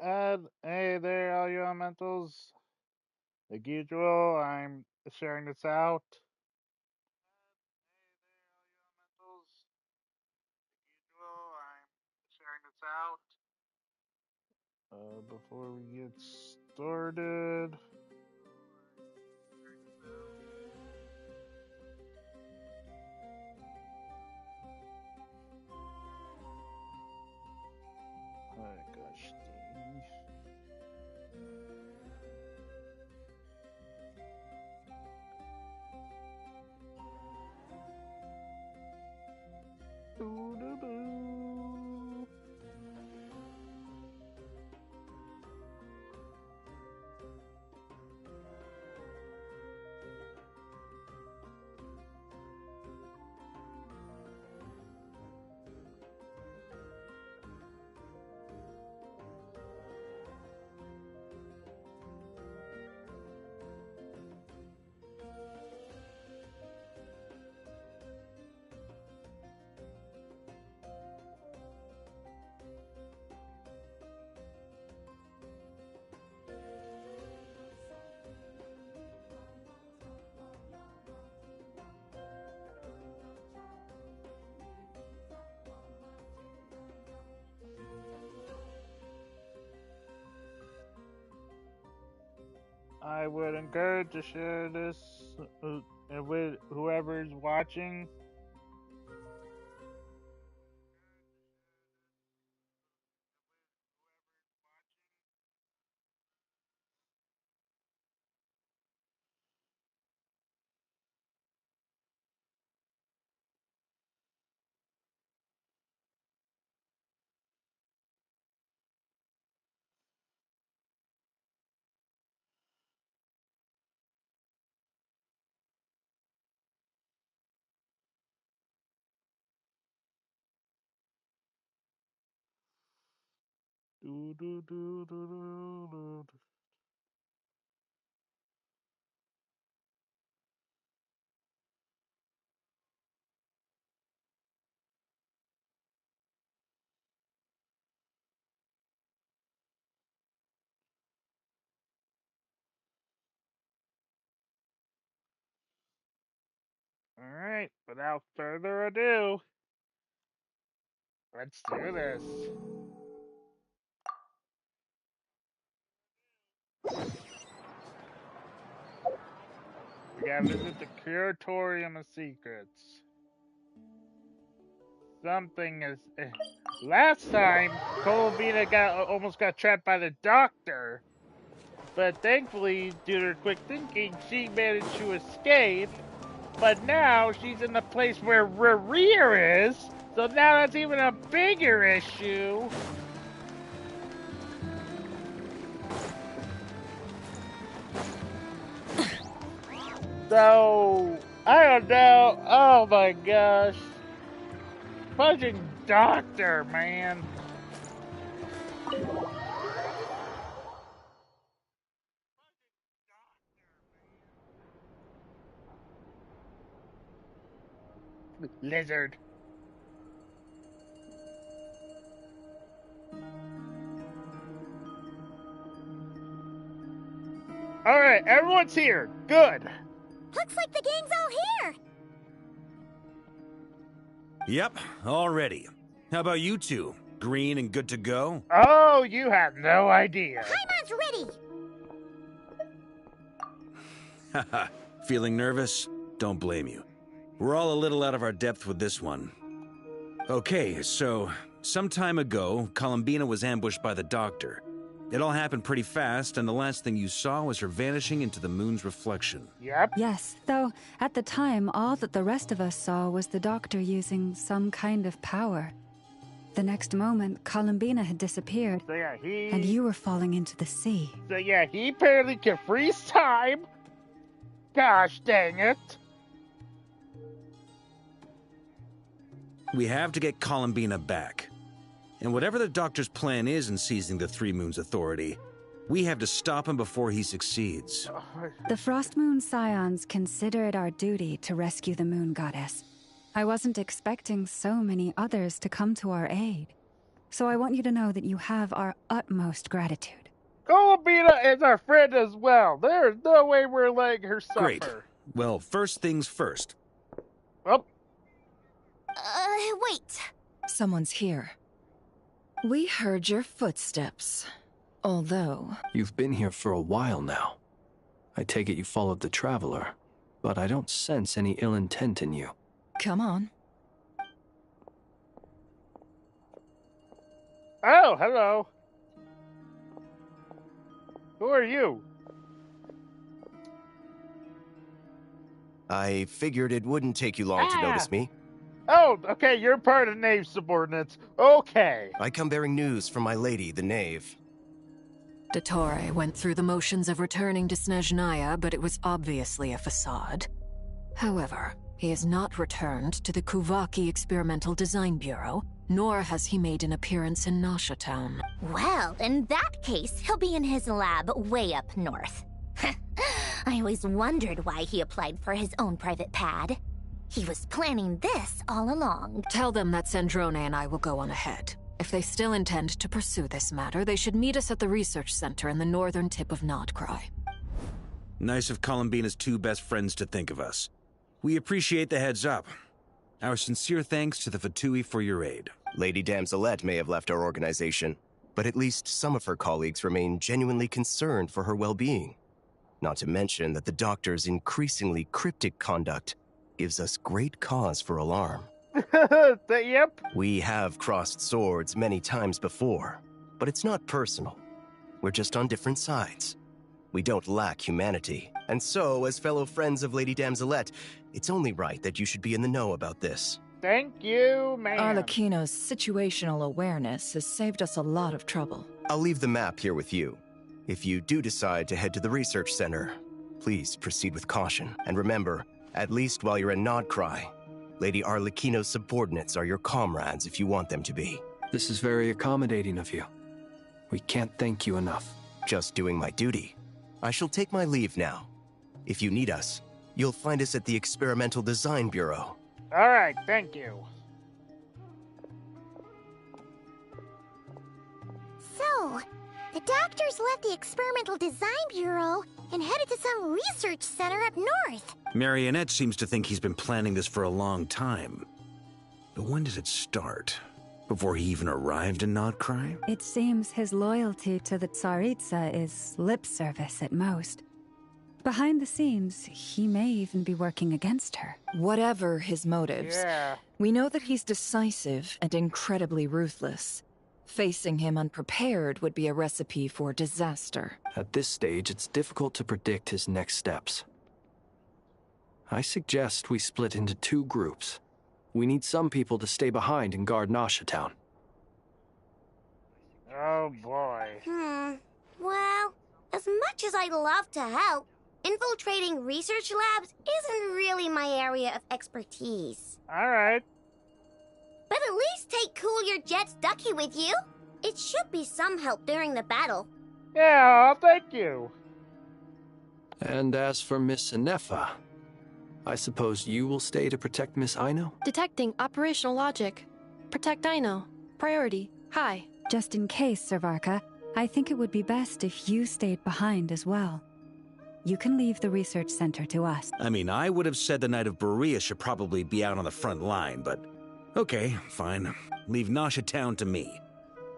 And hey there, all you elementals. Like usual, I'm sharing this out. Before we get started, oh gosh, dang. I would encourage to share this with whoever's watching. Do, do, do, do, do, do. All right, without further ado, let's do this. We gotta visit the Curatorium of Secrets. Something is. Last time, Columbina almost got trapped by the doctor, but thankfully, due to her quick thinking, she managed to escape. But now she's in the place where Rerir is, so now that's even a bigger issue. So, I don't know. Oh my gosh. Fucking doctor, man. Lizard. Alright, everyone's here. Good. Looks like the gang's all here. Yep, all ready. How about you two? Green and good to go? Oh, you have no idea. Paimon's ready. Haha, feeling nervous? Don't blame you. We're all a little out of our depth with this one. Okay, so some time ago, Columbina was ambushed by the Doctor. It all happened pretty fast, and the last thing you saw was her vanishing into the moon's reflection. Yep. Yes, though at the time, all that the rest of us saw was the Doctor using some kind of power. The next moment, Columbina had disappeared, So yeah, and you were falling into the sea. So yeah, he apparently can freeze time. Gosh dang it. We have to get Columbina back. And whatever the Doctor's plan is in seizing the Three Moons Authority, we have to stop him before he succeeds. The Frost Moon Scions consider it our duty to rescue the Moon Goddess. I wasn't expecting so many others to come to our aid. So I want you to know that you have our utmost gratitude. Columbina is our friend as well. There's no way we're letting her suffer. Great. Well, first things first. Oh. Wait. Someone's here. We heard your footsteps. Although... You've been here for a while now. I take it you followed the Traveler, but I don't sense any ill intent in you. Come on. Oh, hello. Who are you? I figured it wouldn't take you long to notice me. Oh, okay, you're part of Knave subordinates. Okay. I come bearing news from my lady, the Knave. Dottore went through the motions of returning to Snezhnaya, but it was obviously a facade. However, he has not returned to the Kuvaki Experimental Design Bureau, nor has he made an appearance in Nasha Town. Well, in that case, he'll be in his lab way up north. I always wondered why he applied for his own private pad. He was planning this all along. Tell them that Sandrone and I will go on ahead. If they still intend to pursue this matter, they should meet us at the research center in the northern tip of Nodcry. Nice of Columbina's two best friends to think of us. We appreciate the heads up. Our sincere thanks to the Fatui for your aid. Lady Damselette may have left our organization, but at least some of her colleagues remain genuinely concerned for her well-being. Not to mention that the Doctor's increasingly cryptic conduct gives us great cause for alarm. Yep. We have crossed swords many times before, but it's not personal. We're just on different sides. We don't lack humanity, and so, as fellow friends of Lady Damselette, it's only right that you should be in the know about this. Thank you, ma'am. Arlecchino's situational awareness has saved us a lot of trouble. I'll leave the map here with you. If you do decide to head to the research center, please proceed with caution. And remember, at least while you're in Nodcry, Lady Arlecchino's subordinates are your comrades if you want them to be. This is very accommodating of you. We can't thank you enough. Just doing my duty. I shall take my leave now. If you need us, you'll find us at the Experimental Design Bureau. All right, thank you. So, the doctors left the Experimental Design Bureau and headed to some research center up north. Marionette seems to think he's been planning this for a long time. But when did it start? Before he even arrived in Nodcry? It seems his loyalty to the Tsaritsa is lip service at most. Behind the scenes, he may even be working against her. Whatever his motives, Yeah. we know that he's decisive and incredibly ruthless. Facing him unprepared would be a recipe for disaster. At this stage, it's difficult to predict his next steps. I suggest we split into two groups. We need some people to stay behind and guard Nasha Town. Oh boy. Well, as much as I'd love to help, infiltrating research labs isn't really my area of expertise. All right. But at least take Cool Your Jet's Ducky with you. It should be some help during the battle. Yeah, thank you. And as for Miss Inefa, I suppose you will stay to protect Miss Aino? Detecting operational logic. Protect Dino. Priority. High. Just in case, Servarka, I think it would be best if you stayed behind as well. You can leave the research center to us. I mean, I would have said the Knight of Berea should probably be out on the front line, but... Okay, fine. Leave Nasha Town to me.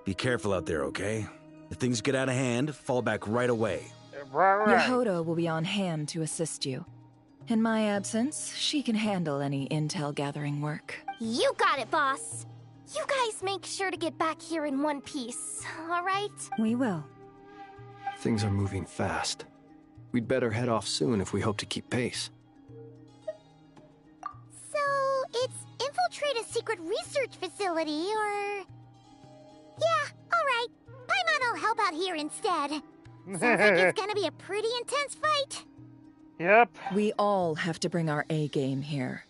Be careful out there, okay? If things get out of hand, fall back right away. Right. Yehodo will be on hand to assist you. In my absence, she can handle any intel gathering work. You got it, boss. You guys make sure to get back here in one piece, alright? We will. Things are moving fast. We'd better head off soon if we hope to keep pace. So, it's infiltrate a secret research facility, or... Yeah, alright. Paimon will help out here instead. Sounds like it's gonna be a pretty intense fight. Yep. We all have to bring our A game here.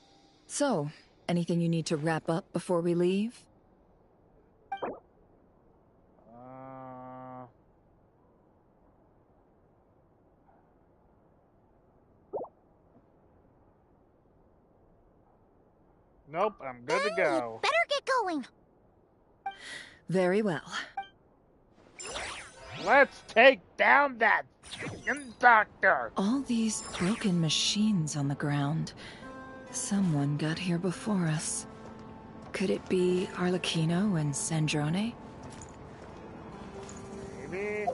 So, anything you need to wrap up before we leave? Nope, I'm good to go. Better get going. Very well. Let's take down that chicken doctor. All these broken machines on the ground. Someone got here before us. Could it be Arlecchino and Sandrone? Maybe.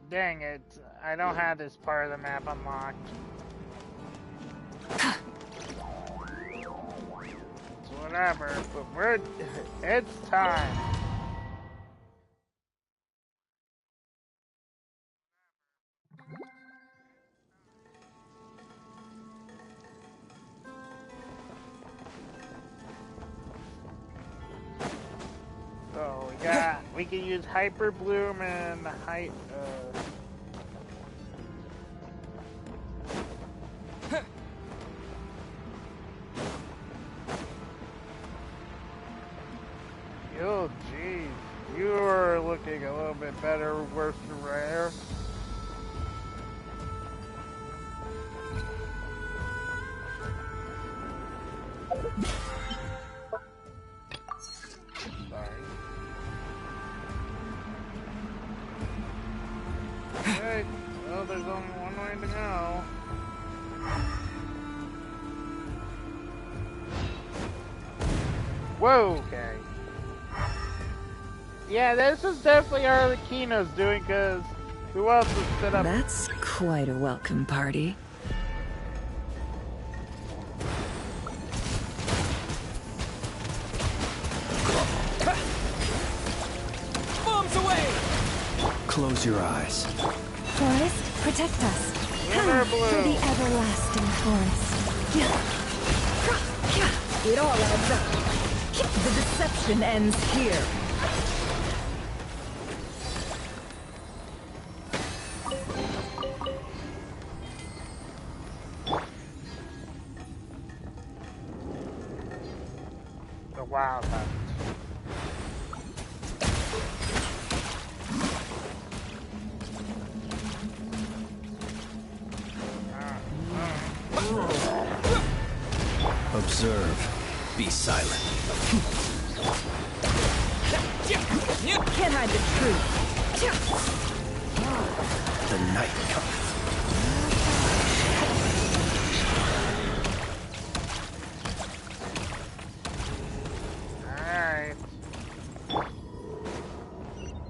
Dang it, I don't have this part of the map unlocked. It's whatever, but it's time. So we can use Hyper Bloom and oh jeez, you are looking a little bit better, worse than rare. Okay, well, there's only one way to go. Whoa, okay. Yeah, this is definitely Arlecchino's doing, because who else would set up? That's quite a welcome party. Bombs away! Close your eyes. Forest, protect us. River For Blue. the everlasting forest. It all adds up. The deception ends here. The Wild Hunt. Observe. Be silent. Can't hide the truth. The night cometh. Alright.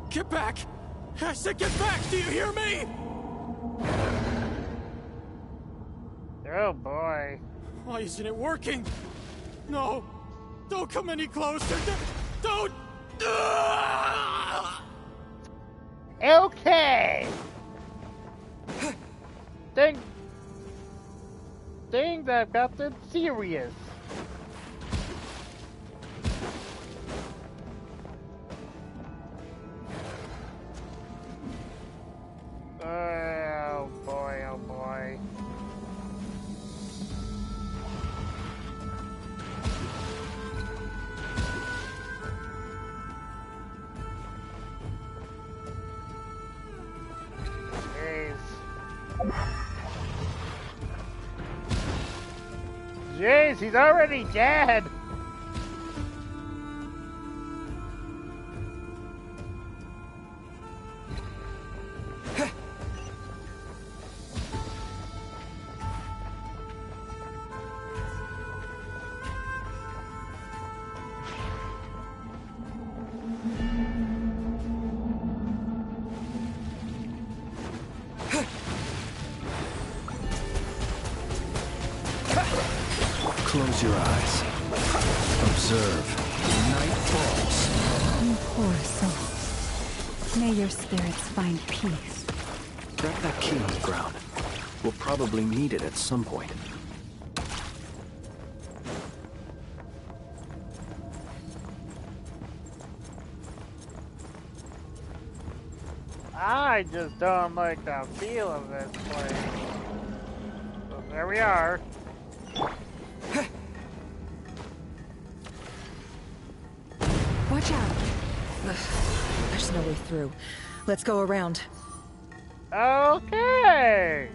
Get back! I said get back! Do you hear me? Oh boy. Why isn't it working? No! Don't come any closer! Don't! Okay. Things I've got them serious. Oh boy, oh boy. Jeez, he's already dead. Close your eyes. preserve. Night falls. You poor soul. May your spirits find peace. Drop that key on the ground. We'll probably need it at some point. I just don't like the feel of this place. So there we are. Watch out. Ugh, there's no way through. Let's go around. Okay.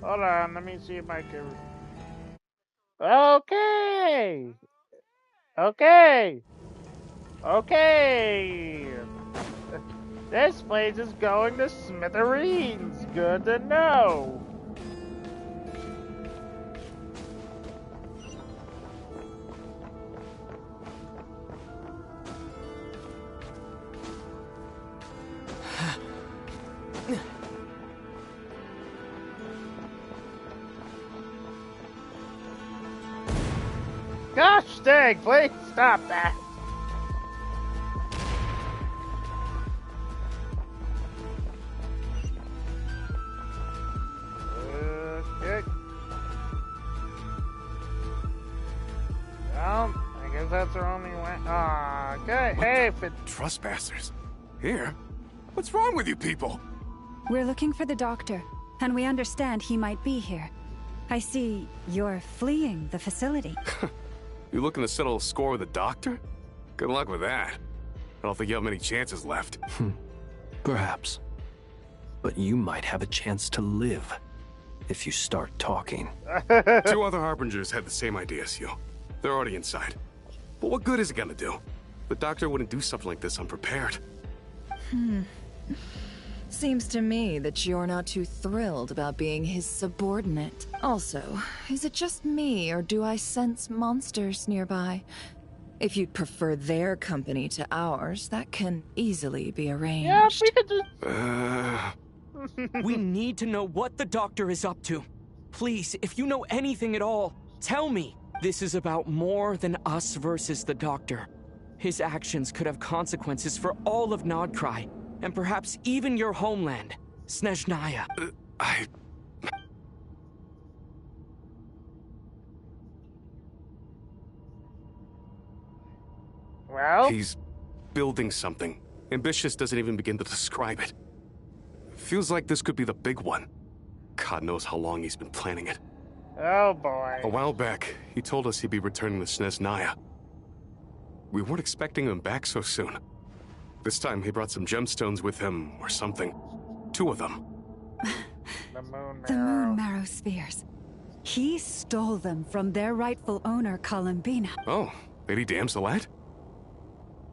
Hold on, let me see if I can. Okay. Okay. Okay. This place is going to smithereens. Good to know. Gosh dang, please stop that. Okay. Well, I guess that's our only way. Okay, hey, if it... Trespassers? Here? What's wrong with you people? We're looking for the doctor, and we understand he might be here. I see you're fleeing the facility. You looking to settle a score with the doctor? Good luck with that. I don't think you have many chances left. Perhaps. But you might have a chance to live if you start talking. 2 other Harbingers had the same idea as you. They're already inside. But what good is it gonna do? The doctor wouldn't do something like this unprepared. Seems to me that you're not too thrilled about being his subordinate. Also, is it just me, or do I sense monsters nearby? If you'd prefer their company to ours, that can easily be arranged. Yeah, we could just... We need to know what the doctor is up to. Please, if you know anything at all, tell me. This is about more than us versus the doctor. His actions could have consequences for all of Nodcry, and perhaps even your homeland, Snezhnaya. Well? He's building something. Ambitious doesn't even begin to describe it. Feels like this could be the big one. God knows how long he's been planning it. Oh boy. A while back, he told us he'd be returning to Snezhnaya. We weren't expecting him back so soon. This time he brought some gemstones with him, or something. 2 of them. The moon marrow. The moon marrow spheres. He stole them from their rightful owner, Columbina. Oh, Lady Damselat?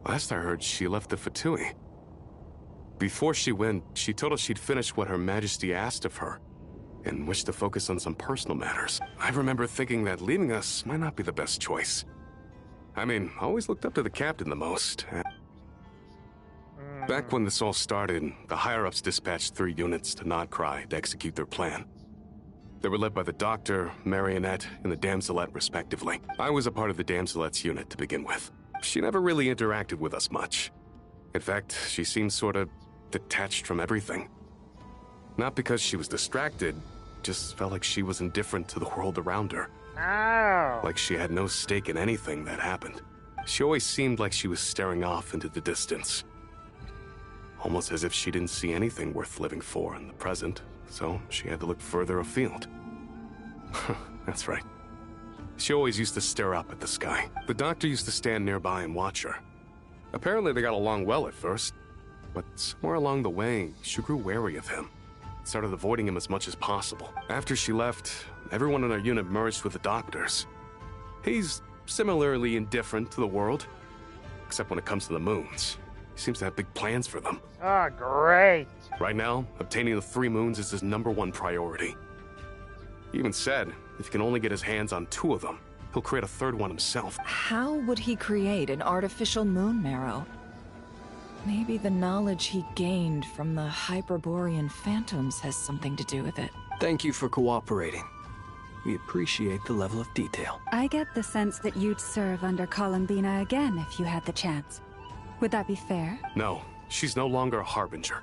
Last I heard, she left the Fatui. Before she went, she told us she'd finished what Her Majesty asked of her, and wished to focus on some personal matters. I remember thinking that leaving us might not be the best choice. I mean, I always looked up to the captain the most. Back when this all started, the higher-ups dispatched 3 units to Nodcry to execute their plan. They were led by the Doctor, Marionette, and the Damselet, respectively. I was a part of the Damselet's unit to begin with. She never really interacted with us much. In fact, she seemed sort of detached from everything. Not because she was distracted, just felt like she was indifferent to the world around her. Oh. Like she had no stake in anything that happened. She always seemed like she was staring off into the distance. Almost as if she didn't see anything worth living for in the present, so she had to look further afield. That's right. She always used to stare up at the sky. The doctor used to stand nearby and watch her. Apparently they got along well at first, but somewhere along the way, she grew wary of him. Started avoiding him as much as possible. After she left, everyone in our unit merged with the doctors. He's similarly indifferent to the world, except when it comes to the moons. He seems to have big plans for them. Oh, great. Right now, obtaining the 3 moons is his #1 priority. He even said if he can only get his hands on 2 of them, he'll create a 3rd one himself. How would he create an artificial moon marrow? Maybe the knowledge he gained from the Hyperborean phantoms has something to do with it. Thank you for cooperating. We appreciate the level of detail. I get the sense that you'd serve under Columbina again if you had the chance. Would that be fair? No, she's no longer a harbinger.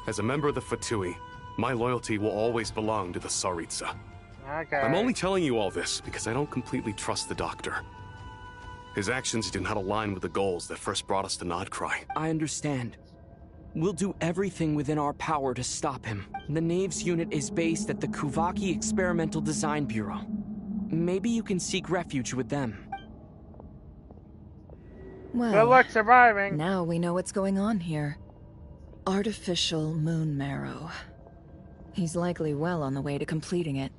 As a member of the Fatui, my loyalty will always belong to the Tsaritsa. Okay. I'm only telling you all this because I don't completely trust the Doctor. His actions do not align with the goals that first brought us to Nodcry. I understand. We'll do everything within our power to stop him. The Knaves unit is based at the Kuvaki Experimental Design Bureau. Maybe you can seek refuge with them. Well, Good luck surviving. Now we know what's going on here. Artificial moon marrow. He's likely well on the way to completing it.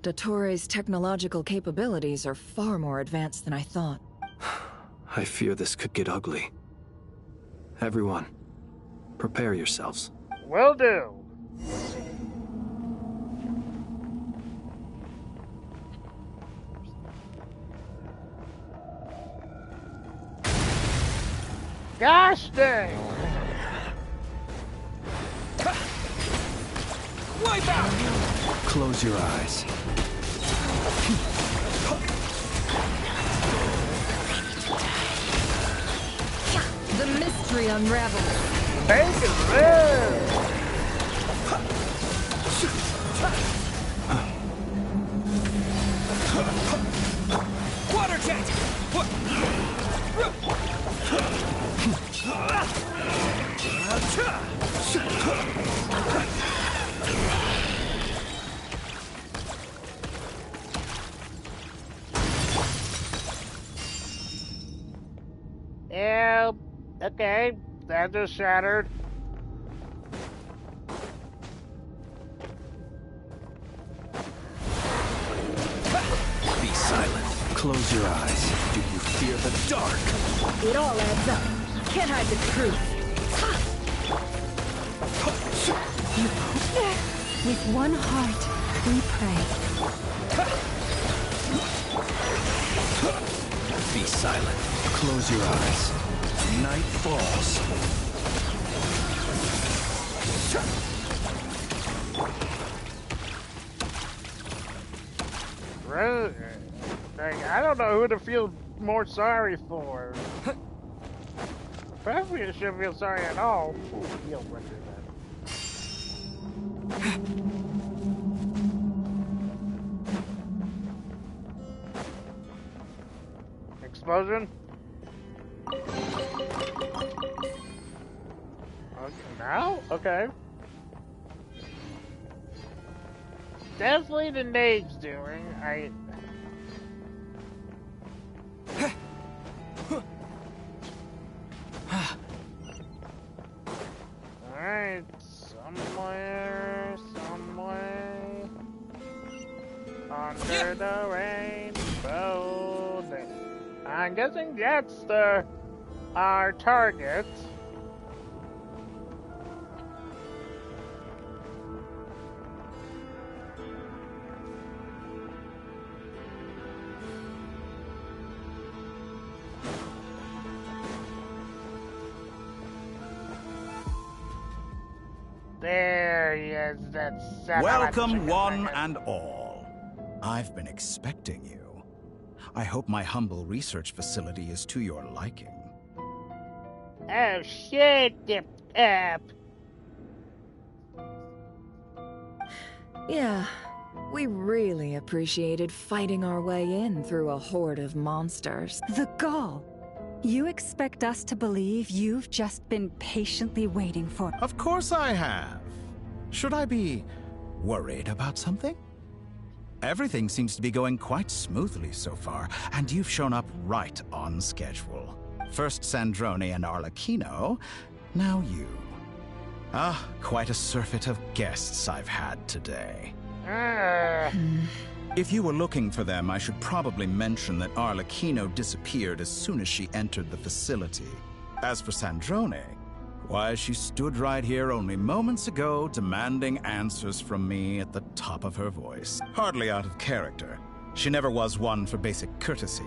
Dottoro's technological capabilities are far more advanced than I thought. I fear this could get ugly. Everyone, prepare yourselves. Will do. Gosh dang! Wipe out! Close your eyes. The mystery unravels. Take it red! Water jet! Yeah, okay. That just shattered. Be silent. Close your eyes. Do you fear the dark? It all adds up. Can't hide the truth. With one heart, we pray. Be silent. Close your eyes. Night falls. Really? Dang, I don't know who to feel more sorry for. Probably I shouldn't feel sorry at all. Ooh, heal record that. Explosion? Okay, now? Okay. Definitely the Nade's doing. Alright, somewhere, under the rainbow. I'm guessing that's our target. There he is, that son of a Welcome, chicken one nugget. and all. I've been expecting you. I hope my humble research facility is to your liking. Oh shit, up. Yeah, we really appreciated fighting our way in through a horde of monsters. The gall! You expect us to believe you've just been patiently waiting for... Of course I have. Should I be worried about something? Everything seems to be going quite smoothly so far, and you've shown up right on schedule. First Sandrone and Arlecchino, now you. Ah, quite a surfeit of guests I've had today. If you were looking for them, I should probably mention that Arlecchino disappeared as soon as she entered the facility. As for Sandrone, why, she stood right here only moments ago demanding answers from me at the top of her voice. Hardly out of character. She never was one for basic courtesy.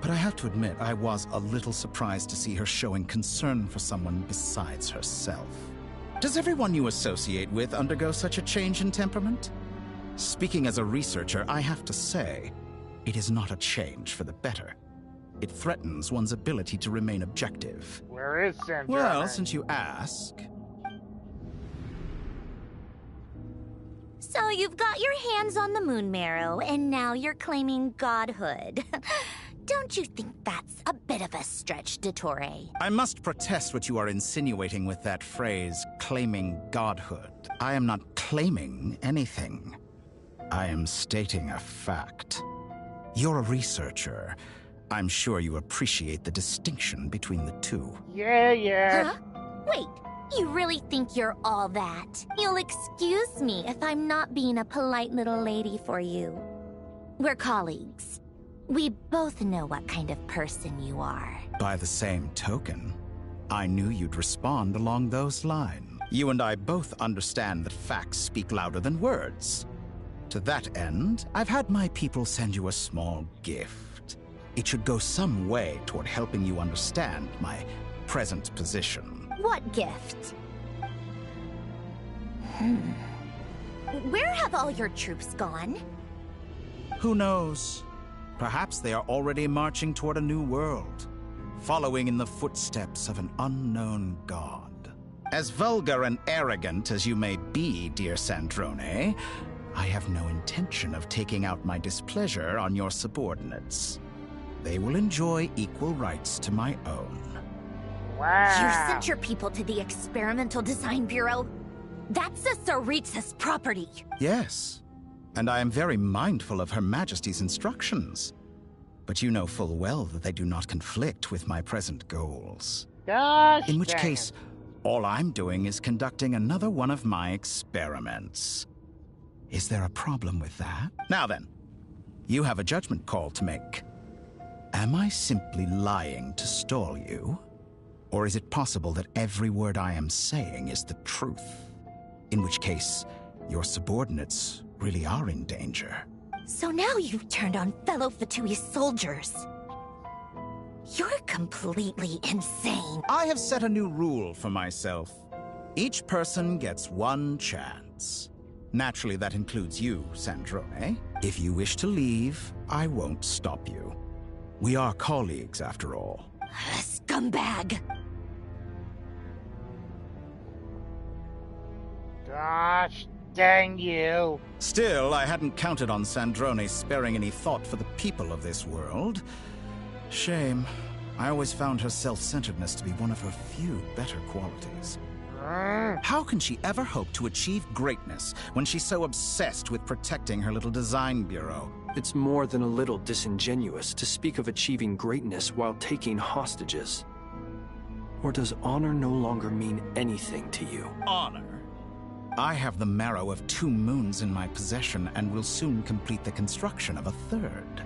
But I have to admit, I was a little surprised to see her showing concern for someone besides herself. Does everyone you associate with undergo such a change in temperament? Speaking as a researcher, I have to say, it is not a change for the better. It threatens one's ability to remain objective. Where is Sandrone? Well, since you ask... So you've got your hands on the moon marrow, and now you're claiming godhood. Don't you think that's a bit of a stretch, Dottore? I must protest what you are insinuating with that phrase, claiming godhood. I am not claiming anything. I am stating a fact. You're a researcher. I'm sure you appreciate the distinction between the two. Yeah. Huh? Wait, you really think you're all that? You'll excuse me if I'm not being a polite little lady for you. We're colleagues. We both know what kind of person you are. By the same token, I knew you'd respond along those lines. You and I both understand that facts speak louder than words. To that end, I've had my people send you a small gift. It should go some way toward helping you understand my present position. What gift? Where have all your troops gone? Who knows? Perhaps they are already marching toward a new world, following in the footsteps of an unknown god. As vulgar and arrogant as you may be, dear Sandrone, I have no intention of taking out my displeasure on your subordinates. They will enjoy equal rights to my own. Wow. You sent your people to the Experimental Design Bureau? That's a Tsaritsa's property. Yes, and I am very mindful of Her Majesty's instructions. But you know full well that they do not conflict with my present goals. Gosh, in which dang case, it. all I'm doing is conducting another one of my experiments. Is there a problem with that? Now then, you have a judgment call to make. Am I simply lying to stall you? Or is it possible that every word I am saying is the truth? In which case, your subordinates really are in danger. So now you've turned on fellow Fatui soldiers. You're completely insane. I have set a new rule for myself. Each person gets one chance. Naturally, that includes you, Sandrone. If you wish to leave, I won't stop you. We are colleagues, after all. Scumbag! Gosh dang you. Still, I hadn't counted on Sandrone sparing any thought for the people of this world. Shame. I always found her self-centeredness to be one of her few better qualities. How can she ever hope to achieve greatness when she's so obsessed with protecting her little design bureau? It's more than a little disingenuous to speak of achieving greatness while taking hostages. Or does honor no longer mean anything to you? Honor? I have the marrow of 2 moons in my possession and will soon complete the construction of a 3rd.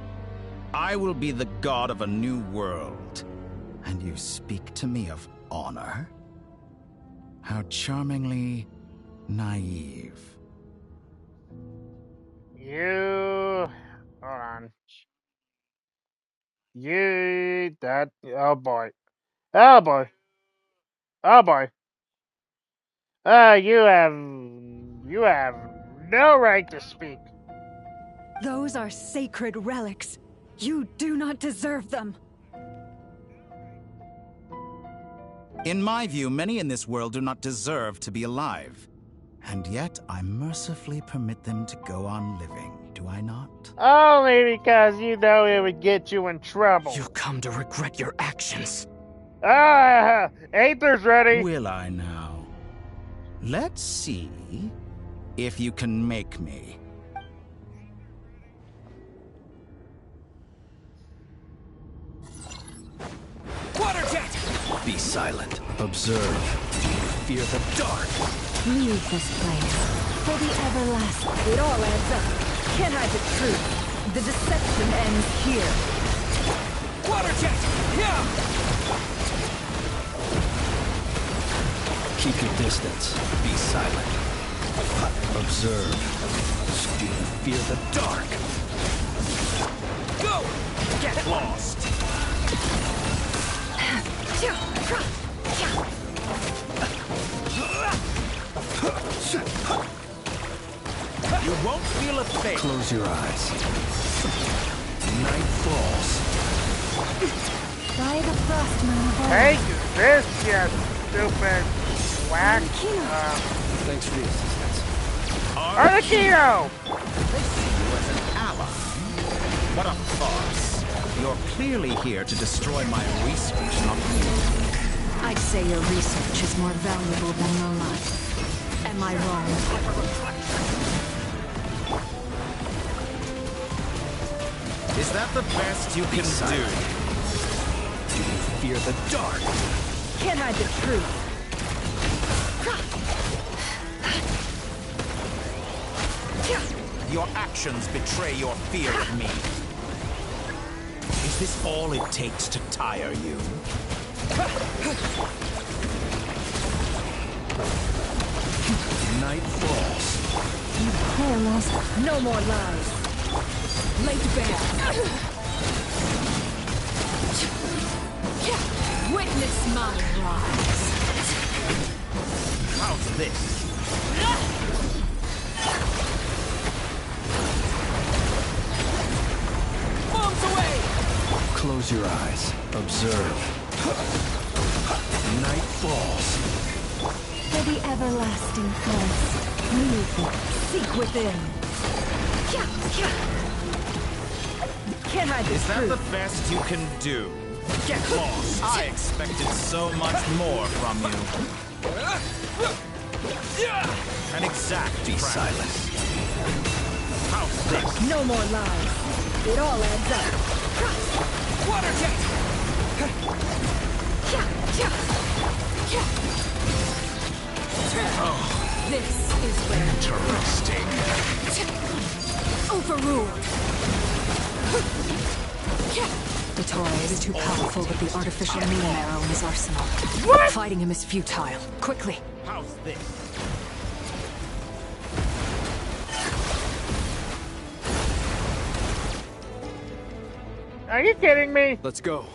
I will be the god of a new world. And you speak to me of honor? How charmingly naive. You... Hold on. You... That... Oh boy. Oh boy. Oh boy. You have no right to speak. Those are sacred relics. You do not deserve them. In my view, many in this world do not deserve to be alive. And yet, I mercifully permit them to go on living, do I not? Only because you know it would get you in trouble. You'll come to regret your actions. Aether's ready. Will I now? Let's see if you can make me. Water jet! Be silent. Observe. Fear the dark. Leave this place for the everlasting. It all adds up. Can't hide the truth. The deception ends here. Water jet! Yeah! Keep your distance. Be silent. Observe. Fear the dark. Go! Get lost! You won't feel a thing. Close your eyes. Night falls. By the frost moon of Take this, you stupid whack. Thanks for the assistance. Arlecchino! They see you as an ally. What a farce. You're clearly here to destroy my research, not me. I'd say your research is more valuable than your life. Am I wrong? Is that the best you can do? Do you fear the dark? Can't hide the truth. Your actions betray your fear of me. Is this all it takes to tire you? Night falls. You paralyzed. No more lies. Laid bare. Witness my rise. How's this? Bombs away! Close your eyes. Observe. Night falls. For the everlasting place. Move. Seek within. Can't hide the Is that truth. the best you can do? Get lost! I expected so much more from you. An exact Be silent. How's this? No more lies. It all adds up. Water jet! This is where Interesting. overruled. Dottore is too powerful with the artificial moon arrow in his arsenal. Fighting him is futile. Quickly. How's this? Are you kidding me? Let's go.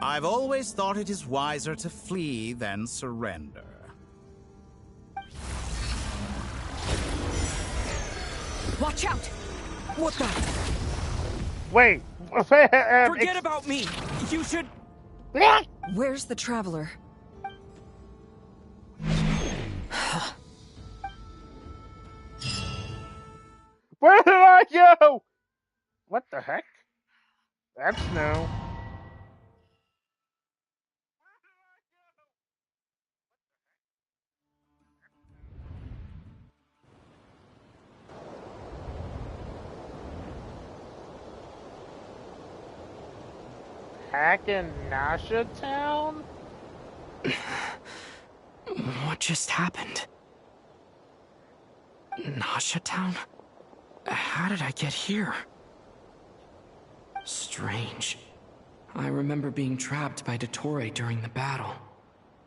I've always thought it is wiser to flee than surrender. Watch out! What the? Wait. Forget about me! You should... Where's the traveler? Where did I go? What the heck? That's new. Hack in Nasha Town? What just happened? Nasha Town? How did I get here? Strange. I remember being trapped by Dottore during the battle.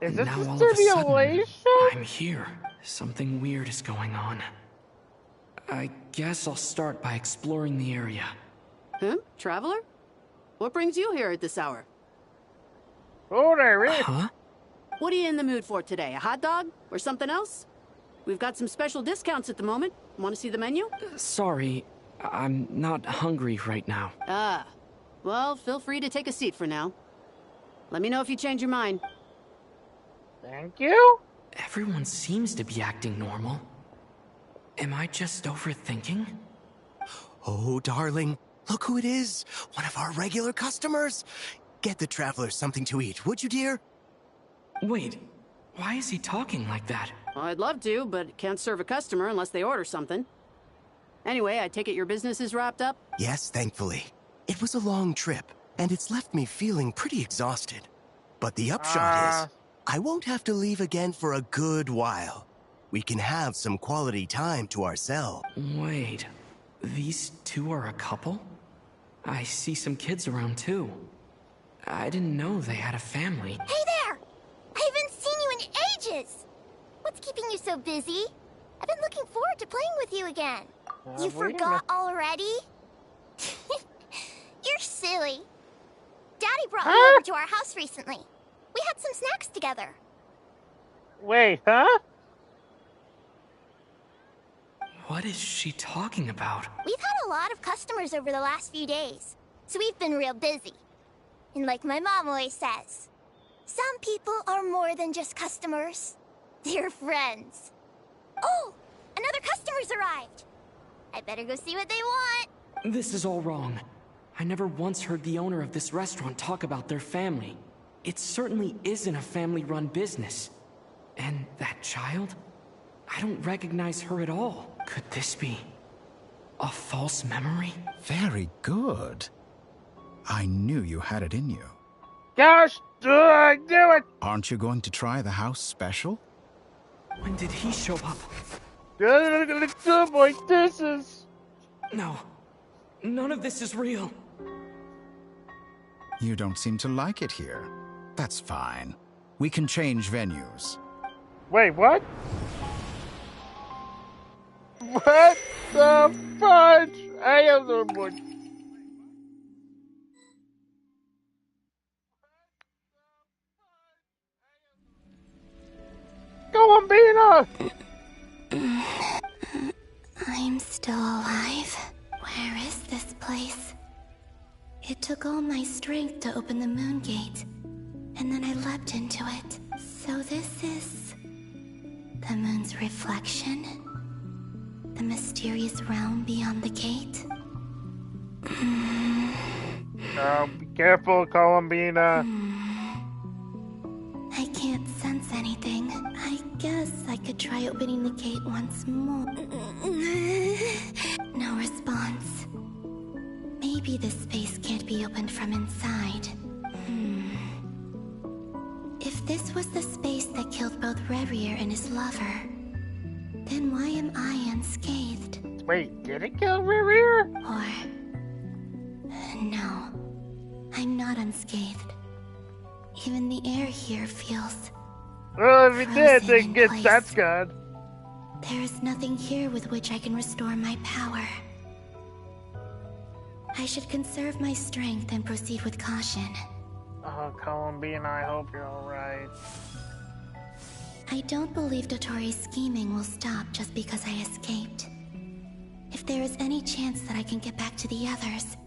Is this Now a all of a sudden, simulation? I'm here. Something weird is going on. I guess I'll start by exploring the area. Huh? Traveler? What brings you here at this hour? Oh, there is. Huh? What are you in the mood for today? A hot dog? Or something else? We've got some special discounts at the moment. Want to see the menu? Sorry, I'm not hungry right now. Ah. Well, feel free to take a seat for now. Let me know if you change your mind. Thank you? Everyone seems to be acting normal. Am I just overthinking? Oh, darling, look who it is. One of our regular customers. Get the traveler something to eat, would you, dear? Wait, why is he talking like that? Well, I'd love to, but can't serve a customer unless they order something. Anyway, I take it your business is wrapped up? Yes, thankfully. It was a long trip, and it's left me feeling pretty exhausted. But the upshot is, I won't have to leave again for a good while. We can have some quality time to ourselves. Wait, these two are a couple? I see some kids around too. I didn't know they had a family. Hey there! I haven't seen you in ages! What's keeping you so busy? I've been looking forward to playing with you again. You forgot already? You're silly. Daddy brought me over to our house recently. We had some snacks together. Wait, huh? What is she talking about? We've had a lot of customers over the last few days, so we've been real busy. And like my mom always says, some people are more than just customers. They're friends. Oh, another customer's arrived. I better go see what they want. This is all wrong. I never once heard the owner of this restaurant talk about their family. It certainly isn't a family-run business. And that child? I don't recognize her at all. Could this be a false memory? Very good. I knew you had it in you. Gosh, I knew it! Aren't you going to try the house special? When did he show up? Boy, this is... No. None of this is real. You don't seem to like it here. That's fine. We can change venues. Wait, what? What the fudge? I am the one. Columbina! I'm still alive. Where is this place? It took all my strength to open the moon gate, and then I leapt into it. So this is the moon's reflection? The mysterious realm beyond the gate? Oh, be careful, Columbina. I can't sense anything. I guess I could try opening the gate once more. No response. Maybe this space can't be opened from inside. If this was the space that killed both Revier and his lover, then why am I unscathed? Wait, did it kill Revier? Or... no. I'm not unscathed. Even the air here feels... well, if it did, then that's good. There is nothing here with which I can restore my power. I should conserve my strength and proceed with caution. Oh, Columbina, I hope you're alright. I don't believe Dotori's scheming will stop just because I escaped. If there is any chance that I can get back to the others,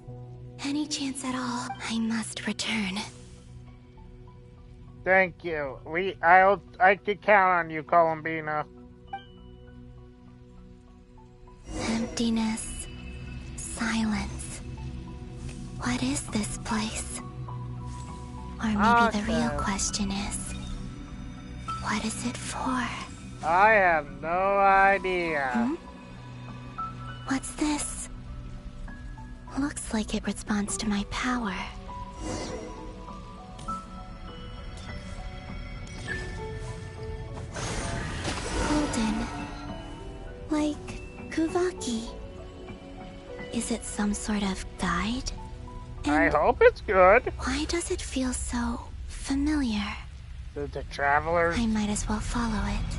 any chance at all, I must return. Thank you. I could count on you, Columbina. Emptiness. Silence. What is this place? Or maybe the real question is, what is it for? I have no idea. What's this? Looks like it responds to my power. Golden. Like Kuvaki. Is it some sort of guide? And I hope it's good. why does it feel so familiar? The travelers. I might as well follow it.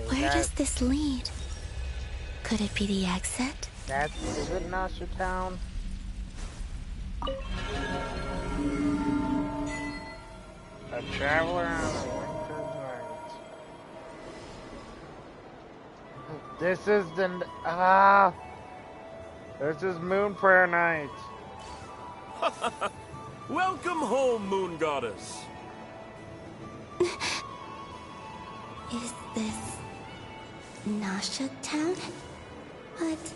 Where does this lead? Could it be the exit? Is it Nasha Town? A traveler on a winter night. This is this is Moon Prayer Night. Welcome home, Moon Goddess. Is this Nasha Town? But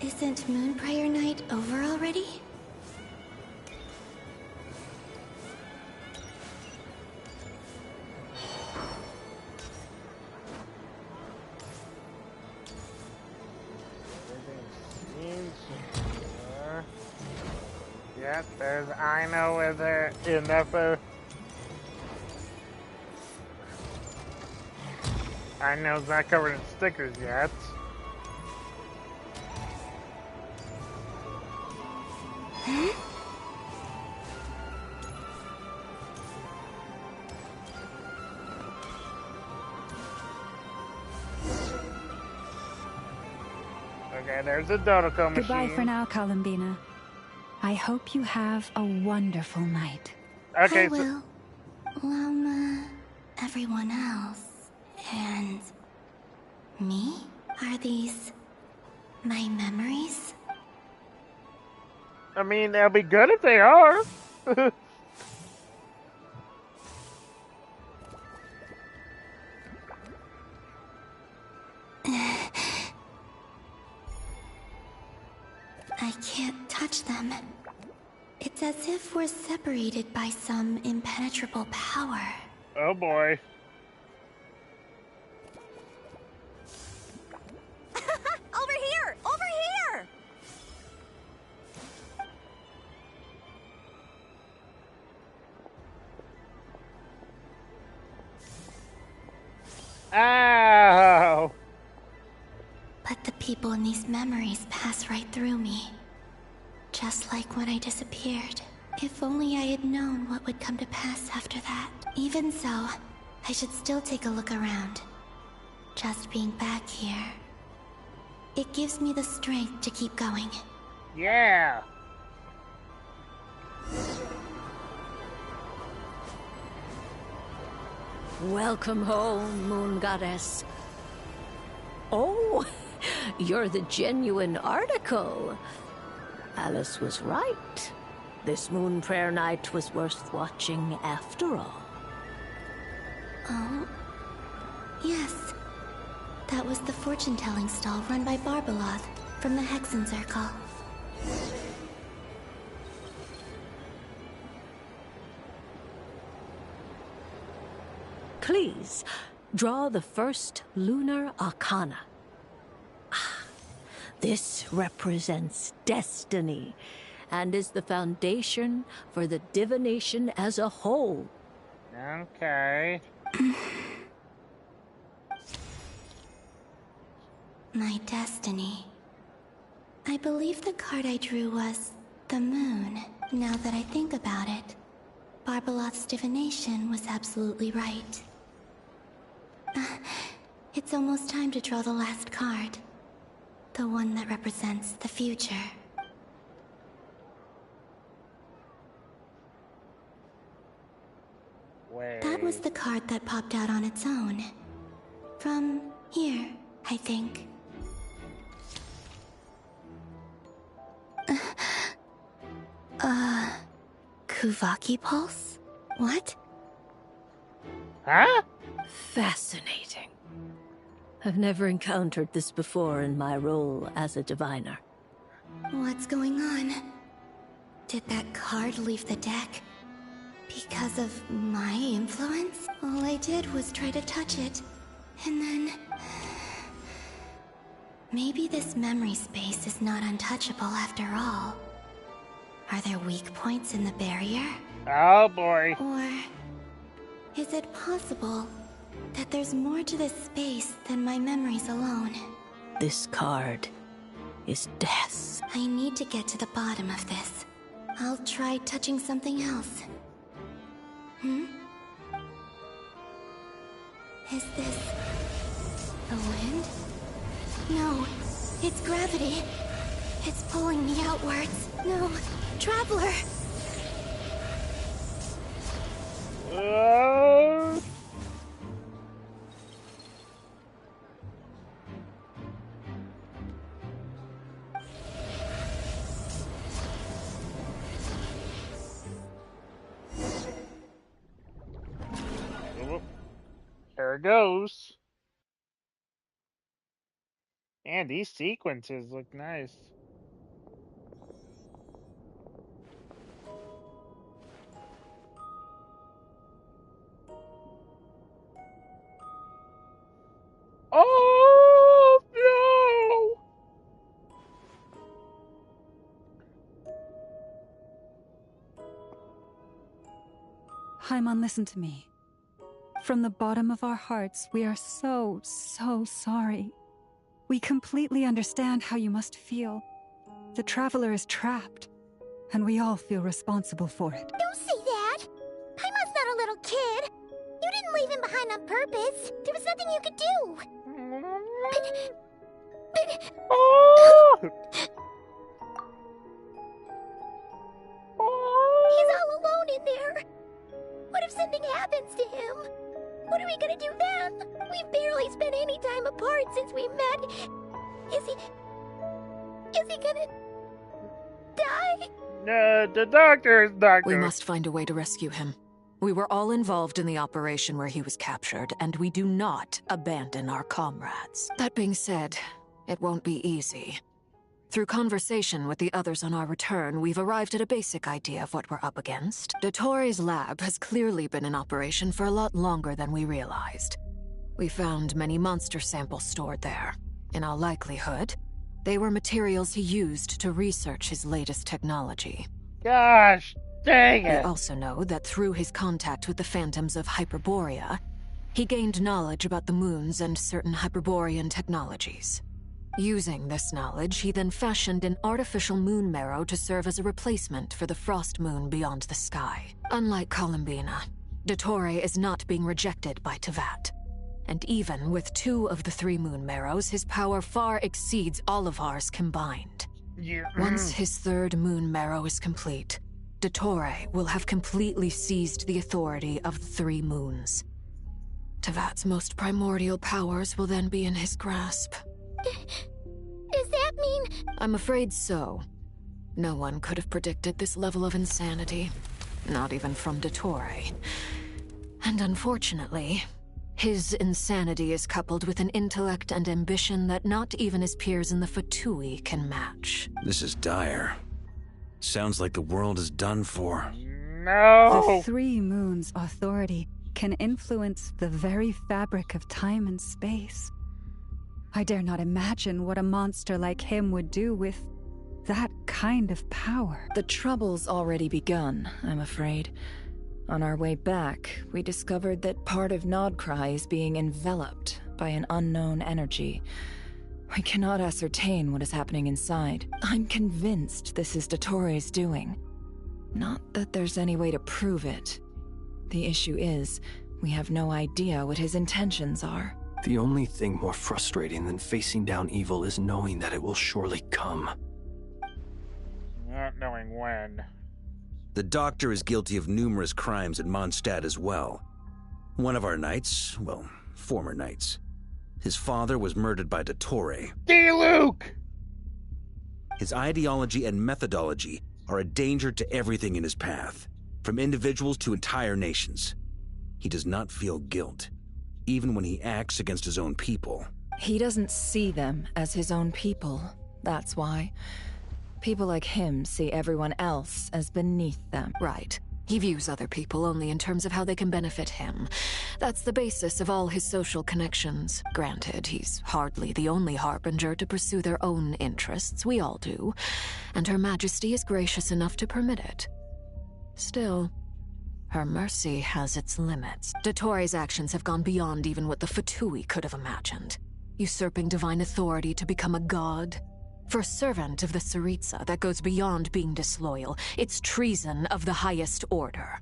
isn't Moon Prayer Night over already? Yep, there's Aino with her in Nefu. Aino's not covered in stickers yet. Okay, there's a Dodoko machine. Goodbye for now, Columbina. I hope you have a wonderful night. Okay, I will. Everyone else. And... me? Are these... my memories? I mean, they'll be good if they are. I can't touch them. It's as if we're separated by some impenetrable power. Oh boy. Over here! Over here! Ow! But the people in these memories pass right through me. Just like when I disappeared. If only I had known what would come to pass after that. Even so, I should still take a look around. Just being back here. It gives me the strength to keep going. Yeah! Welcome home, Moon Goddess. Oh, you're the genuine article. Alice was right. This moon prayer night was worth watching after all. Oh, yes. That was the fortune-telling stall run by Barbaloth from the Hexen Circle. Please, draw the first lunar arcana. This represents destiny and is the foundation for the divination as a whole. Okay. My destiny. I believe the card I drew was the moon. Now that I think about it, Barbaloth's divination was absolutely right. It's almost time to draw the last card. The one that represents the future. Wait. That was the card that popped out on its own. From here, I think. Kuvaki Pulse? What? Huh? Fascinating. I've never encountered this before in my role as a diviner. What's going on? Did that card leave the deck? Because of my influence? All I did was try to touch it. And then... maybe this memory space is not untouchable after all. Are there weak points in the barrier? Oh boy. Or... is it possible that there's more to this space than my memories alone? This card is death. I need to get to the bottom of this. I'll try touching something else. Is this... the wind? No, it's gravity. It's pulling me outwards. No, Traveler! There it goes. And these sequences look nice. Oh no! Haimon, listen to me. From the bottom of our hearts, we are so sorry. We completely understand how you must feel. The Traveler is trapped, and we all feel responsible for it. Don't say that! Paimon's not a little kid! You didn't leave him behind on purpose! There was nothing you could do! spent any time apart since we met. Is he gonna die? The doctor is not We good. must find a way to rescue him. We were all involved in the operation where he was captured, and we do not abandon our comrades. That being said, it won't be easy. Through conversation with the others on our return, we've arrived at a basic idea of what we're up against. Dottore's lab has clearly been in operation for a lot longer than we realized. We found many monster samples stored there. In all likelihood, they were materials he used to research his latest technology. Gosh, dang We it. also know that through his contact with the phantoms of Hyperborea, he gained knowledge about the moons and certain Hyperborean technologies. Using this knowledge, he then fashioned an artificial moon marrow to serve as a replacement for the frost moon beyond the sky. Unlike Columbina, Dottore is not being rejected by Teyvat. And even with 2 of the 3 moon marrows, his power far exceeds all of ours combined. Yeah. Once his 3rd moon marrow is complete, Dottore will have completely seized the authority of the 3 moons. Teyvat's most primordial powers will then be in his grasp. Does that mean... I'm afraid so. No one could have predicted this level of insanity. Not even from Dottore. And unfortunately, his insanity is coupled with an intellect and ambition that not even his peers in the Fatui can match. This is dire. Sounds like the world is done for. No! The 3 moons' authority can influence the very fabric of time and space. I dare not imagine what a monster like him would do with that kind of power. The trouble's already begun, I'm afraid. On our way back, we discovered that part of Nodcry is being enveloped by an unknown energy. We cannot ascertain what is happening inside. I'm convinced this is Dottore's doing. Not that there's any way to prove it. The issue is, we have no idea what his intentions are. The only thing more frustrating than facing down evil is knowing that it will surely come. Not knowing when. The doctor is guilty of numerous crimes at Mondstadt as well. One of our knights, well, former knights. His father was murdered by Dottore. Luke! His ideology and methodology are a danger to everything in his path, from individuals to entire nations. He does not feel guilt, even when he acts against his own people. He doesn't see them as his own people, that's why. People like him see everyone else as beneath them. Right. He views other people only in terms of how they can benefit him. That's the basis of all his social connections. Granted, he's hardly the only harbinger to pursue their own interests. We all do. And Her Majesty is gracious enough to permit it. Still, her mercy has its limits. Dottore's actions have gone beyond even what the Fatui could have imagined. Usurping divine authority to become a god. For a servant of the Tsaritsa, that goes beyond being disloyal. It's treason of the highest order.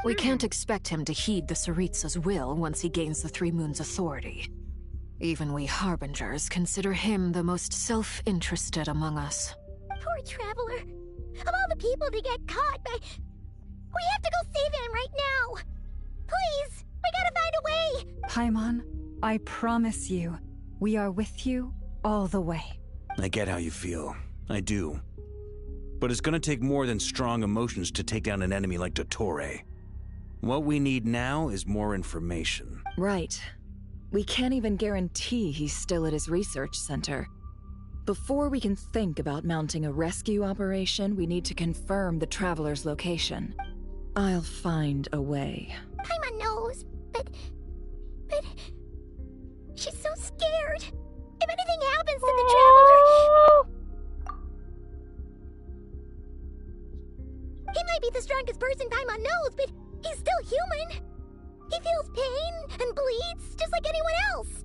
We can't expect him to heed the Tsaritsa's will once he gains the 3 moons' authority. Even we harbingers consider him the most self-interested among us. Poor Traveler. Of all the people to get caught by... We have to go save him right now! Please! We gotta find a way! Paimon, I promise you, we are with you all the way. I get how you feel. I do. But it's gonna take more than strong emotions to take down an enemy like Dottore. What we need now is more information. Right. We can't even guarantee he's still at his research center. Before we can think about mounting a rescue operation, we need to confirm the Traveler's location. I'll find a way. Paimon knows, but... She's so scared. If anything happens to the Traveler... He might be the strongest person Paimon knows, but he's still human. He feels pain and bleeds just like anyone else.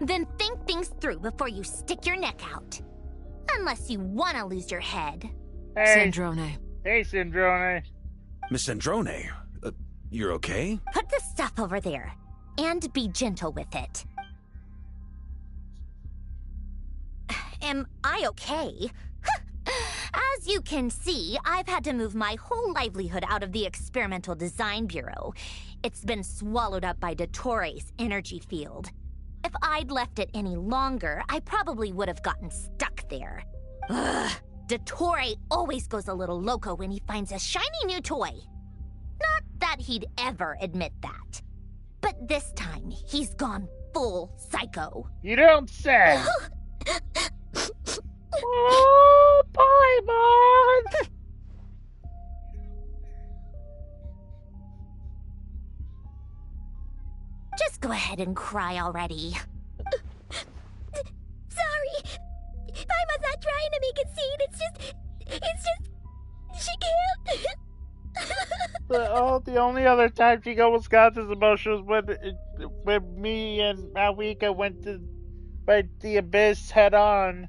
Then think things through before you stick your neck out. Unless you want to lose your head. Hey. Sandrone. Hey, Sandrone. Miss Sandrone, you're okay? Put the stuff over there, and be gentle with it. Am I okay? As As you can see, I've had to move my whole livelihood out of the Experimental Design Bureau. It's been swallowed up by Dottores' energy field. If I'd left it any longer, I probably would have gotten stuck there. Ugh, Dottore always goes a little loco when he finds a shiny new toy. Not that he'd ever admit that. But this time, he's gone full psycho. You don't say. Oh, Paimon! Just go ahead and cry already. Sorry. Paimon's not trying to make a scene. It's just, she can't. The only other time she almost got this emotion was when me and Awika went to fight the abyss head on.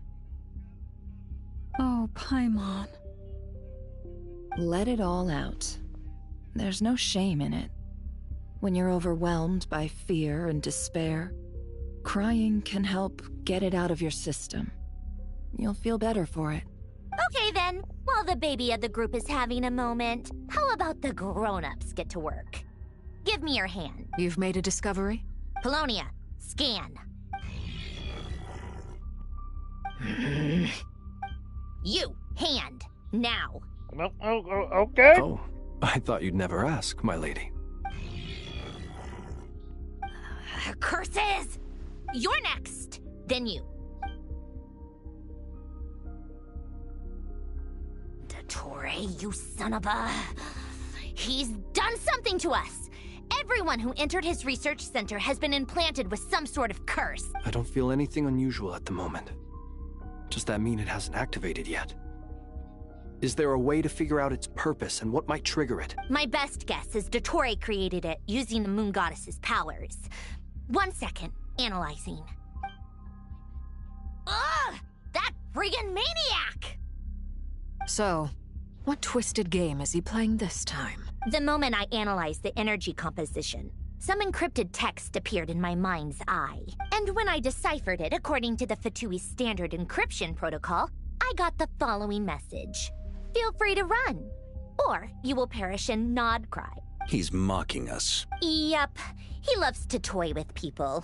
Oh, Paimon. Let it all out. There's no shame in it. When you're overwhelmed by fear and despair, crying can help get it out of your system. You'll feel better for it. Okay then, while the baby of the group is having a moment, how about the grown-ups get to work? Give me your hand. You've made a discovery? Polonia, scan. You, hand, now. Okay. Oh, I thought you'd never ask, my lady. Curses! You're next, then you. Dottore, you son of a... He's done something to us! Everyone who entered his research center has been implanted with some sort of curse. I don't feel anything unusual at the moment. Does that mean it hasn't activated yet? Is there a way to figure out its purpose and what might trigger it? My best guess is Dottore created it using the Moon Goddess's powers. 1 second, analyzing. Ugh! That friggin' maniac! So, what twisted game is he playing this time? The moment I analyzed the energy composition, some encrypted text appeared in my mind's eye. And when I deciphered it according to the Fatui standard encryption protocol, I got the following message. Feel free to run, or you will perish in nod cry. He's mocking us. Yep, he loves to toy with people.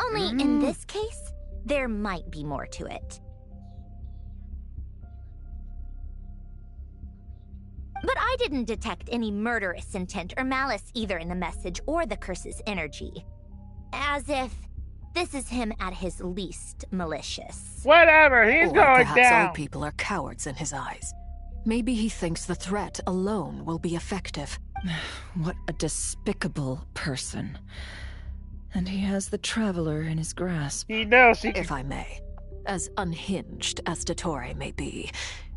Only in this case, there might be more to it. But I didn't detect any murderous intent or malice either in the message or the curse's energy. As if this is him at his least malicious. Whatever, he's or going perhaps down. all people are cowards in his eyes. Maybe he thinks the threat alone will be effective. What a despicable person. And he has the Traveler in his grasp. He knows he... If I may. As unhinged as Dottore may be,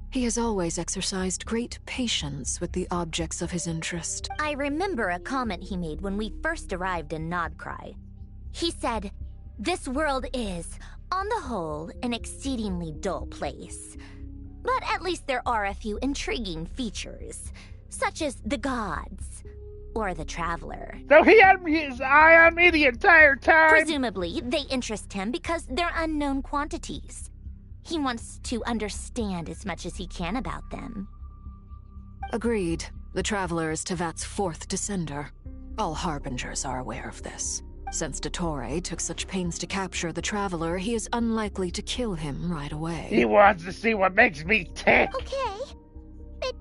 he has always exercised great patience with the objects of his interest. I remember a comment he made when we first arrived in Nodcry. He said, "This world is, on the whole, an exceedingly dull place. But at least there are a few intriguing features, such as the gods, or the Traveler." So he had his eye on me the entire time? Presumably, they interest him because they're unknown quantities. He wants to understand as much as he can about them. Agreed. The Traveler is Tevat's fourth descender. All Harbingers are aware of this. Since Dottore took such pains to capture the Traveler, he is unlikely to kill him right away. He wants to see what makes me tick. Okay. But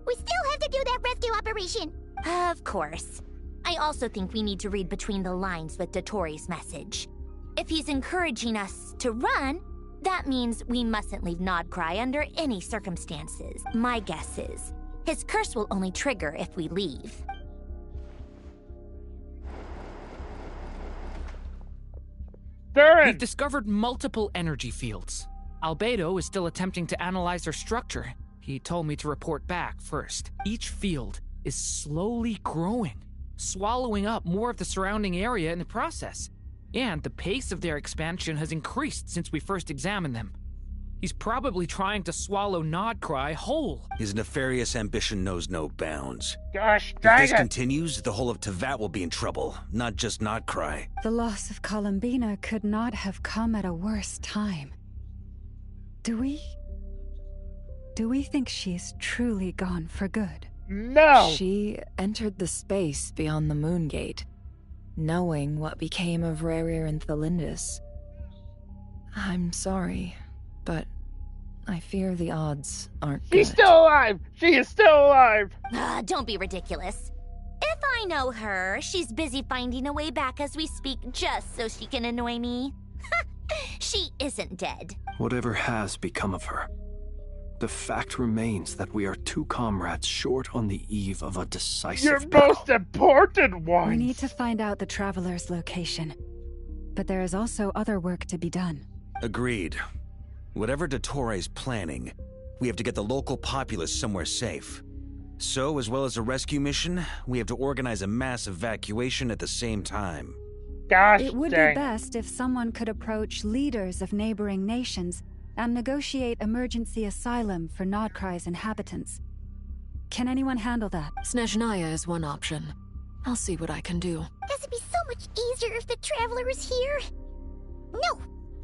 we still have to do that rescue operation. Of course. I also think we need to read between the lines with Dottore's message. If he's encouraging us to run, that means we mustn't leave Nodcry under any circumstances. My guess is, his curse will only trigger if we leave. We've discovered multiple energy fields. Albedo is still attempting to analyze their structure. He told me to report back first. Each field is slowly growing, swallowing up more of the surrounding area in the process. And the pace of their expansion has increased since we first examined them. He's probably trying to swallow Nodcry whole. His nefarious ambition knows no bounds. Gosh If dang this it. continues, the whole of Tevat will be in trouble, not just Nodcry. The loss of Columbina could not have come at a worse time. Do we do we think she's truly gone for good? No! She entered the space beyond the Moon Gate, knowing what became of Rerir and Thalindus. I'm sorry, but I fear the odds aren't She's good. still alive! She is still alive! Don't be ridiculous. If I know her, she's busy finding a way back as we speak just so she can annoy me. She isn't dead. Whatever has become of her, the fact remains that we are two comrades short on the eve of a decisive Your battle. most important one! We need to find out the Traveler's location. But there is also other work to be done. Agreed. Whatever Dottore planning, we have to get the local populace somewhere safe. So, as well as a rescue mission, we have to organize a mass evacuation at the same time. Gosh It would dang. be best if someone could approach leaders of neighboring nations and negotiate emergency asylum for Nodkrai's inhabitants. Can anyone handle that? Snezhnaya is one option. I'll see what I can do. Guess it'd be so much easier if the Traveler was here. No!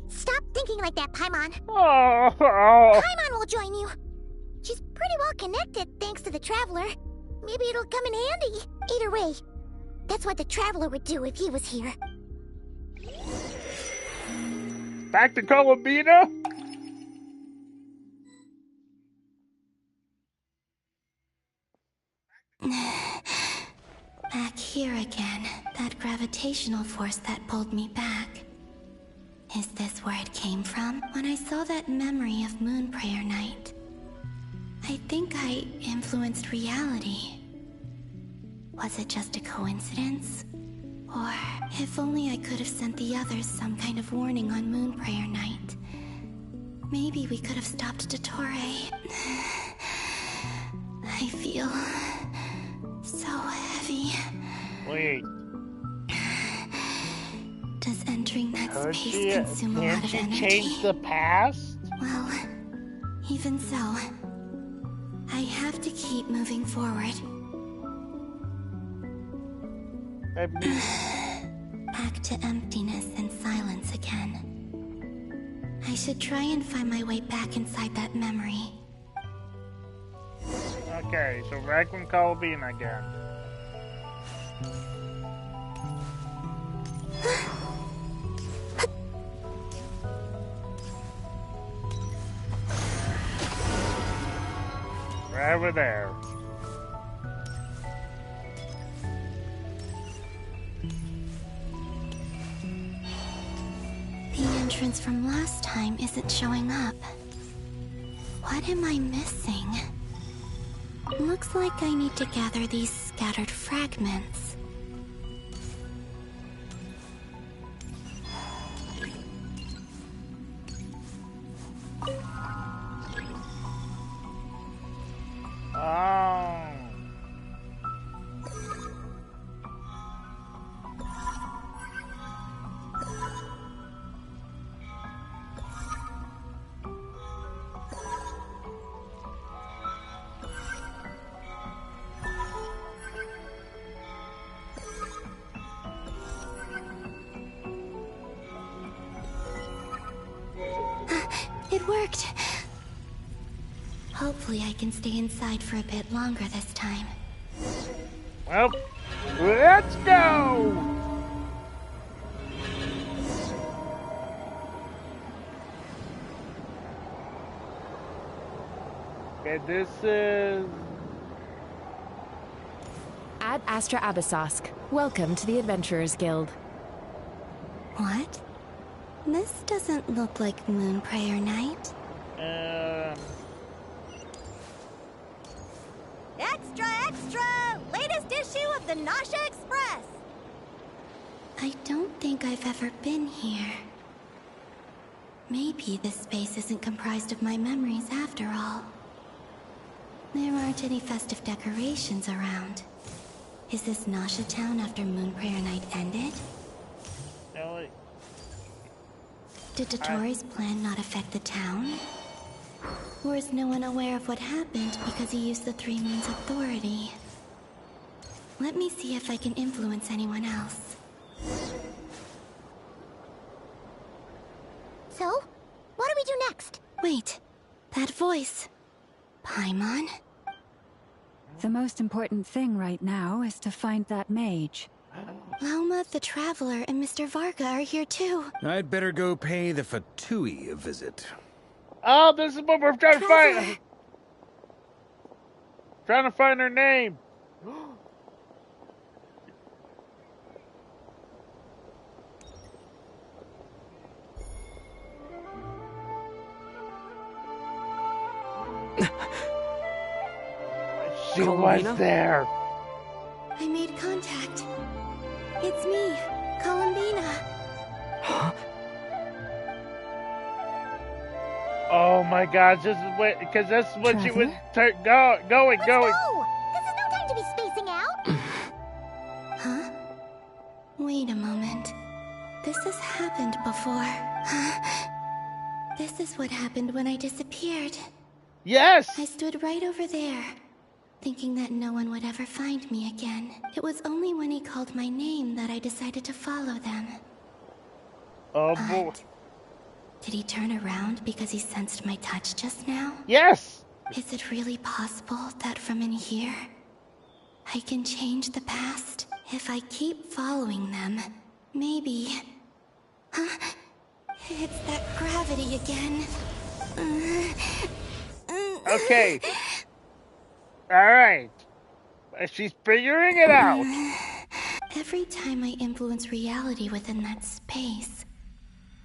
Stop thinking like that, Paimon. Oh. Paimon will join you. She's pretty well connected thanks to the Traveler. Maybe it'll come in handy. Either way, that's what the Traveler would do if he was here. Back to Columbina? Back here again. That gravitational force that pulled me back. Is this where it came from? When I saw that memory of Moon Prayer Night, I think I influenced reality. Was it just a coincidence? Or if only I could have sent the others some kind of warning on Moon Prayer Night. Maybe we could have stopped Dottore. I feel so heavy. Wait. Does entering that space consume a lot of Can't energy? she change the past? Well, even so, I have to keep moving forward. Back to emptiness and silence again. I should try and find my way back inside that memory. Okay, so back from Columbina again. Right over there. The entrance from last time isn't showing up. What am I missing? Looks like I need to gather these scattered fragments. Oh. It worked! Hopefully I can stay inside for a bit longer this time. Well, let's go! Okay, this is... Ad Astra Abyssosk. Welcome to the Adventurers Guild. What? This doesn't look like Moon Prayer Night. Extra, extra! Latest issue of the Nasha Express! I don't think I've ever been here. Maybe this space isn't comprised of my memories after all. There aren't any festive decorations around. Is this Nasha Town after Moon Prayer Night ended? No, Did Dottore's plan not affect the town? Or is no one aware of what happened because he used the Three Moons' authority? Let me see if I can influence anyone else. So, what do we do next? Wait, that voice. Paimon? The most important thing right now is to find that mage. Lauma the Traveler and Mr. Varga are here too. I'd better go pay the Fatui a visit. Oh, this is what we're trying to find. Trying to find her name. She Columbina? was there. I made contact. It's me, Columbina. Huh? Oh my gosh, this is what, because this is what she was going. Let's go! This is no time to be spacing out! Huh? Wait a moment. This has happened before. This is what happened when I disappeared. Yes! I stood right over there, thinking that no one would ever find me again. It was only when he called my name that I decided to follow them. Oh boy. Did he turn around because he sensed my touch just now? Yes! Is it really possible that from in here, I can change the past? If I keep following them, maybe... Huh? It's that gravity again. Okay. Alright. She's figuring it out. Every time I influence reality within that space,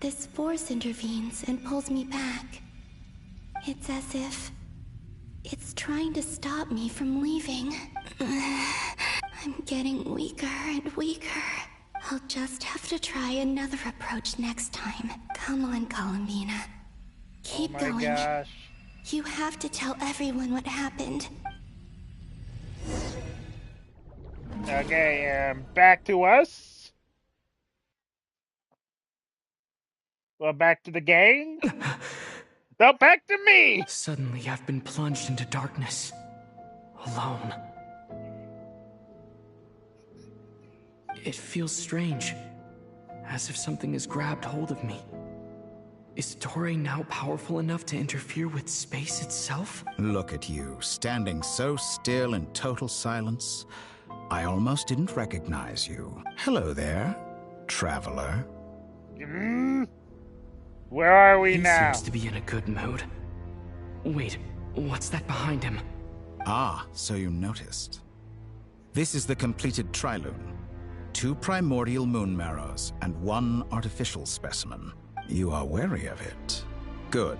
this force intervenes and pulls me back. It's as if it's trying to stop me from leaving. I'm getting weaker and weaker. I'll just have to try another approach next time. Come on, Columbina. Keep going. Gosh. You have to tell everyone what happened. Okay, back to us. Well, back to the gang. No, back to me! Suddenly, I've been plunged into darkness. Alone. It feels strange. As if something has grabbed hold of me. Is Toray now powerful enough to interfere with space itself? Look at you, standing so still in total silence. I almost didn't recognize you. Hello there, traveler. Where are we He now? seems to be in a good mood. Wait, what's that behind him? Ah, so you noticed. This is the completed Trilune. 2 primordial moon marrows and 1 artificial specimen. You are wary of it. Good.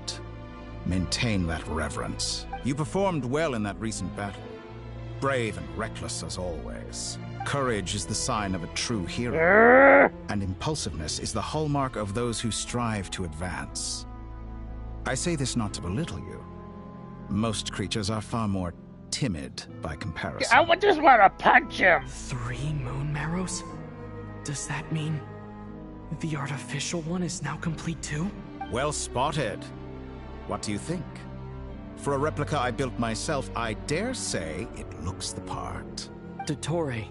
Maintain that reverence. You performed well in that recent battle. Brave and reckless as always. Courage is the sign of a true hero. And impulsiveness is the hallmark of those who strive to advance. I say this not to belittle you. Most creatures are far more timid by comparison. I just want to punch him. 3 moon marrows? Does that mean the artificial one is now complete too? Well spotted. What do you think? For a replica I built myself, I dare say it looks the part. Dottore,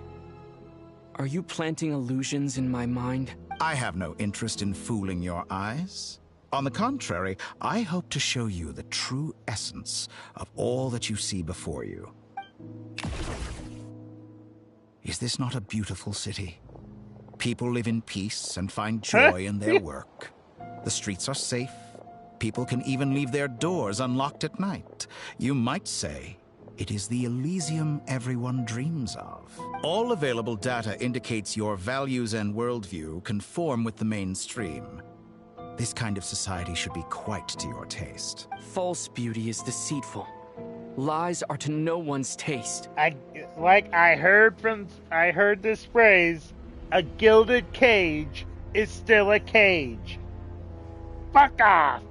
are you planting illusions in my mind? I have no interest in fooling your eyes. On the contrary, I hope to show you the true essence of all that you see before you. Is this not a beautiful city? People live in peace and find joy in their work. The streets are safe. People can even leave their doors unlocked at night. You might say it is the Elysium everyone dreams of. All available data indicates your values and worldview conform with the mainstream. This kind of society should be quite to your taste. False beauty is deceitful. Lies are to no one's taste. I heard this phrase, a gilded cage is still a cage. Fuck off!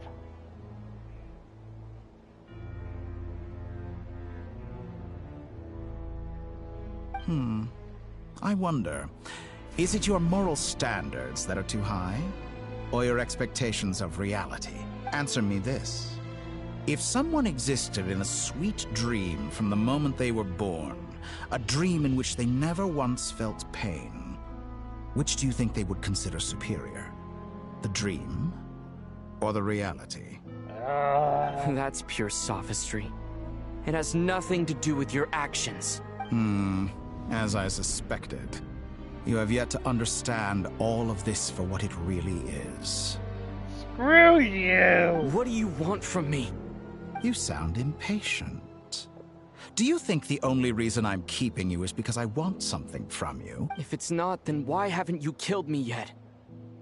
I wonder, is it your moral standards that are too high? Or your expectations of reality? Answer me this. If someone existed in a sweet dream from the moment they were born, a dream in which they never once felt pain, which do you think they would consider superior? The dream or the reality? That's pure sophistry. It has nothing to do with your actions. As I suspected. You have yet to understand all of this for what it really is. Screw you! What do you want from me? You sound impatient. Do you think the only reason I'm keeping you is because I want something from you? If it's not, then why haven't you killed me yet?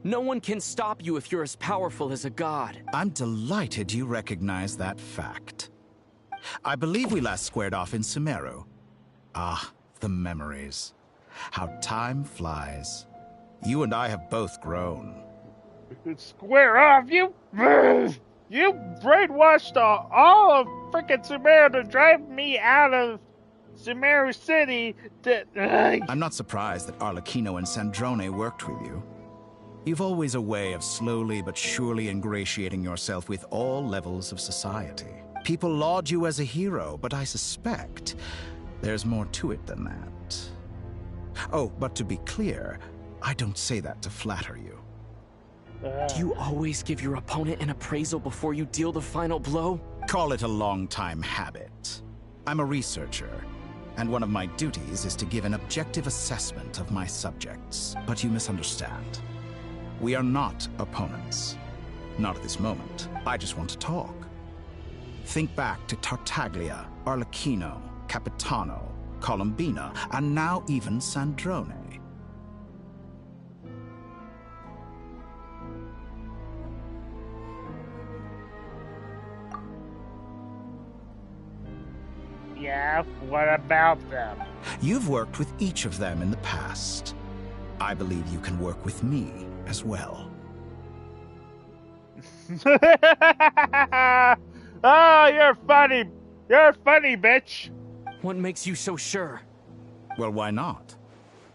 No one can stop you if you're as powerful as a god. I'm delighted you recognize that fact. I believe we last squared off in Sumeru. Ah, the memories. How time flies. You and I have both grown. Square off, you brainwashed all of frickin' Sumeru to drive me out of Sumeru City. I'm not surprised that Arlecchino and Sandrone worked with you. You've always a way of slowly but surely ingratiating yourself with all levels of society. People laud you as a hero, but I suspect there's more to it than that. Oh, but to be clear, I don't say that to flatter you. Do you always give your opponent an appraisal before you deal the final blow? Call it a long-time habit. I'm a researcher, and one of my duties is to give an objective assessment of my subjects. But you misunderstand. We are not opponents. Not at this moment. I just want to talk. Think back to Tartaglia, Arlecchino, Capitano, Columbina, and now even Sandrone. Yeah, what about them? You've worked with each of them in the past. I believe you can work with me as well. Oh, you're funny. You're funny, bitch. What makes you so sure? Well, why not?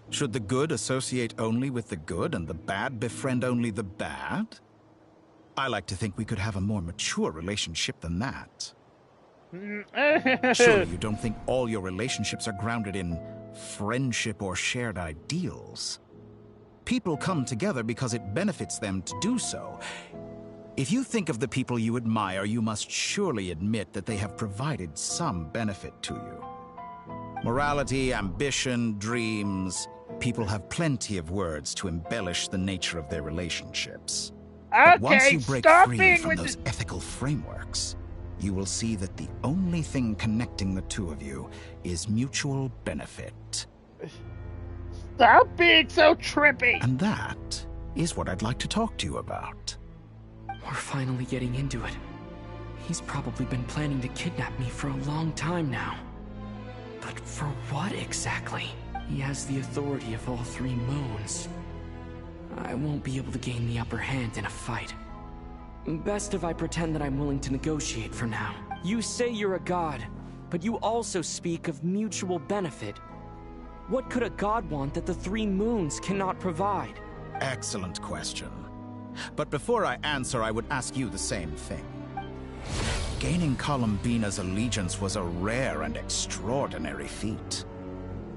Should the good associate only with the good and the bad befriend only the bad? I like to think we could have a more mature relationship than that. Surely you don't think all your relationships are grounded in friendship or shared ideals. People come together because it benefits them to do so. If you think of the people you admire, you must surely admit that they have provided some benefit to you. Morality, ambition, dreams. People have plenty of words to embellish the nature of their relationships. But once you break free from those ethical frameworks, you will see that the only thing connecting the two of you is mutual benefit. Stop being so trippy! And that is what I'd like to talk to you about. We're finally getting into it. He's probably been planning to kidnap me for a long time now. But for what exactly? He has the authority of all three moons. I won't be able to gain the upper hand in a fight. Best if I pretend that I'm willing to negotiate for now. You say you're a god, but you also speak of mutual benefit. What could a god want that the three moons cannot provide? Excellent question. But before I answer, I would ask you the same thing. Gaining Columbina's allegiance was a rare and extraordinary feat.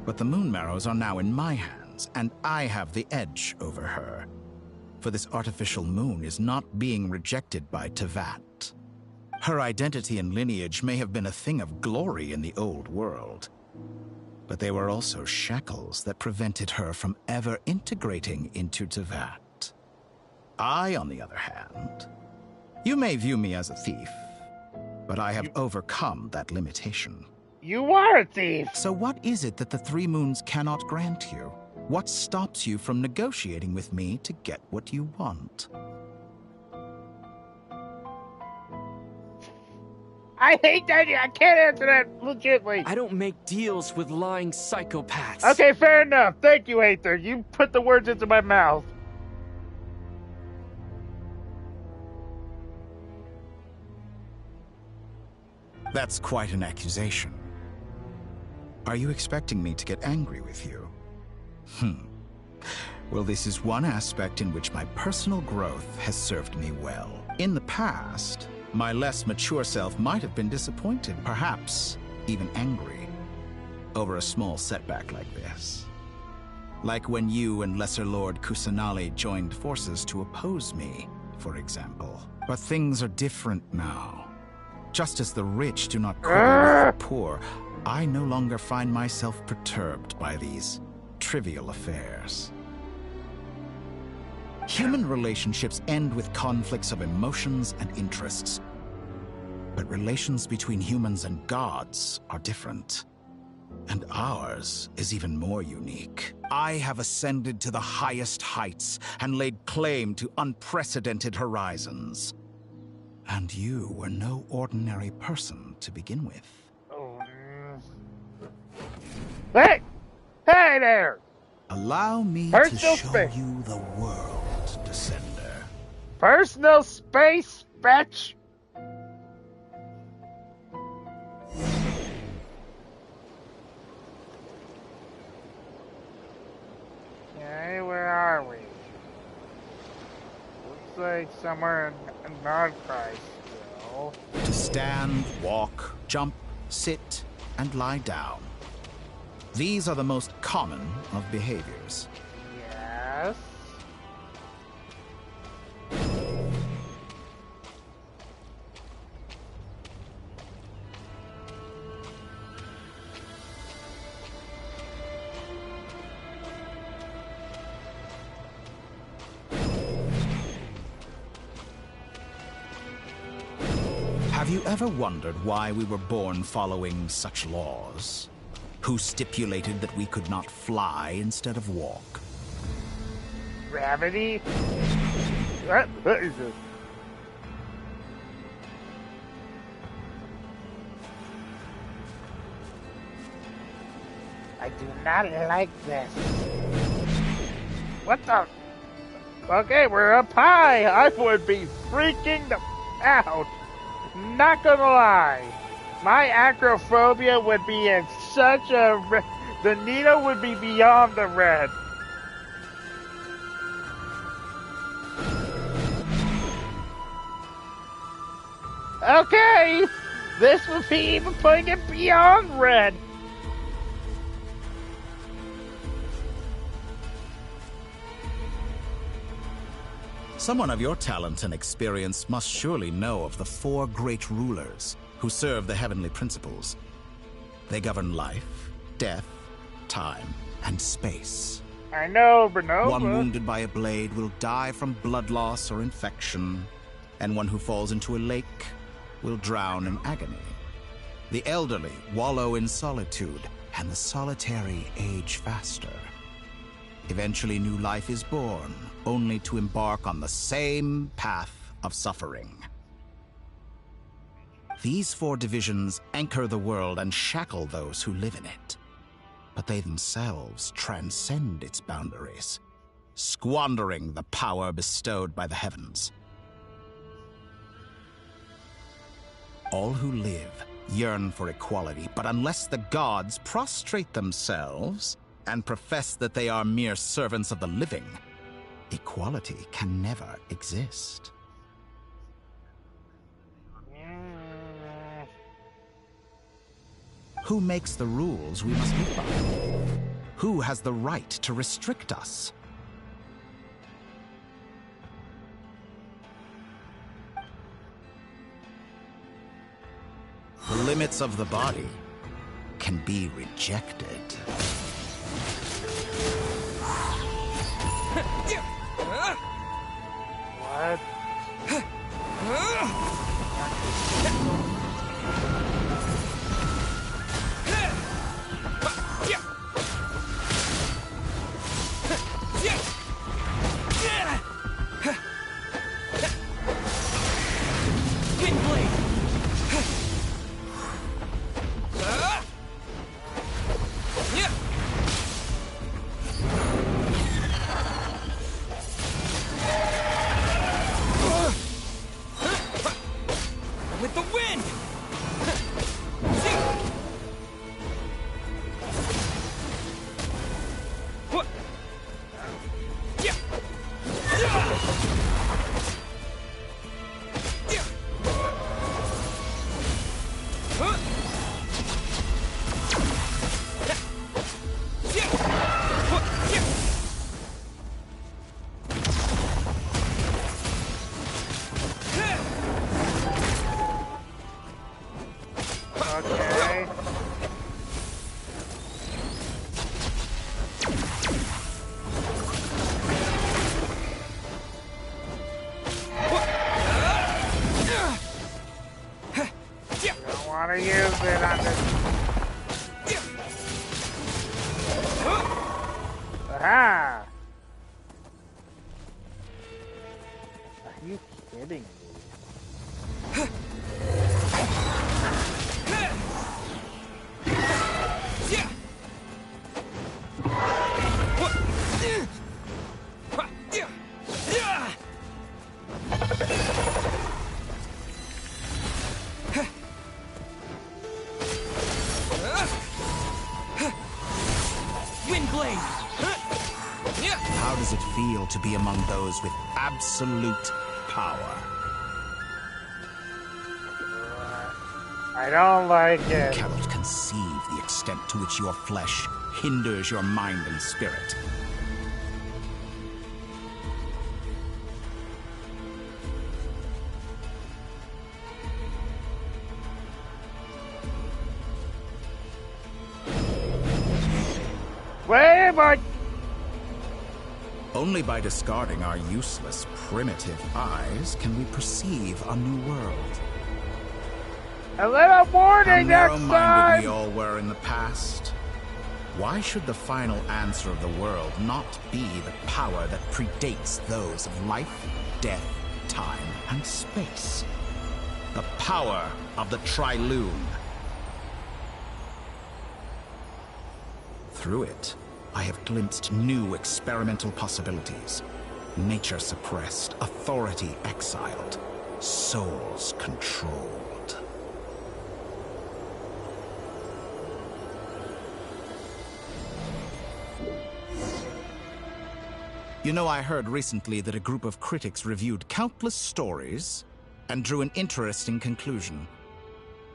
But the Moon Marrows are now in my hands, and I have the edge over her. For this artificial moon is not being rejected by Teyvat. Her identity and lineage may have been a thing of glory in the old world, but they were also shackles that prevented her from ever integrating into Teyvat. I, on the other hand, you may view me as a thief, but I have overcome that limitation. You are a thief! So what is it that the three moons cannot grant you? What stops you from negotiating with me to get what you want? I hate that. I can't answer that legitly. I don't make deals with lying psychopaths. Okay, fair enough. Thank you, Aether. You put the words into my mouth. That's quite an accusation. Are you expecting me to get angry with you? Well, this is one aspect in which my personal growth has served me well. In the past, my less mature self might have been disappointed, perhaps even angry, over a small setback like this. Like when you and Lesser Lord Kusanali joined forces to oppose me, for example. But things are different now. Just as the rich do not quibble with the poor, I no longer find myself perturbed by these trivial affairs. Human relationships end with conflicts of emotions and interests. But relations between humans and gods are different. And ours is even more unique. I have ascended to the highest heights and laid claim to unprecedented horizons. And you were no ordinary person to begin with. Oh. Hey! Hey there! Allow me Personal to show space. you the world, Descender. Personal space, bitch! Okay, where are we? Looks like somewhere in Nordkreis still. To stand, walk, jump, sit, and lie down. These are the most common of behaviors. Yes. Have you ever wondered why we were born following such laws? Who stipulated that we could not fly instead of walk? Gravity? What is this? I do not like this. What the? Okay, we're up high. I would be freaking out. Not gonna lie. My acrophobia would be in such a... The needle would be beyond the red. Okay, this would be even putting it beyond red. Someone of your talent and experience must surely know of the 4 great rulers who serve the heavenly principles. They govern life, death, time, and space. I know, Bernova. One wounded by a blade will die from blood loss or infection, and one who falls into a lake will drown in agony. The elderly wallow in solitude, and the solitary age faster. Eventually, new life is born, only to embark on the same path of suffering. These 4 divisions anchor the world and shackle those who live in it. But they themselves transcend its boundaries, squandering the power bestowed by the heavens. All who live yearn for equality, but unless the gods prostrate themselves and profess that they are mere servants of the living, equality can never exist. Who makes the rules we must live by? Who has the right to restrict us? The limits of the body can be rejected. What? on this. Aha! Are you kidding me? How does it feel to be among those with absolute power? I don't like it. You cannot conceive the extent to which your flesh hinders your mind and spirit. Wait, but only by discarding our useless, primitive eyes can we perceive a new world. a little warning How next narrow-minded time. we all were in the past. Why should the final answer of the world not be the power that predates those of life, death, time, and space? The power of the Trilune. Through it, I have glimpsed new experimental possibilities. Nature suppressed, authority exiled, souls controlled. You know, I heard recently that a group of critics reviewed countless stories and drew an interesting conclusion.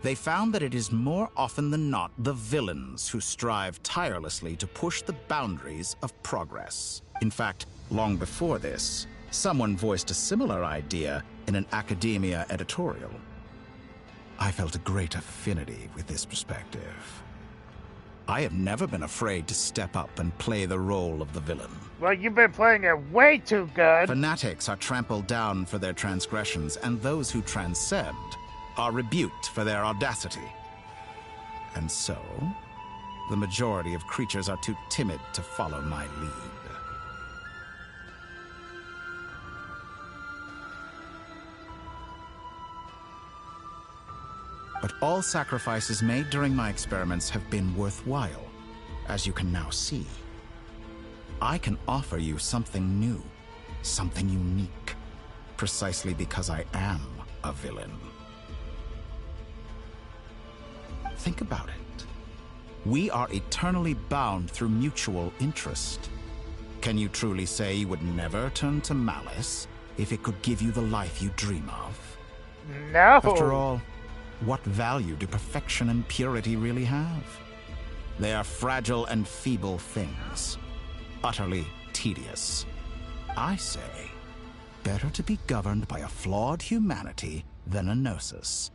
They found that it is more often than not the villains who strive tirelessly to push the boundaries of progress. In fact, long before this, someone voiced a similar idea in an academia editorial. I felt a great affinity with this perspective. I have never been afraid to step up and play the role of the villain. Well, you've been playing it way too good. Fanatics are trampled down for their transgressions, and those who transcend are rebuked for their audacity. And so, the majority of creatures are too timid to follow my lead. But all sacrifices made during my experiments have been worthwhile, as you can now see. I can offer you something new, something unique, precisely because I am a villain. Think about it. We are eternally bound through mutual interest. Can you truly say you would never turn to malice if it could give you the life you dream of? No. After all, what value do perfection and purity really have? They are fragile and feeble things, utterly tedious. I say, better to be governed by a flawed humanity than a gnosis.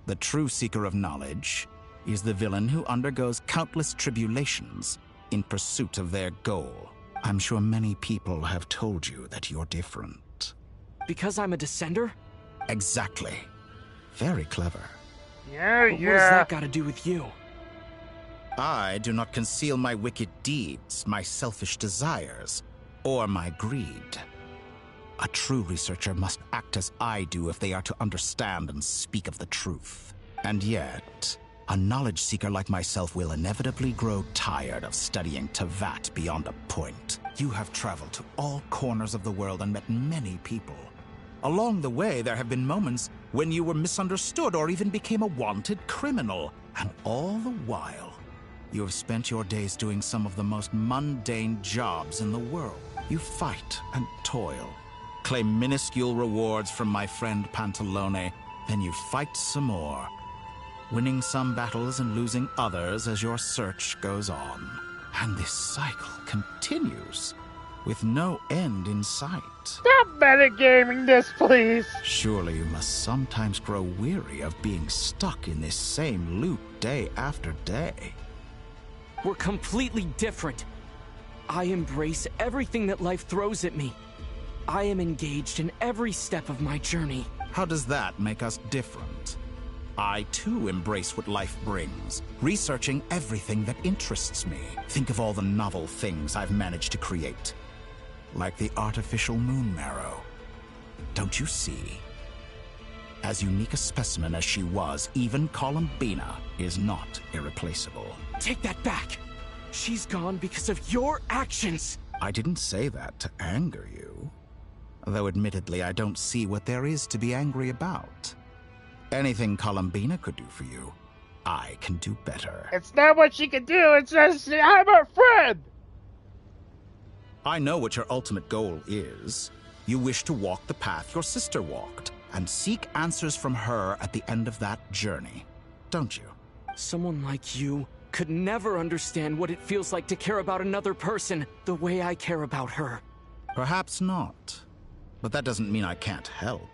The true seeker of knowledge is the villain who undergoes countless tribulations in pursuit of their goal. I'm sure many people have told you that you're different. Because I'm a descender? Exactly. Very clever. Yeah. What does that got to do with you? I do not conceal my wicked deeds, my selfish desires, or my greed. A true researcher must act as I do if they are to understand and speak of the truth. And yet, a knowledge seeker like myself will inevitably grow tired of studying Tevat beyond a point. You have traveled to all corners of the world and met many people. Along the way, there have been moments when you were misunderstood or even became a wanted criminal. And all the while, you have spent your days doing some of the most mundane jobs in the world. You fight and toil, claim minuscule rewards from my friend Pantalone, then you fight some more, winning some battles and losing others as your search goes on. And this cycle continues, with no end in sight. Stop metagaming this, please. Surely you must sometimes grow weary of being stuck in this same loop day after day. We're completely different. I embrace everything that life throws at me. I am engaged in every step of my journey. How does that make us different? I too embrace what life brings, researching everything that interests me. Think of all the novel things I've managed to create. Like the artificial moon marrow. Don't you see? As unique a specimen as she was, even Columbina is not irreplaceable. Take that back! She's gone because of your actions! I didn't say that to anger you. Though admittedly, I don't see what there is to be angry about. Anything Columbina could do for you, I can do better. It's not what she can do, it's just I'm her friend! I know what your ultimate goal is. You wish to walk the path your sister walked, and seek answers from her at the end of that journey, don't you? Someone like you could never understand what it feels like to care about another person the way I care about her. Perhaps not. But that doesn't mean I can't help.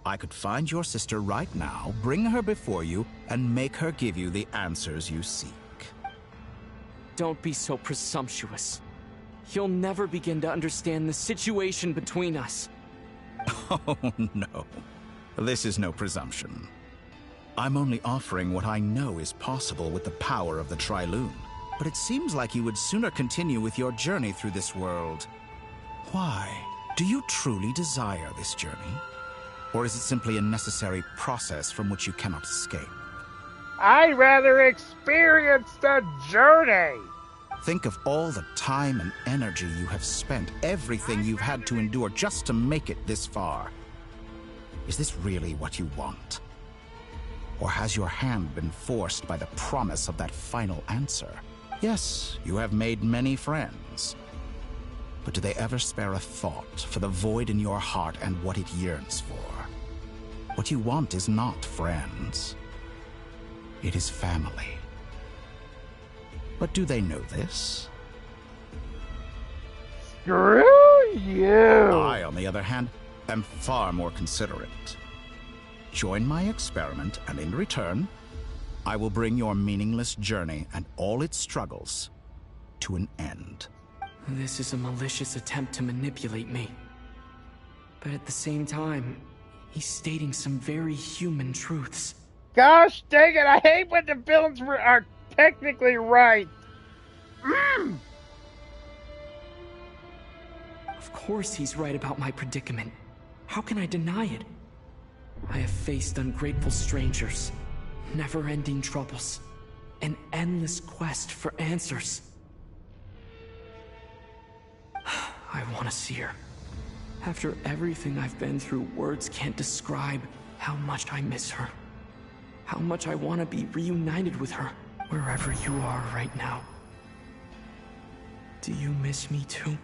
I could find your sister right now, bring her before you, and make her give you the answers you seek. Don't be so presumptuous. You'll never begin to understand the situation between us. Oh, no. This is no presumption. I'm only offering what I know is possible with the power of the Trilune. But it seems like you would sooner continue with your journey through this world. Why? Do you truly desire this journey? Or is it simply a necessary process from which you cannot escape? I'd rather experience the journey! Think of all the time and energy you have spent, everything you've had to endure just to make it this far. Is this really what you want? Or has your hand been forced by the promise of that final answer? Yes, you have made many friends. But do they ever spare a thought for the void in your heart and what it yearns for? What you want is not friends. It is family. But do they know this? Screw you! I, on the other hand, am far more considerate. Join my experiment, and in return, I will bring your meaningless journey and all its struggles to an end. This is a malicious attempt to manipulate me. But at the same time, he's stating some very human truths. Gosh dang it, I hate when the villains are technically right. Of course he's right about my predicament. How can I deny it? I have faced ungrateful strangers, never-ending troubles, an endless quest for answers. I want to see her. After everything I've been through, words can't describe how much I miss her. How much I want to be reunited with her, wherever you are right now. Do you miss me too?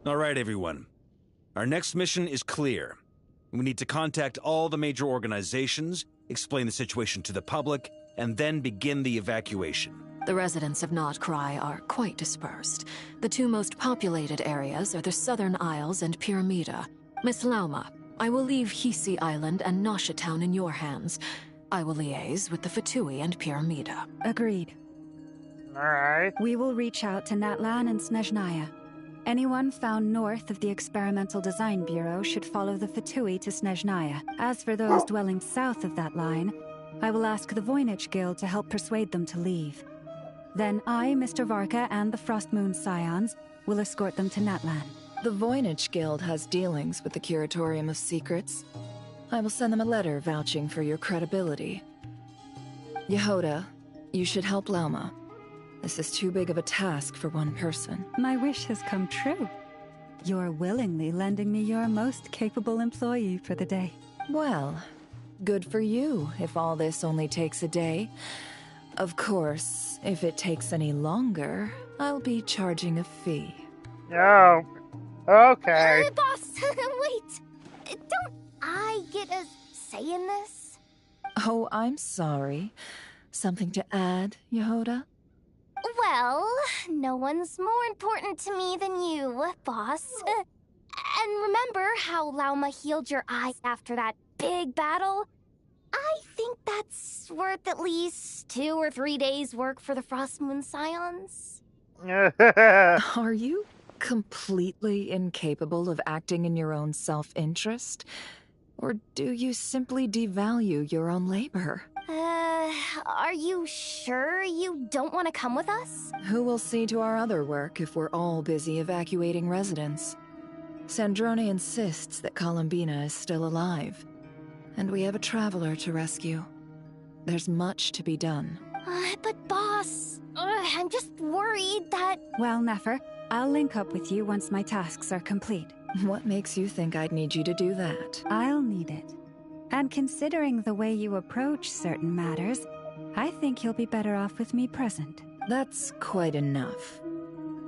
All right, everyone. Our next mission is clear. We need to contact all the major organizations, explain the situation to the public, and then begin the evacuation. The residents of Notcry are quite dispersed. The two most populated areas are the Southern Isles and Pyramida. Miss Lauma, I will leave Hisi Island and Nosha Town in your hands. I will liaise with the Fatui and Pyramida. Agreed. Alright. We will reach out to Natlan and Snezhnaya. Anyone found north of the Experimental Design Bureau should follow the Fatui to Snezhnaya. As for those dwelling south of that line, I will ask the Voynich Guild to help persuade them to leave. Then I, Mr. Varka, and the Frostmoon Scions will escort them to Natlan. The Voynich Guild has dealings with the Curatorium of Secrets. I will send them a letter vouching for your credibility. Yehoda, you should help Lauma. This is too big of a task for one person. My wish has come true. You're willingly lending me your most capable employee for the day. Well, good for you if all this only takes a day. Of course, if it takes any longer, I'll be charging a fee. Oh, okay. Boss, wait. Don't I get a say in this? Oh, I'm sorry. Something to add, Yehoda? Well, no one's more important to me than you, boss. And remember how Lauma healed your eyes after that big battle? I think that's worth at least 2 or 3 days' work for the Frostmoon Scions. Are you completely incapable of acting in your own self-interest? Or do you simply devalue your own labor? Are you sure you don't want to come with us? Who will see to our other work if we're all busy evacuating residents? Sandrone insists that Columbina is still alive, and we have a traveler to rescue. There's much to be done. But boss, I'm just worried that... Well, Nefer, I'll link up with you once my tasks are complete. What makes you think I'd need you to do that? I'll need it. And considering the way you approach certain matters, I think you'll be better off with me present. That's quite enough.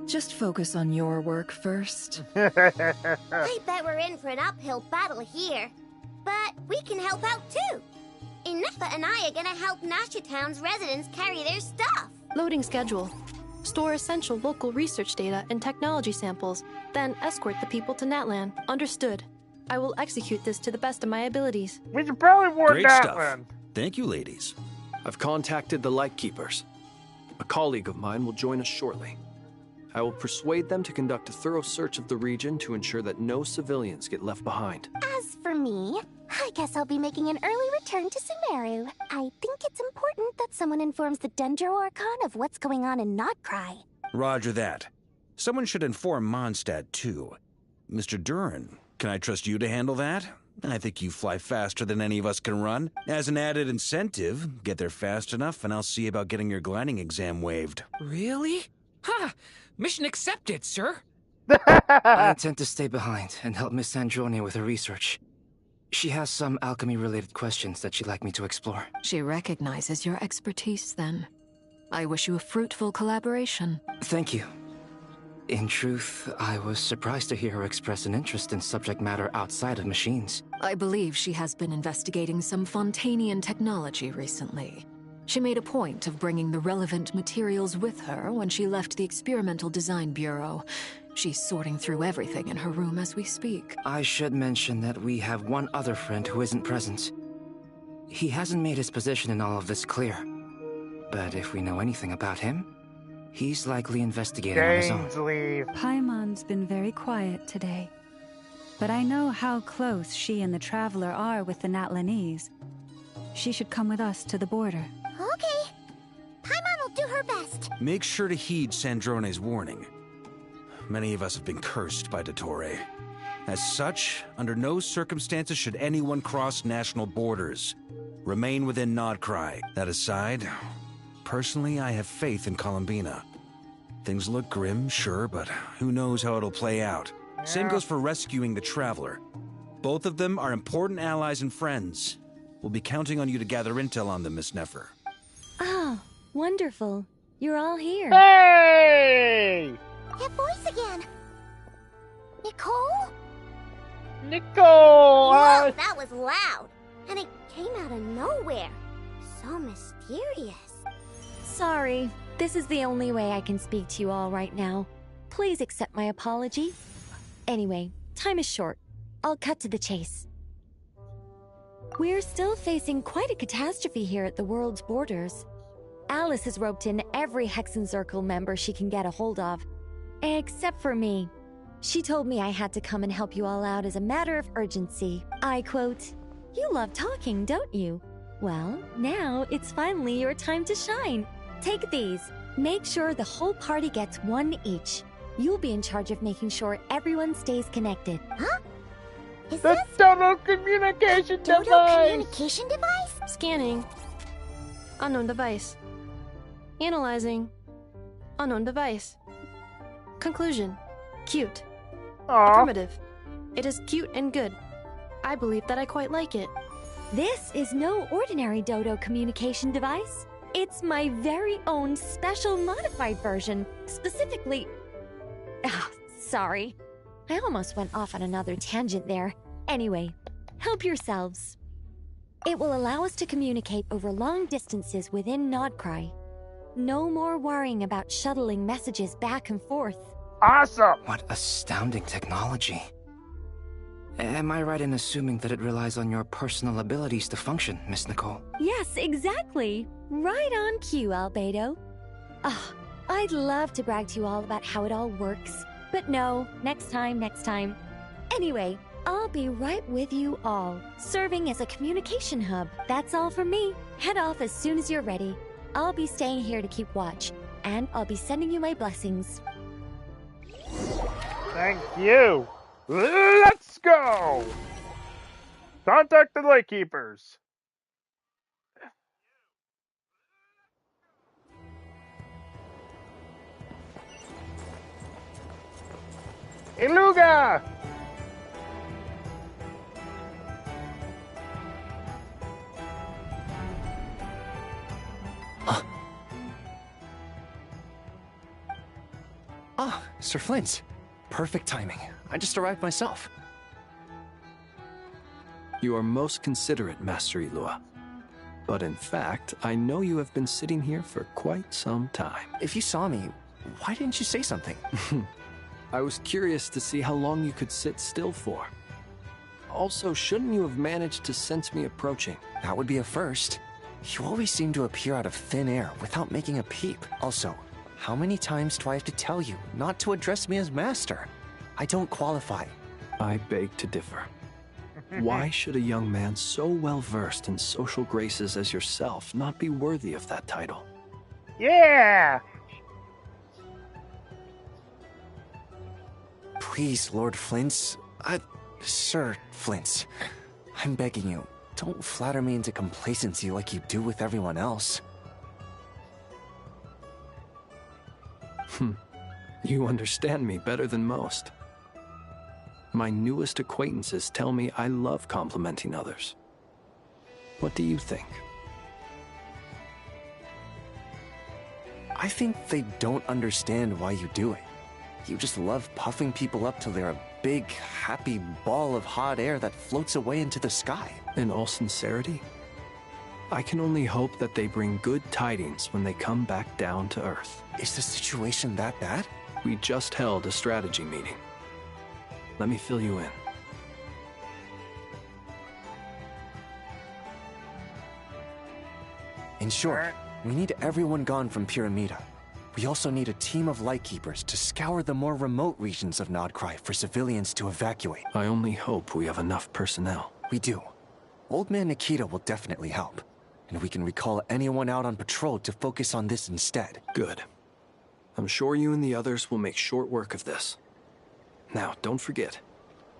Just focus on your work first. I bet we're in for an uphill battle here. But we can help out too. Inefa and I are gonna help Nasha Town's residents carry their stuff. Loading schedule. Store essential local research data and technology samples, then escort the people to Natlan. Understood. I will execute this to the best of my abilities. We should probably warn Great stuff. Natlan. Thank you, ladies. I've contacted the Lightkeepers. A colleague of mine will join us shortly. I will persuade them to conduct a thorough search of the region to ensure that no civilians get left behind. As for me, I guess I'll be making an early return to Sumeru. I think it's important that someone informs the Dendro Archon of what's going on in Notcry. Roger that. Someone should inform Mondstadt, too. Mr. Duran, can I trust you to handle that? I think you fly faster than any of us can run. As an added incentive, get there fast enough and I'll see about getting your gliding exam waived. Really? Ha! Mission accepted, sir. I intend to stay behind and help Miss Sandrone with her research. She has some alchemy-related questions that she'd like me to explore. She recognizes your expertise, then. I wish you a fruitful collaboration. Thank you. In truth, I was surprised to hear her express an interest in subject matter outside of machines. I believe she has been investigating some Fontanian technology recently. She made a point of bringing the relevant materials with her when she left the Experimental Design Bureau. She's sorting through everything in her room as we speak. I should mention that we have one other friend who isn't present. He hasn't made his position in all of this clear. But if we know anything about him, he's likely investigating on his own. Leave. Paimon's been very quiet today. But I know how close she and the Traveler are with the Natlanese. She should come with us to the border. Okay. Paimon will do her best. Make sure to heed Sandrone's warning. Many of us have been cursed by Dottore. As such, under no circumstances should anyone cross national borders. Remain within Nodcry. That aside, personally, I have faith in Columbina. Things look grim, sure, but who knows how it'll play out. Yeah. Same goes for rescuing the Traveler. Both of them are important allies and friends. We'll be counting on you to gather intel on them, Miss Nefer. Oh, wonderful. You're all here. Hey! That voice again. Nicole? Nicole! Whoa, that was loud. And it came out of nowhere. So mysterious. Sorry. This is the only way I can speak to you all right now. Please accept my apology. Anyway, time is short. I'll cut to the chase. We're still facing quite a catastrophe here at the world's borders. Alice has roped in every Hexenzirkel member she can get a hold of. Except for me. She told me I had to come and help you all out as a matter of urgency. I quote, "You love talking, don't you? Well, now it's finally your time to shine. Take these. Make sure the whole party gets one each. You'll be in charge of making sure everyone stays connected." Huh? Is the this Dodo communication Dodo device? communication device? Scanning. Unknown device. Analyzing. Unknown device. Conclusion. Cute. Aww. Affirmative. It is cute and good. I believe that I quite like it. This is no ordinary Dodo communication device. It's my very own special modified version. Specifically... sorry. I almost went off on another tangent there. Anyway, help yourselves. It will allow us to communicate over long distances within Nodcry. No more worrying about shuttling messages back and forth. Awesome! What astounding technology. Am I right in assuming that it relies on your personal abilities to function, Miss Nicole? Yes, exactly. Right on cue, Albedo. I'd love to brag to you all about how it all works. But no, next time, next time. Anyway, I'll be right with you all, serving as a communication hub. That's all from me. Head off as soon as you're ready. I'll be staying here to keep watch, and I'll be sending you my blessings. Thank you. Let's go. Contact the Lightkeepers. Iluga! Ah, Sir Flint. Perfect timing. I just arrived myself. You are most considerate, Master Ilua. But in fact, I know you have been sitting here for quite some time. If you saw me, why didn't you say something? I was curious to see how long you could sit still for. Also, shouldn't you have managed to sense me approaching? That would be a first. You always seem to appear out of thin air without making a peep. Also, how many times do I have to tell you not to address me as master? I don't qualify. I beg to differ. Why should a young man so well versed in social graces as yourself not be worthy of that title? Yeah! Please, Lord Flint. Sir Flint. I'm begging you, don't flatter me into complacency like you do with everyone else. You understand me better than most. My newest acquaintances tell me I love complimenting others. What do you think? I think they don't understand why you do it. You just love puffing people up till they're a big, happy ball of hot air that floats away into the sky. In all sincerity, I can only hope that they bring good tidings when they come back down to Earth. Is the situation that bad? We just held a strategy meeting. Let me fill you in. In short, we need everyone gone from Pyramida. We also need a team of Lightkeepers to scour the more remote regions of Nodcry for civilians to evacuate. I only hope we have enough personnel. We do. Old Man Nikita will definitely help. And we can recall anyone out on patrol to focus on this instead. Good. I'm sure you and the others will make short work of this. Now, don't forget,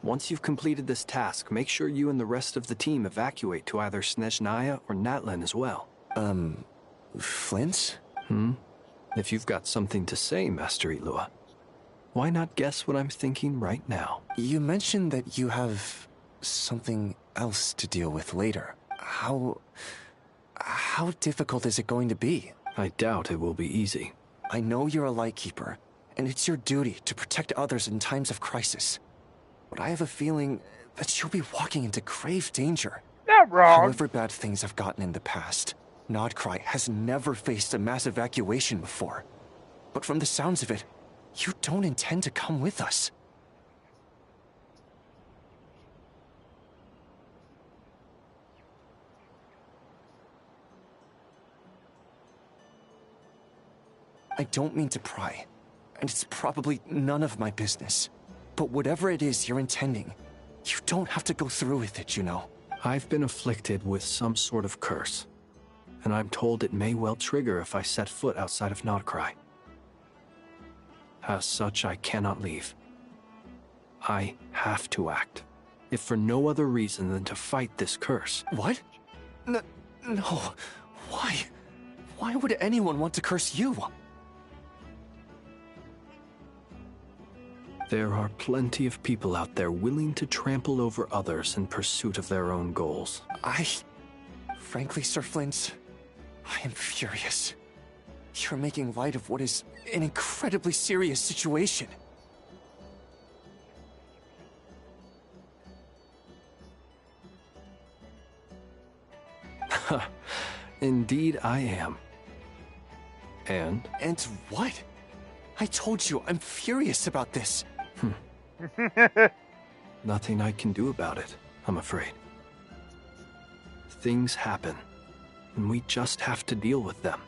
once you've completed this task, make sure you and the rest of the team evacuate to either Snezhnaya or Natlan as well. Flint? If you've got something to say, Master Ilua, why not guess what I'm thinking right now? You mentioned that you have something else to deal with later. How difficult is it going to be? I doubt it will be easy. I know you're a Lightkeeper, and it's your duty to protect others in times of crisis. But I have a feeling that you'll be walking into grave danger. Not wrong. However bad things have gotten in the past, Nodcry has never faced a mass evacuation before. But from the sounds of it, you don't intend to come with us. I don't mean to pry, and it's probably none of my business. But whatever it is you're intending, you don't have to go through with it, you know. I've been afflicted with some sort of curse, and I'm told it may well trigger if I set foot outside of Nodcry. As such, I cannot leave. I have to act, if for no other reason than to fight this curse. What? No. Why? Why would anyone want to curse you? There are plenty of people out there willing to trample over others in pursuit of their own goals. Frankly, Sir Flint, I am furious. You're making light of what is an incredibly serious situation. Indeed I am. And? And what? I told you, I'm furious about this. Nothing I can do about it, I'm afraid. Things happen, and we just have to deal with them.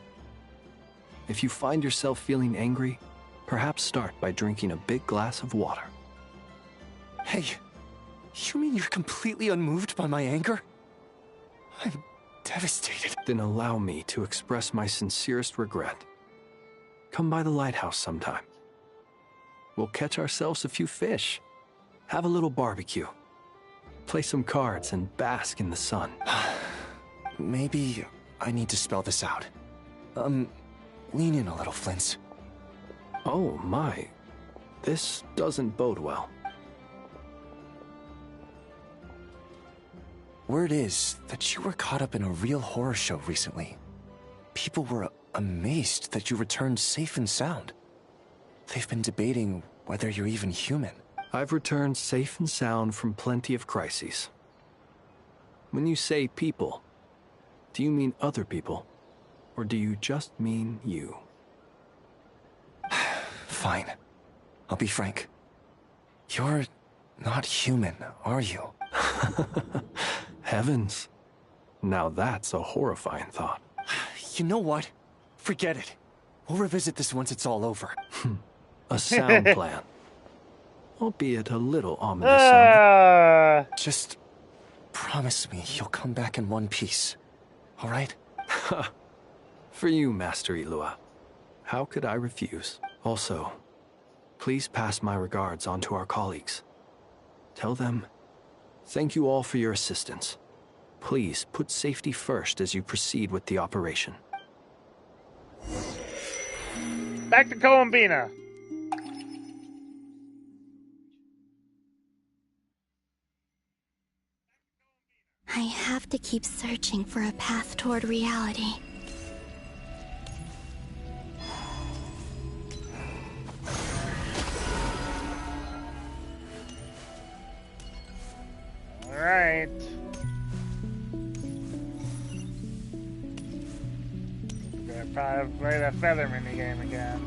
If you find yourself feeling angry, Perhaps start by drinking a big glass of water. Hey, you mean you're completely unmoved by my anger? I'm devastated. Then allow me to express my sincerest regret. Come by the lighthouse sometime. We'll catch ourselves a few fish, have a little barbecue, play some cards, and bask in the sun. Maybe I need to spell this out. Lean in a little, Flint's. Oh my, this doesn't bode well. Word is that you were caught up in a real horror show recently. People were amazed that you returned safe and sound. They've been debating whether you're even human. I've returned safe and sound from plenty of crises. When you say people, do you mean other people? Or do you just mean you? Fine. I'll be frank. You're not human, are you? Heavens. Now that's a horrifying thought. You know what? Forget it. We'll revisit this once it's all over. A sound plan. Albeit a little ominous sounding. Just promise me you'll come back in one piece. All right? For you, Master Ilua. How could I refuse? Also, please pass my regards on to our colleagues. Tell them, thank you all for your assistance. Please put safety first as you proceed with the operation. Back to Columbina. I have to keep searching for a path toward reality. All right. Gonna probably play that feather minigame again.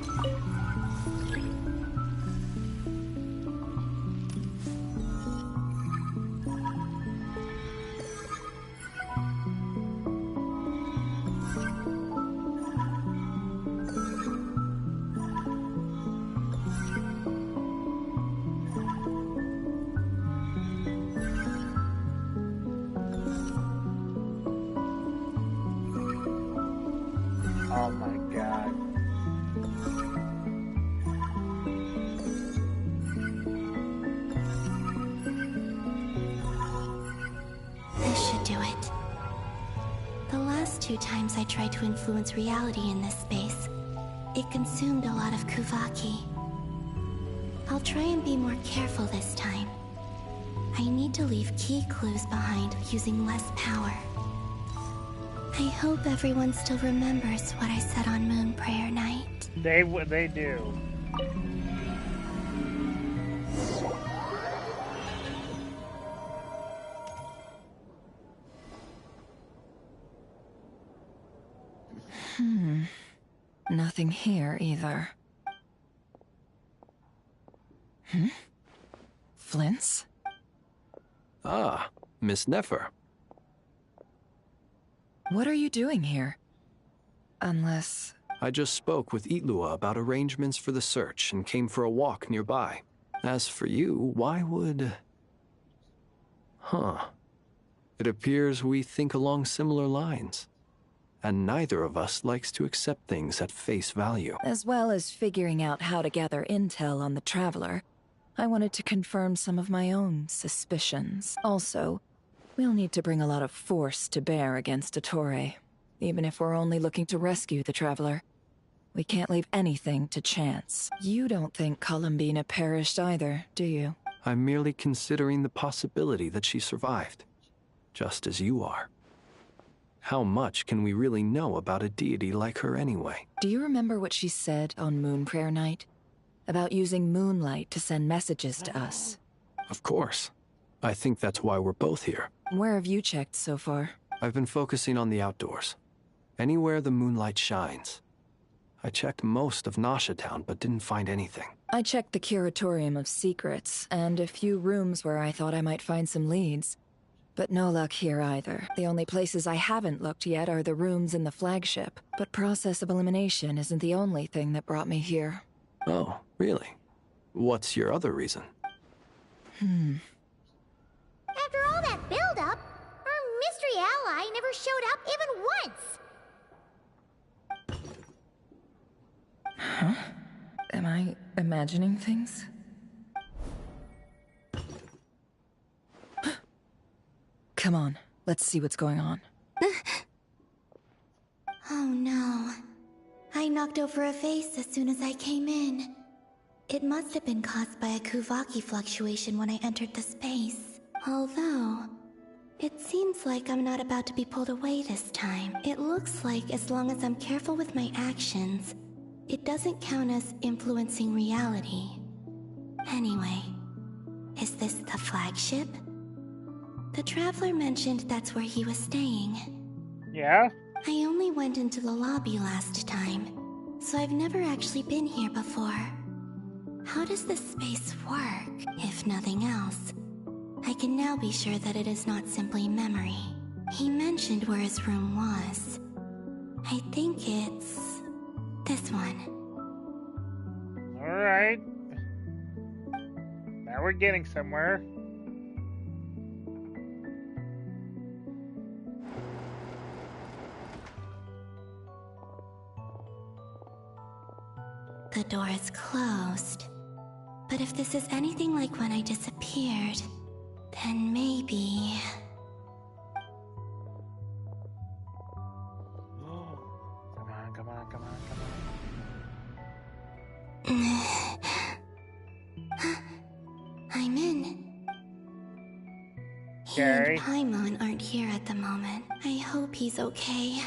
Oh my god. This should do it. The last 2 times I tried to influence reality in this space, it consumed a lot of Kuvaki. I'll try and be more careful this time. I need to leave key clues behind using less power. I hope everyone still remembers what I said on Moon Prayer Night. They do. Nothing here either. Flint's? Ah, Miss Nefer. What are you doing here? Unless... I just spoke with Ilua about arrangements for the search and came for a walk nearby. As for you, why would... It appears we think along similar lines. And neither of us likes to accept things at face value. As well as figuring out how to gather intel on the Traveler, I wanted to confirm some of my own suspicions. Also, we'll need to bring a lot of force to bear against Dottore, even if we're only looking to rescue the Traveler. We can't leave anything to chance. You don't think Columbina perished either, do you? I'm merely considering the possibility that she survived, just as you are. How much can we really know about a deity like her anyway? Do you remember what she said on Moon Prayer Night? About using moonlight to send messages to us? Of course. I think that's why we're both here. Where have you checked so far? I've been focusing on the outdoors. Anywhere the moonlight shines. I checked most of Nasha Town, but didn't find anything. I checked the Curatorium of Secrets, and a few rooms where I thought I might find some leads. But no luck here either. The only places I haven't looked yet are the rooms in the flagship. But process of elimination isn't the only thing that brought me here. Oh, really? What's your other reason? After all that build-up, our mystery ally never showed up even once! Huh? Am I imagining things? Come on, let's see what's going on. Oh no. I knocked over a vase as soon as I came in. It must have been caused by a Kuvaki fluctuation when I entered the space. Although, it seems like I'm not about to be pulled away this time. It looks like as long as I'm careful with my actions, it doesn't count as influencing reality. Anyway, is this the flagship? The Traveler mentioned that's where he was staying. Yeah? I only went into the lobby last time, so I've never actually been here before. How does this space work? If nothing else, I can now be sure that it is not simply memory. He mentioned where his room was. I think it's this one. Alright. Now we're getting somewhere. The door is closed. But if this is anything like when I disappeared, then maybe... Come on, come on, come on, come on. I'm in. He and Paimon aren't here at the moment. I hope he's okay.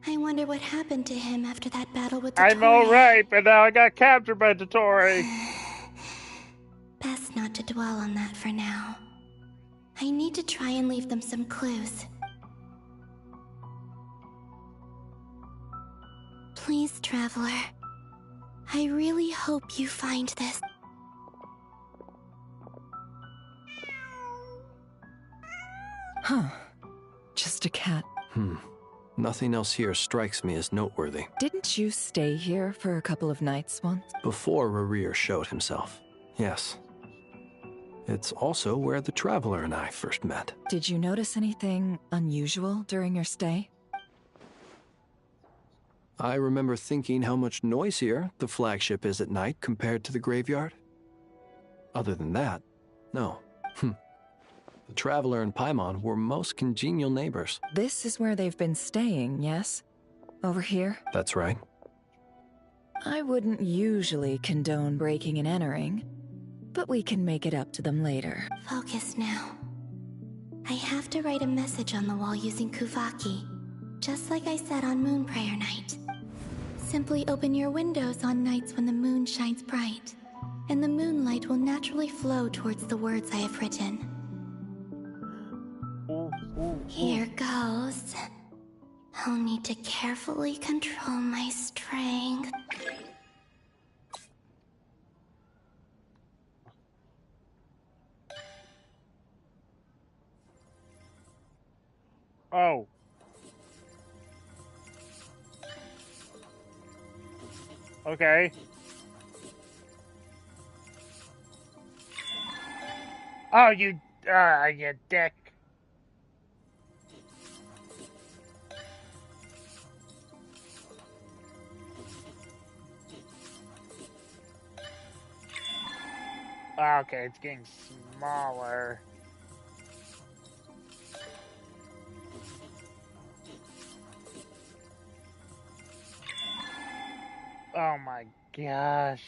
I wonder what happened to him after that battle with the I'm alright, but now I got captured by Dottore. Best not to dwell on that for now. I need to try and leave them some clues. Please, Traveler. I really hope you find this. Huh. Just a cat. Nothing else here strikes me as noteworthy. Didn't you stay here for a couple of nights once? Before Rarir showed himself, yes. It's also where the Traveler and I first met. Did you notice anything unusual during your stay? I remember thinking how much noisier the flagship is at night compared to the graveyard. Other than that, no. The Traveler and Paimon were most congenial neighbors. This is where they've been staying, yes? Over here? That's right. I wouldn't usually condone breaking and entering, but we can make it up to them later. Focus now. I have to write a message on the wall using Kuvaki, just like I said on Moon Prayer Night. Simply open your windows on nights when the moon shines bright, and the moonlight will naturally flow towards the words I have written. Here goes. I'll need to carefully control my strength. Oh. Okay. Oh, you dick. Okay, it's getting smaller. Oh my gosh.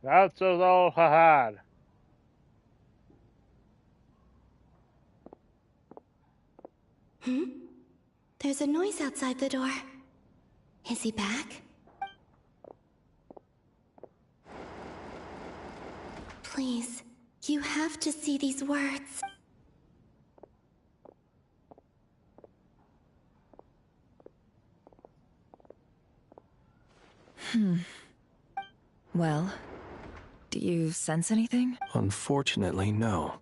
That's all hard. There's a noise outside the door. Is he back? Please, you have to see these words. Well, Do you sense anything? Unfortunately, no.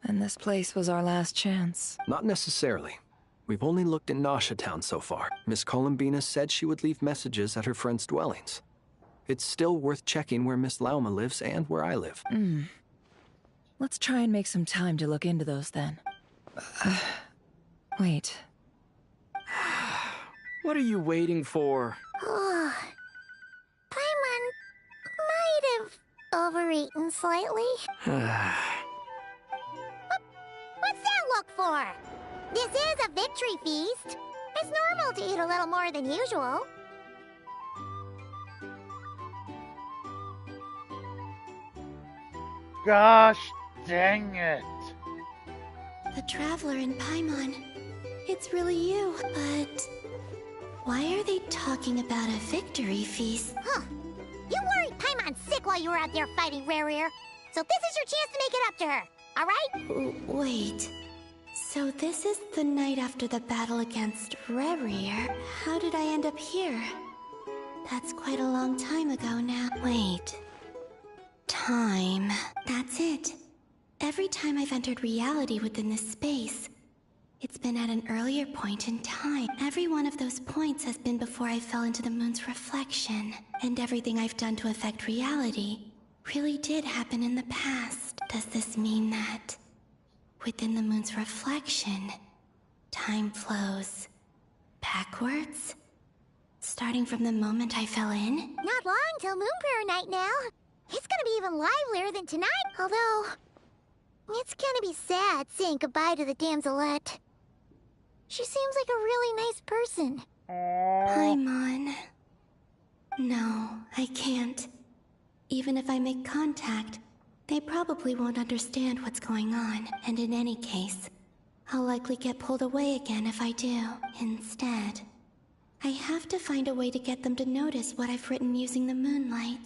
And this place was our last chance. Not necessarily. We've only looked in Nasha Town so far. Miss Columbina said she would leave messages at her friends' dwellings. It's still worth checking where Miss Lauma lives and where I live. Let's try and make some time to look into those then. Wait. What are you waiting for? Paimon might have overeaten slightly. What's that look for? This is a victory feast. It's normal to eat a little more than usual. Gosh dang it. The Traveler in Paimon. It's really you, but... why are they talking about a victory feast? Huh. You worried Paimon sick while you were out there fighting Rare. So this is your chance to make it up to her, alright? Wait. So this is the night after the battle against Rare. How did I end up here? That's quite a long time ago now. Wait. Time. That's it. Every time I've entered reality within this space, it's been at an earlier point in time. Every one of those points has been before I fell into the moon's reflection. And everything I've done to affect reality really did happen in the past. Does this mean that within the moon's reflection, time flows backwards? Starting from the moment I fell in? Not long till Moon Prayer Night now. It's gonna be even livelier than tonight, although... it's gonna be sad saying goodbye to the damselette. She seems like a really nice person. Paimon. No, I can't. Even if I make contact, they probably won't understand what's going on. And in any case, I'll likely get pulled away again if I do. Instead, I have to find a way to get them to notice what I've written using the moonlight.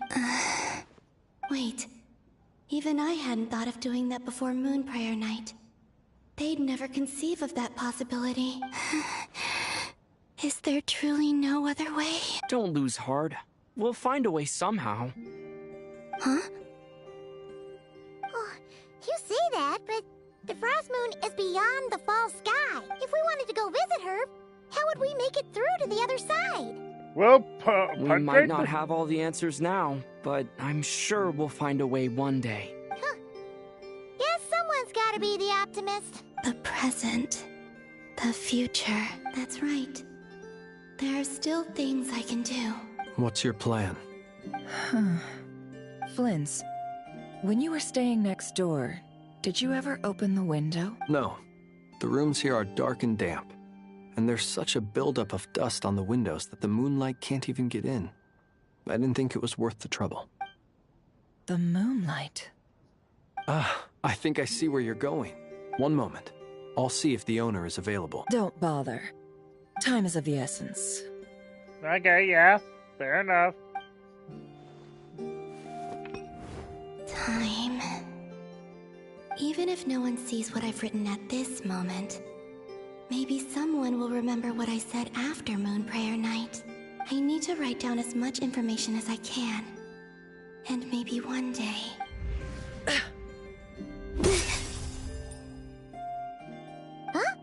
Wait. Even I hadn't thought of doing that before Moon Prayer Night. They'd never conceive of that possibility. Is there truly no other way? Don't lose heart. We'll find a way somehow. Huh? Oh, you say that, but the Frost Moon is beyond the fall sky. If we wanted to go visit her, how would we make it through to the other side? Well, we might not have all the answers now, but I'm sure we'll find a way one day. Huh. Guess someone's gotta be the optimist. The present. The future. That's right. There are still things I can do. What's your plan? Flint's, when you were staying next door, did you ever open the window? No. The rooms here are dark and damp. And there's such a buildup of dust on the windows that the moonlight can't even get in. I didn't think it was worth the trouble. The moonlight? I think I see where you're going. One moment. I'll see if the owner is available. Don't bother. Time is of the essence. Okay, yeah. Fair enough. Time. Even if no one sees what I've written at this moment, maybe someone will remember what I said after Moon Prayer Night. I need to write down as much information as I can. And maybe one day... Huh?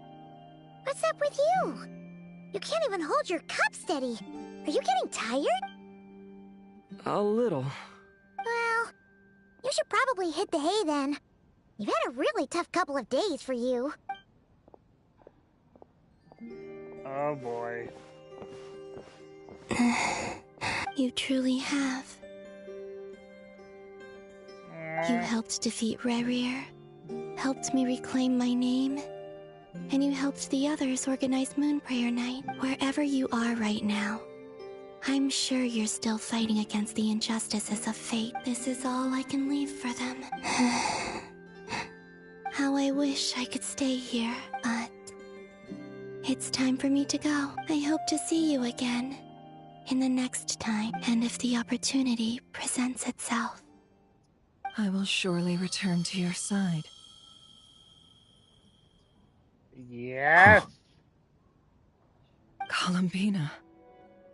What's up with you? You can't even hold your cup steady. Are you getting tired? A little. Well, you should probably hit the hay then. You've had a really tough couple of days for you. Oh boy. You truly have. You helped defeat Rare, helped me reclaim my name, and you helped the others organize Moon Prayer Night. Wherever you are right now, I'm sure you're still fighting against the injustices of fate. This is all I can leave for them. How I wish I could stay here, but it's time for me to go. I hope to see you again in the next time, and if the opportunity presents itself. I will surely return to your side. Yes. Columbina.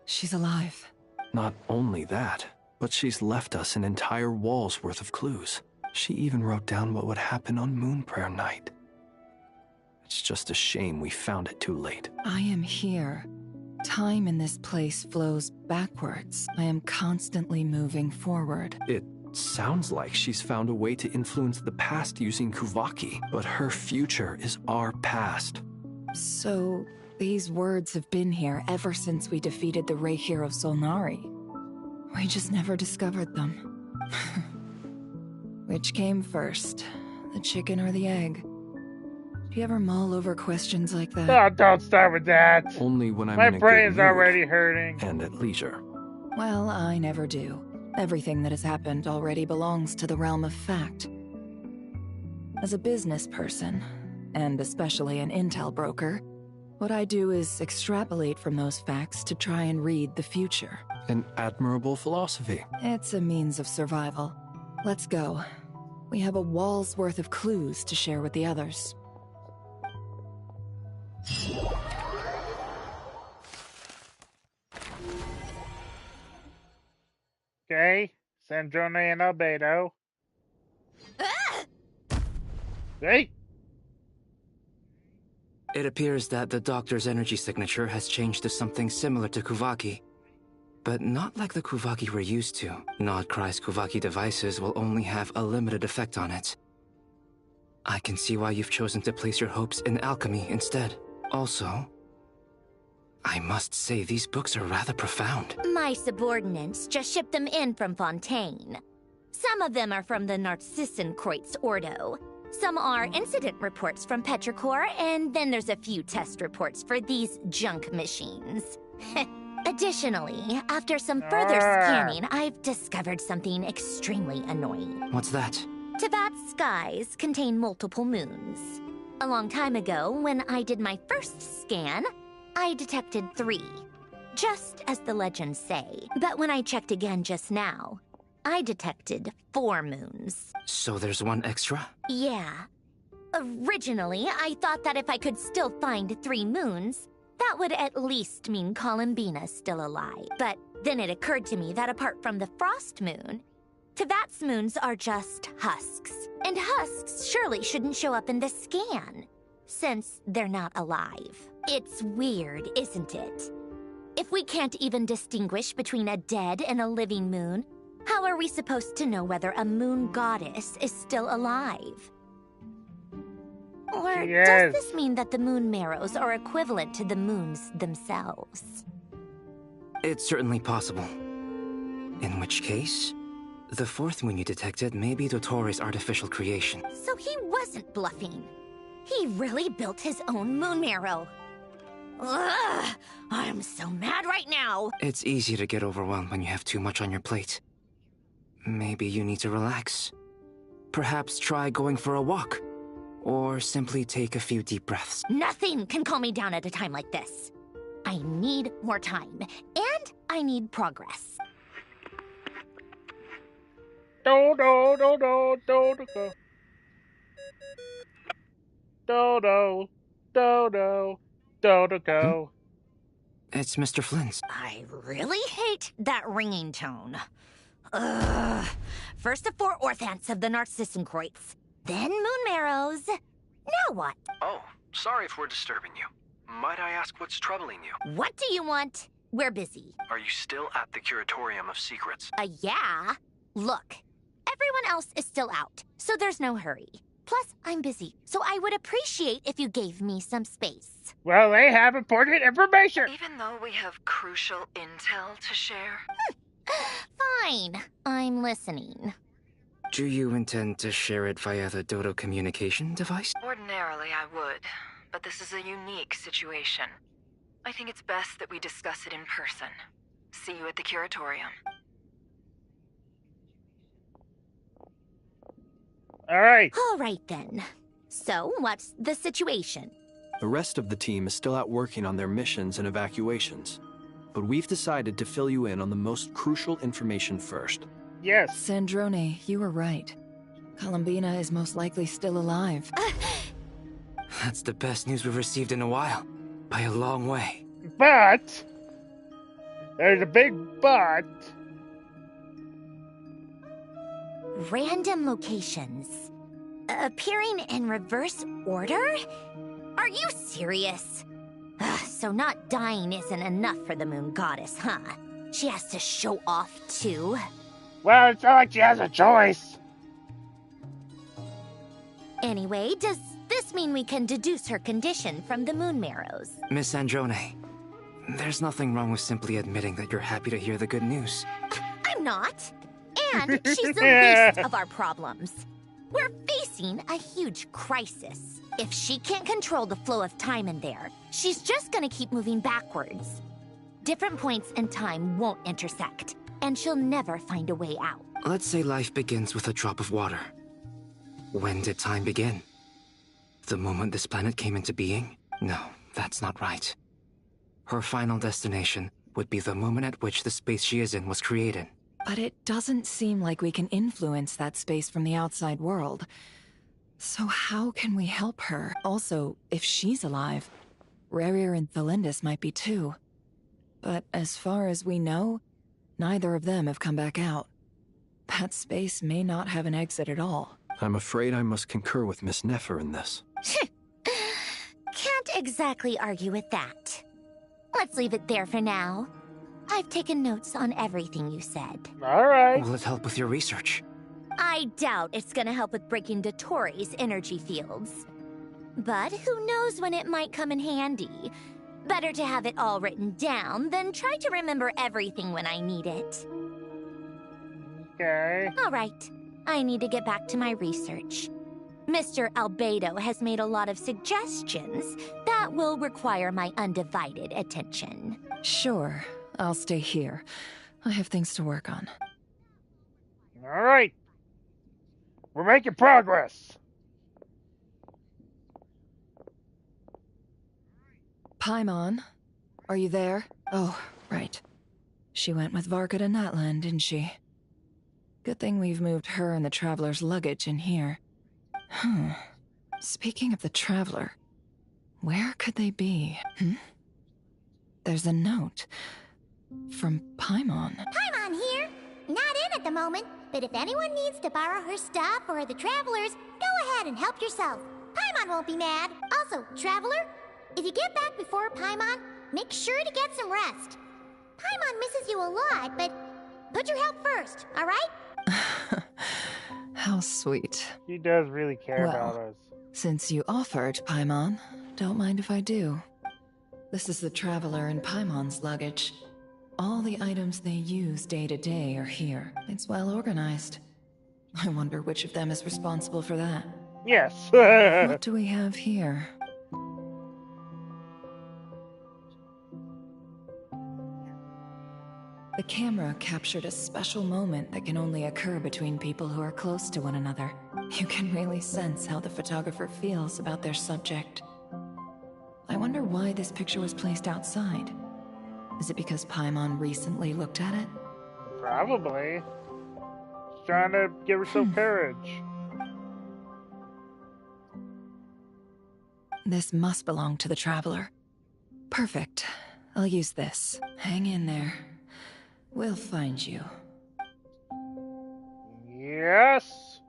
She's alive. Not only that, But she's left us an entire wall's worth of clues. She even wrote down what would happen on Moon Prayer Night. It's just a shame we found it too late. I am here. Time in this place flows backwards. I am constantly moving forward. It sounds like she's found a way to influence the past using Kuvaki, but her future is our past. So, these words have been here ever since we defeated the Ray hero Solnari. We just never discovered them. Which came first, the chicken or the egg? Do you ever mull over questions like that? Oh, don't start with that. Only when I'm My in a brain's good mood already hurting. and at leisure. Well, I never do. Everything that has happened already belongs to the realm of fact. As a business person, and especially an intel broker, what I do is extrapolate from those facts to try and read the future. An admirable philosophy. It's a means of survival. Let's go. We have a wall's worth of clues to share with the others. Okay, Sandrone and Albedo. Hey! It appears that the doctor's energy signature has changed to something similar to Kuvaki. But not like the Kuvaki we're used to. Nodcry's Kuvaki devices will only have a limited effect on it. I can see why you've chosen to place your hopes in alchemy instead. Also, I must say these books are rather profound. My subordinates just shipped them in from Fontaine. Some of them are from the Narcissenkreuz Ordo. Some are incident reports from Petrichor, and then there's a few test reports for these junk machines. Additionally, after some further scanning, I've discovered something extremely annoying. What's that? Teyvat's skies contain multiple moons. A long time ago, when I did my first scan, I detected 3, just as the legends say. But when I checked again just now, I detected 4 moons. So there's one extra? Yeah. Originally, I thought that if I could still find 3 moons, that would at least mean Columbina's still alive. But then it occurred to me that apart from the frost moon, Teyvat's moons are just husks. And husks surely shouldn't show up in the scan, since they're not alive. It's weird, isn't it? If we can't even distinguish between a dead and a living moon, how are we supposed to know whether a moon goddess is still alive? Or does this mean that the moon marrows are equivalent to the moons themselves? It's certainly possible. In which case, the 4th moon you detected may be Dottore artificial creation. So he wasn't bluffing. He really built his own moon marrow. Ugh! I'm so mad right now! It's easy to get overwhelmed when you have too much on your plate. Maybe you need to relax. Perhaps try going for a walk. Or simply take a few deep breaths. Nothing can calm me down at a time like this. I need more time, and I need progress. Dodo. Go. It's Mr. Flynn's. I really hate that ringing tone. Ugh. First the 4 orthants of the Narcissenkreuz, then moon marrows. Now what? Oh, sorry if we're disturbing you. Might I ask what's troubling you? What do you want? We're busy. Are you still at the Curatorium of Secrets? Yeah. Look, everyone else is still out, so there's no hurry. Plus, I'm busy, so I would appreciate if you gave me some space. Well, they have important information. Even though we have crucial intel to share? Fine. I'm listening. Do you intend to share it via the Dodo communication device? Ordinarily, I would, but this is a unique situation. I think it's best that we discuss it in person. See you at the Curatorium. All right then. So, what's the situation? The rest of the team is still out working on their missions and evacuations. But we've decided to fill you in on the most crucial information first. Yes. Sandrone, you were right. Columbina is most likely still alive. That's the best news we've received in a while. By a long way. But there's a big but. Random locations. Appearing in reverse order? Are you serious? So not dying isn't enough for the moon goddess, huh? She has to show off too? Well, it's not like she has a choice. Anyway, does this mean we can deduce her condition from the moon marrows? Miss Androne, there's nothing wrong with simply admitting that you're happy to hear the good news. I'm not. And she's the least of our problems. We're facing a huge crisis. If she can't control the flow of time in there, she's just gonna keep moving backwards. Different points in time won't intersect, and she'll never find a way out. Let's say life begins with a drop of water. When did time begin? The moment this planet came into being? No, that's not right. Her final destination would be the moment at which the space she is in was created. But it doesn't seem like we can influence that space from the outside world. So how can we help her? Also, if she's alive, Rerir and Thelindis might be too. But as far as we know, neither of them have come back out. That space may not have an exit at all. I'm afraid I must concur with Miss Nefer in this. Can't exactly argue with that. Let's leave it there for now. I've taken notes on everything you said. Alright. Will it help with your research? I doubt it's gonna help with breaking Dottoro's energy fields. But who knows when it might come in handy. Better to have it all written down than try to remember everything when I need it. Okay. Alright, I need to get back to my research. Mr. Albedo has made a lot of suggestions that will require my undivided attention. Sure, I'll stay here. I have things to work on. Alright. We're making progress. Paimon, are you there? Oh, right. She went with Varka to Natlan, didn't she? Good thing we've moved her and the Traveler's luggage in here. Speaking of the Traveler, where could they be? There's a note. From Paimon. Paimon here. Not in at the moment, but if anyone needs to borrow her stuff or the Travelers, go ahead and help yourself. Paimon won't be mad. Also, Traveler, if you get back before Paimon, make sure to get some rest. Paimon misses you a lot, but put your health first, alright? How sweet. He does really care about us. Since you offered, Paimon, don't mind if I do. This is the Traveler and Paimon's luggage. All the items they use day to day are here. It's well organized. I wonder which of them is responsible for that. Yes. What do we have here? The camera captured a special moment that can only occur between people who are close to one another. You can really sense how the photographer feels about their subject. I wonder why this picture was placed outside. Is it because Paimon recently looked at it? Probably. She's trying to give herself courage. This must belong to the Traveler. Perfect. I'll use this. Hang in there. We'll find you. Yes.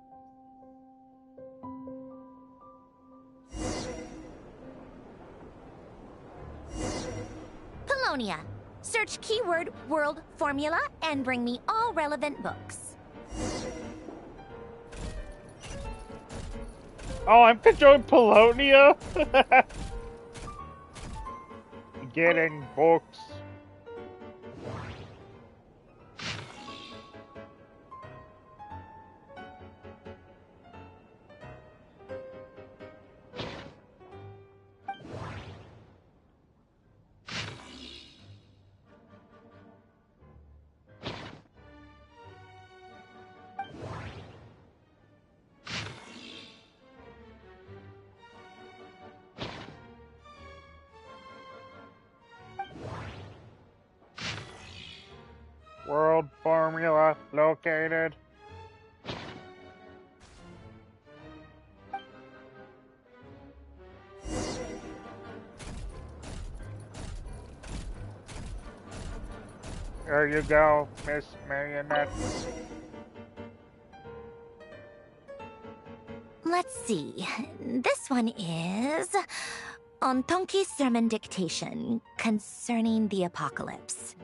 Polonia. Search keyword world formula and bring me all relevant books. Oh, I'm controlling Polonia? Getting books. World formula located. There you go, Miss Marionette. Let's see. This one is on Tonki's sermon dictation concerning the apocalypse.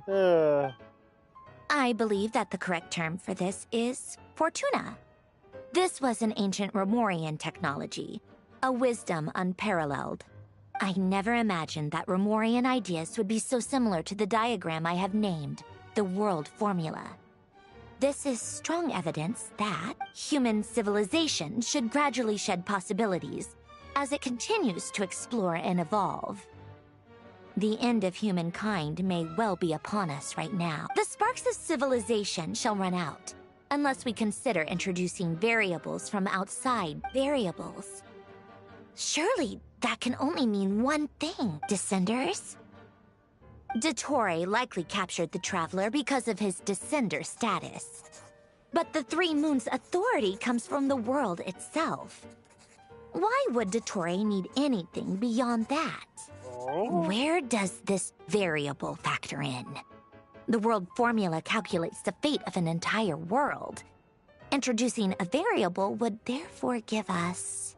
I believe that the correct term for this is Fortuna. This was an ancient Remorian technology, a wisdom unparalleled. I never imagined that Remorian ideas would be so similar to the diagram I have named, the World Formula. This is strong evidence that human civilization should gradually shed possibilities as it continues to explore and evolve. The end of humankind may well be upon us right now. The sparks of civilization shall run out, unless we consider introducing variables from outside. Variables? Surely that can only mean one thing, Descenders. Dottore likely captured the Traveler because of his Descender status. But the Three Moons' authority comes from the world itself. Why would Dottore need anything beyond that? Where does this variable factor in? The world formula calculates the fate of an entire world. Introducing a variable would therefore give us...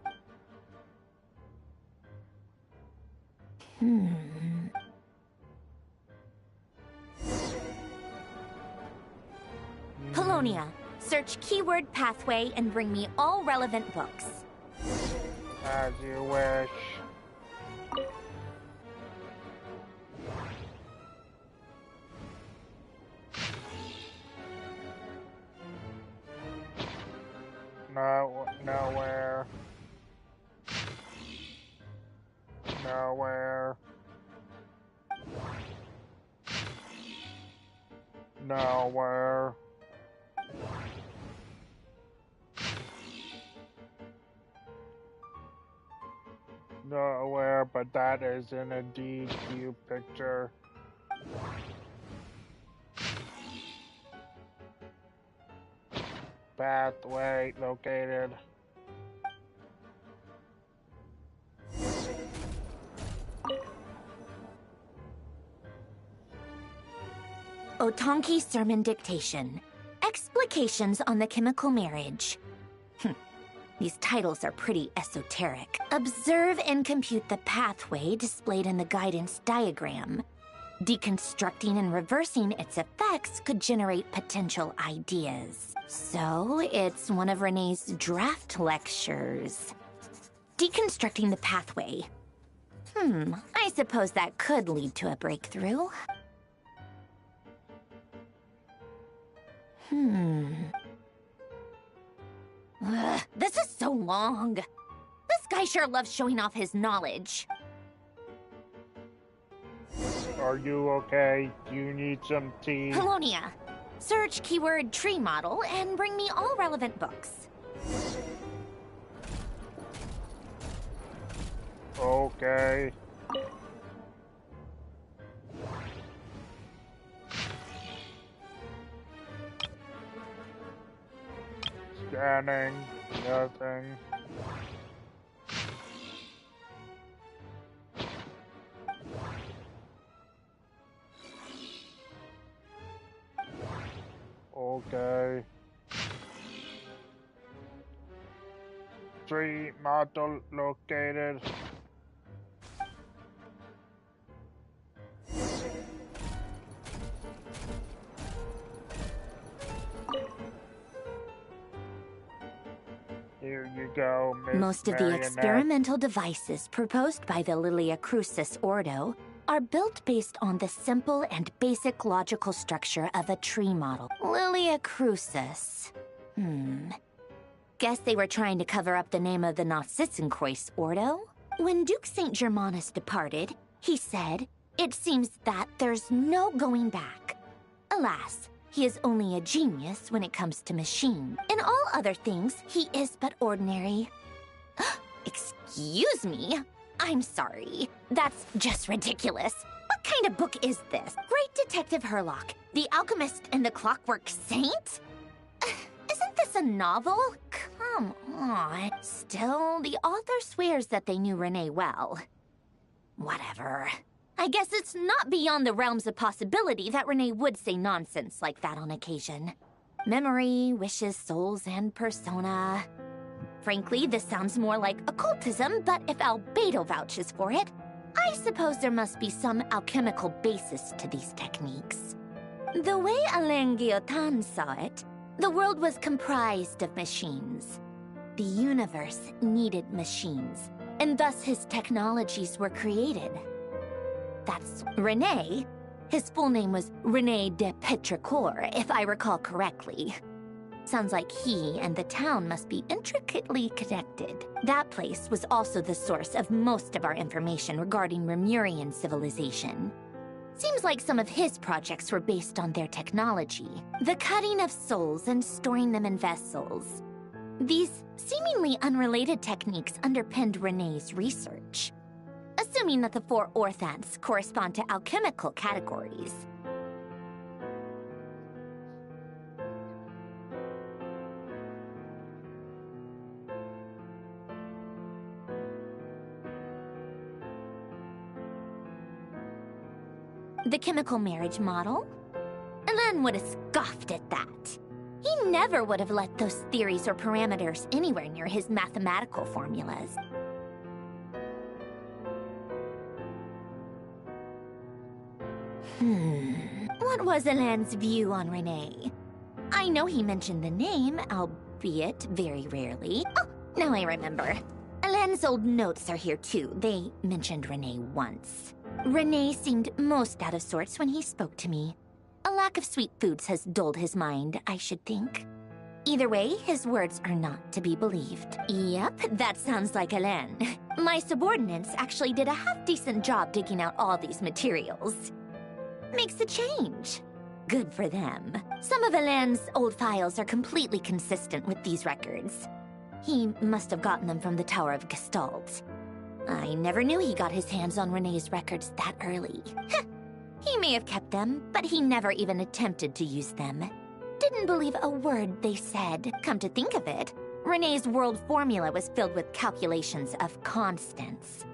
Polonia, search keyword pathway and bring me all relevant books. As you wish. No, nowhere. Nowhere. Nowhere. Nowhere, but that is in a DQ picture. Pathway located. Otonki Sermon Dictation. Explications on the Chemical Marriage. These titles are pretty esoteric. Observe and compute the pathway displayed in the guidance diagram. Deconstructing and reversing its effects could generate potential ideas. So, it's one of Renee's draft lectures. Deconstructing the pathway. I suppose that could lead to a breakthrough. Ugh, this is so long. This guy sure loves showing off his knowledge. Are you okay? Do you need some tea? Polonia, search keyword tree model and bring me all relevant books. Okay. Scanning. Nothing. Okay. Tree model located. Here you go, Miss Most of the Marionette. experimental devices proposed by the Lilia Crucis Ordo are built based on the simple and basic logical structure of a tree model. Lilia Crucis. Guess they were trying to cover up the name of the Nautitzenkreuz Ordo? When Duke St. Germanus departed, he said, "It seems that there's no going back." Alas, he is only a genius when it comes to machine. In all other things, he is but ordinary. Excuse me? I'm sorry. That's just ridiculous. What kind of book is this? Great Detective Herlock, The Alchemist and the Clockwork Saint? Isn't this a novel? Come on. Still, the author swears that they knew Renee well. Whatever. I guess it's not beyond the realms of possibility that Renee would say nonsense like that on occasion. Memory, wishes, souls, and persona. Frankly, this sounds more like occultism, but if Albedo vouches for it, I suppose there must be some alchemical basis to these techniques. The way Alain Guillotin saw it, the world was comprised of machines. The universe needed machines, and thus his technologies were created. That's René. His full name was René de Petrichor, if I recall correctly. Sounds like he and the town must be intricately connected. That place was also the source of most of our information regarding Remurian civilization. Seems like some of his projects were based on their technology. The cutting of souls and storing them in vessels. These seemingly unrelated techniques underpinned René's research. Assuming that the 4 orthants correspond to alchemical categories. The chemical marriage model? Alain would have scoffed at that. He never would have let those theories or parameters anywhere near his mathematical formulas. What was Alain's view on René? I know he mentioned the name, albeit very rarely. Oh, now I remember. Alain's old notes are here too. They mentioned René once. René seemed most out of sorts when he spoke to me. A lack of sweet foods has dulled his mind, I should think. Either way, his words are not to be believed. Yep, that sounds like Alain. My subordinates actually did a half-decent job digging out all these materials. Makes a change. Good for them. Some of Alain's old files are completely consistent with these records. He must have gotten them from the Tower of Gestalt. I never knew he got his hands on René's records that early. He may have kept them, but he never even attempted to use them. Didn't believe a word they said. Come to think of it, René's world formula was filled with calculations of constants.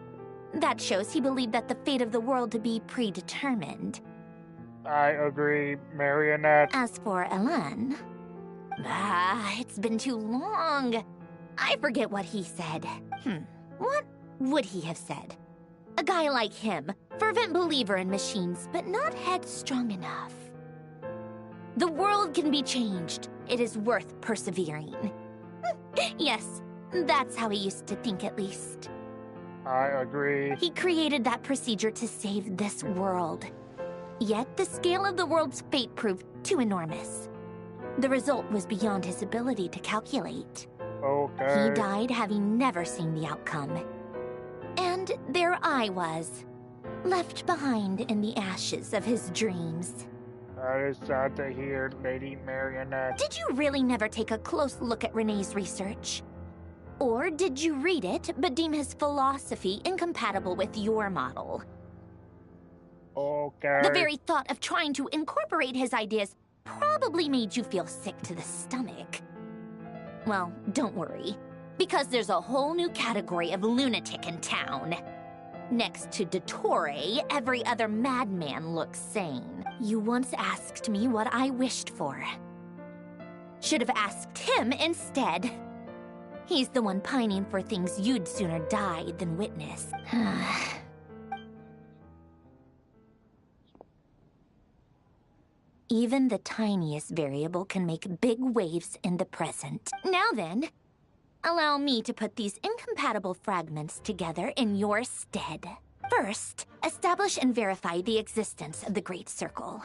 That shows he believed that the fate of the world to be predetermined. I agree, Marionette. As for Alain... it's been too long. I forget what he said. What would he have said? A guy like him, fervent believer in machines, but not headstrong enough. The world can be changed. It is worth persevering. Yes, that's how he used to think at least. I agree. He created that procedure to save this world. Yet the scale of the world's fate proved too enormous. The result was beyond his ability to calculate. Okay. He died having never seen the outcome. And there I was, left behind in the ashes of his dreams. That is sad to hear, Lady Marionette. Did you really never take a close look at René's research? Or did you read it, but deem his philosophy incompatible with your model? Okay. The very thought of trying to incorporate his ideas probably made you feel sick to the stomach. Well, don't worry, because there's a whole new category of lunatic in town. Next to Dottore, every other madman looks sane. You once asked me what I wished for. Should have asked him instead. He's the one pining for things you'd sooner die than witness. Even the tiniest variable can make big waves in the present. Now then, allow me to put these incompatible fragments together in your stead. First, establish and verify the existence of the Great Circle.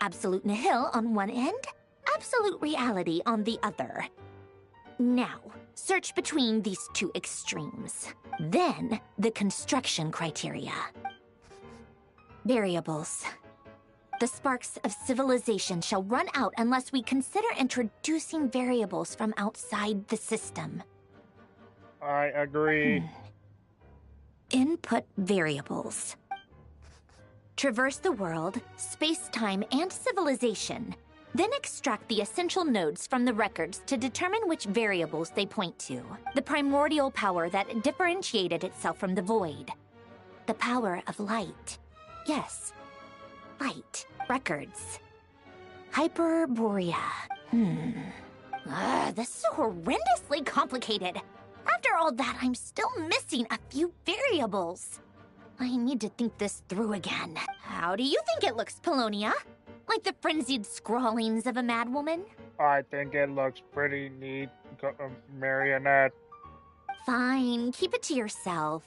Absolute nihil on one end, absolute reality on the other. Now, search between these two extremes. Then, the construction criteria. Variables. The sparks of civilization shall run out unless we consider introducing variables from outside the system. I agree. Input variables. Traverse the world, space-time, and civilization. Then extract the essential nodes from the records to determine which variables they point to. The primordial power that differentiated itself from the void. The power of light. Yes. Light. Records. Hyperborea. This is horrendously complicated. After all that, I'm still missing a few variables. I need to think this through again. How do you think it looks, Polonia? Like the frenzied scrawlings of a madwoman? I think it looks pretty neat, Marionette. Fine, keep it to yourself.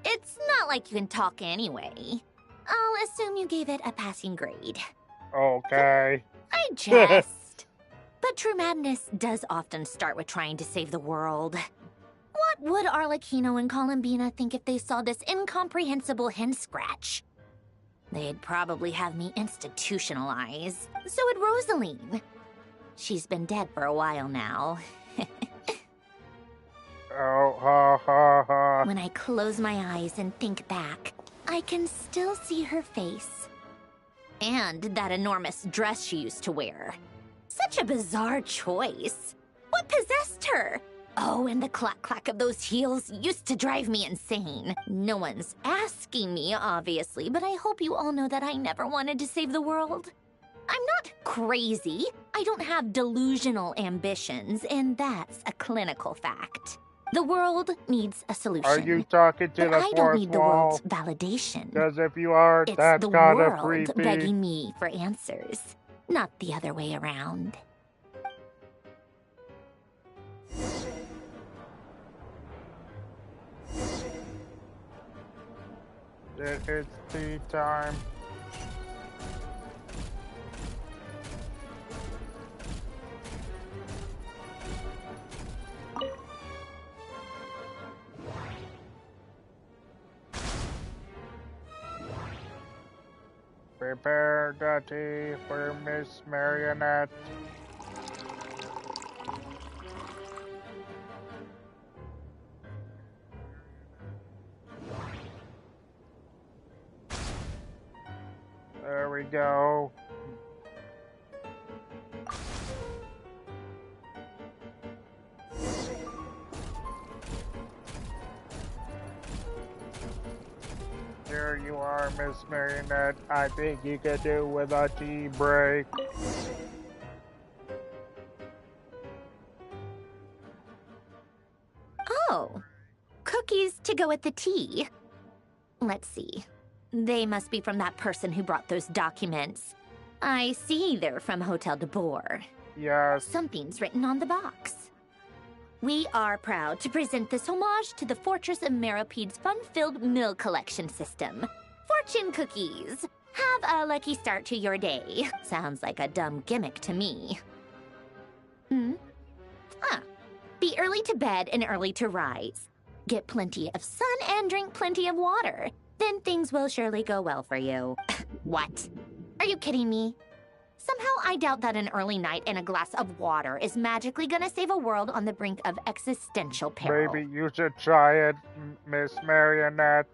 It's not like you can talk anyway. I'll assume you gave it a passing grade. Okay. I jest. But true madness does often start with trying to save the world. What would Arlecchino and Columbina think if they saw this incomprehensible hen scratch? They'd probably have me institutionalized. So would Rosaline. She's been dead for a while now. Oh, ha, ha, ha. When I close my eyes and think back, I can still see her face. And that enormous dress she used to wear. Such a bizarre choice. What possessed her? Oh, and the clack-clack of those heels used to drive me insane. No one's asking me, obviously, but I hope you all know that I never wanted to save the world. I'm not crazy. I don't have delusional ambitions, and that's a clinical fact. The world needs a solution. Are you talking to but the I fourth don't need the wall? world's validation. Because if you are, It's that's the kind of world creepy. begging me for answers, not the other way around. It's tea time. Prepare the tea for Miss Marionette. There we go. Here you are, Miss Marionette. I think you could do with a tea break. Oh, cookies to go with the tea. Let's see. They must be from that person who brought those documents. I see they're from Hotel de Boer. Yes. Something's written on the box. We are proud to present this homage to the Fortress of Meropede's fun-filled mill collection system. Fortune cookies. Have a lucky start to your day. Sounds like a dumb gimmick to me. Be early to bed and early to rise. Get plenty of sun and drink plenty of water. Then things will surely go well for you. What? Are you kidding me? Somehow I doubt that an early night and a glass of water is magically gonna save a world on the brink of existential peril. Maybe you should try it, Miss Marionette.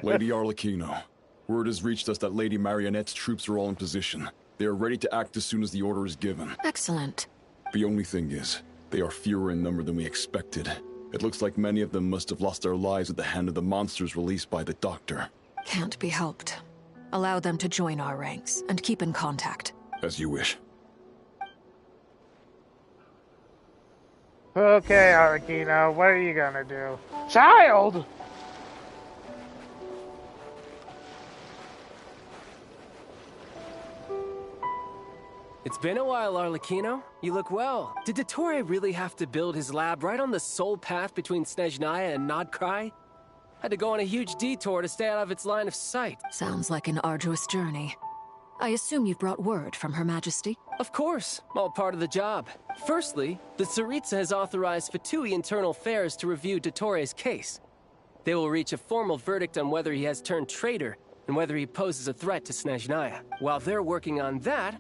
Lady Arlecchino, word has reached us that Lady Marionette's troops are all in position. They are ready to act as soon as the order is given. Excellent. The only thing is, they are fewer in number than we expected. It looks like many of them must have lost their lives at the hand of the monsters released by the Doctor. Can't be helped. Allow them to join our ranks, and keep in contact. As you wish. Okay, Arlecchino, what are you gonna do? Child! It's been a while, Arlecchino. You look well. Did Dottore really have to build his lab right on the sole path between Snezhnaya and Nodkrai? Had to go on a huge detour to stay out of its line of sight. Sounds like an arduous journey. I assume you've brought word from Her Majesty? Of course, all part of the job. Firstly, the Tsaritsa has authorized Fatui Internal Affairs to review Dottore's case. They will reach a formal verdict on whether he has turned traitor and whether he poses a threat to Snezhnaya. While they're working on that,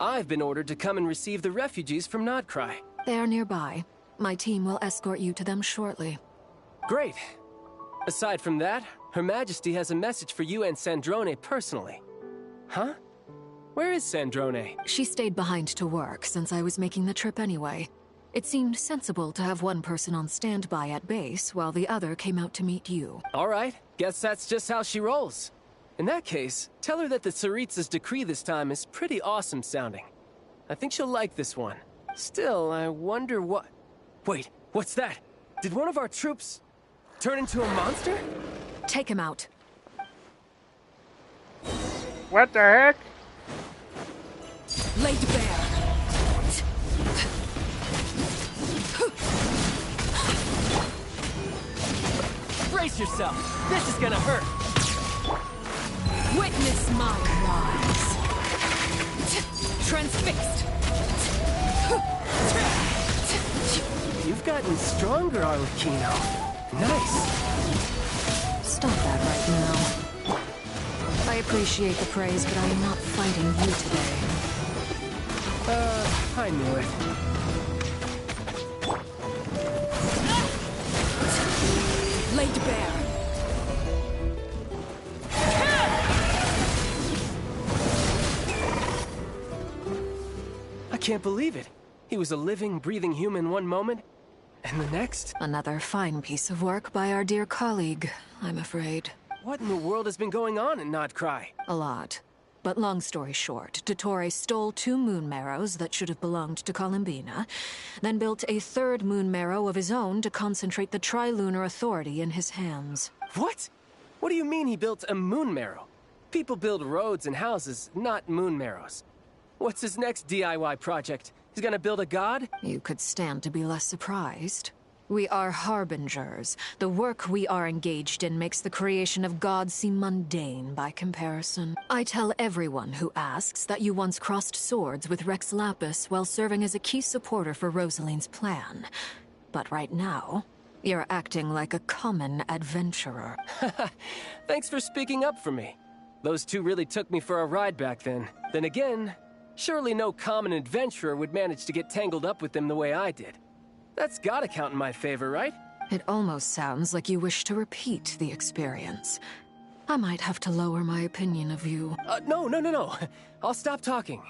I've been ordered to come and receive the refugees from Nodkrai. They are nearby. My team will escort you to them shortly. Great. Aside from that, Her Majesty has a message for you and Sandrone personally. Huh? Where is Sandrone? She stayed behind to work since I was making the trip anyway. It seemed sensible to have one person on standby at base while the other came out to meet you. All right, guess that's just how she rolls. In that case, tell her that the Tsaritsa's decree this time is pretty awesome sounding. I think she'll like this one. Still, I wonder what... Wait, what's that? Did one of our troops turn into a monster? Take him out. What the heck? Laid bare. Brace yourself. This is gonna hurt. Witness my rise. Transfixed. You've gotten stronger, Arlecchino. Nice. Stop that right now. I appreciate the praise, but I am not fighting you today. I knew it. Laid bare. I can't believe it. He was a living, breathing human one moment, and the next... Another fine piece of work by our dear colleague, I'm afraid. What in the world has been going on in Nodcry? A lot. But long story short, Dottore stole 2 moon marrows that should have belonged to Columbina, then built a 3rd moon marrow of his own to concentrate the Trilunar Authority in his hands. What? What do you mean he built a moon marrow? People build roads and houses, not moon marrows. What's his next DIY project? He's gonna build a god? You could stand to be less surprised. We are harbingers. The work we are engaged in makes the creation of gods seem mundane by comparison. I tell everyone who asks that you once crossed swords with Rex Lapis while serving as a key supporter for Rosaline's plan. But right now, you're acting like a common adventurer. Thanks for speaking up for me. Those 2 really took me for a ride back then. Then again, surely no common adventurer would manage to get tangled up with them the way I did. That's gotta count in my favor, right? It almost sounds like you wish to repeat the experience. I might have to lower my opinion of you. No. I'll stop talking.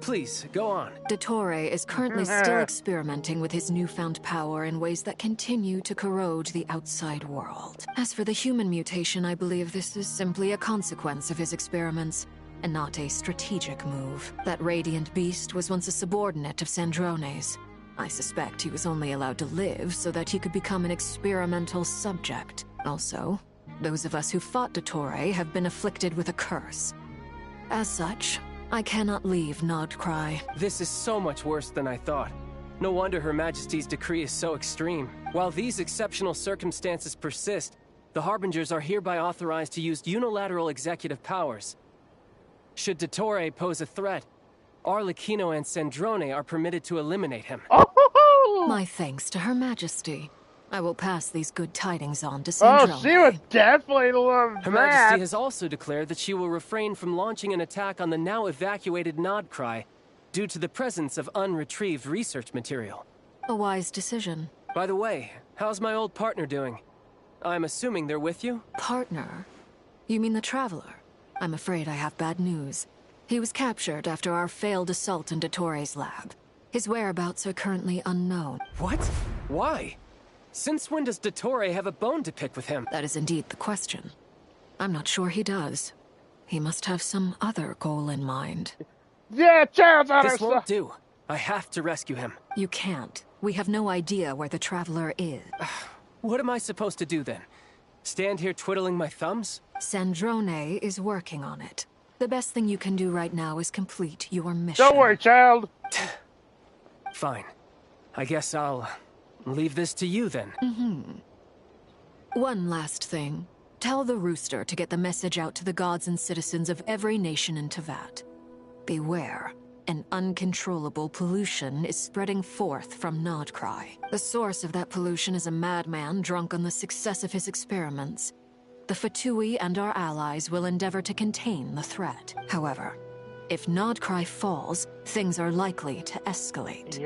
Please, go on. Dottore is currently still experimenting with his newfound power in ways that continue to corrode the outside world. As for the human mutation, I believe this is simply a consequence of his experiments, and not a strategic move. That radiant beast was once a subordinate of Sandrone's. I suspect he was only allowed to live so that he could become an experimental subject. Also, those of us who fought Dottore have been afflicted with a curse. As such, I cannot leave Nodcry. This is so much worse than I thought. No wonder Her Majesty's decree is so extreme. While these exceptional circumstances persist, the Harbingers are hereby authorized to use unilateral executive powers. Should Dottore pose a threat, Arlecchino and Sandrone are permitted to eliminate him. My thanks to Her Majesty. I will pass these good tidings on to Sandrone. Oh, she would definitely love that. Her Majesty has also declared that she will refrain from launching an attack on the now evacuated Nodcry due to the presence of unretrieved research material. A wise decision. By the way, how's my old partner doing? I'm assuming they're with you? Partner? You mean the Traveler? I'm afraid I have bad news. He was captured after our failed assault in Dottore's lab. His whereabouts are currently unknown. What? Why? Since when does Dottore have a bone to pick with him? That is indeed the question. I'm not sure he does. He must have some other goal in mind. Yeah, chance on This won't do. I have to rescue him. You can't. We have no idea where the Traveler is. What am I supposed to do then? Stand here twiddling my thumbs? Sandrone is working on it. The best thing you can do right now is complete your mission. Don't worry, child. Fine. I guess I'll leave this to you then. One last thing. Tell the Rooster to get the message out to the gods and citizens of every nation in Teyvat. Beware. An uncontrollable pollution is spreading forth from Nodcry. The source of that pollution is a madman drunk on the success of his experiments. The Fatui and our allies will endeavor to contain the threat. However, if Nodcry falls, things are likely to escalate.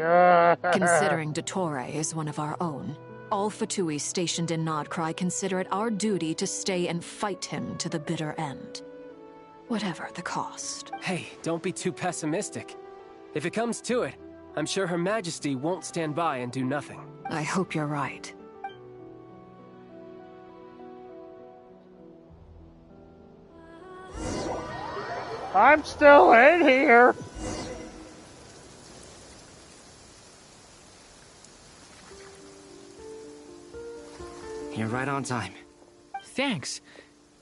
Considering Dottore is one of our own, all Fatui stationed in Nodcry consider it our duty to stay and fight him to the bitter end. Whatever the cost. Hey, don't be too pessimistic. If it comes to it, I'm sure Her Majesty won't stand by and do nothing. I hope you're right. I'm still in here. You're right on time. Thanks.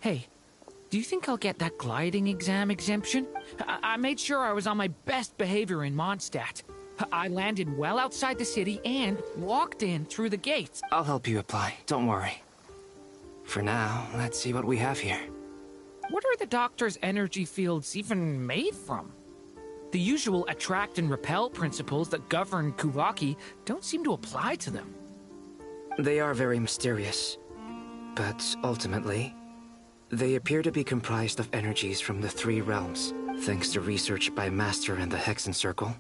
Hey, do you think I'll get that gliding exam exemption? I made sure I was on my best behavior in Mondstadt. I landed well outside the city and walked in through the gates. I'll help you apply, don't worry. For now, let's see what we have here. What are the Doctor's energy fields even made from? The usual attract and repel principles that govern Kuvaki don't seem to apply to them. They are very mysterious, but ultimately, they appear to be comprised of energies from the three realms. Thanks to research by Master and the Hexen Circle,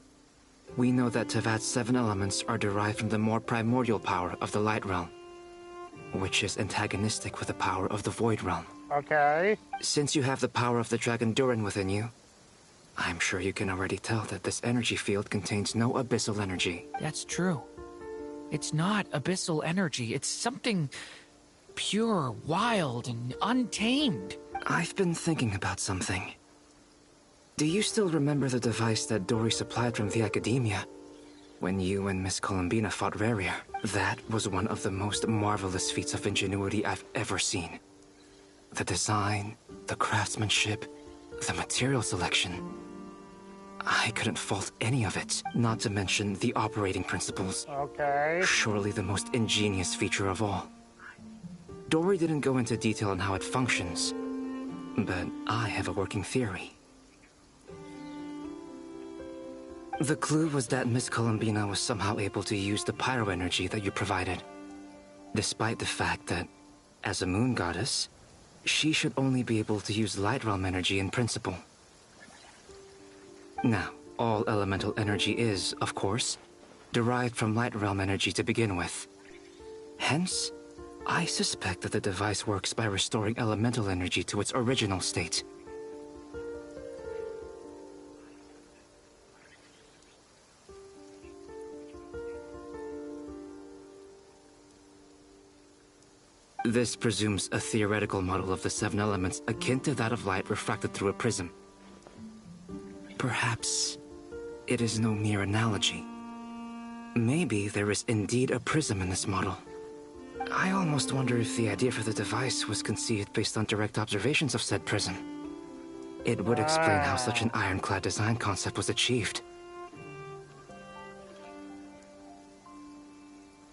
we know that Tevat's 7 elements are derived from the more primordial power of the Light Realm, which is antagonistic with the power of the Void Realm. Okay. Since you have the power of the Dragon Durin within you, I'm sure you can already tell that this energy field contains no abyssal energy. That's true. It's not abyssal energy. It's something pure, wild, and untamed. I've been thinking about something. Do you still remember the device that Dory supplied from the Academia when you and Miss Columbina fought Raria? That was one of the most marvelous feats of ingenuity I've ever seen. The design, the craftsmanship, the material selection. I couldn't fault any of it, not to mention the operating principles. Okay. Surely the most ingenious feature of all. Dory didn't go into detail on how it functions, but I have a working theory. The clue was that Miss Columbina was somehow able to use the pyro energy that you provided, despite the fact that, as a moon goddess, she should only be able to use Light Realm energy in principle. Now, all elemental energy is, of course, derived from Light Realm energy to begin with. Hence, I suspect that the device works by restoring elemental energy to its original state. This presumes a theoretical model of the 7 elements akin to that of light refracted through a prism. Perhaps it is no mere analogy. Maybe there is indeed a prism in this model. I almost wonder if the idea for the device was conceived based on direct observations of said prism. It would explain how such an ironclad design concept was achieved.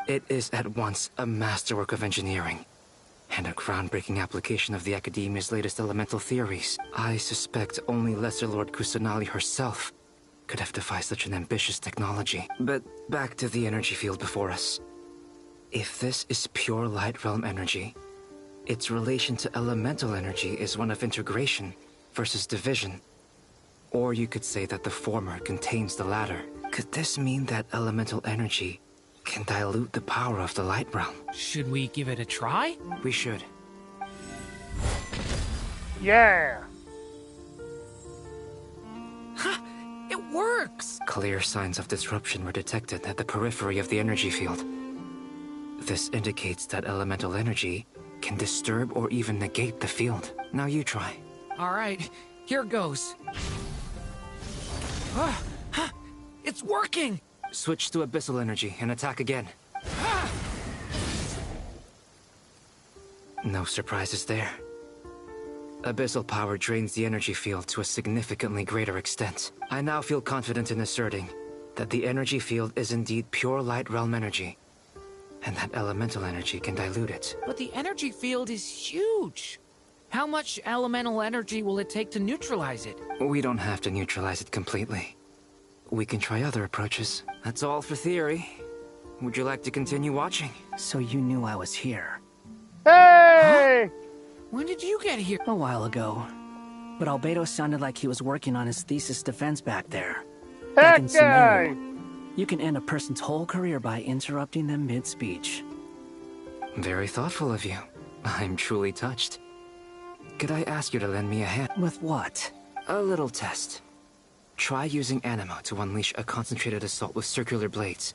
It is at once a masterwork of engineering and a groundbreaking application of the Academia's latest elemental theories. I suspect only Lesser Lord Kusanali herself could have devised such an ambitious technology. But back to the energy field before us. If this is pure Light Realm energy, its relation to elemental energy is one of integration versus division. Or you could say that the former contains the latter. Could this mean that elemental energy can dilute the power of the Light Realm? Should we give it a try? We should. Yeah! Ha! It works! Clear signs of disruption were detected at the periphery of the energy field. This indicates that elemental energy can disturb or even negate the field. Now you try. Alright, here goes. It's working! Switch to abyssal energy and attack again. No surprises there. Abyssal power drains the energy field to a significantly greater extent. I now feel confident in asserting that the energy field is indeed pure Light Realm energy, and that elemental energy can dilute it. But the energy field is huge. How much elemental energy will it take to neutralize it? We don't have to neutralize it completely. We can try other approaches. That's all for theory. Would you like to continue watching? So you knew I was here. Hey! Huh? When did you get here? A while ago. But Albedo sounded like he was working on his thesis defense back there. That guy! You can end a person's whole career by interrupting them mid-speech. Very thoughtful of you. I'm truly touched. Could I ask you to lend me a hand? With what? A little test. Try using anima to unleash a concentrated assault with circular blades,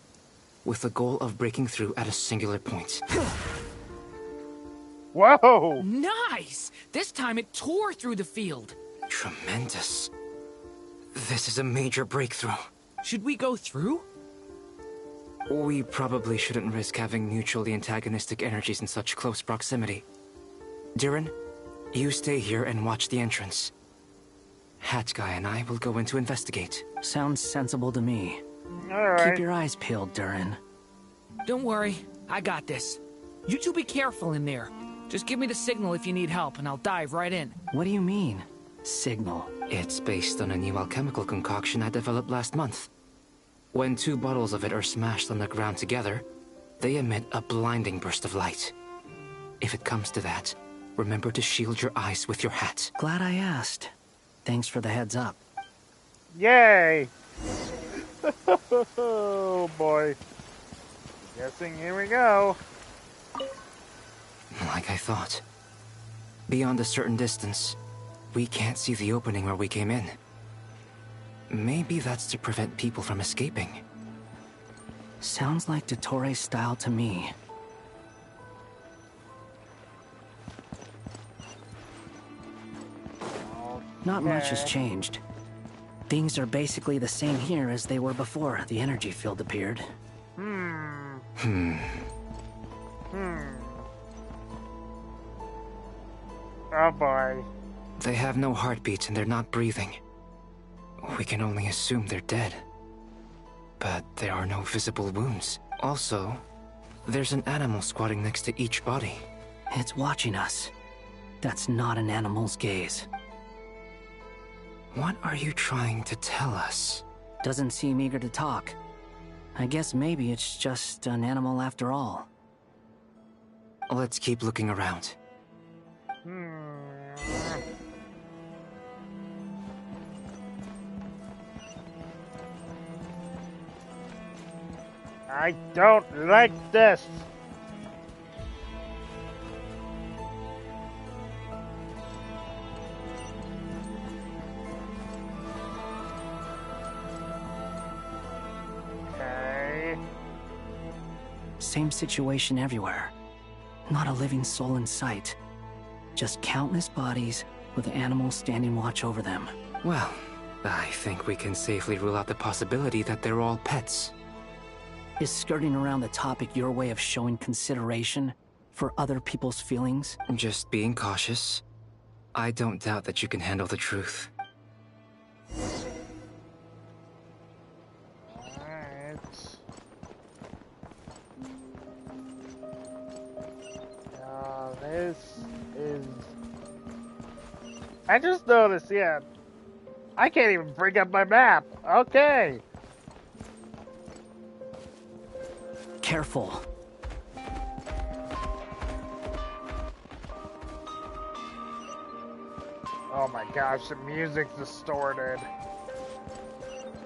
with the goal of breaking through at a singular point. Whoa! Nice! This time it tore through the field. Tremendous. This is a major breakthrough. Should we go through? We probably shouldn't risk having mutually antagonistic energies in such close proximity. Durin, you stay here and watch the entrance. Hat Guy and I will go in to investigate. Sounds sensible to me. Alright. Keep your eyes peeled, Durin. Don't worry, I got this. You two be careful in there. Just give me the signal if you need help, and I'll dive right in. What do you mean, signal? It's based on a new alchemical concoction I developed last month. When 2 bottles of it are smashed on the ground together, they emit a blinding burst of light. If it comes to that, remember to shield your eyes with your hat. Glad I asked. Thanks for the heads up. Yay! Oh boy. Guessing here we go. Like I thought. Beyond a certain distance, we can't see the opening where we came in. Maybe that's to prevent people from escaping. Sounds like Dottore style to me. Not much has changed. Things are basically the same here as they were before the energy field appeared. Oh boy. They have no heartbeats and they're not breathing. We can only assume they're dead. But there are no visible wounds. Also, there's an animal squatting next to each body. It's watching us. That's not an animal's gaze. What are you trying to tell us? Doesn't seem eager to talk. I guess maybe it's just an animal after all. Let's keep looking around. I don't like this. Okay. Same situation everywhere. Not a living soul in sight. Just countless bodies with animals standing watch over them. Well, I think we can safely rule out the possibility that they're all pets. Is skirting around the topic your way of showing consideration for other people's feelings? Just being cautious. I don't doubt that you can handle the truth. Alright. This is... I just noticed, yeah. I can't even bring up my map. Okay. Careful. Oh my gosh, the music's distorted.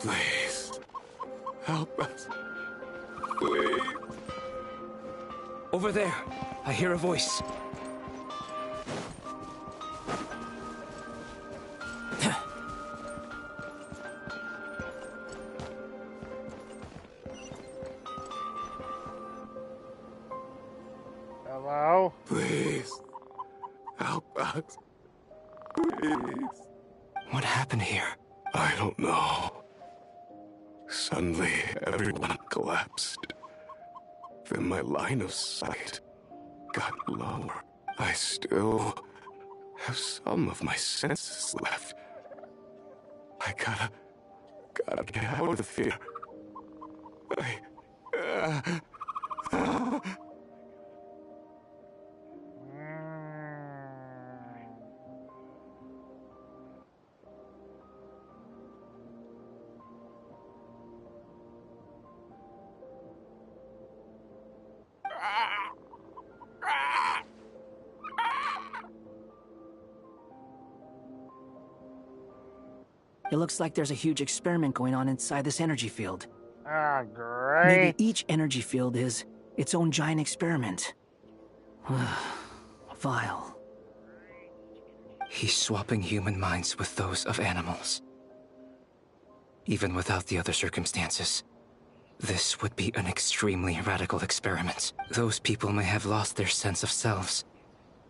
Please, help us. Please. Over there, I hear a voice. Hello? Please, help us. Please. What happened here? I don't know. Suddenly, everyone collapsed. Then my line of sight got lower. I still have some of my senses left. I gotta get out of here. It looks like there's a huge experiment going on inside this energy field. Ah, great. Maybe each energy field is its own giant experiment. Vile. He's swapping human minds with those of animals. even without the other circumstances. This would be an extremely radical experiment. Those people may have lost their sense of selves,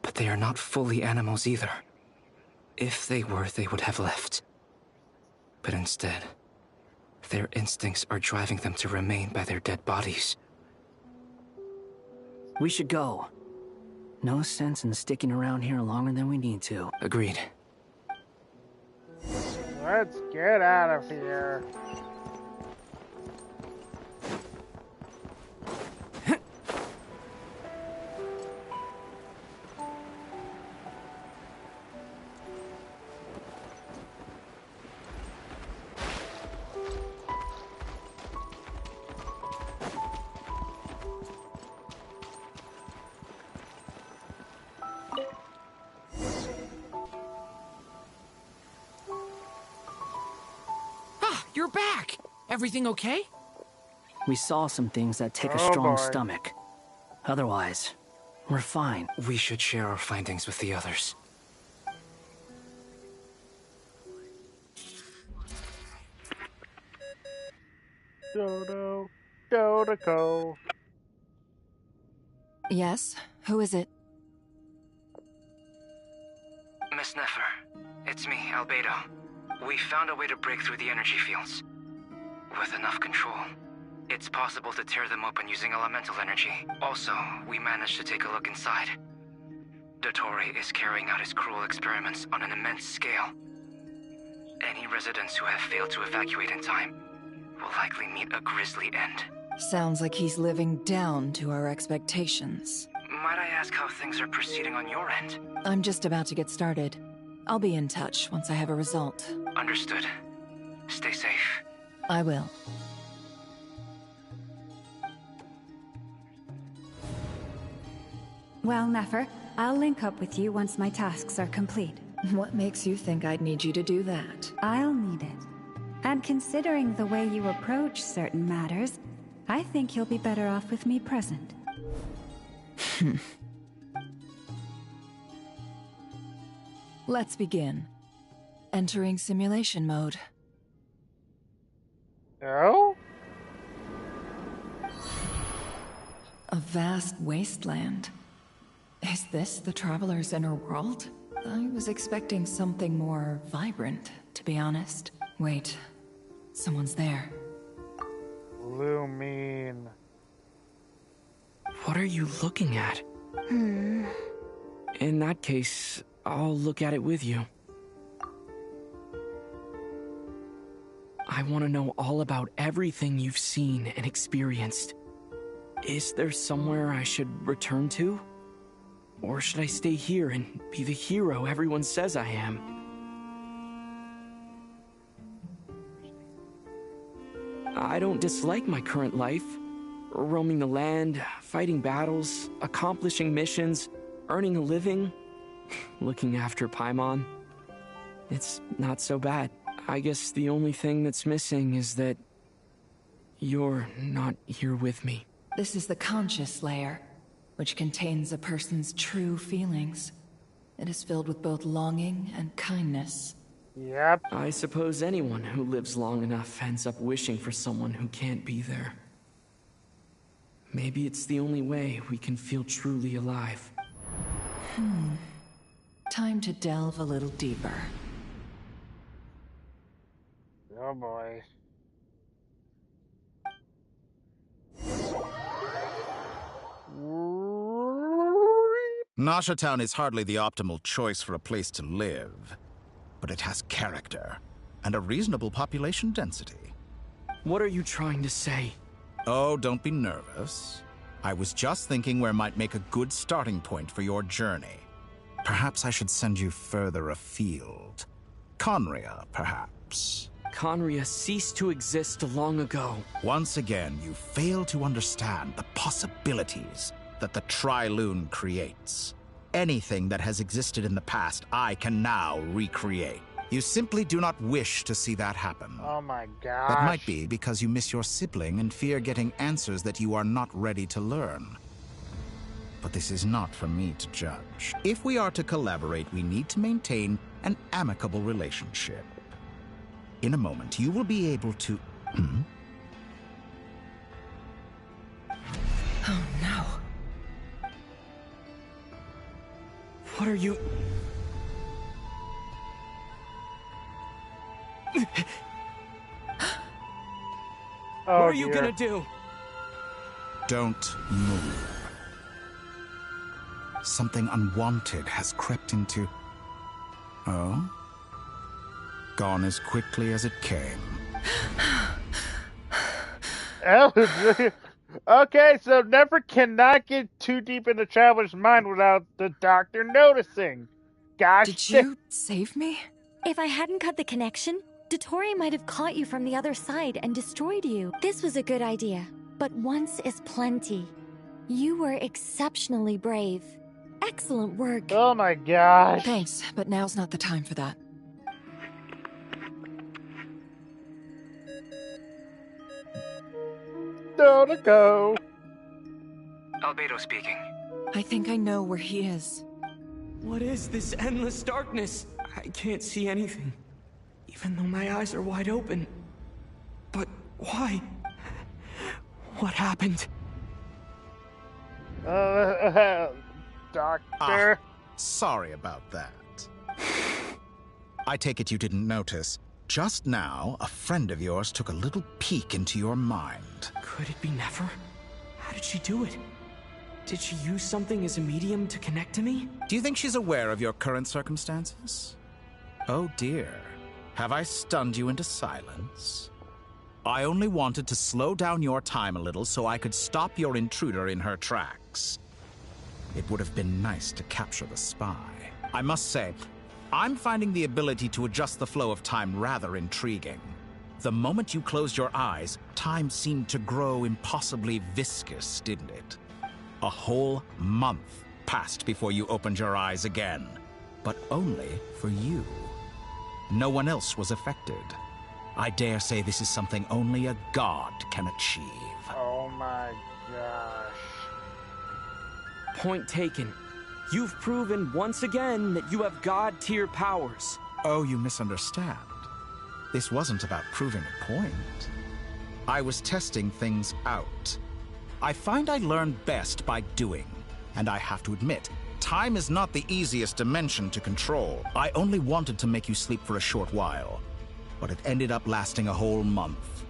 but they are not fully animals either. If they were, they would have left. But instead, their instincts are driving them to remain by their dead bodies. We should go. No sense in sticking around here longer than we need to. Agreed. Let's get out of here. You're back! Everything okay? We saw some things that take a Oh, strong boy. stomach. Otherwise, we're fine. We should share our findings with the others. Dodo, Dodo. Yes? Who is it? Miss Nefer, it's me, Albedo. We found a way to break through the energy fields. With enough control, it's possible to tear them open using elemental energy. Also, we managed to take a look inside. Dottore is carrying out his cruel experiments on an immense scale. Any residents who have failed to evacuate in time will likely meet a grisly end. Sounds like he's living down to our expectations. Might I ask how things are proceeding on your end? I'm just about to get started. I'll be in touch once I have a result. Understood. Stay safe. I will. Well, Nefer, I'll link up with you once my tasks are complete. What makes you think I'd need you to do that? I'll need it. And considering the way you approach certain matters, I think you'll be better off with me present. Let's begin. Entering simulation mode. Oh? A vast wasteland. Is this the Traveler's inner world? I was expecting something more vibrant, to be honest. Wait, someone's there. Lumine. What are you looking at? In that case, I'll look at it with you. I want to know all about everything you've seen and experienced. Is there somewhere I should return to? Or should I stay here and be the hero everyone says I am? I don't dislike my current life. Roaming the land, fighting battles, accomplishing missions, earning a living, looking after Paimon. It's not so bad. I guess the only thing that's missing is that you're not here with me. This is the conscious layer, which contains a person's true feelings. It is filled with both longing and kindness. Yep. I suppose anyone who lives long enough ends up wishing for someone who can't be there. Maybe it's the only way we can feel truly alive. Time to delve a little deeper. Oh boy. Nasha Town is hardly the optimal choice for a place to live, but it has character and a reasonable population density. What are you trying to say? Oh, don't be nervous. I was just thinking where might make a good starting point for your journey. Perhaps I should send you further afield. Conria, perhaps. Conria ceased to exist long ago. Once again, you fail to understand the possibilities that the Tri-Lune creates. Anything that has existed in the past, I can now recreate. You simply do not wish to see that happen. Oh my gosh. That might be because you miss your sibling and fear getting answers that you are not ready to learn. But this is not for me to judge. If we are to collaborate, we need to maintain an amicable relationship. In a moment, you will be able to... Oh no. What are you... What are you gonna do? Don't move. Something unwanted has crept into... Oh? Gone as quickly as it came. Okay, so never cannot get too deep in the traveler's mind without the doctor noticing. Gosh. Did you save me? If I hadn't cut the connection, Dottore might have caught you from the other side and destroyed you. This was a good idea, but once is plenty. You were exceptionally brave. Excellent work. Oh my gosh. Thanks, but now's not the time for that. Don't go. Albedo speaking. I think I know where he is. What is this endless darkness? I can't see anything, even though my eyes are wide open. But why? What happened? Doctor. Sorry about that. I take it you didn't notice. Just now, a friend of yours took a little peek into your mind. Could it be Nefer? How did she do it? Did she use something as a medium to connect to me? Do you think she's aware of your current circumstances? Oh dear. Have I stunned you into silence? I only wanted to slow down your time a little so I could stop your intruder in her tracks. It would have been nice to capture the spy. I must say, I'm finding the ability to adjust the flow of time rather intriguing. The moment you closed your eyes, time seemed to grow impossibly viscous, didn't it? A whole month passed before you opened your eyes again, but only for you. No one else was affected. I dare say this is something only a god can achieve. Oh my gosh. Point taken. You've proven once again that you have god-tier powers. Oh, you misunderstand. This wasn't about proving a point. I was testing things out. I find I learn best by doing, and I have to admit, time is not the easiest dimension to control. I only wanted to make you sleep for a short while, but it ended up lasting a whole month.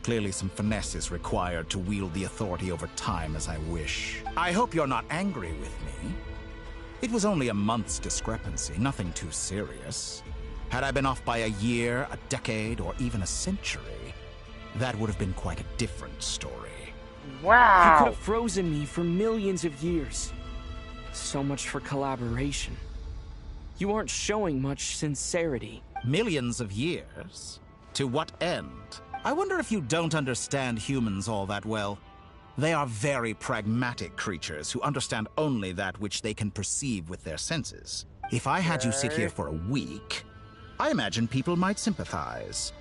Clearly some finesse is required to wield the authority over time as I wish. I hope you're not angry with me. It was only a month's discrepancy, nothing too serious. Had I been off by a year, a decade, or even a century, that would have been quite a different story. Wow! You could have frozen me for millions of years. So much for collaboration. You aren't showing much sincerity. Millions of years? To what end? I wonder if you don't understand humans all that well. They are very pragmatic creatures who understand only that which they can perceive with their senses. If I had you sit here for a week, I imagine people might sympathize.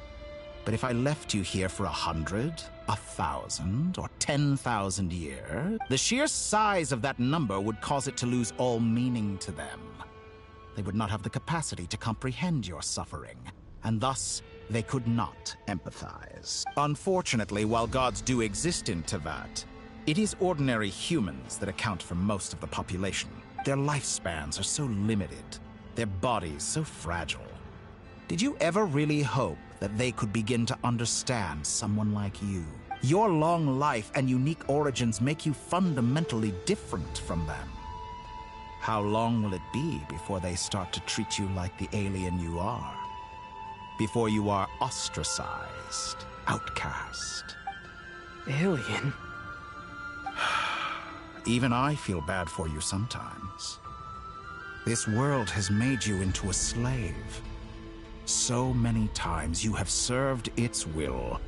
But if I left you here for 100, 1,000, or 10,000 years, the sheer size of that number would cause it to lose all meaning to them. They would not have the capacity to comprehend your suffering, and thus they could not empathize. Unfortunately, while gods do exist in Teyvat, it is ordinary humans that account for most of the population. Their lifespans are so limited, their bodies so fragile. Did you ever really hope that they could begin to understand someone like you? Your long life and unique origins make you fundamentally different from them. How long will it be before they start to treat you like the alien you are? Before you are ostracized, outcast? Alien? Even I feel bad for you sometimes. This world has made you into a slave. So many times you have served its will,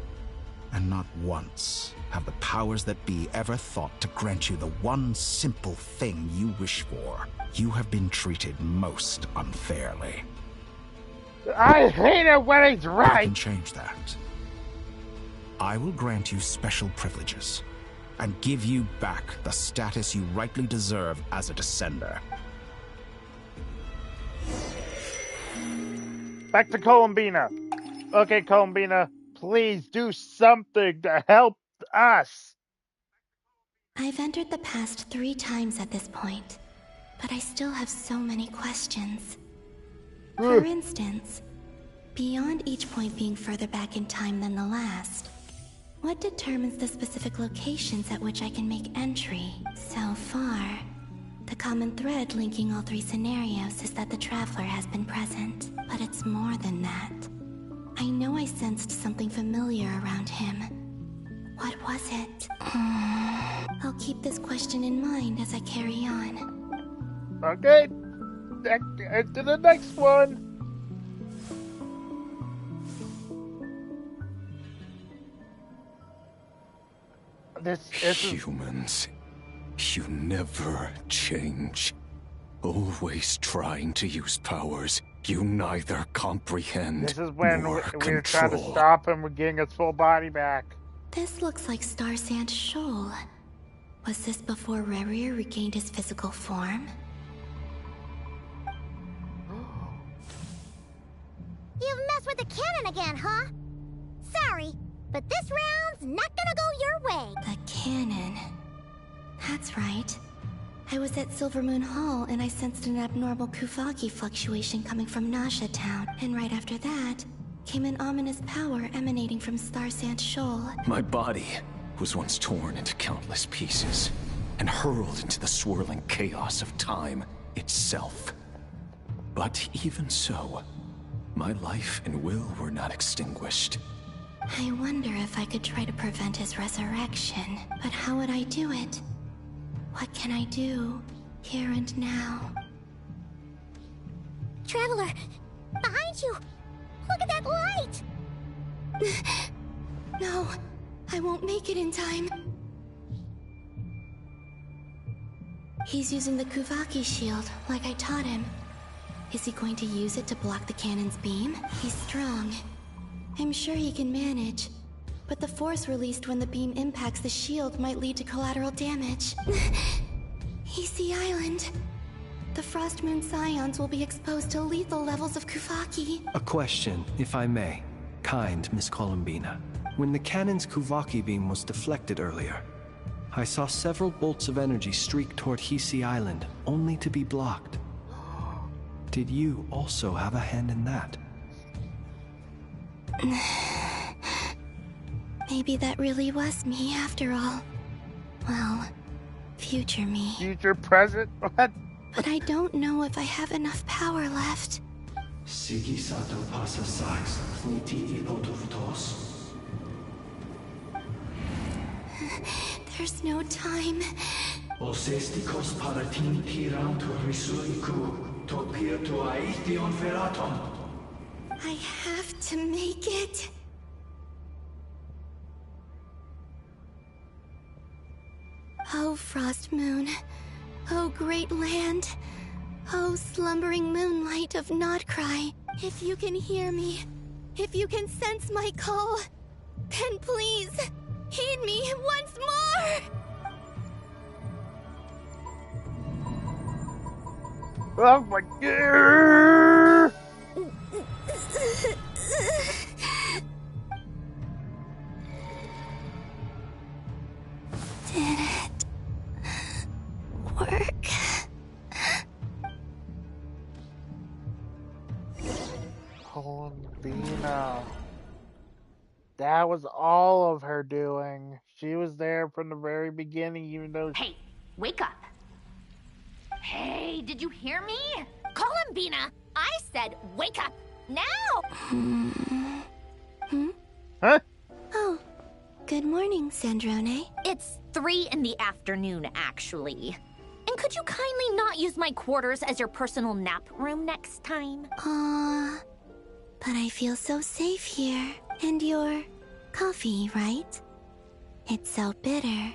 and not once have the powers that be ever thought to grant you the one simple thing you wish for. You have been treated most unfairly. I hate it when he's right! I can change that. I will grant you special privileges, and give you back the status you rightly deserve as a descender. Back to Columbina. Okay, Columbina, please do something to help us. I've entered the past 3 times at this point, but I still have so many questions. For instance, beyond each point being further back in time than the last, what determines the specific locations at which I can make entry? So far, the common thread linking all 3 scenarios is that the Traveler has been present, but it's more than that. I know I sensed something familiar around him. What was it? I'll keep this question in mind as I carry on. Okay, to the next one. This Humans, you never change. Always trying to use powers you neither comprehend This is when nor we were trying to control. stop him from getting his full body back. This looks like Star Sand Shoal. Was this before Rerir regained his physical form? You've messed with the cannon again, huh? Sorry, but this round's not gonna go your way. The cannon. That's right. I was at Silvermoon Hall and I sensed an abnormal Kuvaki fluctuation coming from Nasha Town. And right after that, came an ominous power emanating from Star Sand Shoal. My body was once torn into countless pieces and hurled into the swirling chaos of time itself. But even so, my life and will were not extinguished. I wonder if I could try to prevent his resurrection. But how would I do it? What can I do, here and now? Traveler, behind you! Look at that light! No, I won't make it in time. He's using the Kuvaki shield, like I taught him. Is he going to use it to block the cannon's beam? He's strong. I'm sure he can manage. But the force released when the beam impacts the shield might lead to collateral damage. Easy Island. The Frost Moon Scions will be exposed to lethal levels of Kuvaki. A question, if I may. Kind Miss Columbina. When the cannon's Kuvaki beam was deflected earlier, I saw several bolts of energy streak toward Hisi Island, only to be blocked. Did you also have a hand in that? Maybe that really was me after all. Well, future me. Future, present? What? But I don't know if I have enough power left. There's no time. I have to make it. Oh, Frost Moon. Oh, great land. Oh, slumbering moonlight of Nodcry. If you can hear me, if you can sense my call, then please, heed me once more! Oh my god! Did it work? Columbina. That was all of her doing. She was there from the very beginning, even though... Hey, wake up. Hey, did you hear me? Columbina, I said wake up now! Huh? Oh, good morning, Sandrone. It's 3 in the afternoon, actually. And could you kindly not use my quarters as your personal nap room next time? But I feel so safe here. And your coffee, right? It's so bitter,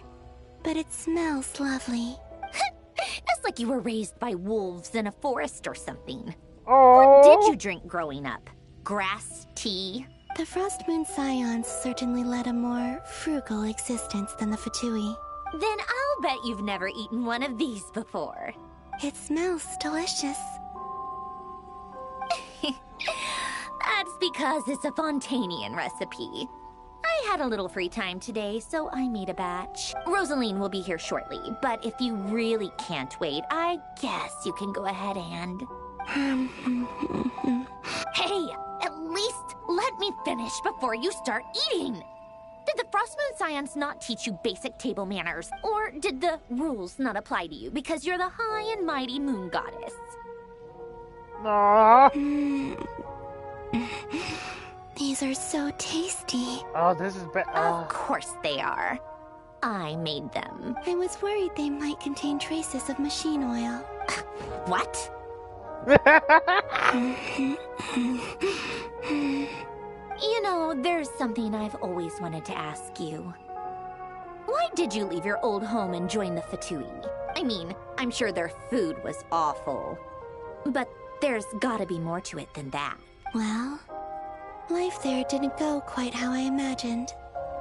but it smells lovely. It's like you were raised by wolves in a forest or something. Oh. What did you drink growing up? Grass tea? The Frost Moon Scions certainly led a more frugal existence than the Fatui. Then I'll bet you've never eaten one of these before. It smells delicious. That's because it's a Fontanian recipe. I had a little free time today, so I made a batch. Rosaline will be here shortly, but if you really can't wait, I guess you can go ahead and... Hey, at least let me finish before you start eating! Did the Frostmoon Scions not teach you basic table manners? Or did the rules not apply to you because you're the high and mighty moon goddess? Aww. These are so tasty. Oh, this is bad. Of course they are. I made them. I was worried they might contain traces of machine oil. What? You know, there's something I've always wanted to ask you. Why did you leave your old home and join the Fatui? I mean, I'm sure their food was awful. But there's gotta be more to it than that. Well, life there didn't go quite how I imagined.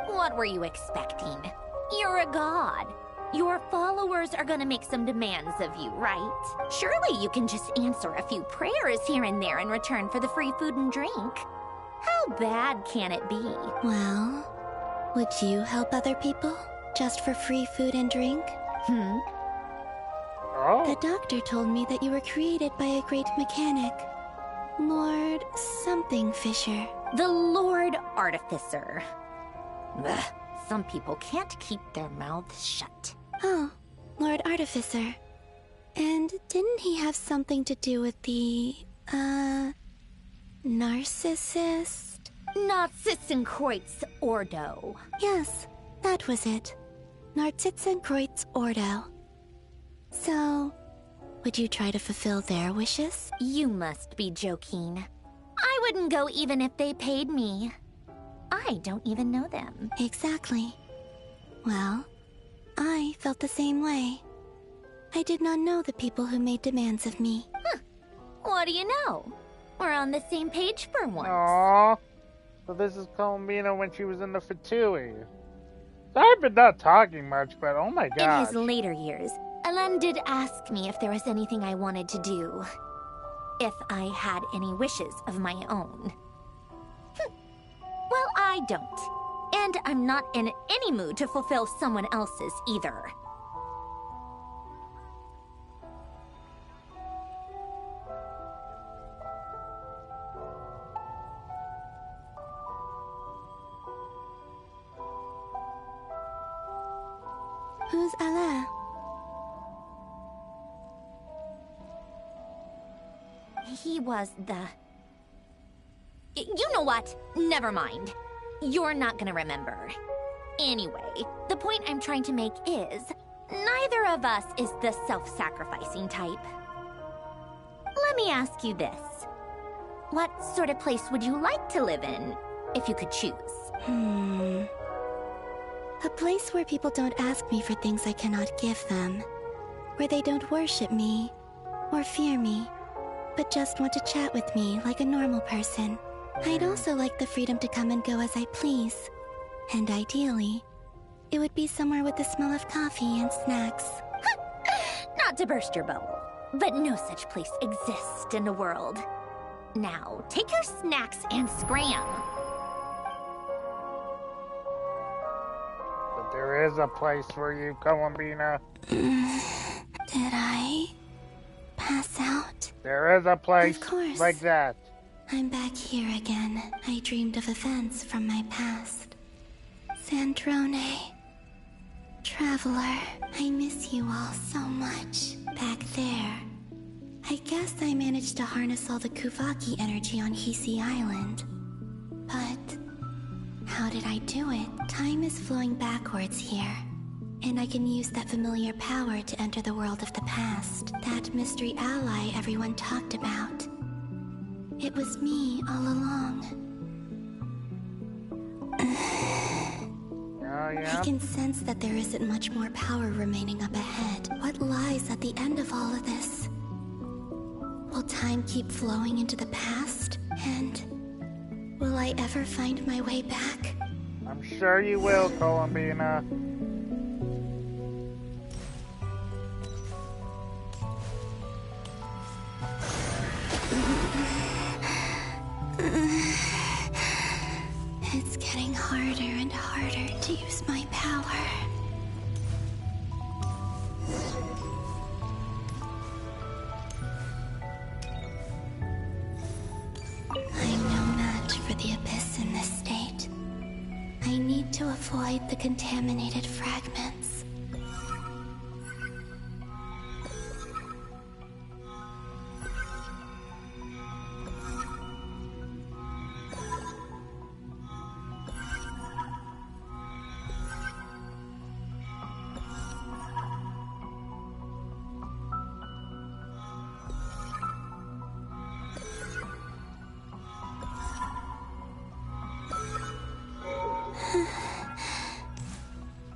What were you expecting? You're a god. Your followers are gonna make some demands of you, right? Surely you can just answer a few prayers here and there in return for the free food and drink. How bad can it be? Well, would you help other people just for free food and drink? Oh. The doctor told me that you were created by a great mechanic. Lord something Fisher. The Lord Artificer. Ugh, some people can't keep their mouths shut. Oh, Lord Artificer. And didn't he have something to do with the, narcissist? Narcissenkreuz Ordo. Yes, that was it. Narcissenkreuz Ordo. So, would you try to fulfill their wishes? You must be joking. I wouldn't go even if they paid me. I don't even know them. Exactly. Well, I felt the same way. I did not know the people who made demands of me. Huh. What do you know? We're on the same page for once. Aww. So this is Columbina when she was in the Fatui. I've been not talking much, but oh my god. In his later years, Alan did ask me if there was anything I wanted to do. If I had any wishes of my own. Well, I don't. And I'm not in any mood to fulfill someone else's either. Who's Alain? He was the... You know what? Never mind. You're not gonna remember. Anyway, the point I'm trying to make is, neither of us is the self-sacrificing type. Let me ask you this. What sort of place would you like to live in, if you could choose? A place where people don't ask me for things I cannot give them. Where they don't worship me, or fear me, but just want to chat with me like a normal person. I'd also like the freedom to come and go as I please. And ideally, it would be somewhere with the smell of coffee and snacks. Not to burst your bubble, but no such place exists in the world. Now, take your snacks and scram. But there is a place for you, Columbina. Did I pass out? There is a place Of course. like that. I'm back here again. I dreamed of events from my past. Sandrone. Traveler. I miss you all so much. Back there. I guess I managed to harness all the Kuvaki energy on Hisi Island. But how did I do it? Time is flowing backwards here. And I can use that familiar power to enter the world of the past. That mystery ally everyone talked about. It was me all along. Oh, yeah? I can sense that there isn't much more power remaining up ahead. What lies at the end of all of this? Will time keep flowing into the past? And will I ever find my way back? I'm sure you will, Columbina. getting harder and harder to use my power. I'm no match for the Abyss in this state. I need to avoid the contaminated fragments.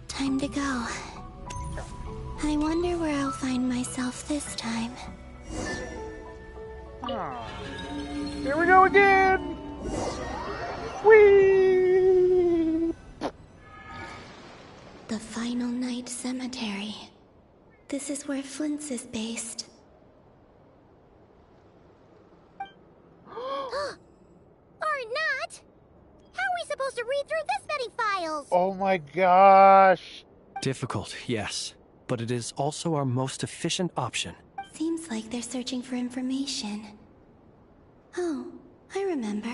Time to go. I wonder where I'll find myself this time. Oh. Here we go again! Whee! The Final Night Cemetery. This is where Flint's is based. Or not! How are we supposed to read through this many files? Oh my gosh! Difficult, yes, but it is also our most efficient option. Seems like they're searching for information. Oh, I remember.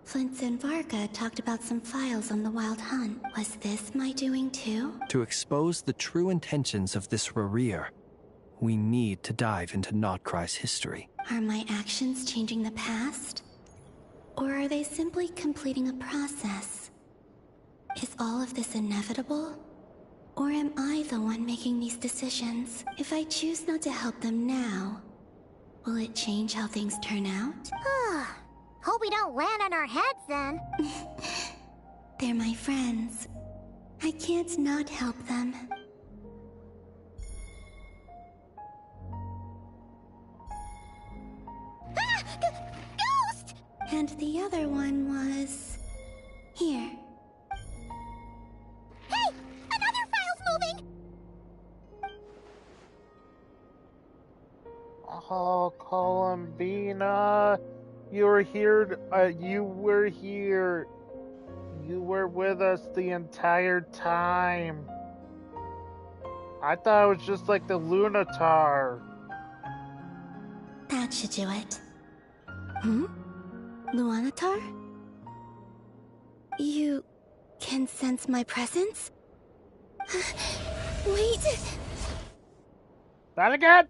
Flint and Varga talked about some files on the Wild Hunt. Was this my doing too? To expose the true intentions of this Rereer, we need to dive into Notcry's history. Are my actions changing the past? Or are they simply completing a process? Is all of this inevitable? Or am I the one making these decisions? If I choose not to help them now, will it change how things turn out? Hope we don't land on our heads then. They're my friends. I can't not help them. Ghost! And the other one was... here. Hey! Another file's moving! Oh, Columbina. You were here. You were here. You were with us the entire time. I thought it was just like the Lunatar. That should do it. Luanatar? You can sense my presence? Wait! Not again!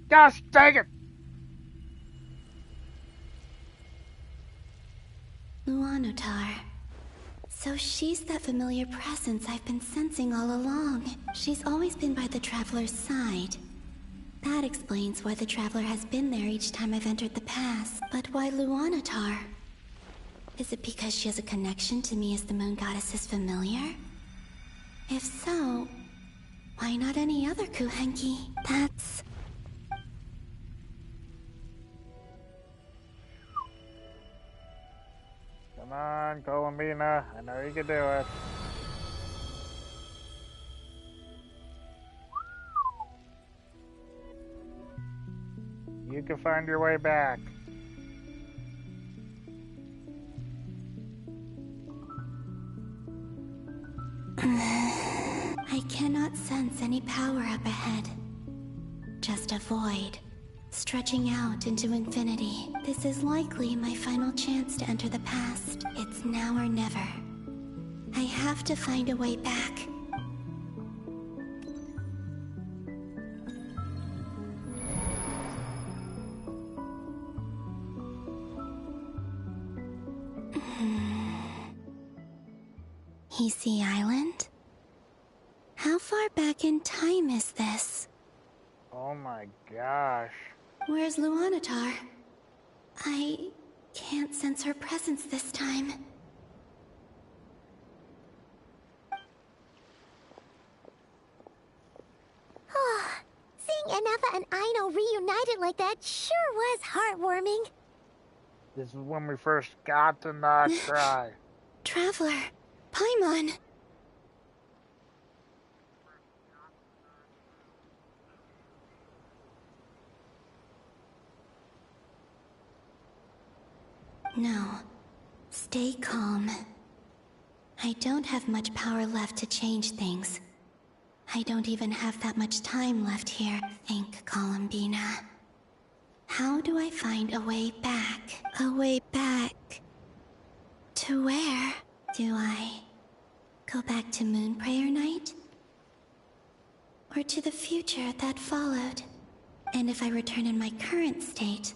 Gosh dang it! Luanatar. So she's that familiar presence I've been sensing all along. She's always been by the Traveler's side. That explains why the Traveler has been there each time I've entered the past. But why Luanatar? Is it because she has a connection to me as the Moon Goddess's familiar? If so, why not any other Kuhenki? That's... Come on, Columbina. I know you can do it. You can find your way back. I cannot sense any power up ahead. Just a void, stretching out into infinity. This is likely my final chance to enter the past. It's now or never. I have to find a way back. Hisi Island? How far back in time is this? Oh my gosh. Where's Luanatar? I can't sense her presence this time. Seeing Enefa and Aino reunited like that sure was heartwarming. This is when we first got to Notcry. Traveler, Paimon. No. Stay calm. I don't have much power left to change things. I don't even have that much time left here. Think, Columbina. How do I find a way back? A way back... to where? Do I go back to Moonprayer Night? Or to the future that followed? And if I return in my current state,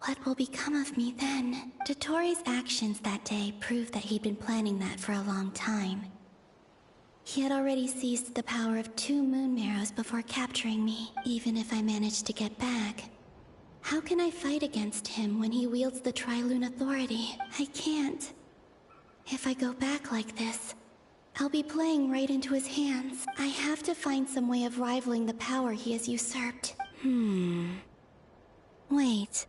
what will become of me then? Dottoro's actions that day proved that he'd been planning that for a long time. He had already seized the power of 2 moon marrows before capturing me. Even if I managed to get back, how can I fight against him when he wields the Tri-Lune Authority? I can't. If I go back like this, I'll be playing right into his hands. I have to find some way of rivaling the power he has usurped. Wait.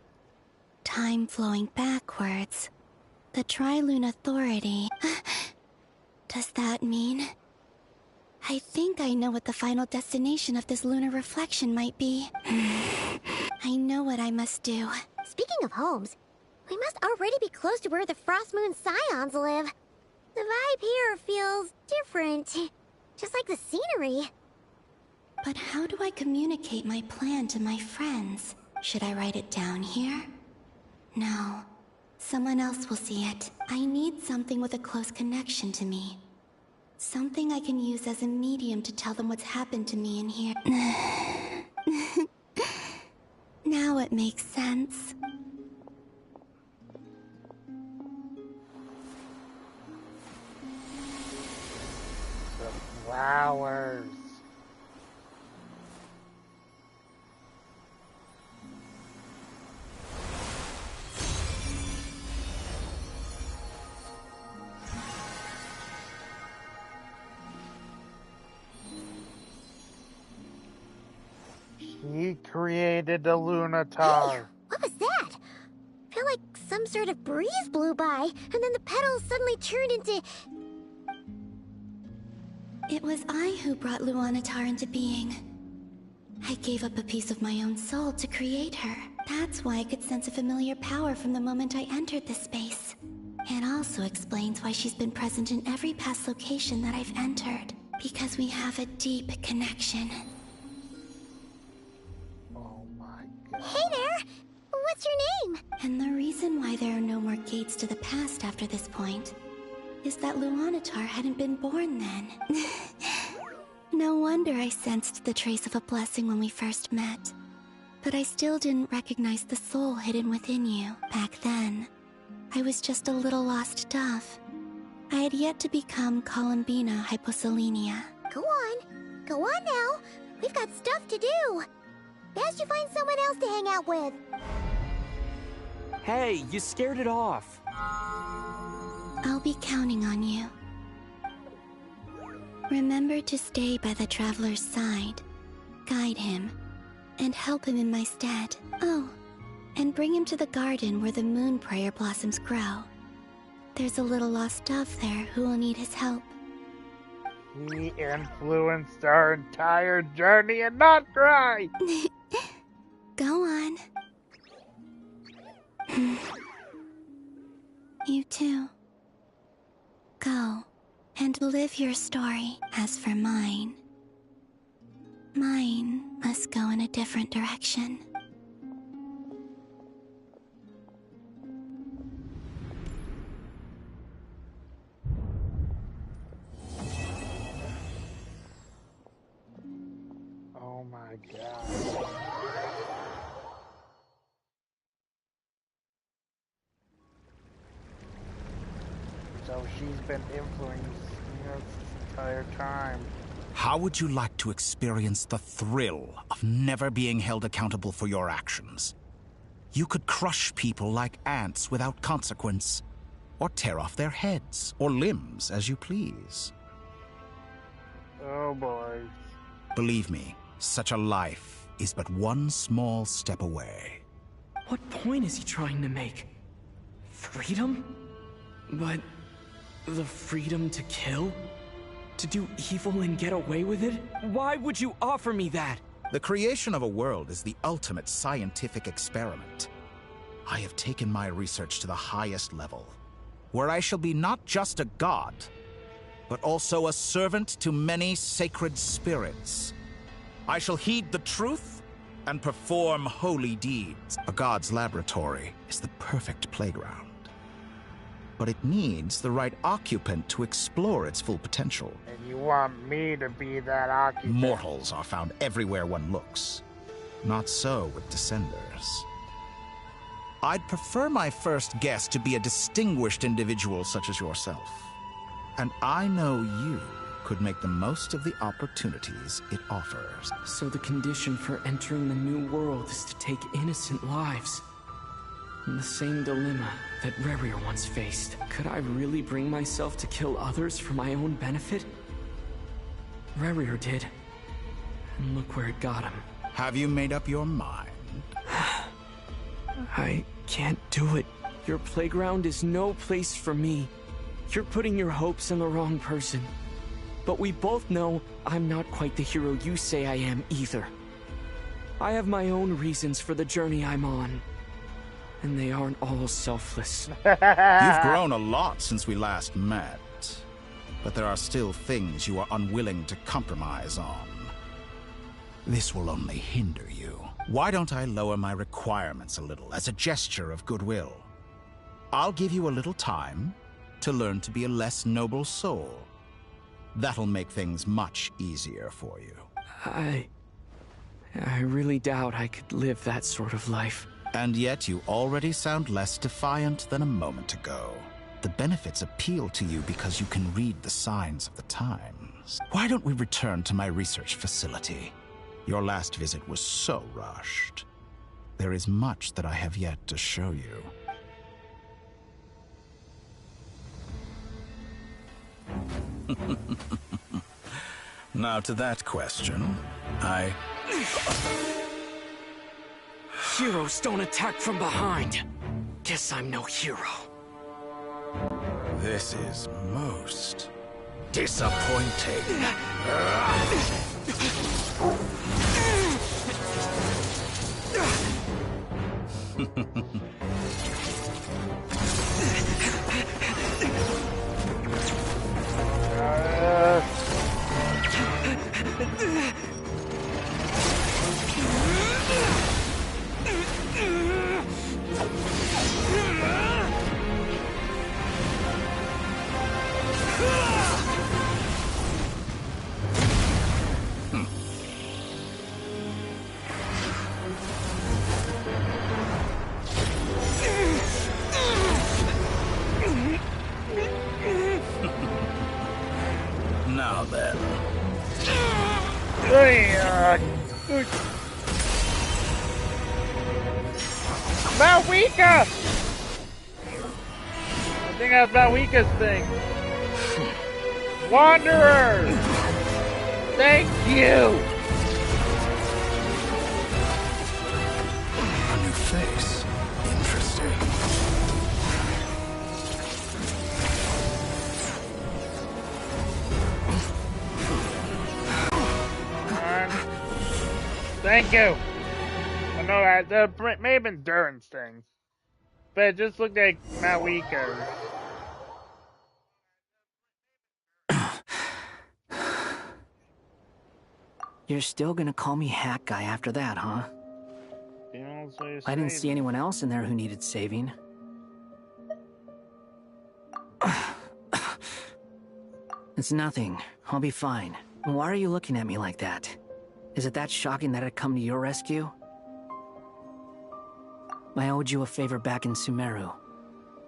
Time flowing backwards. The Tri-Lune Authority. Does that mean... I think I know what the final destination of this lunar reflection might be. I know what I must do. Speaking of homes, we must already be close to where the Frost Moon Scions live. The vibe here feels different. Just like the scenery. But how do I communicate my plan to my friends? Should I write it down here? No. Someone else will see it. I need something with a close connection to me. Something I can use as a medium to tell them what's happened to me in here. Now it makes sense. The flowers. He created the Lunatar. Hey, what was that? I feel like some sort of breeze blew by, and then the petals suddenly turned into... It was I who brought Luanatar into being. I gave up a piece of my own soul to create her. That's why I could sense a familiar power from the moment I entered this space. It also explains why she's been present in every past location that I've entered. Because we have a deep connection. Hey there! What's your name? And the reason why there are no more gates to the past after this point is that Luanatar hadn't been born then. No wonder I sensed the trace of a blessing when we first met. But I still didn't recognize the soul hidden within you. Back then, I was just a little lost dove. I had yet to become Columbina Hyposelenia. Go on now. We've got stuff to do. Best you find someone else to hang out with. Hey, you scared it off. I'll be counting on you. Remember to stay by the traveler's side, guide him, and help him in my stead. Oh, and bring him to the garden where the Moonprayer blossoms grow. There's a little lost dove there who will need his help. He influenced our entire journey and not right. Go on. You too. Go and live your story. As for mine must go in a different direction. Oh my god. So she's been influencing us this entire time. How would you like to experience the thrill of never being held accountable for your actions? You could crush people like ants without consequence, or tear off their heads or limbs as you please. Oh boy. Believe me, such a life is but one small step away. What point is he trying to make? Freedom? But the freedom to kill? To do evil and get away with it? Why would you offer me that? The creation of a world is the ultimate scientific experiment. I have taken my research to the highest level, where I shall be not just a god, but also a servant to many sacred spirits. I shall heed the truth and perform holy deeds. A god's laboratory is the perfect playground, but it needs the right occupant to explore its full potential. And you want me to be that occupant? Mortals are found everywhere one looks. Not so with Descenders. I'd prefer my first guest to be a distinguished individual such as yourself. And I know you could make the most of the opportunities it offers. So the condition for entering the new world is to take innocent lives. In the same dilemma that Rerir once faced. Could I really bring myself to kill others for my own benefit? Rerir did. And look where it got him. Have you made up your mind? I can't do it. Your playground is no place for me. You're putting your hopes in the wrong person. But we both know I'm not quite the hero you say I am either. I have my own reasons for the journey I'm on. And they aren't all selfless. You've grown a lot since we last met. But there are still things you are unwilling to compromise on. This will only hinder you. Why don't I lower my requirements a little as a gesture of goodwill? I'll give you a little time to learn to be a less noble soul. That'll make things much easier for you. I really doubt I could live that sort of life. And yet you already sound less defiant than a moment ago. The benefits appeal to you because you can read the signs of the times. Why don't we return to my research facility? Your last visit was so rushed. There is much that I have yet to show you. Now to that question, Heroes don't attack from behind. Guess I'm no hero. This is most disappointing. Now then. Malwika! I think that's Malwika's thing. Wanderer! Thank you! A new face. Interesting. Thank you! I know that may have been Durin's thing. But it just looked like Malwika's. You're still gonna call me Hack Guy after that, huh? I didn't see anyone else in there who needed saving. It's nothing. I'll be fine. Why are you looking at me like that? Is it that shocking that I'd come to your rescue? I owed you a favor back in Sumeru.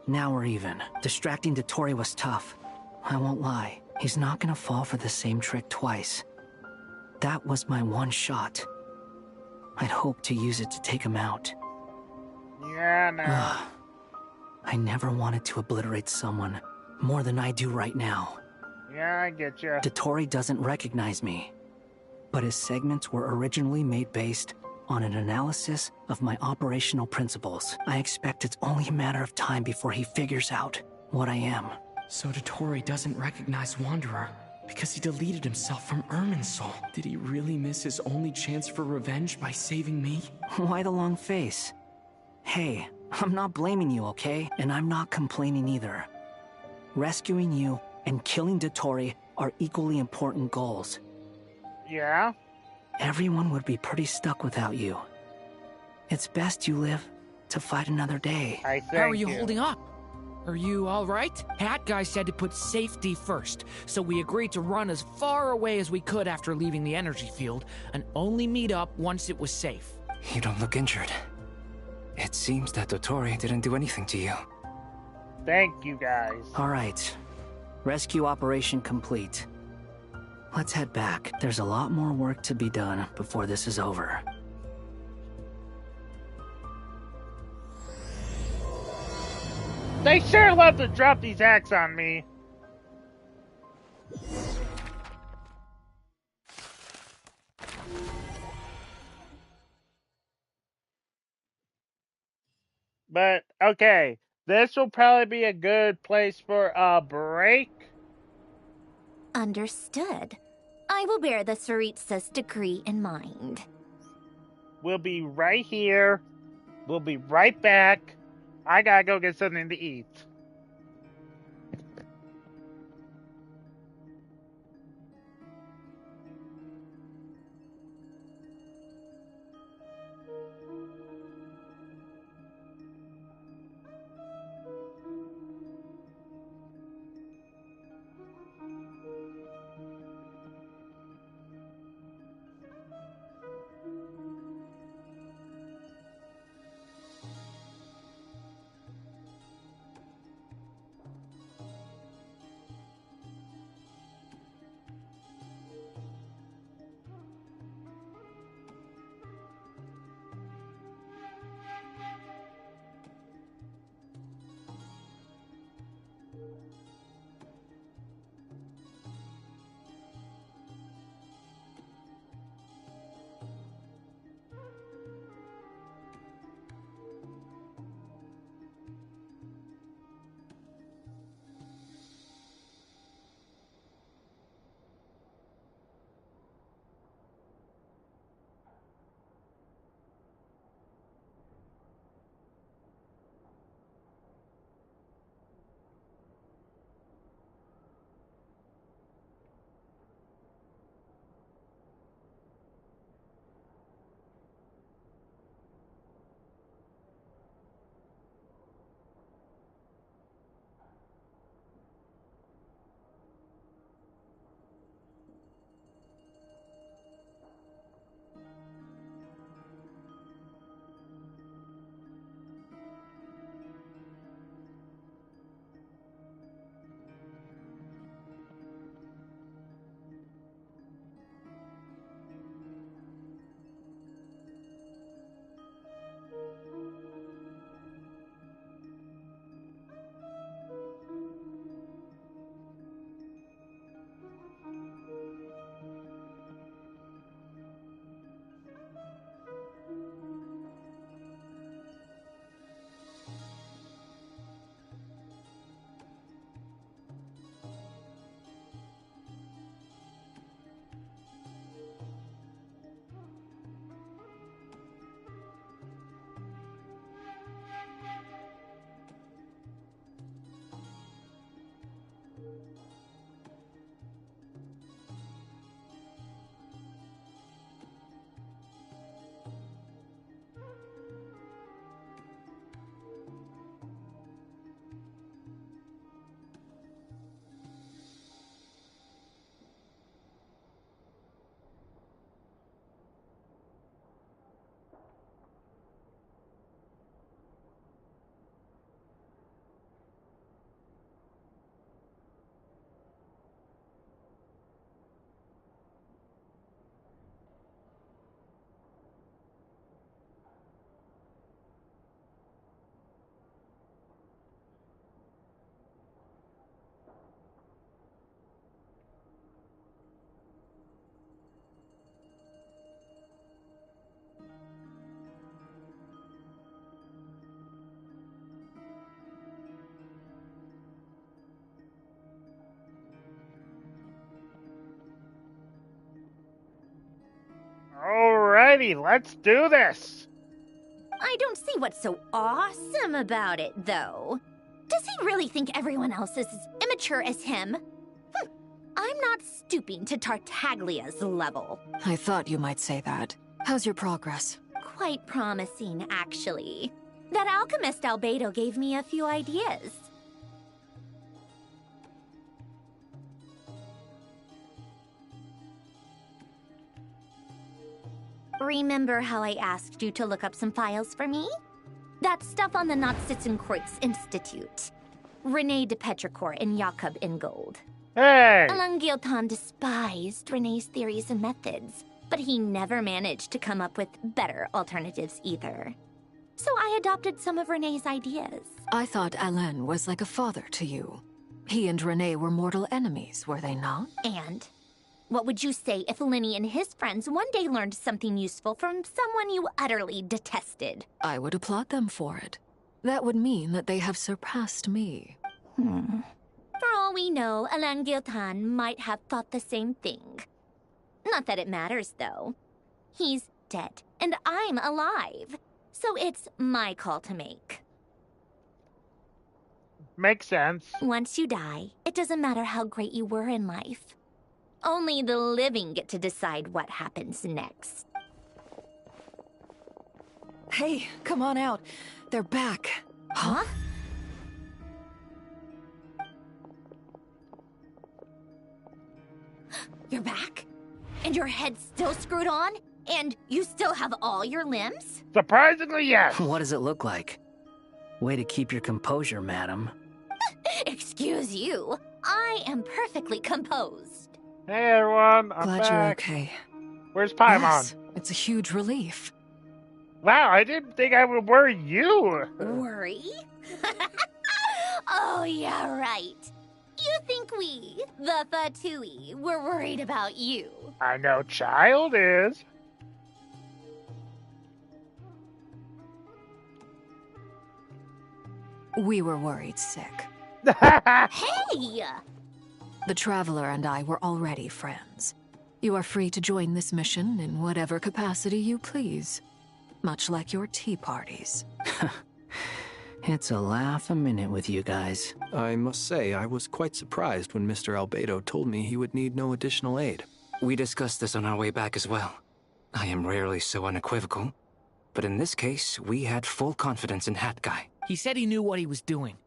Now we're even. Distracting Dottore was tough. I won't lie. He's not gonna fall for the same trick twice. That was my one shot. I'd hoped to use it to take him out. Yeah, no. I never wanted to obliterate someone more than I do right now. Yeah, I get you. Dottore doesn't recognize me, but his segments were originally made based on an analysis of my operational principles. I expect it's only a matter of time before he figures out what I am. So Dottore doesn't recognize Wanderer because he deleted himself from Irminsul. Did he really miss his only chance for revenge by saving me? Why the long face? Hey, I'm not blaming you, okay? And I'm not complaining either. Rescuing you and killing Dottore are equally important goals. Yeah? Everyone would be pretty stuck without you. It's best you live to fight another day. How are you holding up? Are you alright? Hat Guy said to put safety first, so we agreed to run as far away as we could after leaving the energy field, and only meet up once it was safe. You don't look injured. It seems that Dottore didn't do anything to you. Thank you, guys. Alright. Rescue operation complete. Let's head back. There's a lot more work to be done before this is over. They sure love to drop these acts on me. But, okay. This will probably be a good place for a break. Understood. I will bear the Tsaritsa's decree in mind. We'll be right here. We'll be right back. I gotta go get something to eat. Alrighty, let's do this. I I don't see what's so awesome about it, though. Does he really think everyone else is as immature as him? I'm not stooping to Tartaglia's level. I thought you might say that. How's your progress? Quite promising, actually. That alchemist Albedo gave me a few ideas. Remember how I asked you to look up some files for me? That stuff on the Nazistenkreuz Institute. René de Petrichor and Jakob Ingold. Hey! Alain Guillotin despised René's theories and methods, but he never managed to come up with better alternatives either. So I adopted some of René's ideas. I thought Alain was like a father to you. He and René were mortal enemies, were they not? And what would you say if Lenny and his friends one day learned something useful from someone you utterly detested? I would applaud them for it. That would mean that they have surpassed me. For all we know, Alain Guillotin might have thought the same thing. Not that it matters, though. He's dead, and I'm alive. So it's my call to make. Makes sense. Once you die, it doesn't matter how great you were in life. Only the living get to decide what happens next. Hey, come on out. They're back. Huh? You're back? And your head's still screwed on? And you still have all your limbs? Surprisingly, yes. What does it look like? Way to keep your composure, madam. Excuse you. I am perfectly composed. Hey, everyone. I'm Glad back. you're okay. Where's Paimon? Yes, it's a huge relief. Wow, I didn't think I would worry you. Worry? Oh, yeah, right. You think we, the Fatui, were worried about you? I know Child is. We were worried sick. Hey! The Traveler and I were already friends. You are free to join this mission in whatever capacity you please. Much like your tea parties. It's a laugh a minute with you guys. I must say, I was quite surprised when Mr. Albedo told me he would need no additional aid. We discussed this on our way back as well. I am rarely so unequivocal, but in this case, we had full confidence in Hat Guy. He said he knew what he was doing.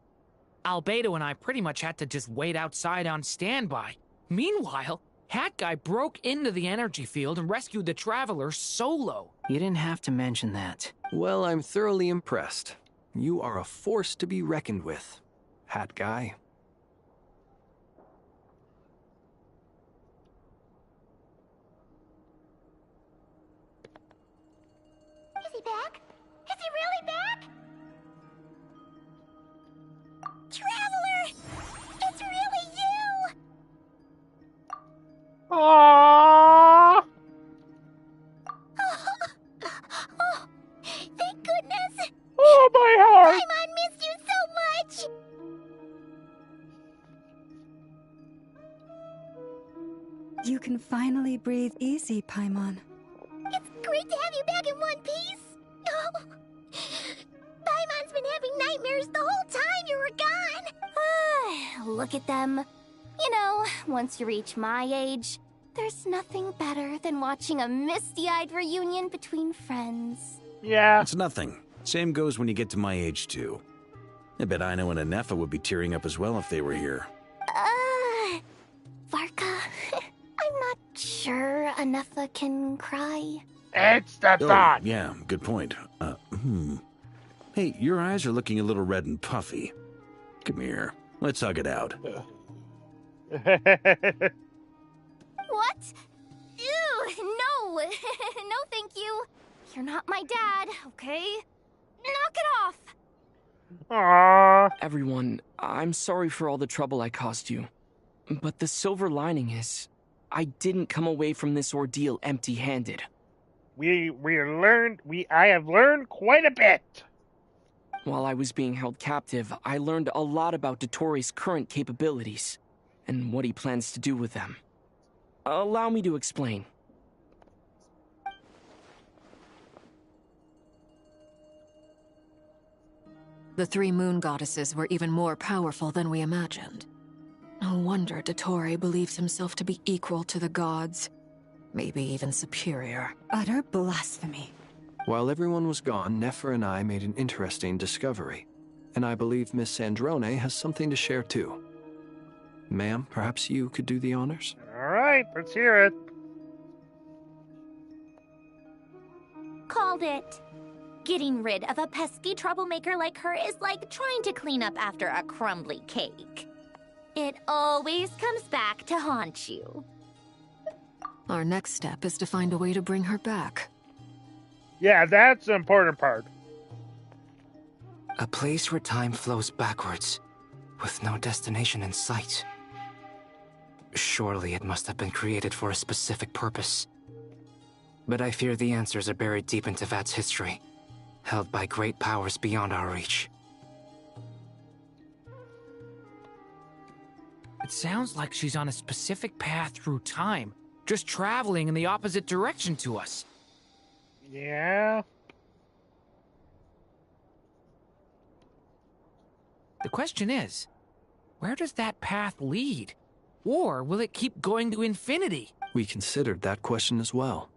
Albedo and I pretty much had to just wait outside on standby. Meanwhile, Hat Guy broke into the energy field and rescued the Traveler solo. You didn't have to mention that. Well, I'm thoroughly impressed. You are a force to be reckoned with, Hat Guy. Is he back? Is he really back? Traveler! It's really you! Aww. Oh, thank goodness! Oh, my heart! Paimon missed you so much! You can finally breathe easy, Paimon. It's great to have you back in one piece! Oh. Paimon's been having nightmares the whole time you were gone! Look at them. You know, once you reach my age, there's nothing better than watching a misty-eyed reunion between friends. Yeah. It's nothing. Same goes when you get to my age, too. I bet Ino and Anefa would be tearing up as well if they were here. Varka, I'm not sure Anefa can cry. It's the thought. Yeah, good point. Hey, your eyes are looking a little red and puffy. Come here. Let's hug it out. What? Ew, no! No, thank you. You're not my dad, okay? Knock it off! Aww. Everyone, I'm sorry for all the trouble I caused you. But the silver lining is, I didn't come away from this ordeal empty-handed. I have learned quite a bit. While I was being held captive, I learned a lot about Dottoro's current capabilities, and what he plans to do with them. Allow me to explain. The three moon goddesses were even more powerful than we imagined. No wonder Dottore believes himself to be equal to the gods. Maybe even superior. Utter blasphemy. While everyone was gone, Nefer and I made an interesting discovery. And I believe Miss Sandrone has something to share too. Ma'am, perhaps you could do the honors? All right, let's hear it. Called it. Getting rid of a pesky troublemaker like her is like trying to clean up after a crumbly cake. It always comes back to haunt you. Our next step is to find a way to bring her back. Yeah, that's the important part. A place where time flows backwards, with no destination in sight. Surely it must have been created for a specific purpose. But I fear the answers are buried deep in Teyvat's history, held by great powers beyond our reach. It sounds like she's on a specific path through time, just traveling in the opposite direction to us. Yeah. The question is, where does that path lead? Or will it keep going to infinity? We considered that question as well.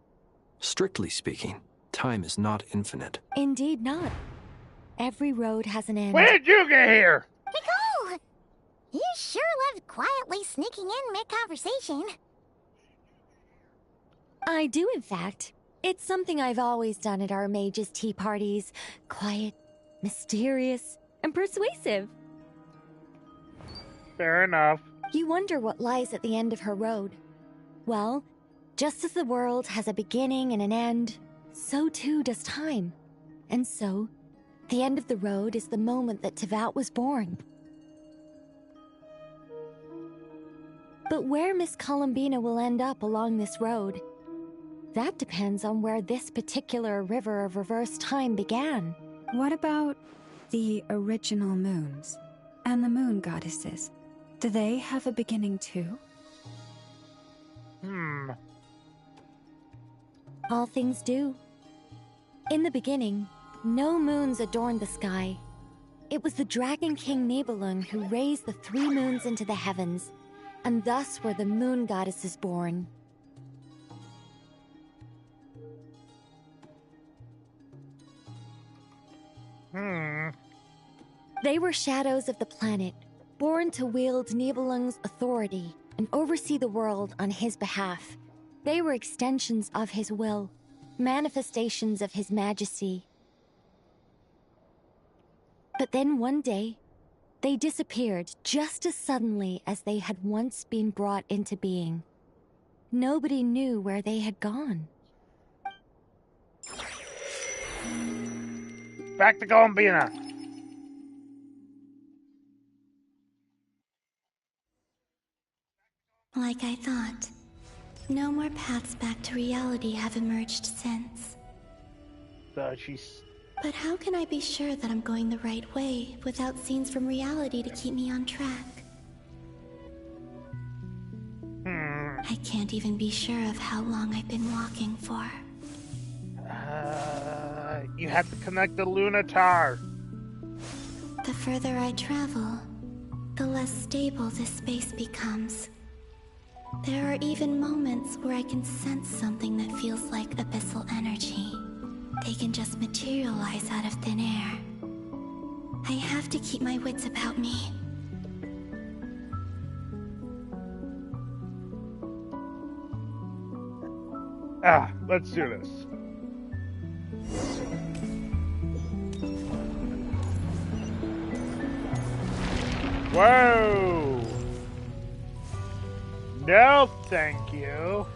Strictly speaking, time is not infinite. Indeed not. Every road has an end. When did you get here? Nicole! You sure loved quietly sneaking in mid-conversation. I do, in fact. It's something I've always done at our mages' tea parties. Quiet, mysterious, and persuasive. Fair enough. You wonder what lies at the end of her road. Well, just as the world has a beginning and an end, so too does time. And so, the end of the road is the moment that Teyvat was born. But where Miss Columbina will end up along this road, that depends on where this particular river of reverse time began. What about the original moons and the moon goddesses? Do they have a beginning too? All things do. In the beginning, no moons adorned the sky. It was the Dragon King Nibelung who raised the three moons into the heavens, and thus were the moon goddesses born. They were shadows of the planet, born to wield Nibelung's authority and oversee the world on his behalf. They were extensions of his will, manifestations of his majesty. But then one day, they disappeared just as suddenly as they had once been brought into being. Nobody knew where they had gone. Back to Columbina. Like I thought. No more paths back to reality have emerged since. So she's... But how can I be sure that I'm going the right way without scenes from reality to keep me on track? I can't even be sure of how long I've been walking for. You have to connect the Lunatar. The further I travel, the less stable this space becomes. There are even moments where I can sense something that feels like abyssal energy. They can just materialize out of thin air. I have to keep my wits about me. Let's do this. Whoa! No, thank you.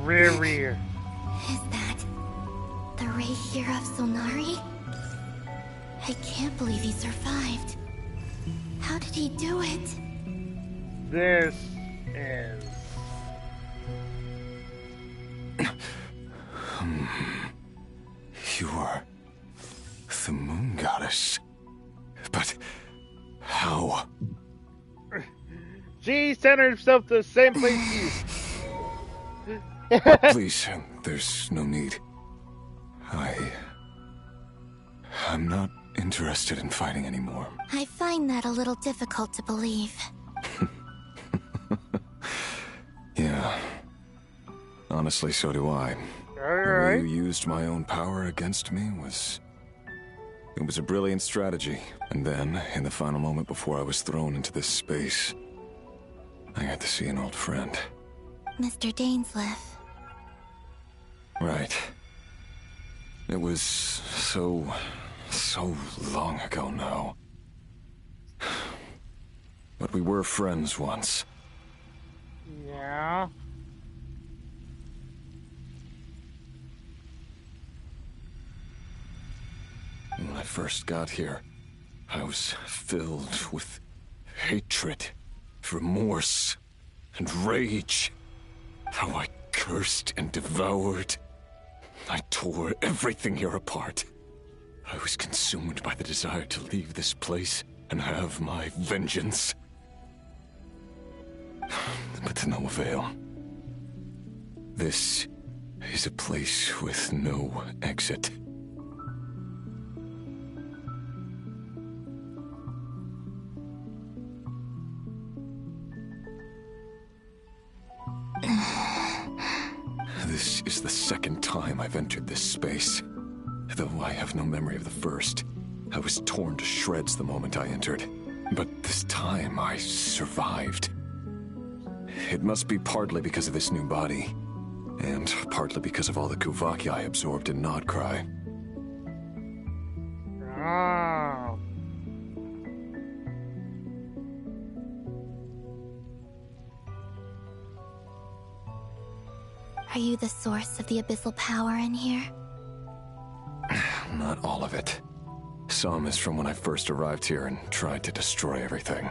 Rear. Is that the Ray here of Solnari? I can't believe he survived. How did he do it? This is... You are the moon goddess. But how? She sent herself to the same place you. Please, there's no need. I'm not interested in fighting anymore. I find that a little difficult to believe. Yeah. Honestly, so do I. The way you used my own power against me was... It was a brilliant strategy. And then, in the final moment before I was thrown into this space, I got to see an old friend. Mr. Dainsleif. Right. It was so long ago now. But we were friends once. Yeah. When I first got here, I was filled with hatred, remorse, and rage. How I cursed and devoured. I tore everything here apart. I was consumed by the desire to leave this place and have my vengeance. But to no avail. This is a place with no exit. This is the second time I've entered this space. Though I have no memory of the first. I was torn to shreds the moment I entered. But this time I survived. It must be partly because of this new body. And partly because of all the Kuvaki I absorbed in Nodcry. Oh. Are you the source of the abyssal power in here? Not all of it. Some is from when I first arrived here and tried to destroy everything.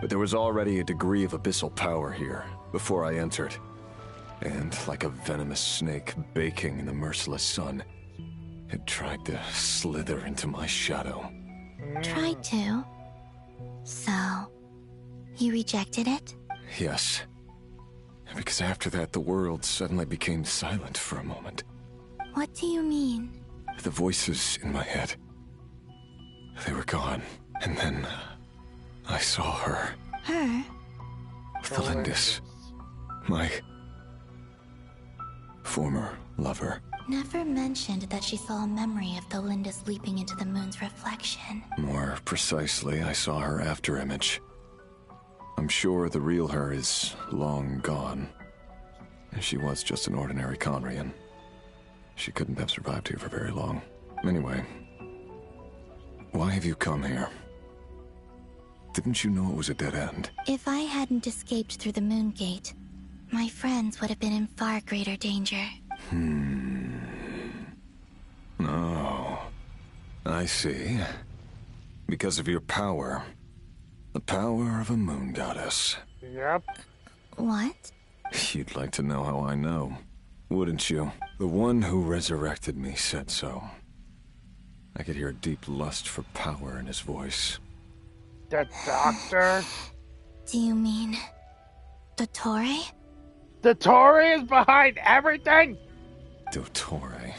But there was already a degree of abyssal power here before I entered. And like a venomous snake baking in the merciless sun, it tried to slither into my shadow. Tried to? So, you rejected it? Yes. Because after that, the world suddenly became silent for a moment. What do you mean? The voices in my head, they were gone. And then I saw her. Her? Thelindis. My former lover. Never mentioned that she saw a memory of Thelindis leaping into the moon's reflection. More precisely, I saw her afterimage. I'm sure the real her is long gone. She was just an ordinary Conrian. She couldn't have survived here for very long. Anyway, why have you come here? Didn't you know it was a dead end? If I hadn't escaped through the moon gate, my friends would have been in far greater danger. Oh, I see. Because of your power. The power of a moon goddess. Yep. What? You'd like to know how I know, wouldn't you? The one who resurrected me said so. I could hear a deep lust for power in his voice. The doctor? Do you mean... Dottore? Dottore is behind everything? Dottore.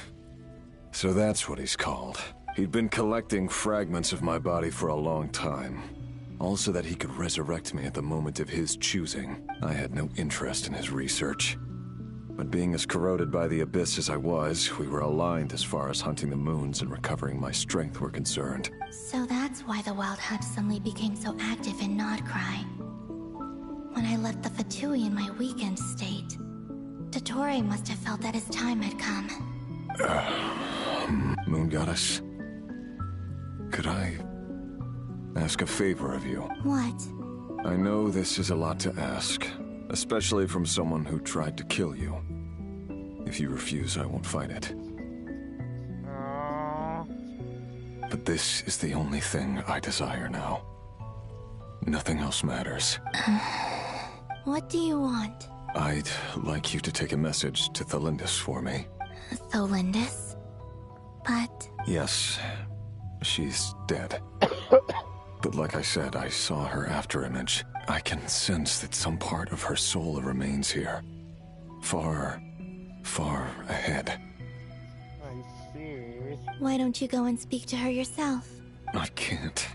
So that's what he's called. He'd been collecting fragments of my body for a long time. All so that he could resurrect me at the moment of his choosing. I had no interest in his research. But being as corroded by the abyss as I was, we were aligned as far as hunting the moons and recovering my strength were concerned. So that's why the Wild Hunt suddenly became so active in Nodcry. When I left the Fatui in my weakened state, Dottore must have felt that his time had come. Moon Goddess? Could I ask a favor of you? What? I know this is a lot to ask, especially from someone who tried to kill you. If you refuse, I won't fight it. But this is the only thing I desire now. Nothing else matters. What do you want? I'd like you to take a message to Thelindis for me. Thelindis? But... Yes, she's dead. But like I said, I saw her afterimage. I can sense that some part of her soul remains here. Far, far ahead. I see. Why don't you go and speak to her yourself? I can't.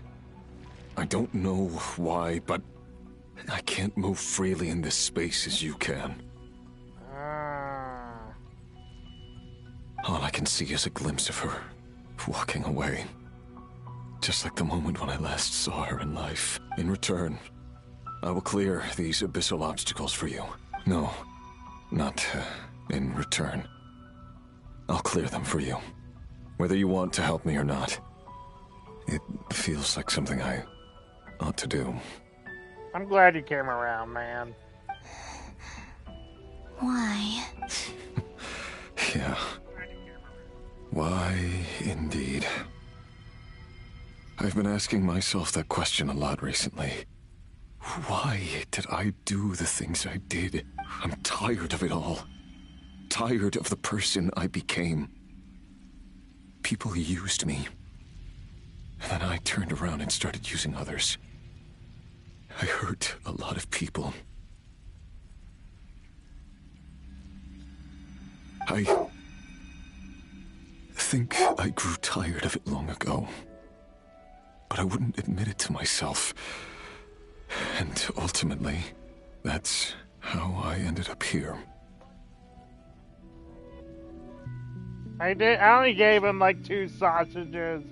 I don't know why, but I can't move freely in this space as you can. All I can see is a glimpse of her, walking away. Just like the moment when I last saw her in life. In return, I will clear these abyssal obstacles for you. No, not in return. I'll clear them for you. Whether you want to help me or not. It feels like something I ought to do. I'm glad you came around, man. Why? Yeah. Why, indeed. I've been asking myself that question a lot recently. Why did I do the things I did? I'm tired of it all. Tired of the person I became. People used me. And then I turned around and started using others. I hurt a lot of people. I think I grew tired of it long ago. But I wouldn't admit it to myself. And ultimately, that's how I ended up here. I only gave him like 2 sausages.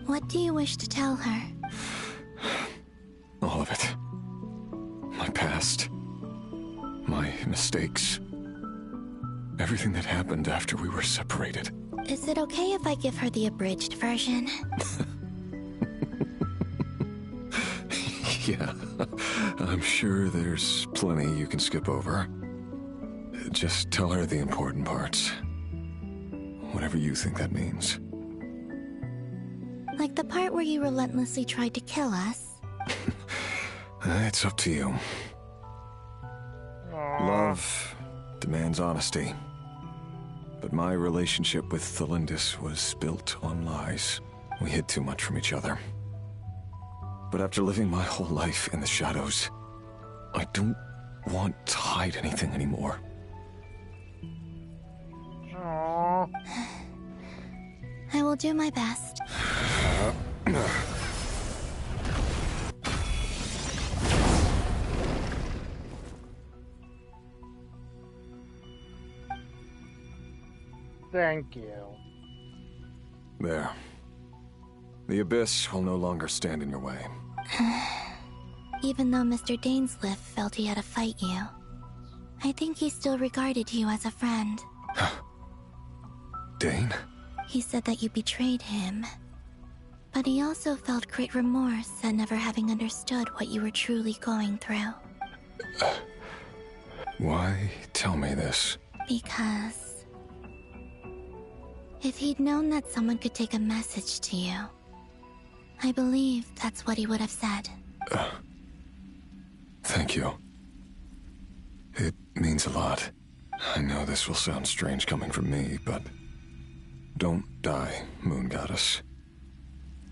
What do you wish to tell her? All of it. My past. My mistakes. Everything that happened after we were separated. Is it okay if I give her the abridged version? Yeah, I'm sure there's plenty you can skip over. Just tell her the important parts. Whatever you think that means. Like the part where you relentlessly tried to kill us? It's up to you. Love demands honesty. But my relationship with Thelindis was built on lies. We hid too much from each other. But after living my whole life in the shadows, I don't want to hide anything anymore. Aww. I will do my best. Thank you. There. The Abyss will no longer stand in your way. Even though Mr. Dainsliff felt he had to fight you, I think he still regarded you as a friend. Dane? He said that you betrayed him. But he also felt great remorse at never having understood what you were truly going through. Why tell me this? Because if he'd known that someone could take a message to you, I believe that's what he would have said. Thank you. It means a lot. I know this will sound strange coming from me, but don't die, Moon Goddess.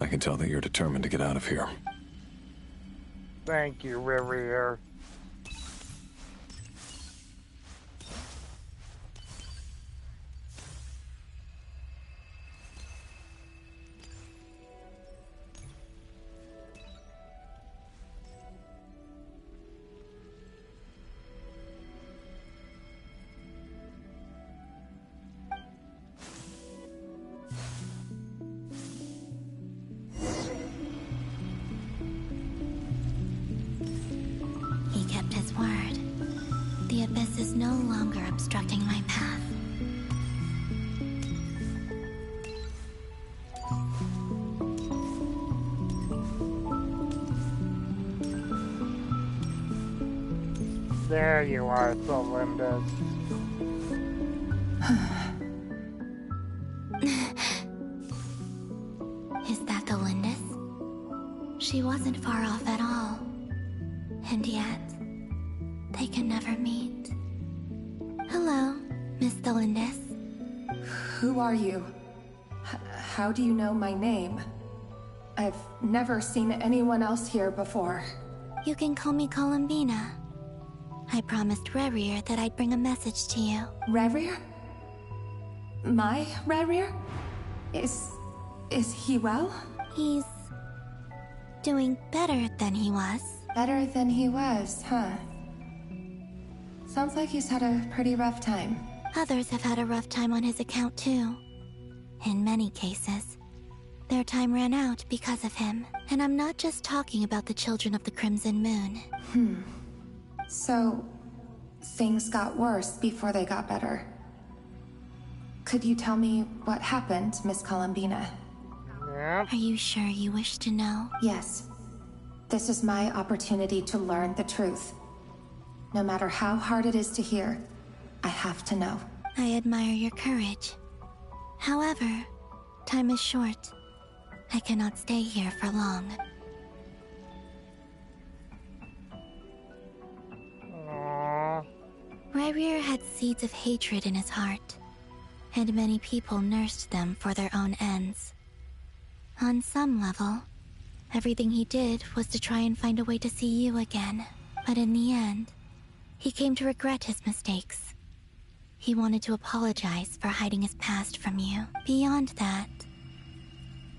I can tell that you're determined to get out of here. Thank you, Riviere. He kept his word. The Abyss is no longer obstructing my path. There you are, Thelindis. Is that Thelindis? She wasn't far off at all. And yet, they can never meet. Hello, Miss Thelindis. Who are you? How do you know my name? I've never seen anyone else here before. You can call me Columbina. I promised Rerir that I'd bring a message to you. Rerir? My Rerir? Is he well? He's doing better than he was. Better than he was, huh? Sounds like he's had a pretty rough time. Others have had a rough time on his account too. In many cases, their time ran out because of him. And I'm not just talking about the children of the Crimson Moon. So, things got worse before they got better. Could you tell me what happened, Miss Columbina? Are you sure you wish to know? Yes. This is my opportunity to learn the truth. No matter how hard it is to hear, I have to know. I admire your courage. However, time is short. I cannot stay here for long. Rerir had seeds of hatred in his heart, and many people nursed them for their own ends. On some level, everything he did was to try and find a way to see you again. But in the end, he came to regret his mistakes. He wanted to apologize for hiding his past from you. Beyond that,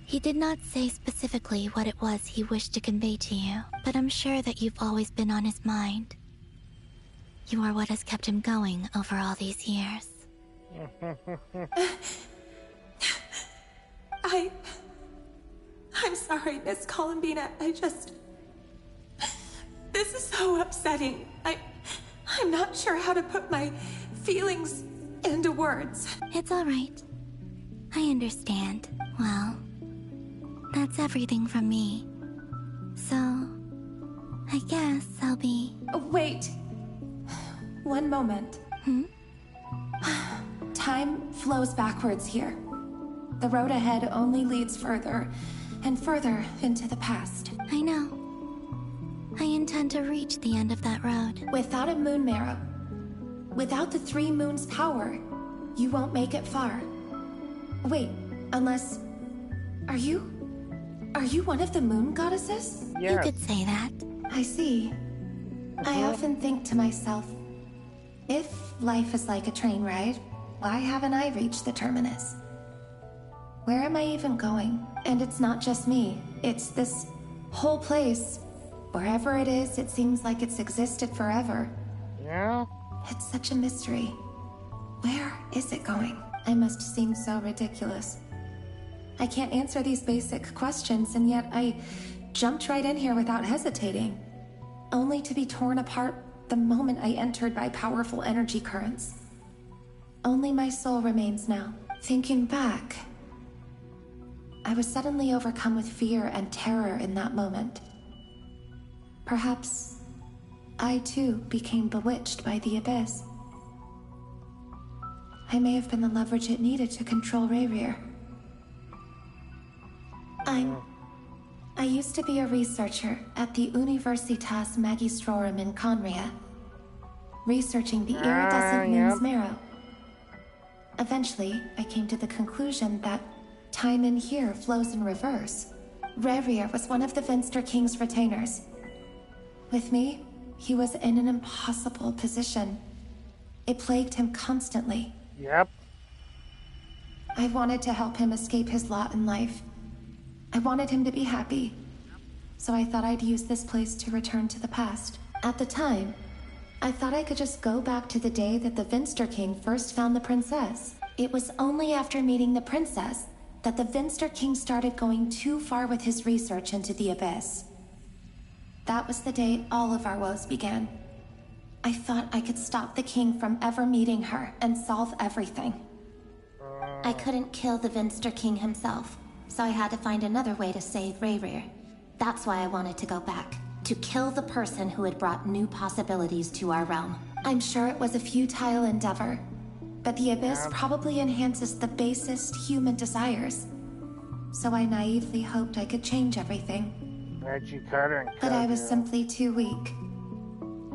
he did not say specifically what it was he wished to convey to you, but I'm sure that you've always been on his mind. You are what has kept him going over all these years. I'm sorry, Miss Columbina. This is so upsetting. I'm not sure how to put my feelings into words. It's all right. I understand. Well, that's everything from me. So, I guess I'll be... Wait. One moment. Time flows backwards here. The road ahead only leads further and further into the past. I know. I intend to reach the end of that road. Without a moon marrow, without the 3 moons' power, you won't make it far. Wait, unless... Are you one of the moon goddesses? You could say that. I see. I often think to myself, if life is like a train ride, why haven't I reached the terminus? Where am I even going? And it's not just me. It's this whole place. Wherever it is, it seems like it's existed forever. Yeah? It's such a mystery. Where is it going? I must seem so ridiculous. I can't answer these basic questions, and yet I jumped right in here without hesitating, only to be torn apart the moment I entered by powerful energy currents. Only my soul remains now. Thinking back, I was suddenly overcome with fear and terror in that moment. Perhaps I too became bewitched by the abyss. I may have been the leverage it needed to control Rerir. I used to be a researcher at the Universitas Magistrorum in Conria, researching the iridescent moon's marrow. Eventually, I came to the conclusion that time in here flows in reverse. Rerir was one of the Venster King's retainers. With me, he was in an impossible position. It plagued him constantly. Yep. I wanted to help him escape his lot in life. I wanted him to be happy. So I thought I'd use this place to return to the past. At the time, I thought I could just go back to the day that the Venster King first found the princess. It was only after meeting the princess that the Venster King started going too far with his research into the abyss. That was the day all of our woes began. I thought I could stop the king from ever meeting her and solve everything. I couldn't kill the Venster King himself, so I had to find another way to save Rerir. That's why I wanted to go back, to kill the person who had brought new possibilities to our realm. I'm sure it was a futile endeavor, but the abyss probably enhances the basest human desires. So I naively hoped I could change everything. But I was simply too weak.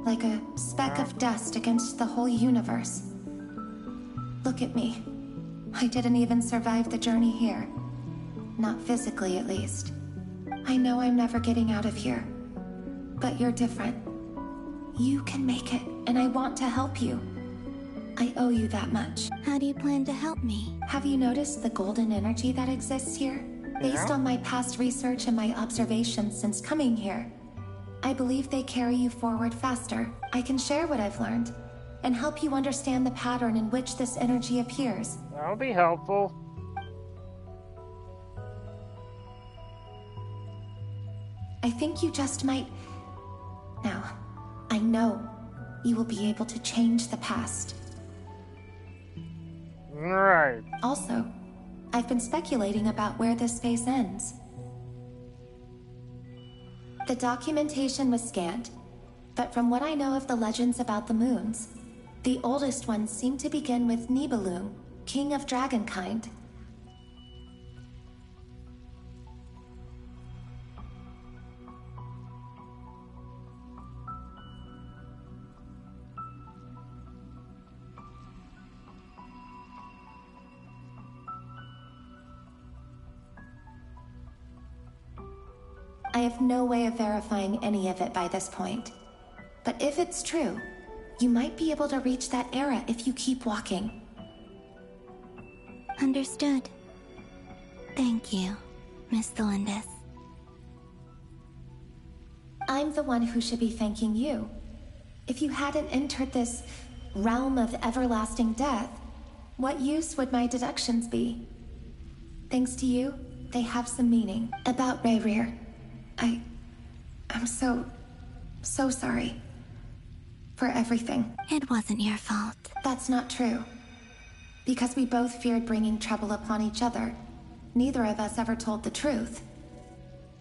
Like a speck of dust against the whole universe. Look at me. I didn't even survive the journey here. Not physically, at least. I know I'm never getting out of here. But you're different. You can make it, and I want to help you. I owe you that much. How do you plan to help me? Have you noticed the golden energy that exists here? Based on my past research and my observations since coming here, I believe they carry you forward faster. I can share what I've learned and help you understand the pattern in which this energy appears. That'll be helpful. I think you just might... Now, I know you will be able to change the past. Right. Also, I've been speculating about where this phase ends. The documentation was scanned, but from what I know of the legends about the moons, the oldest ones seem to begin with Nibelung, king of dragonkind. I have no way of verifying any of it by this point. But if it's true, you might be able to reach that era if you keep walking. Understood. Thank you, Miss Delindis. I'm the one who should be thanking you. If you hadn't entered this realm of everlasting death, what use would my deductions be? Thanks to you, they have some meaning. About Rayrir, I'm so sorry. For everything. It wasn't your fault. That's not true. Because we both feared bringing trouble upon each other, neither of us ever told the truth.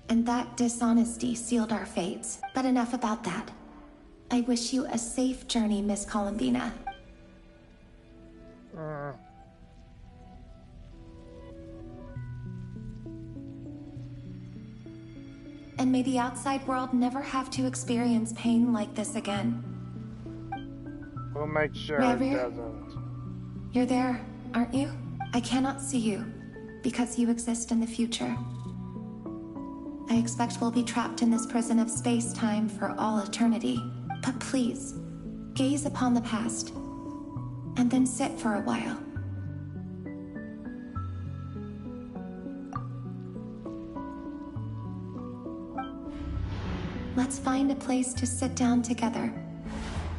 And that dishonesty sealed our fates. But enough about that. I wish you a safe journey, Miss Columbina. And may the outside world never have to experience pain like this again. We'll make sure Rayrir, it doesn't. You're there, aren't you? I cannot see you, because you exist in the future. I expect we'll be trapped in this prison of space-time for all eternity. But please, gaze upon the past, and then sit for a while. Let's find a place to sit down together,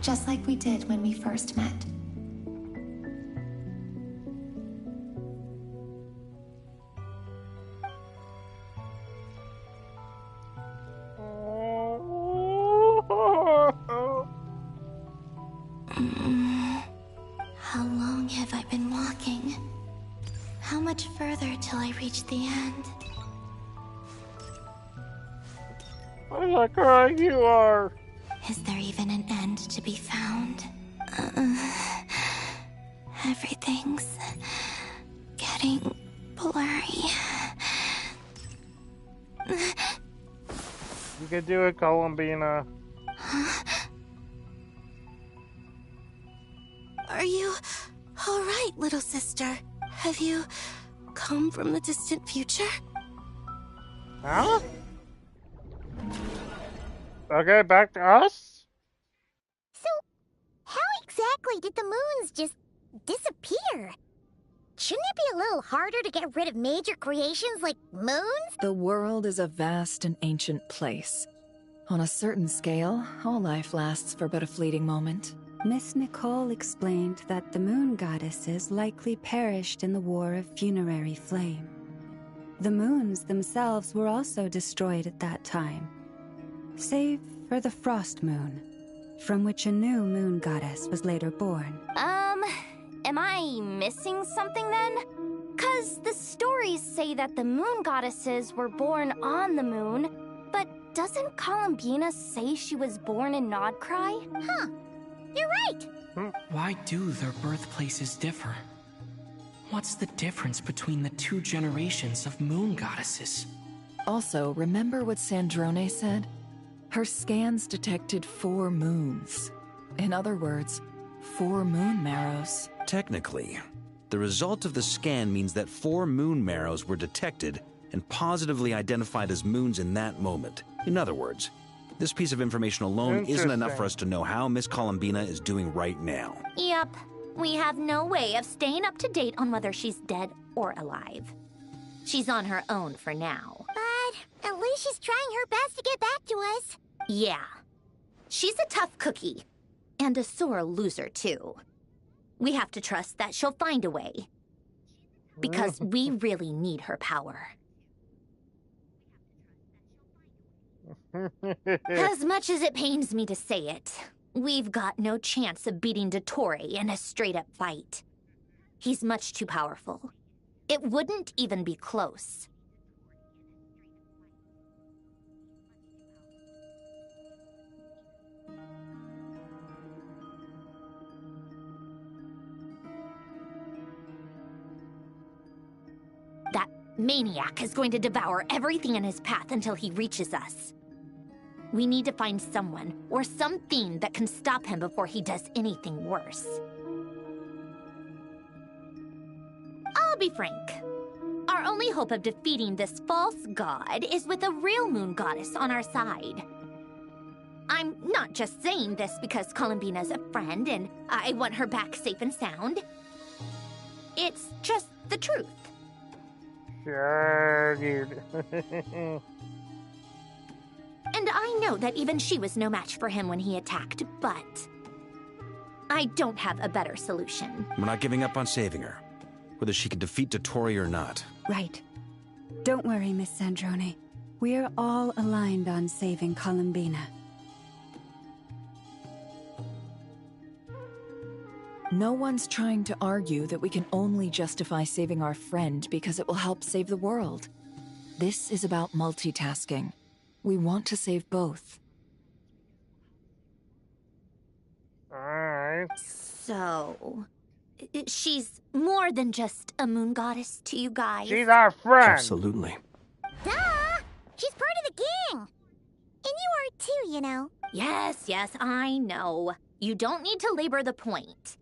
just like we did when we first met. How long have I been walking? How much further till I reach the end? I like how you are. Is there even an end to be found? Everything's getting blurry. You can do it, Columbina. Are you alright, little sister? Have you come from the distant future? Huh? Okay, back to us? So, how exactly did the moons just disappear? Shouldn't it be a little harder to get rid of major creations like moons? The world is a vast and ancient place. On a certain scale, all life lasts for but a fleeting moment. Miss Nicole explained that the moon goddesses likely perished in the War of Funerary Flame. The moons themselves were also destroyed at that time, save for the Frost Moon, from which a new moon goddess was later born. Am I missing something then? 'Cause the stories say that the moon goddesses were born on the moon, but doesn't Columbina say she was born in Nodcry? Huh. You're right! Why do their birthplaces differ? What's the difference between the two generations of moon goddesses? Also, remember what Sandrone said? Her scans detected 4 moons. In other words, 4 moon marrows. Technically, The result of the scan means that 4 moon marrows were detected and positively identified as moons in that moment. In other words, this piece of information alone isn't enough for us to know how Miss Columbina is doing right now. Yep. We have no way of staying up to date on whether she's dead or alive. She's on her own for now. But at least she's trying her best to get back to us. Yeah. She's a tough cookie. And a sore loser, too. We have to trust that she'll find a way. Because we really need her power. As much as it pains me to say it, we've got no chance of beating Dottore in a straight-up fight. He's much too powerful. It wouldn't even be close. That maniac is going to devour everything in his path until he reaches us. We need to find someone or something that can stop him before he does anything worse. I'll be frank. Our only hope of defeating this false god is with a real moon goddess on our side. I'm not just saying this because Columbina's a friend and I want her back safe and sound. It's just the truth. Sure, dude. And I know that even she was no match for him when he attacked, but I don't have a better solution. We're not giving up on saving her, whether she can defeat Dottore or not. Right. Don't worry, Miss Sandrone. We're all aligned on saving Columbina. No one's trying to argue that we can only justify saving our friend because it will help save the world. This is about multitasking. We want to save both. Alright. So, she's more than just a moon goddess to you guys? She's our friend. Absolutely. Duh! She's part of the gang. And you are too, you know. Yes, I know. You don't need to labor the point.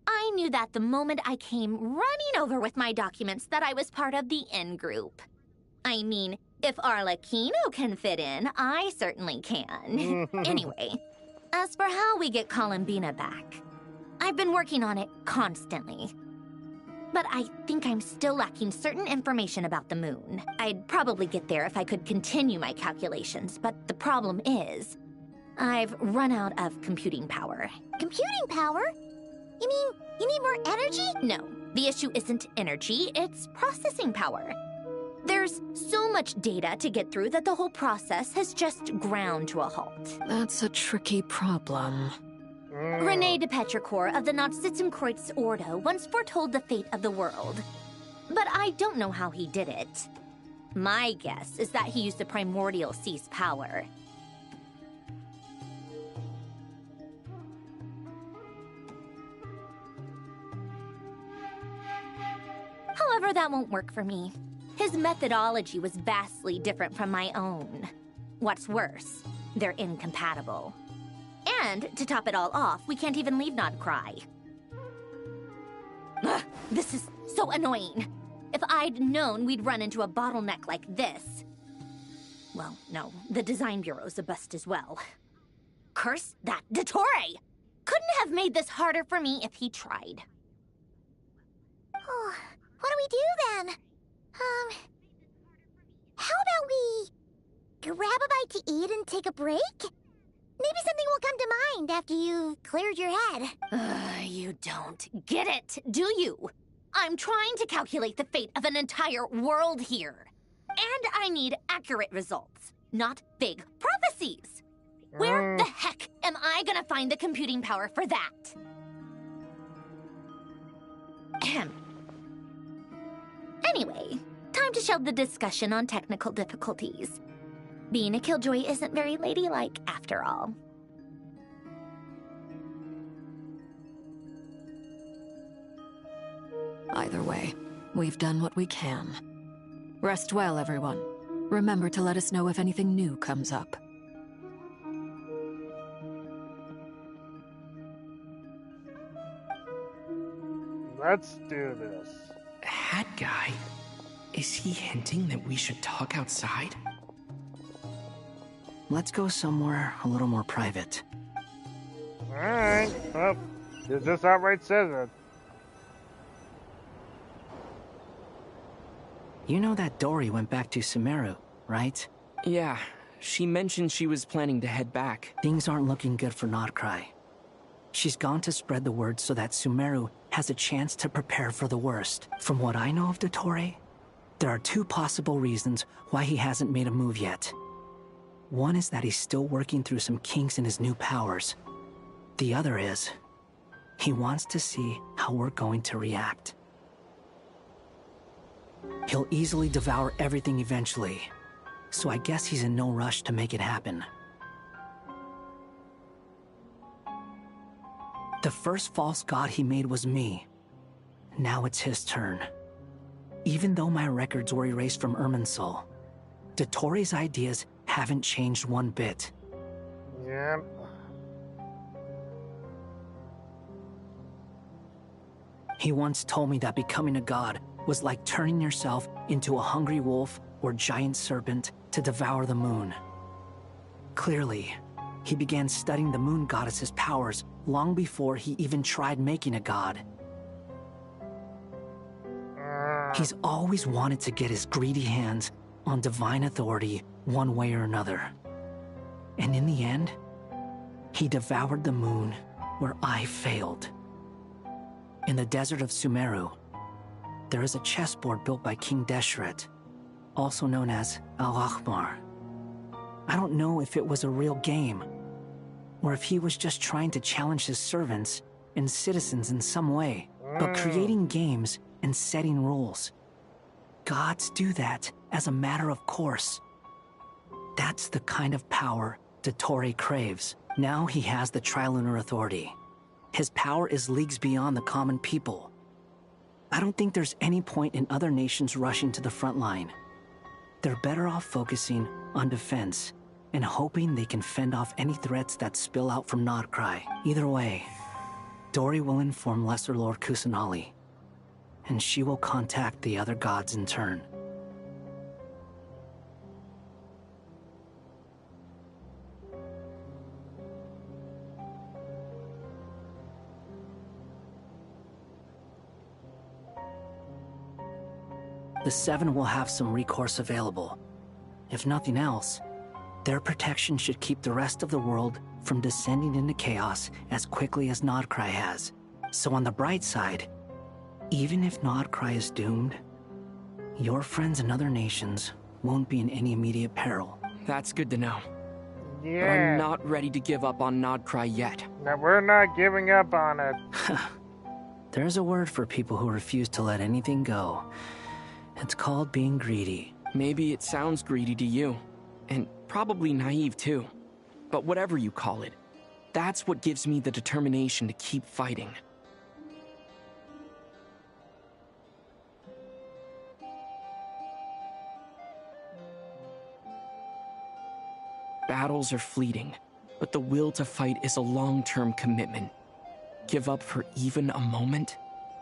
I knew that the moment I came running over with my documents that I was part of the in-group. I mean, if Arlecchino can fit in, I certainly can. Anyway, as for how we get Columbina back, I've been working on it constantly. But I think I'm still lacking certain information about the moon. I'd probably get there if I could continue my calculations, but the problem is, I've run out of computing power. Computing power? You mean you need more energy? No, the issue isn't energy, it's processing power. There's so much data to get through that the whole process has just ground to a halt. That's a tricky problem. René de Petrichor of the Nazissenkreuz Ordo once foretold the fate of the world. But I don't know how he did it. My guess is that he used the primordial sea's power. However, that won't work for me. His methodology was vastly different from my own. What's worse, they're incompatible. And, to top it all off, we can't even leave Nodcry. Ugh, this is so annoying. If I'd known we'd run into a bottleneck like this... Well, no, the design bureau's a bust as well. Curse that Dottore! Couldn't have made this harder for me if he tried. Oh, what do we do then? How about we grab a bite to eat and take a break? Maybe something will come to mind after you've cleared your head. You don't get it, do you? I'm trying to calculate the fate of an entire world here. And I need accurate results, not big prophecies. Where the heck am I gonna find the computing power for that? Ahem. Anyway, time to shelve the discussion on technical difficulties. Being a killjoy isn't very ladylike, after all. Either way, we've done what we can. Rest well, everyone. Remember to let us know if anything new comes up. Let's do this. Hat guy? Is he hinting that we should talk outside? Let's go somewhere a little more private. Alright, well, it just outright says it. You know that Dory went back to Sumeru, right? Yeah, she mentioned she was planning to head back. Things aren't looking good for Nodcry. She's gone to spread the word so that Sumeru has a chance to prepare for the worst. From what I know of Dottore, there are two possible reasons why he hasn't made a move yet. One is that he's still working through some kinks in his new powers. The other is, he wants to see how we're going to react. He'll easily devour everything eventually, so I guess he's in no rush to make it happen. The first false god he made was me. Now it's his turn. Even though my records were erased from Irminsul, Dottore's ideas haven't changed one bit. Yeah. He once told me that becoming a god was like turning yourself into a hungry wolf or giant serpent to devour the moon. Clearly, he began studying the moon goddess's powers long before he even tried making a god. He's always wanted to get his greedy hands on divine authority one way or another. And in the end, he devoured the moon where I failed. In the desert of Sumeru, there is a chessboard built by King Deshret, also known as Al-Ahmar. I don't know if it was a real game, or if he was just trying to challenge his servants and citizens in some way, but creating games and setting rules. Gods do that as a matter of course. That's the kind of power Dottore craves. Now he has the Trilunar Authority. His power is leagues beyond the common people. I don't think there's any point in other nations rushing to the front line. They're better off focusing on defense and hoping they can fend off any threats that spill out from Nodcry. Either way, Dory will inform Lesser Lord Kusanali, and she will contact the other gods in turn. The Seven will have some recourse available. If nothing else, their protection should keep the rest of the world from descending into chaos as quickly as Nodcry has. So on the bright side, even if Nodcry is doomed, your friends in other nations won't be in any immediate peril. That's good to know. Yeah. But I'm not ready to give up on Nodcry yet. Now, we're not giving up on it. There's a word for people who refuse to let anything go. It's called being greedy. Maybe it sounds greedy to you, and probably naive too. But whatever you call it, that's what gives me the determination to keep fighting. Battles are fleeting, but the will to fight is a long-term commitment. Give up for even a moment,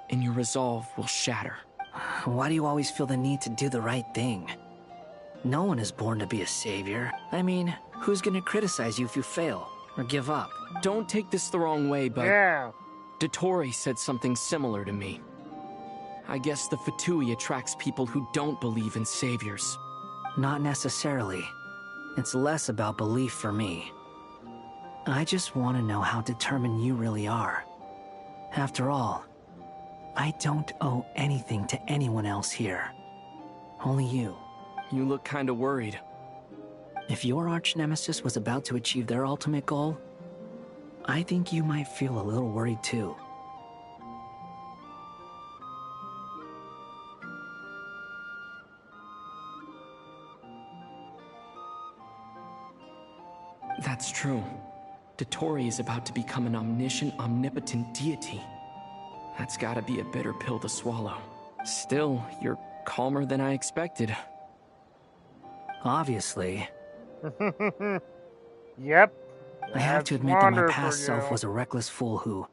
and your resolve will shatter. Why do you always feel the need to do the right thing? No one is born to be a savior. I mean, who's gonna criticize you if you fail or give up? Don't take this the wrong way, but yeah. Dottore said something similar to me. I guess the Fatui attracts people who don't believe in saviors. Not necessarily. It's less about belief for me. I just want to know how determined you really are. After all, I don't owe anything to anyone else here. Only you. You look kinda worried. If your arch-nemesis was about to achieve their ultimate goal, I think you might feel a little worried too. That's true. Dottore is about to become an omniscient, omnipotent deity. That's gotta be a bitter pill to swallow. Still, you're calmer than I expected. Obviously. Yep. I have to admit that my past self was a reckless fool who,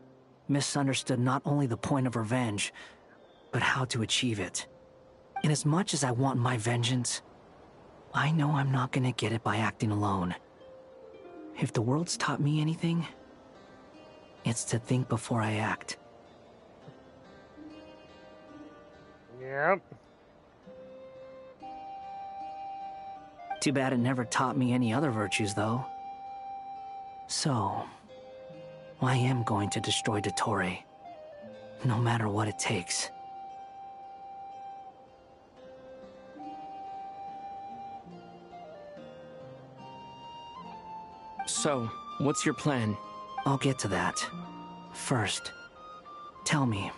misunderstood not only the point of revenge, but how to achieve it. And as much as I want my vengeance, I know I'm not gonna get it by acting alone. If the world's taught me anything, it's to think before I act. Yep. Too bad it never taught me any other virtues, though. So, I am going to destroy Dottore, no matter what it takes. So, what's your plan? I'll get to that. First, tell me,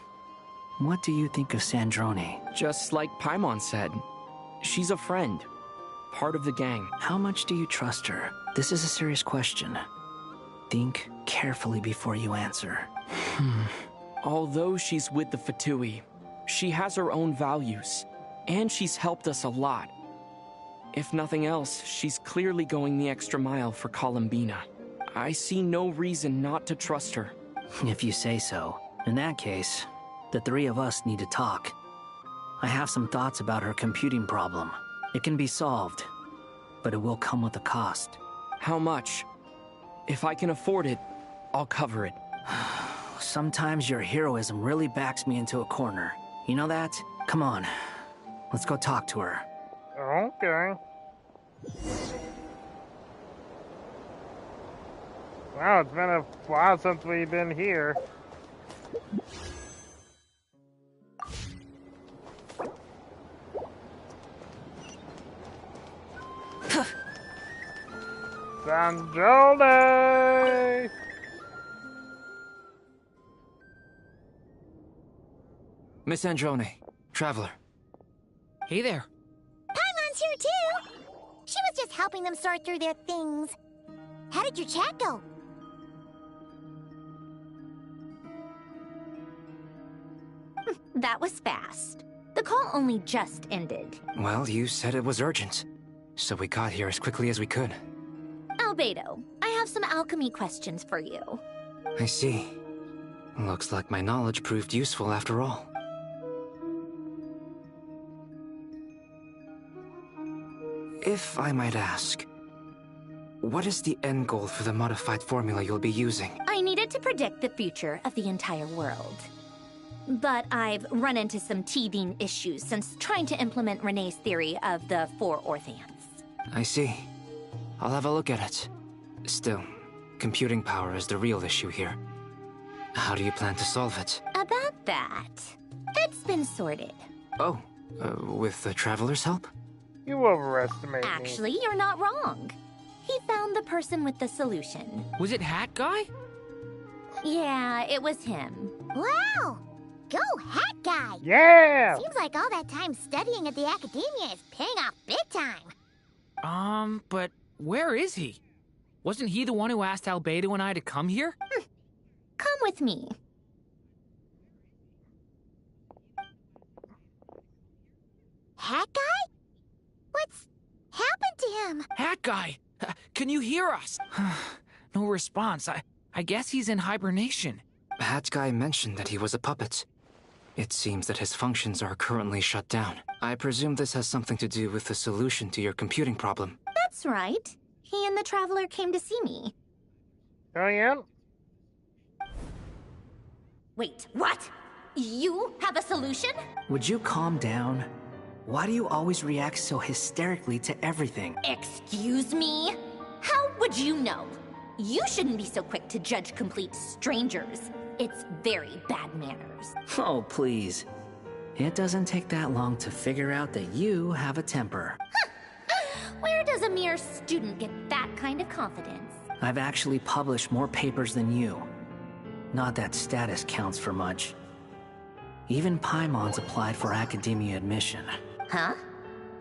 what do you think of Sandrone? Just like Paimon said, she's a friend, part of the gang. How much do you trust her? This is a serious question. Think carefully before you answer. Although she's with the Fatui, she has her own values, and she's helped us a lot. If nothing else, she's clearly going the extra mile for Columbina. I see no reason not to trust her. If you say so. In that case, the three of us need to talk. I have some thoughts about her computing problem. It can be solved, but it will come with a cost. How much? If I can afford it, I'll cover it. Sometimes your heroism really backs me into a corner. You know that? Come on, let's go talk to her. Okay. Wow, it's been a while since we've been here. Sandrone! Miss Sandrone, Traveler. Hey there. Paimon's here too! She was just helping them sort through their things. How did your chat go? That was fast. The call only just ended. Well, you said it was urgent, so we got here as quickly as we could. Albedo, I have some alchemy questions for you. I see. Looks like my knowledge proved useful after all. If I might ask, what is the end goal for the modified formula you'll be using? I needed to predict the future of the entire world. But I've run into some teething issues since trying to implement Renee's theory of the 4 Orthans. I see. I'll have a look at it. Still, computing power is the real issue here. How do you plan to solve it? About that, it's been sorted. Oh, with the Traveler's help? You overestimate me. Actually, you're not wrong. He found the person with the solution. Was it Hat Guy? Yeah, it was him. Wow! Go Hat Guy! Yeah! Seems like all that time studying at the academia is paying off big time. But where is he? Wasn't he the one who asked Albedo and I to come here? Come with me. Hat Guy? What's happened to him? Hat Guy! Can you hear us? No response. I guess he's in hibernation. Hat Guy mentioned that he was a puppet. It seems that his functions are currently shut down. I presume this has something to do with the solution to your computing problem. That's right. He and the Traveler came to see me. Oh, yeah? Wait, what? You have a solution? Would you calm down? Why do you always react so hysterically to everything? Excuse me? How would you know? You shouldn't be so quick to judge complete strangers. It's very bad manners. Oh, please. It doesn't take that long to figure out that you have a temper. Where does a mere student get that kind of confidence? I've actually published more papers than you. Not that status counts for much. Even Paimon's applied for academia admission. Huh?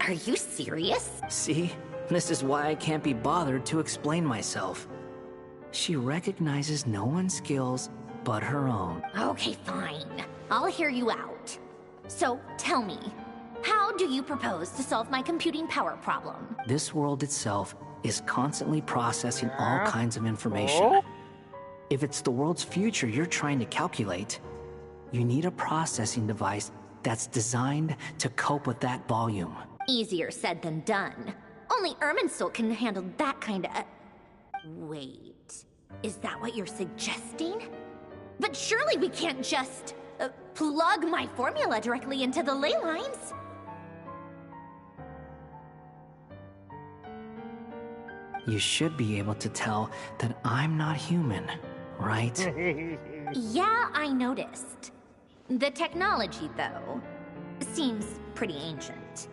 Are you serious? See? This is why I can't be bothered to explain myself. She recognizes no one's skills but her own. Okay, fine. I'll hear you out. So, tell me, how do you propose to solve my computing power problem? This world itself is constantly processing all kinds of information. Oh? If it's the world's future you're trying to calculate, you need a processing device that's designed to cope with that volume. Easier said than done. Only Irminsul can handle that kind of... Wait, is that what you're suggesting? But surely we can't just plug my formula directly into the ley lines. You should be able to tell that I'm not human, right? Yeah, I noticed. The technology, though, seems pretty ancient.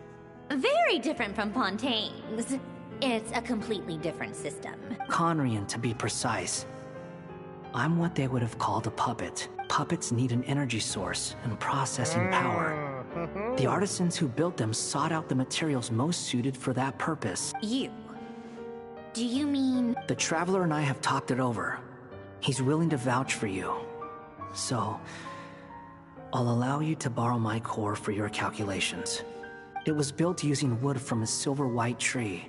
Very different from Pontaine's. It's a completely different system. Conrian, to be precise. I'm what they would have called a puppet. Puppets need an energy source and processing power. The artisans who built them sought out the materials most suited for that purpose. You? Do you mean... The Traveler and I have talked it over. He's willing to vouch for you. So, I'll allow you to borrow my core for your calculations. It was built using wood from a silver white tree,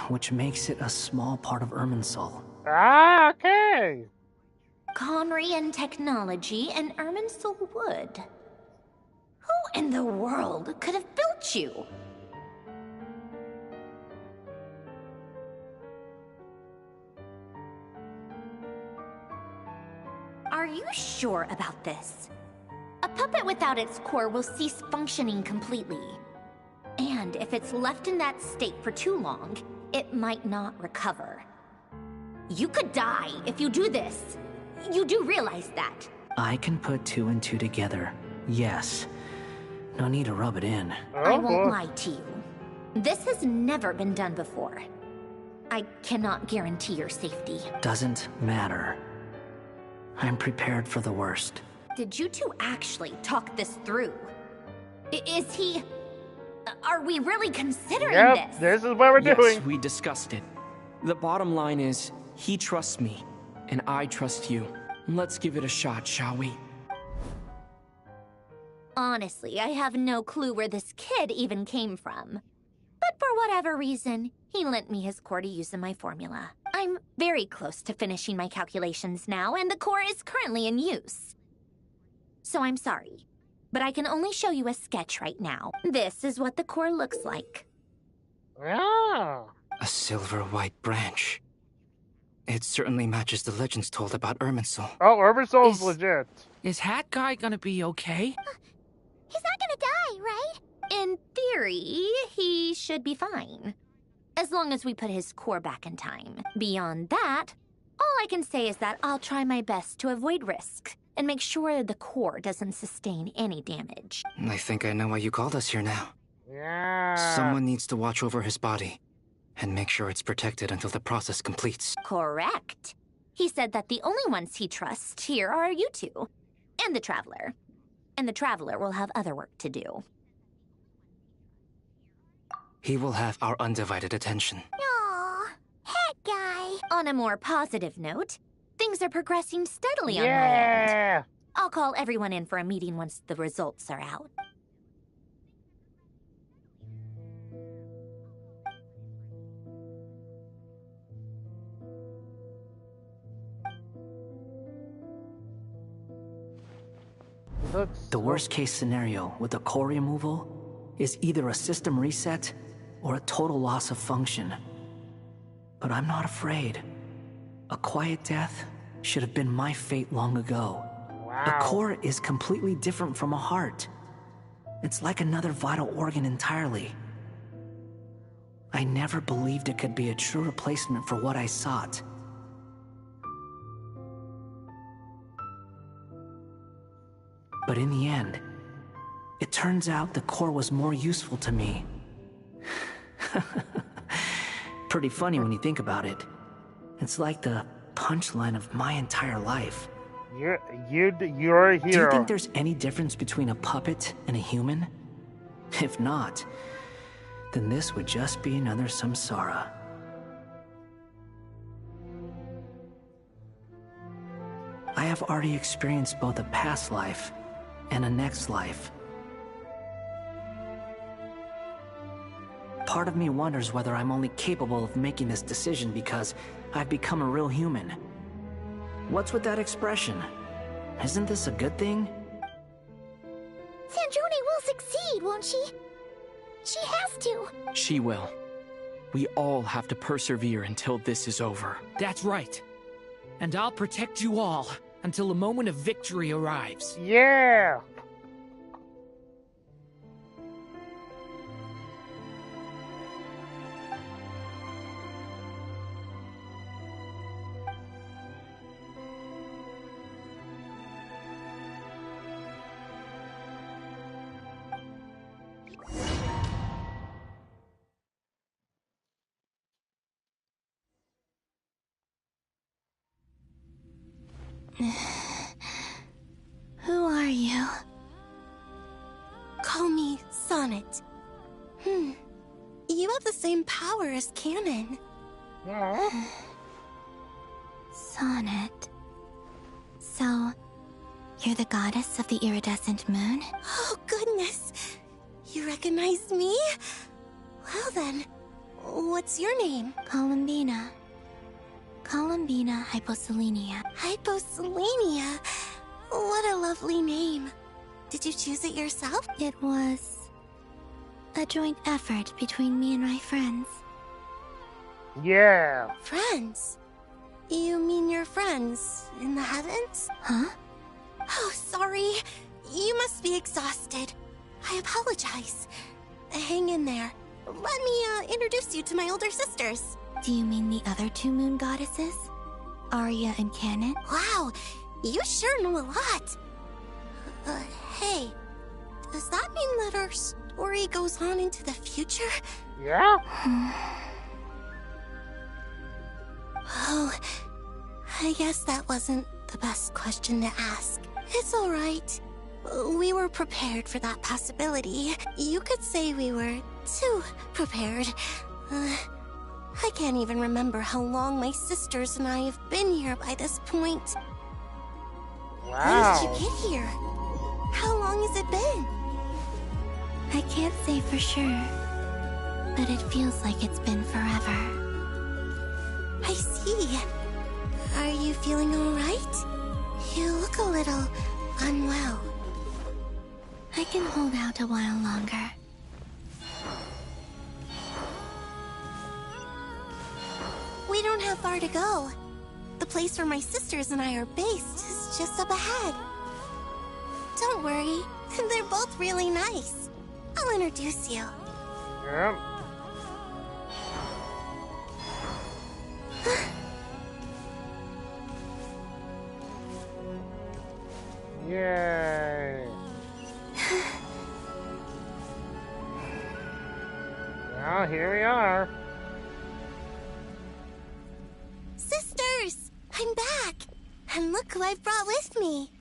which makes it a small part of Irminsul. Ah, okay. Conrian technology and Irminsul wood. Who in the world could have built you? Are you sure about this? A puppet without its core will cease functioning completely. And if it's left in that state for too long, it might not recover. You could die if you do this. You do realize that? I can put 2 and 2 together, yes. No need to rub it in. I won't lie to you. This has never been done before. I cannot guarantee your safety. Doesn't matter. I'm prepared for the worst. Did you two actually talk this through? Is he... Are we really considering this? This is what we're doing. Yes, we discussed it. The bottom line is, he trusts me, and I trust you. Let's give it a shot, shall we? Honestly, I have no clue where this kid even came from. But for whatever reason, he lent me his core to use in my formula. I'm very close to finishing my calculations now, and the core is currently in use. So I'm sorry, but I can only show you a sketch right now. This is what the core looks like. Ah. A silver white branch. It certainly matches the legends told about Irminsul. Oh, Irminsul's legit. Is Hat Guy gonna be okay? He's not gonna die, right? In theory, he should be fine. As long as we put his core back in time. Beyond that, all I can say is that I'll try my best to avoid risk and make sure the core doesn't sustain any damage. I think I know why you called us here now. Yeah. Someone needs to watch over his body and make sure it's protected until the process completes. Correct. He said that the only ones he trusts here are you two, and the Traveler. And the Traveler will have other work to do. He will have our undivided attention. Aww, Hat Guy. On a more positive note, things are progressing steadily on my end. I'll call everyone in for a meeting once the results are out. The worst case scenario with the core removal is either a system reset or a total loss of function. But I'm not afraid. A quiet death should have been my fate long ago. Wow. The core is completely different from a heart. It's like another vital organ entirely. I never believed it could be a true replacement for what I sought. But in the end, it turns out the core was more useful to me. Pretty funny when you think about it. It's like the punchline of my entire life. You're a hero. Do you think there's any difference between a puppet and a human? If not, then this would just be another samsara. I have already experienced both a past life and a next life. Part of me wonders whether I'm only capable of making this decision because I've become a real human. What's with that expression? Isn't this a good thing? Sandrone will succeed, won't she? She has to. She will. We all have to persevere until this is over. That's right. And I'll protect you all until a moment of victory arrives. Yeah! Who are you? Call me Sonnet. You have the same power as Canon. Sonnet. So, you're the goddess of the iridescent moon? Oh, goodness. You recognize me? Well then, what's your name? Columbina. Columbina Hyposelenia. Hyposelenia? What a lovely name. Did you choose it yourself? It was a joint effort between me and my friends. Yeah. Friends? You mean your friends in the heavens? Huh? Oh, sorry. You must be exhausted. I apologize. Hang in there. Let me introduce you to my older sisters. Do you mean the other two moon goddesses? Arya and Canon? Wow, you sure know a lot. Hey, does that mean that our story goes on into the future? Yeah? Oh, I guess that wasn't the best question to ask. It's alright. We were prepared for that possibility. You could say we were too prepared. I can't even remember how long my sisters and I have been here by this point. Wow. When did you get here? How long has it been? I can't say for sure, but it feels like it's been forever. I see. Are you feeling alright? You look a little unwell. I can hold out a while longer. We don't have far to go. The place where my sisters and I are based is just up ahead. Don't worry, they're both really nice. I'll introduce you. Yeah. Yay. Well, here we are. Sisters! I'm back! And look who I've brought with me.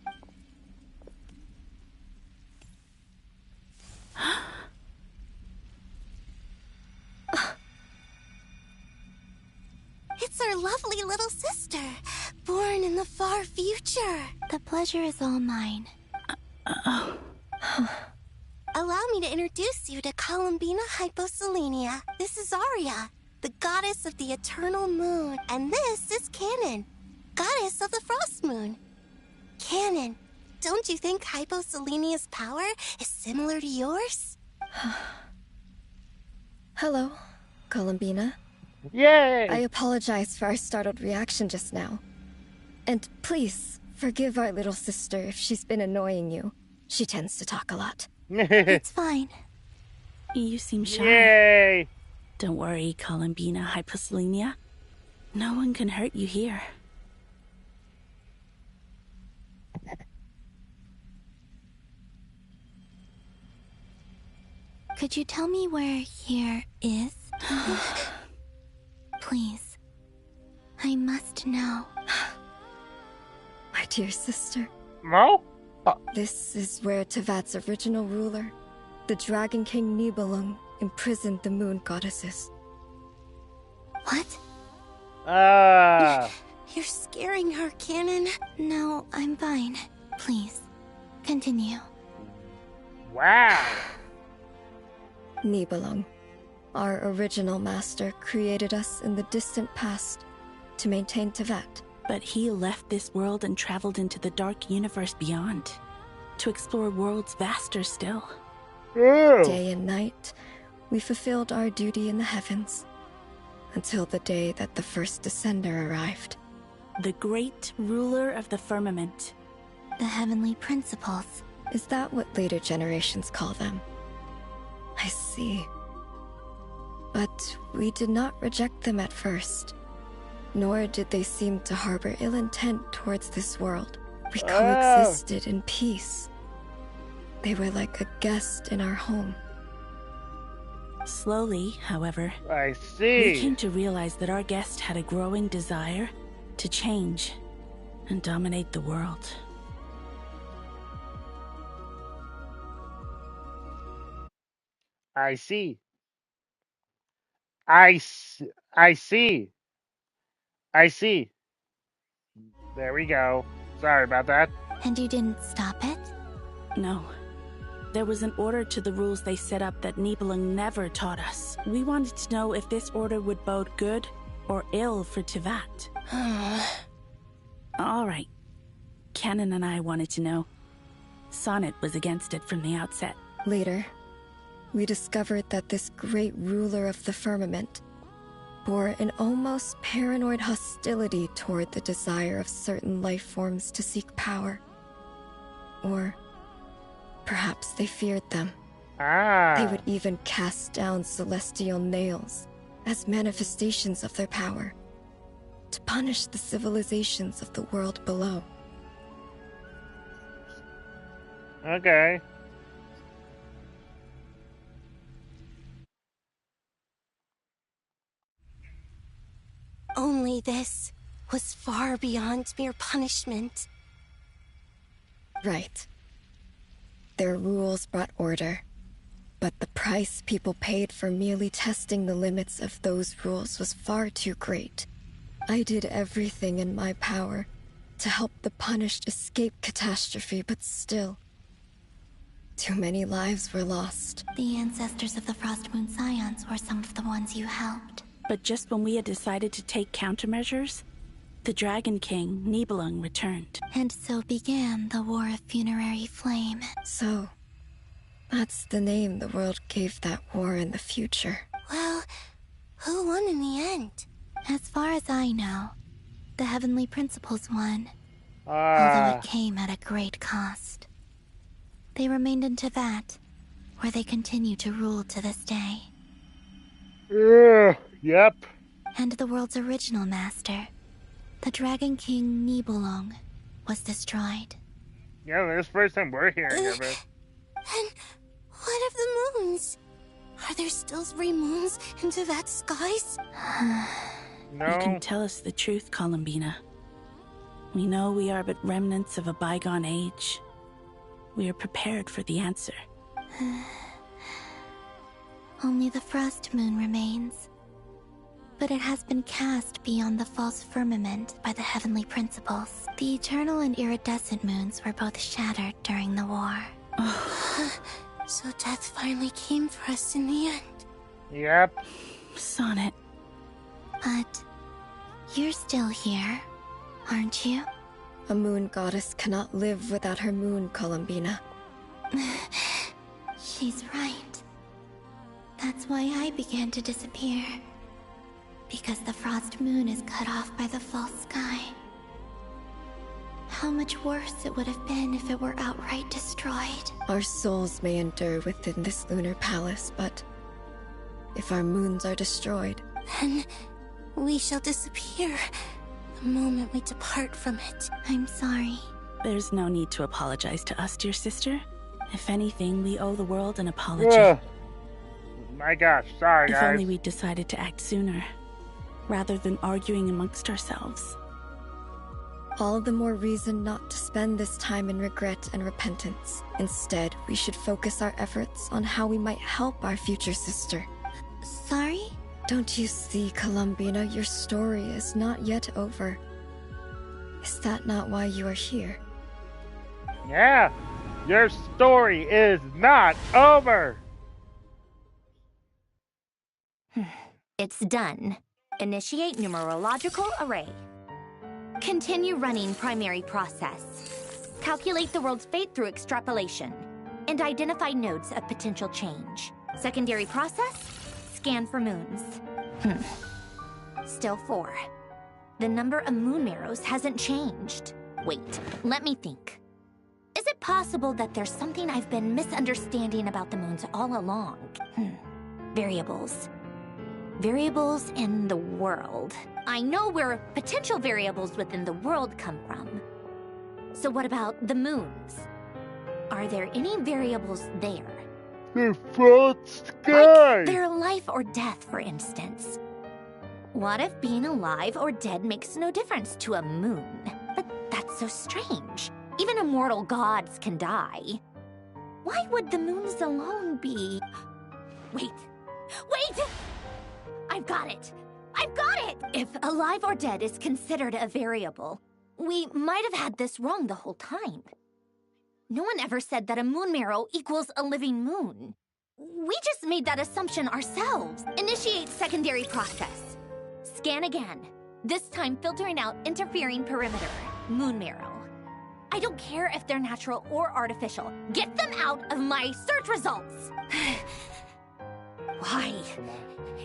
It's our lovely little sister, born in the far future. The pleasure is all mine. Allow me to introduce you to Columbina Hyposelenia. This is Arya, the goddess of the eternal moon. And this is Canon, goddess of the frost moon. Canon, don't you think Hyposelenia's power is similar to yours? Hello, Columbina. Yay! I apologize for our startled reaction just now. And please, forgive our little sister if she's been annoying you. She tends to talk a lot. It's fine. You seem shy. Yay! Don't worry, Columbina Hyposelenia. No one can hurt you here. Could you tell me where here is? Please. I must know. My dear sister. No? This is where Tevat's original ruler, the Dragon King Nibelung, imprisoned the moon goddesses. What? You're scaring her, Canon. No, I'm fine. Please, continue. Wow. Nibelung, our original master, created us in the distant past to maintain Tevat. But he left this world and traveled into the dark universe beyond, to explore worlds vaster still. Day and night, we fulfilled our duty in the heavens, until the day that the first Descender arrived. The great ruler of the firmament. The heavenly principles. Is that what later generations call them? I see. But we did not reject them at first, nor did they seem to harbor ill intent towards this world. We coexisted in peace. They were like a guest in our home. Slowly, however, I see. we came to realize that our guest had a growing desire to change and dominate the world. I see. I see. I see. There we go. Sorry about that. And you didn't stop it? No. There was an order to the rules they set up that Nibelung never taught us. We wanted to know if this order would bode good or ill for Tivat. All right. Canon and I wanted to know. Sonnet was against it from the outset. Later, we discovered that this great ruler of the firmament bore an almost paranoid hostility toward the desire of certain life forms to seek power. Or perhaps they feared them. They would even cast down celestial nails as manifestations of their power, to punish the civilizations of the world below. Okay. Only this was far beyond mere punishment. Right. Their rules brought order, but the price people paid for merely testing the limits of those rules was far too great. I did everything in my power to help the punished escape catastrophe, but still, too many lives were lost. The ancestors of the Frost Moon Scions were some of the ones you helped. But just when we had decided to take countermeasures, the Dragon King, Nibelung, returned. And so began the War of Funerary Flame. So, that's the name the world gave that war in the future. Well, who won in the end? As far as I know, the Heavenly Principles won. Although it came at a great cost. They remained in Tivat, where they continue to rule to this day. Yep. And the world's original master, the Dragon King Nibelung, was destroyed. Yeah, this is the first time we're hearing of it. And what of the moons? Are there still 3 moons in Tivat skies? No. You can tell us the truth, Columbina. We know we are but remnants of a bygone age. We are prepared for the answer. Only the Frost Moon remains. But it has been cast beyond the false firmament by the Heavenly Principles. The eternal and iridescent moons were both shattered during the war. So death finally came for us in the end. Yep. Sonnet. But you're still here, aren't you? A moon goddess cannot live without her moon, Columbina. She's right. That's why I began to disappear. Because the Frost Moon is cut off by the false sky. How much worse it would have been if it were outright destroyed. Our souls may endure within this lunar palace, but if our moons are destroyed, then we shall disappear the moment we depart from it. I'm sorry. There's no need to apologize to us, dear sister. If anything, we owe the world an apology. My gosh, sorry, guys. If only we decided to act sooner, rather than arguing amongst ourselves. All the more reason not to spend this time in regret and repentance. Instead, we should focus our efforts on how we might help our future sister. Sorry? Don't you see, Columbina, your story is not yet over. Is that not why you are here? Yeah, your story is not over. It's done. Initiate numerological array. Continue running primary process. Calculate the world's fate through extrapolation. And identify nodes of potential change. Secondary process? Scan for moons. Still 4. The number of moon marrows hasn't changed. Wait, let me think. Is it possible that there's something I've been misunderstanding about the moons all along? Variables. Variables in the world. I know where potential variables within the world come from. So what about the moons? Are there any variables there? The fault sky! Like their life or death, for instance. What if being alive or dead makes no difference to a moon? But that's so strange. Even immortal gods can die. Why would the moons alone be... Wait! I've got it! If alive or dead is considered a variable, we might have had this wrong the whole time. No one ever said that a moon marrow equals a living moon. We just made that assumption ourselves. Initiate secondary process. Scan again. This time filtering out interfering perimeter. Moon marrow. I don't care if they're natural or artificial. Get them out of my search results! Why?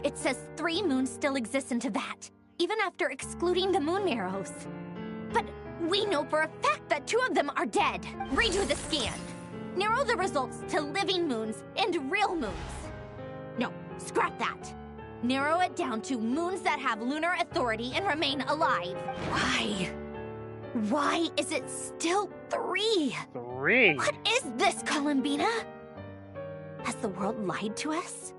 It says 3 moons still exist in Teyvat, even after excluding the moon marrows. But we know for a fact that 2 of them are dead. Redo the scan. Narrow the results to living moons and real moons. No, scrap that. Narrow it down to moons that have lunar authority and remain alive. Why? Why is it still 3? 3? What is this, Columbina? Has the world lied to us?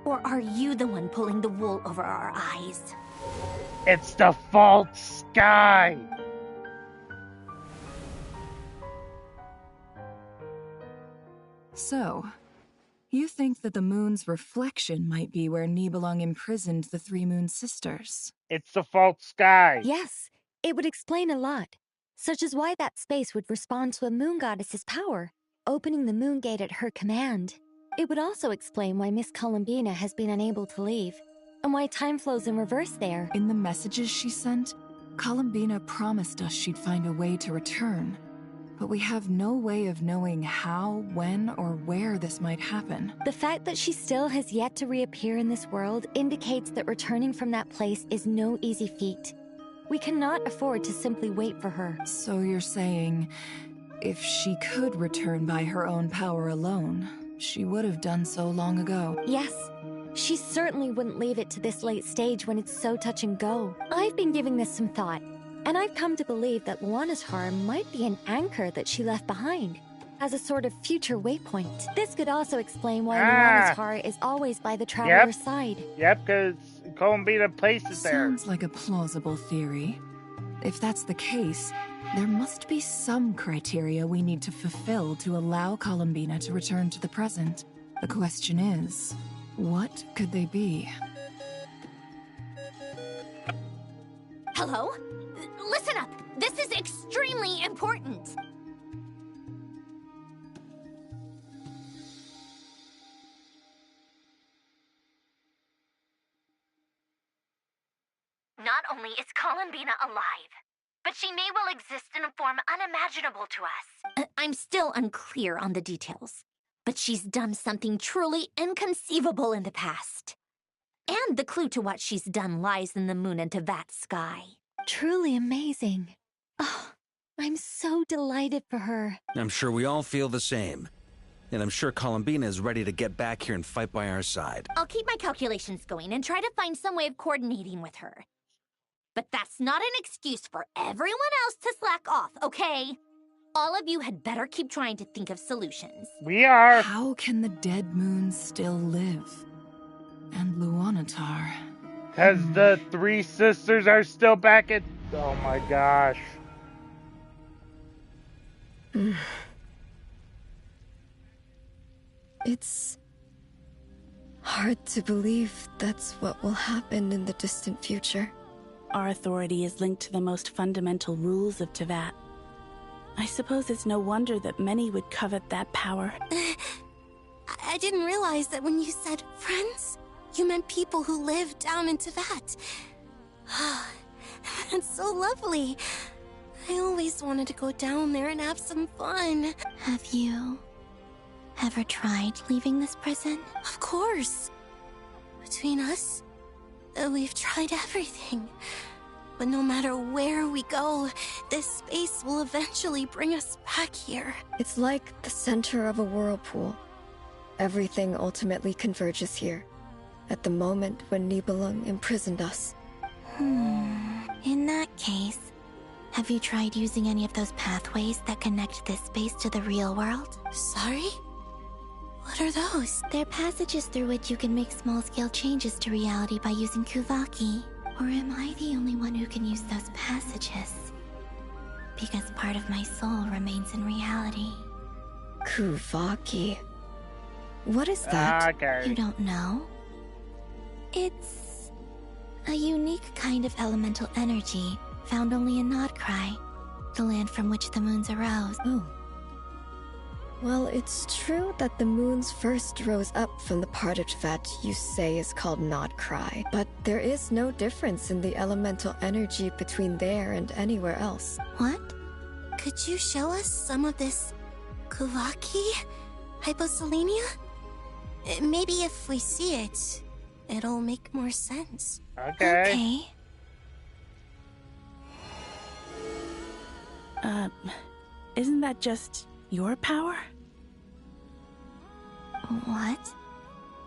Or are you the one pulling the wool over our eyes? It's the fault sky! So, you think that the moon's reflection might be where Nibelung imprisoned the 3 moon sisters? It's the fault sky! Yes, it would explain a lot, such as why that space would respond to a moon goddess's power, opening the moon gate at her command. It would also explain why Miss Columbina has been unable to leave, and why time flows in reverse there. In the messages she sent, Columbina promised us she'd find a way to return. But we have no way of knowing how, when, or where this might happen. The fact that she still has yet to reappear in this world indicates that returning from that place is no easy feat. We cannot afford to simply wait for her. So you're saying, if she could return by her own power alone, she would have done so long ago? Yes. She certainly wouldn't leave it to this late stage when it's so touch and go. I've been giving this some thought, and I've come to believe that Luana's harm might be an anchor that she left behind, as a sort of future waypoint. This could also explain why Luana's heart is always by the traveler's side. Yep, because Columbina placed it there. Sounds like a plausible theory. If that's the case, there must be some criteria we need to fulfill to allow Columbina to return to the present. The question is, what could they be? Hello? Listen up! This is extremely important! Not only is Columbina alive, but she may well exist in a form unimaginable to us. I'm still unclear on the details, but she's done something truly inconceivable in the past. And the clue to what she's done lies in the moon and Teyvat sky. Truly amazing. Oh, I'm so delighted for her. I'm sure we all feel the same. And I'm sure Columbina is ready to get back here and fight by our side. I'll keep my calculations going and try to find some way of coordinating with her. But that's not an excuse for everyone else to slack off, okay? All of you had better keep trying to think of solutions. We are. How can the dead moons still live? And Luanatar? Because the 3 sisters are still back at... Oh my gosh. It's hard to believe that's what will happen in the distant future. Our authority is linked to the most fundamental rules of Teyvat. I suppose it's no wonder that many would covet that power. I didn't realize that when you said friends, you meant people who live down in Teyvat. It's so lovely. I always wanted to go down there and have some fun. Have you ever tried leaving this prison? Of course. Between us, we've tried everything. But no matter where we go, this space will eventually bring us back here. It's like the center of a whirlpool. Everything ultimately converges here, at the moment when Nibelung imprisoned us. In that case, have you tried using any of those pathways that connect this space to the real world? Sorry? What are those? They're passages through which you can make small-scale changes to reality by using Kuvaki. Or am I the only one who can use those passages? Because part of my soul remains in reality. Kuvaki. What is that? Okay. You don't know? It's a unique kind of elemental energy found only in Nodcry, the land from which the moons arose. Oh. Well, it's true that the moons first rose up from the part of that you say is called Nodcry, but there is no difference in the elemental energy between there and anywhere else. What? Could you show us some of this Kuvaki hyposelenia? Maybe if we see it, it'll make more sense. Okay. Isn't that just your power? What?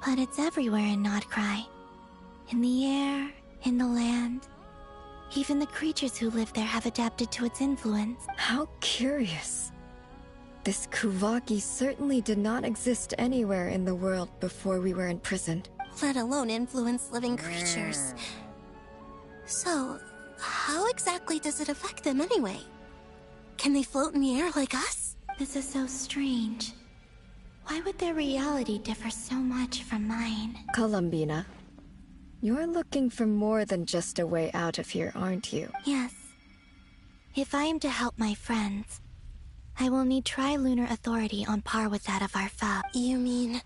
But it's everywhere in Nodcry. In the air, in the land. Even the creatures who live there have adapted to its influence. How curious. This Kuvaki certainly did not exist anywhere in the world before we were imprisoned. Let alone influence living creatures. So, how exactly does it affect them anyway? Can they float in the air like us? This is so strange. Why would their reality differ so much from mine? Columbina, you're looking for more than just a way out of here, aren't you? Yes. If I am to help my friends, I will need trilunar authority on par with that of our foe. You mean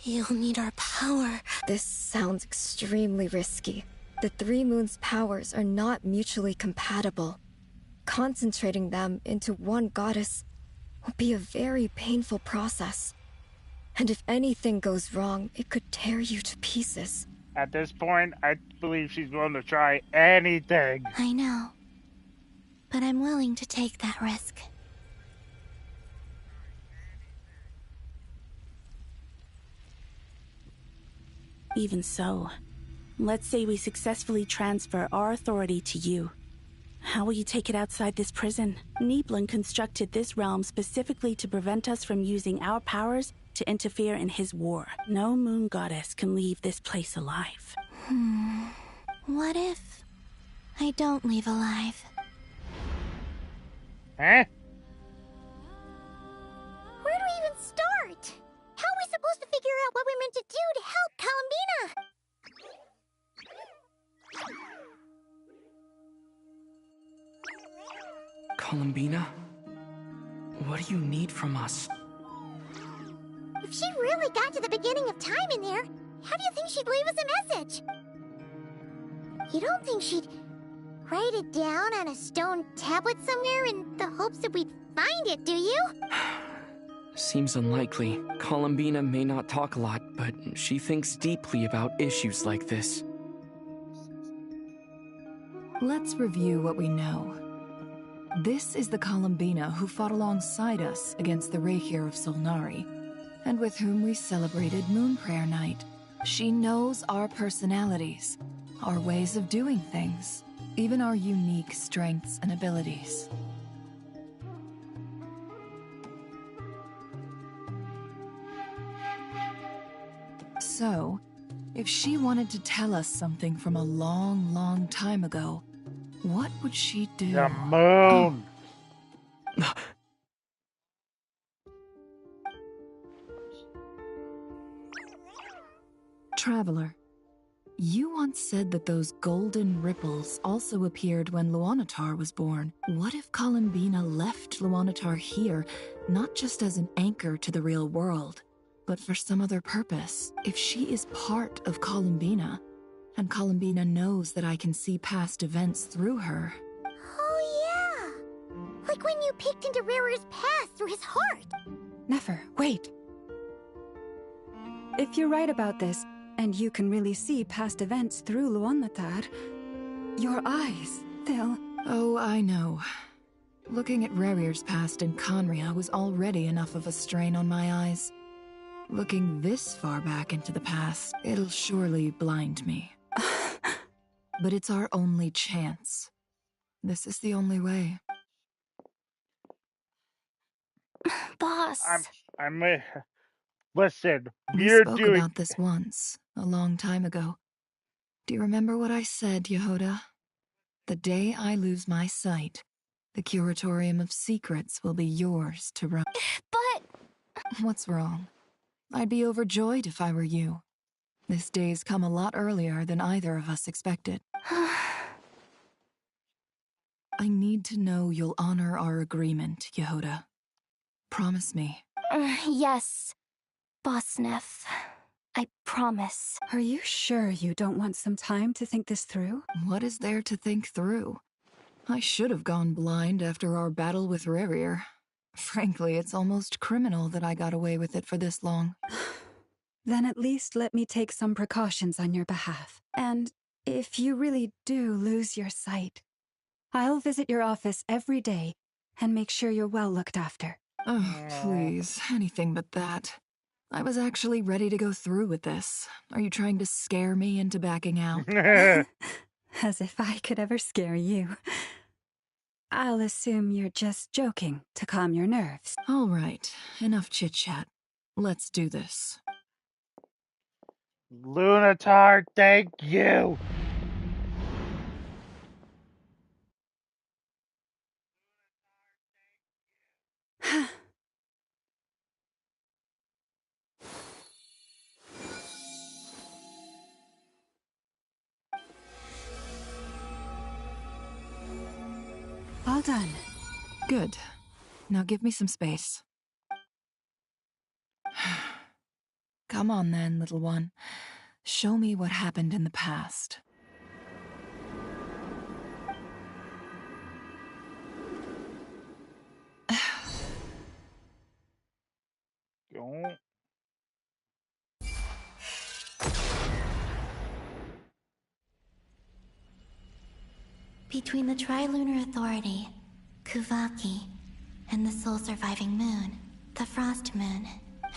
you'll need our power? This sounds extremely risky. The Three Moons' powers are not mutually compatible. Concentrating them into one goddess will be a very painful process. And if anything goes wrong, it could tear you to pieces. At this point, I believe she's willing to try anything. I know. But I'm willing to take that risk. Even so, let's say we successfully transfer our authority to you. How will you take it outside this prison? Nibelung constructed this realm specifically to prevent us from using our powers to interfere in his war. No moon goddess can leave this place alive. What if I don't leave alive? Huh? Where do we even start? How are we supposed to figure out what we're meant to do to help Columbina? Columbina? What do you need from us? If she really got to the beginning of time in there, how do you think she'd leave us a message? You don't think she'd write it down on a stone tablet somewhere in the hopes that we'd find it, do you? Seems unlikely. Columbina may not talk a lot, but she thinks deeply about issues like this. Let's review what we know. This is the Columbina who fought alongside us against the Reykir of Solnari, and with whom we celebrated Moon Prayer Night. She knows our personalities, our ways of doing things, even our unique strengths and abilities. So, if she wanted to tell us something from a long, long time ago, what would she do? The moon! Traveler, you once said that those golden ripples also appeared when Luanatar was born. What if Columbina left Luanatar here, not just as an anchor to the real world, but for some other purpose? If she is part of Columbina, And Columbina knows that I can see past events through her. Oh yeah! Like when you peeked into Rare's past through his heart! Never, wait. If you're right about this, and you can really see past events through Luonnatar, your eyes, they'll... Oh, I know. Looking at Rare's past in Conria was already enough of a strain on my eyes. Looking this far back into the past, it'll surely blind me. But it's our only chance. This is the only way. Boss. Listen, We you're spoke doing... about this once, a long time ago. Do you remember what I said, Yehoda? The day I lose my sight, the Curatorium of Secrets will be yours to run. But... What's wrong? I'd be overjoyed if I were you. This day's come a lot earlier than either of us expected. I need to know you'll honor our agreement, Yehoda. Promise me. Yes, Boss Neff. I promise. Are you sure you don't want some time to think this through? What is there to think through? I should have gone blind after our battle with Rarier. Frankly, it's almost criminal that I got away with it for this long. Then at least let me take some precautions on your behalf. And if you really do lose your sight, I'll visit your office every day and make sure you're well looked after. Oh, please, anything but that. I was actually ready to go through with this. Are you trying to scare me into backing out? As if I could ever scare you. I'll assume you're just joking to calm your nerves. All right, enough chit-chat. Let's do this. Luonnatar, thank you! All done. Good. Now give me some space. Come on then, little one. Show me what happened in the past. Don't. Between the Trilunar Authority, Kuvaki, and the sole surviving moon, the Frost Moon,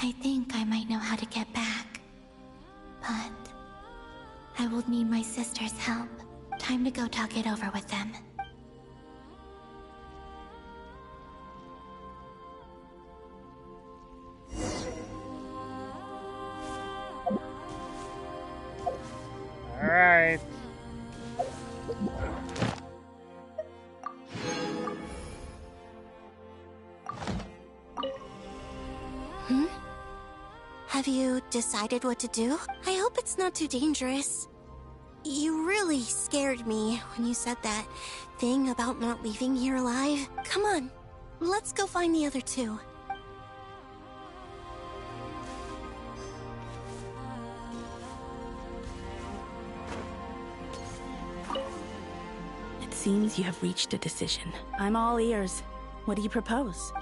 I think I might know how to get back. But I will need my sister's help. Time to go talk it over with them. Alright. Have you decided what to do? I hope it's not too dangerous. You really scared me when you said that thing about not leaving here alive. Come on, let's go find the other two. It seems you have reached a decision. I'm all ears. What do you propose?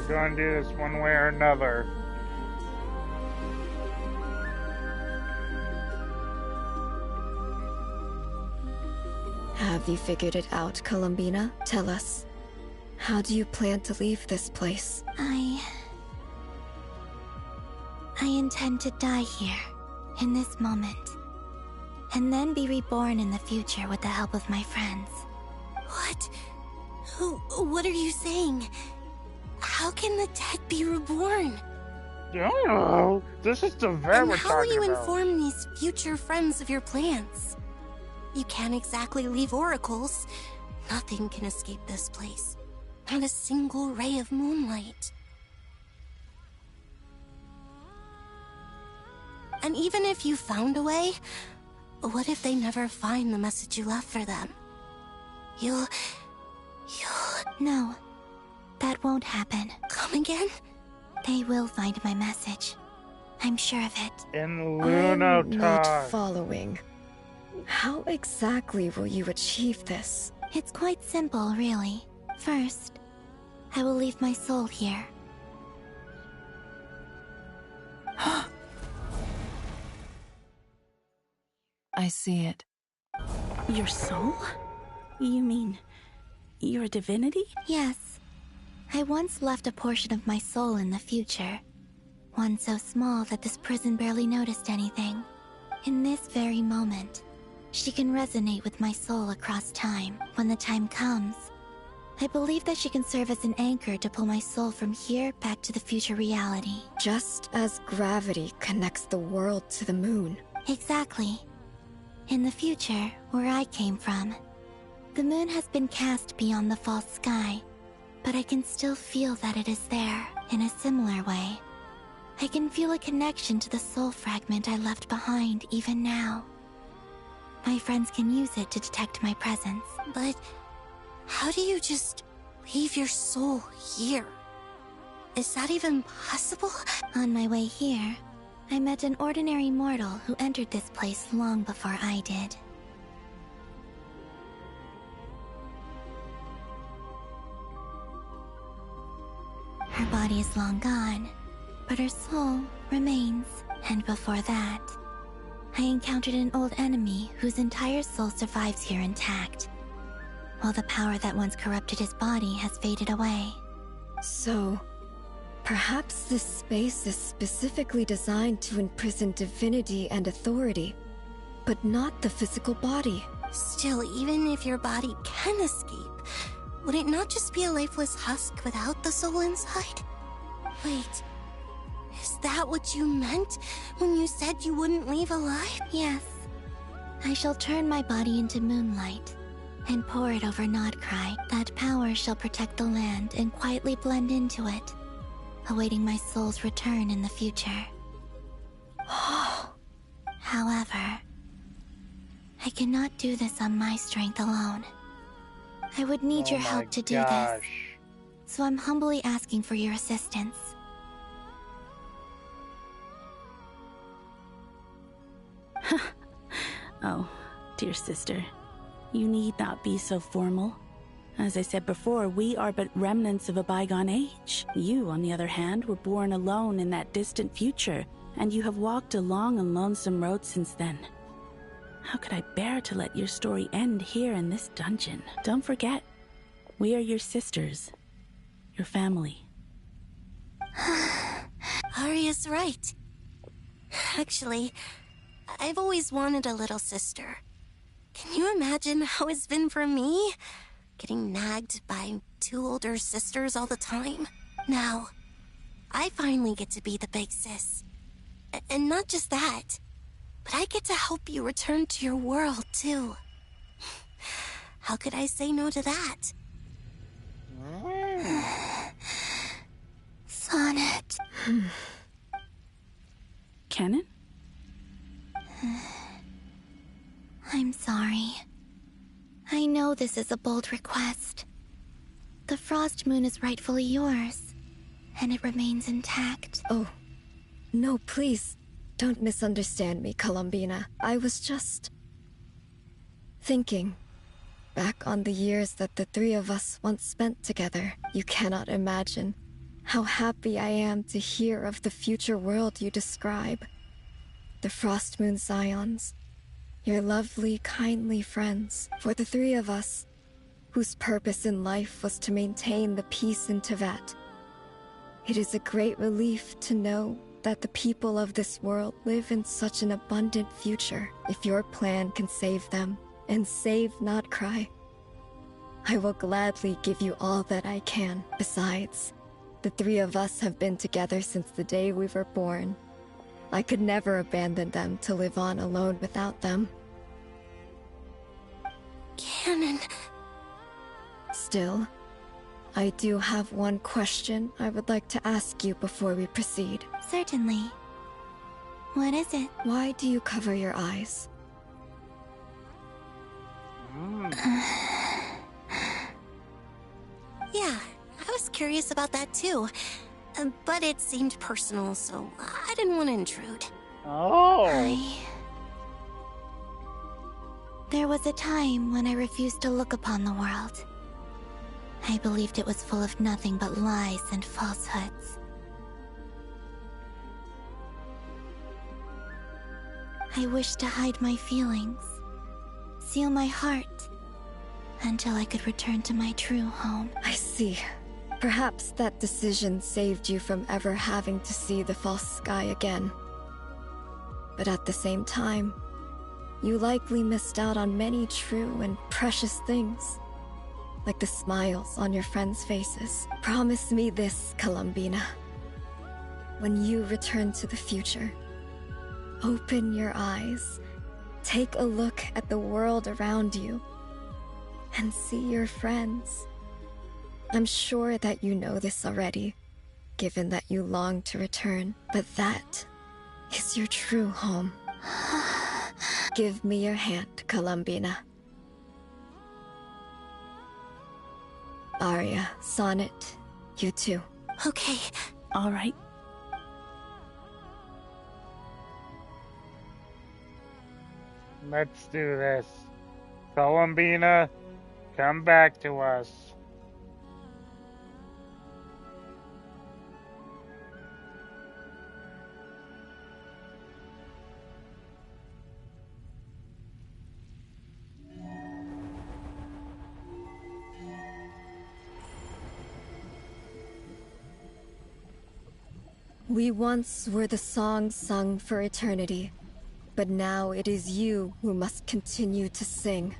We're going to do this one way or another. Have you figured it out, Columbina? Tell us. How do you plan to leave this place? I intend to die here, in this moment, and then be reborn in the future with the help of my friends. What? What are you saying? How can the dead be reborn? I don't know. This is the very And we're how will talking you about. inform these future friends of your plans? You can't exactly leave oracles. Nothing can escape this place. Not a single ray of moonlight. And even if you found a way, what if they never find the message you left for them? No, that won't happen. Come again? They will find my message. I'm sure of it. In I'm not Lunotar. following. How exactly will you achieve this? It's quite simple, really. First, I will leave my soul here. I see it. Your soul? You mean you're a divinity? Yes. I once left a portion of my soul in the future. One so small that this prison barely noticed anything. In this very moment, she can resonate with my soul across time. When the time comes, I believe that she can serve as an anchor to pull my soul from here back to the future reality. Just as gravity connects the world to the moon. Exactly. In the future, where I came from, the moon has been cast beyond the false sky, but I can still feel that it is there in a similar way. I can feel a connection to the soul fragment I left behind even now. My friends can use it to detect my presence. But how do you just leave your soul here? Is that even possible? On my way here, I met an ordinary mortal who entered this place long before I did. Her body is long gone, but her soul remains. And before that, I encountered an old enemy whose entire soul survives here intact, while the power that once corrupted his body has faded away. So, perhaps this space is specifically designed to imprison divinity and authority, but not the physical body. Still, even if your body can escape, would it not just be a lifeless husk without the soul inside? Wait, is that what you meant when you said you wouldn't leave alive? Yes. I shall turn my body into moonlight and pour it over Nodcry. That power shall protect the land and quietly blend into it, awaiting my soul's return in the future. However, I cannot do this on my strength alone. I would need your help to do this. So I'm humbly asking for your assistance. Oh, dear sister. You need not be so formal. As I said before, we are but remnants of a bygone age. You, on the other hand, were born alone in that distant future, and you have walked a long and lonesome road since then. How could I bear to let your story end here in this dungeon? Don't forget, we are your sisters, your family. Arya's right. Actually, I've always wanted a little sister. Can you imagine how it's been for me? Getting nagged by two older sisters all the time. Now, I finally get to be the big sis. And not just that, but I get to help you return to your world, too. How could I say no to that? Sonnet. Kennen? I'm sorry. I know this is a bold request. The Frost Moon is rightfully yours, and it remains intact. Oh, no, please. Don't misunderstand me, Columbina. I was just thinking back on the years that the three of us once spent together. You cannot imagine how happy I am to hear of the future world you describe. The Frost Moon Scions, your lovely, kindly friends. For the three of us, whose purpose in life was to maintain the peace in Teyvat, it is a great relief to know that the people of this world live in such an abundant future. If your plan can save them, and save Nodcry, I will gladly give you all that I can. Besides, the three of us have been together since the day we were born. I could never abandon them to live on alone without them. Kennen. Still, I do have one question I would like to ask you before we proceed. Certainly. What is it? Why do you cover your eyes? Yeah, I was curious about that too. But it seemed personal, so I didn't want to intrude. Oh. There was a time when I refused to look upon the world. I believed it was full of nothing but lies and falsehoods. I wished to hide my feelings, seal my heart, until I could return to my true home. I see. Perhaps that decision saved you from ever having to see the false sky again. But at the same time, you likely missed out on many true and precious things, like the smiles on your friends' faces. Promise me this, Columbina. When you return to the future, open your eyes, take a look at the world around you, and see your friends. I'm sure that you know this already, given that you long to return, but that is your true home. Give me your hand, Columbina. Aria, Sonnet, you too. Okay. All right. Let's do this. Columbina, come back to us. We once were the songs sung for eternity, but now it is you who must continue to sing.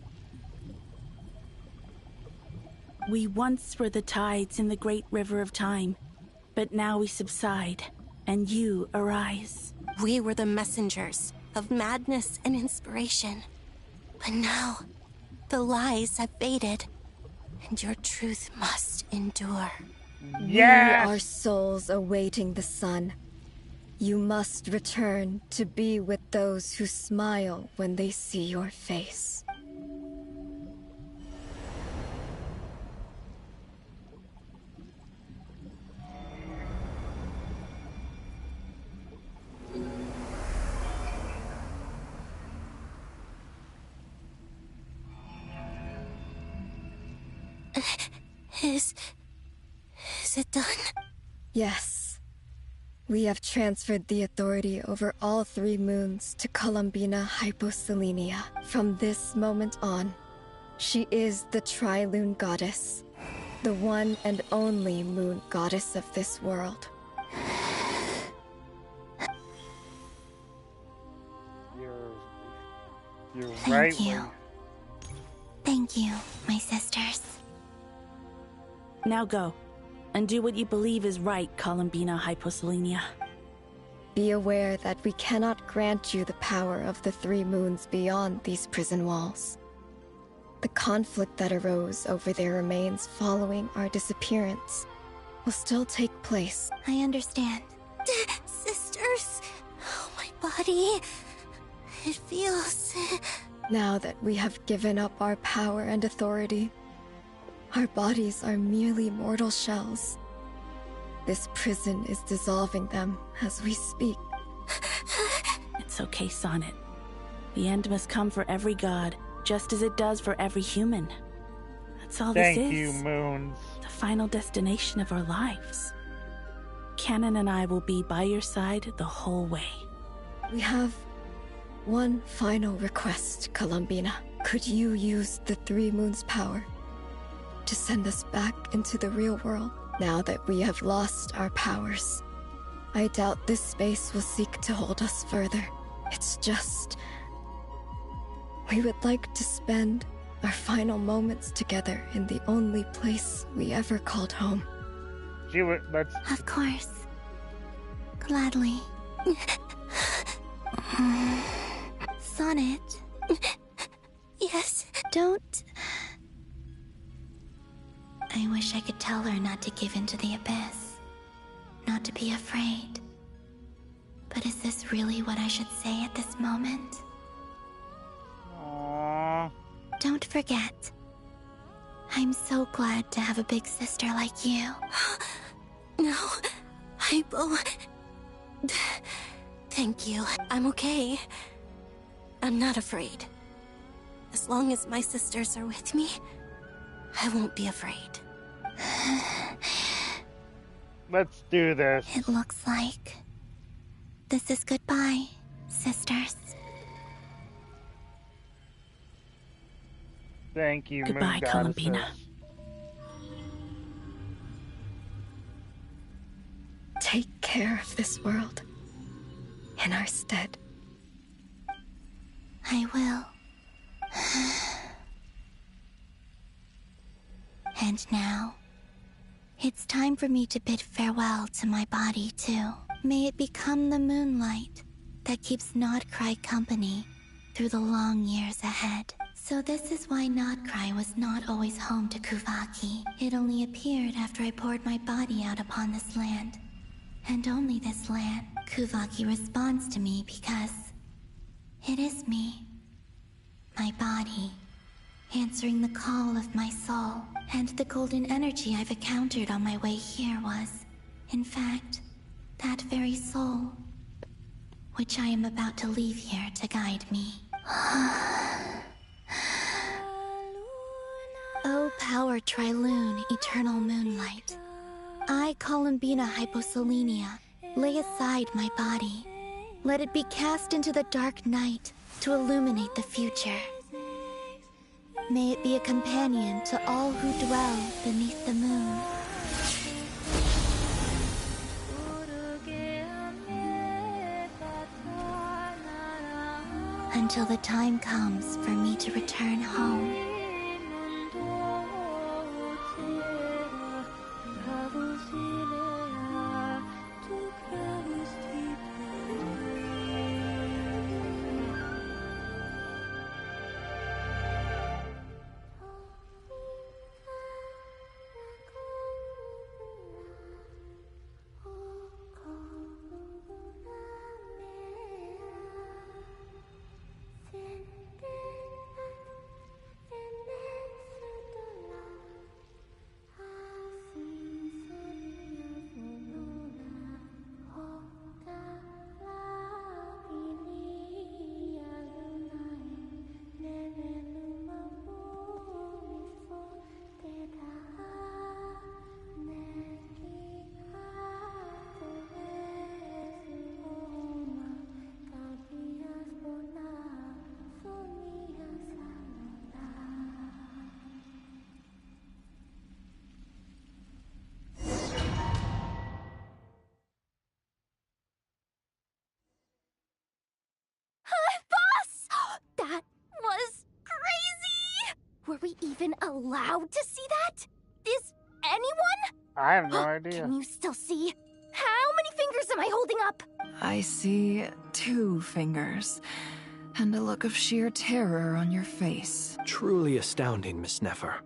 We once were the tides in the great river of time, but now we subside, and you arise. We were the messengers of madness and inspiration. But now, the lies have faded, and your truth must endure. Yes! We are souls awaiting the sun. You must return to be with those who smile when they see your face. Is it done? Yes. We have transferred the authority over all 3 moons to Columbina Hyposelenia. From this moment on, she is the Tri-Lune Goddess, the one and only moon goddess of this world. You're Thank right. you. Thank you, my sisters. Now go, and do what you believe is right, Columbina Hyposelenia. Be aware that we cannot grant you the power of the 3 moons beyond these prison walls. The conflict that arose over their remains following our disappearance will still take place. I understand. Sisters, oh, my body. It feels... Now that we have given up our power and authority, our bodies are merely mortal shells. This prison is dissolving them as we speak. It's okay, Sonnet. The end must come for every god, just as it does for every human. That's all this is. Thank you, Moons. The final destination of our lives. Canon and I will be by your side the whole way. We have one final request, Columbina. Could you use the 3 moons' power to send us back into the real world? Now that we have lost our powers, I doubt this space will seek to hold us further. It's just... we would like to spend our final moments together in the only place we ever called home. Of course. Gladly. Sonnet. Yes? Don't... I wish I could tell her not to give in to the abyss. Not to be afraid. But is this really what I should say at this moment? Aww. Don't forget. I'm so glad to have a big sister like you. No, Hypo. Thank you. I'm okay. I'm not afraid. As long as my sisters are with me, I won't be afraid. Let's do this. It looks like this is goodbye, sisters. Thank you, Goodbye, Moon Columbina. Goddesses. Take care of this world in our stead. I will. And now, it's time for me to bid farewell to my body, too. May it become the moonlight that keeps Nodcry company through the long years ahead. So this is why Nodcry was not always home to Kuvaki. It only appeared after I poured my body out upon this land. And only this land. Kuvaki responds to me because it is me. My body, answering the call of my soul. And the golden energy I've encountered on my way here was, in fact, that very soul, which I am about to leave here to guide me. O power Trilune, eternal moonlight. I, Columbina Hyposelenia, lay aside my body. Let it be cast into the dark night to illuminate the future. May it be a companion to all who dwell beneath the moon. Until the time comes for me to return home. That was crazy! Were we even allowed to see that? Is anyone? I have no idea. Can you still see? How many fingers am I holding up? I see 2 fingers, and a look of sheer terror on your face. Truly astounding, Miss Nefer.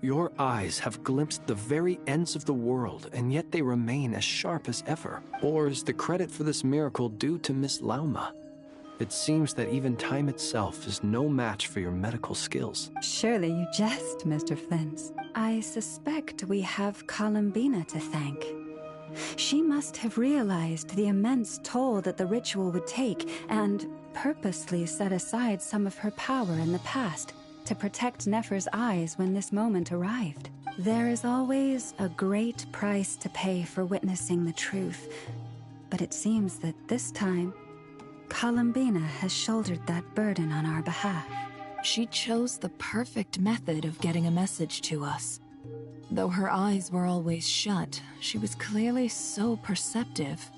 Your eyes have glimpsed the very ends of the world, and yet they remain as sharp as ever. Or is the credit for this miracle due to Miss Lauma? It seems that even time itself is no match for your medical skills. Surely you jest, Mr. Flint. I suspect we have Columbina to thank. She must have realized the immense toll that the ritual would take and purposely set aside some of her power in the past to protect Nefer's eyes when this moment arrived. There is always a great price to pay for witnessing the truth, but it seems that this time, Columbina has shouldered that burden on our behalf. She chose the perfect method of getting a message to us. Though her eyes were always shut, she was clearly so perceptive.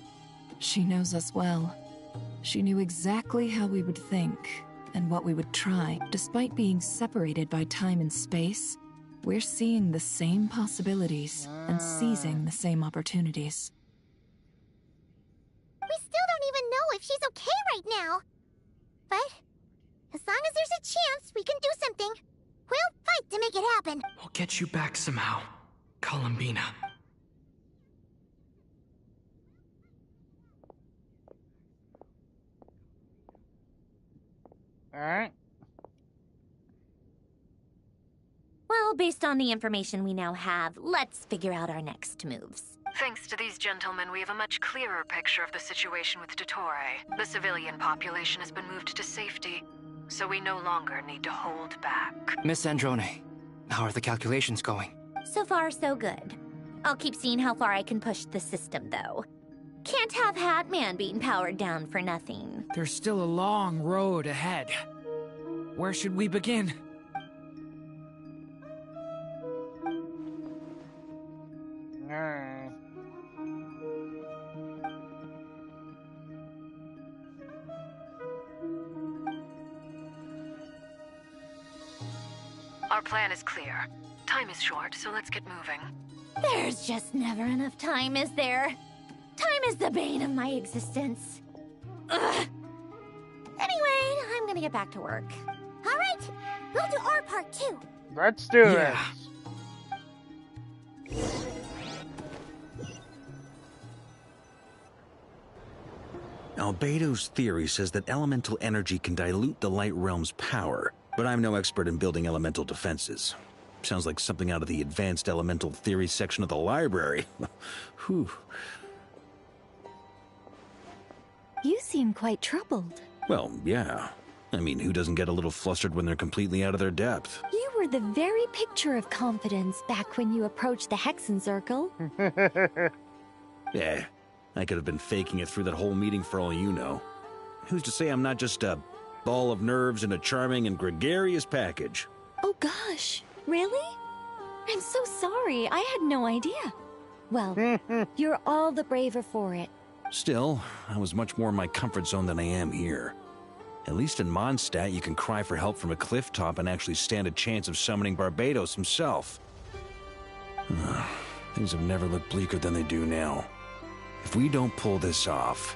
She knows us well. She knew exactly how we would think and what we would try. Despite being separated by time and space, we're seeing the same possibilities and seizing the same opportunities. We still don't even know if she's okay right now. But as long as there's a chance we can do something, we'll fight to make it happen. We'll get you back somehow, Columbina. Alright. Well, based on the information we now have, let's figure out our next moves. Thanks to these gentlemen, we have a much clearer picture of the situation with Dottore. The civilian population has been moved to safety, so we no longer need to hold back. Miss Androne, how are the calculations going? So far, so good. I'll keep seeing how far I can push the system, though. Can't have Hatman being powered down for nothing. There's still a long road ahead. Where should we begin? Our plan is clear. Time is short, so let's get moving. There's just never enough time, is there? Time is the bane of my existence. Ugh. Anyway, I'm gonna get back to work. All right, we'll do our part too. Let's do this. Albedo's theory says that elemental energy can dilute the light realm's power, but I'm no expert in building elemental defenses. Sounds like something out of the advanced elemental theory section of the library. Whew. You seem quite troubled. Well, yeah. I mean, who doesn't get a little flustered when they're completely out of their depth? You were the very picture of confidence back when you approached the Hexen Circle. Yeah, I could have been faking it through that whole meeting for all you know. Who's to say I'm not just a ball of nerves in a charming and gregarious package? Oh gosh, really? I'm so sorry, I had no idea. Well, you're all the braver for it. Still, I was much more in my comfort zone than I am here. At least in Mondstadt, you can cry for help from a cliff top and actually stand a chance of summoning Barbados himself. Things have never looked bleaker than they do now. If we don't pull this off,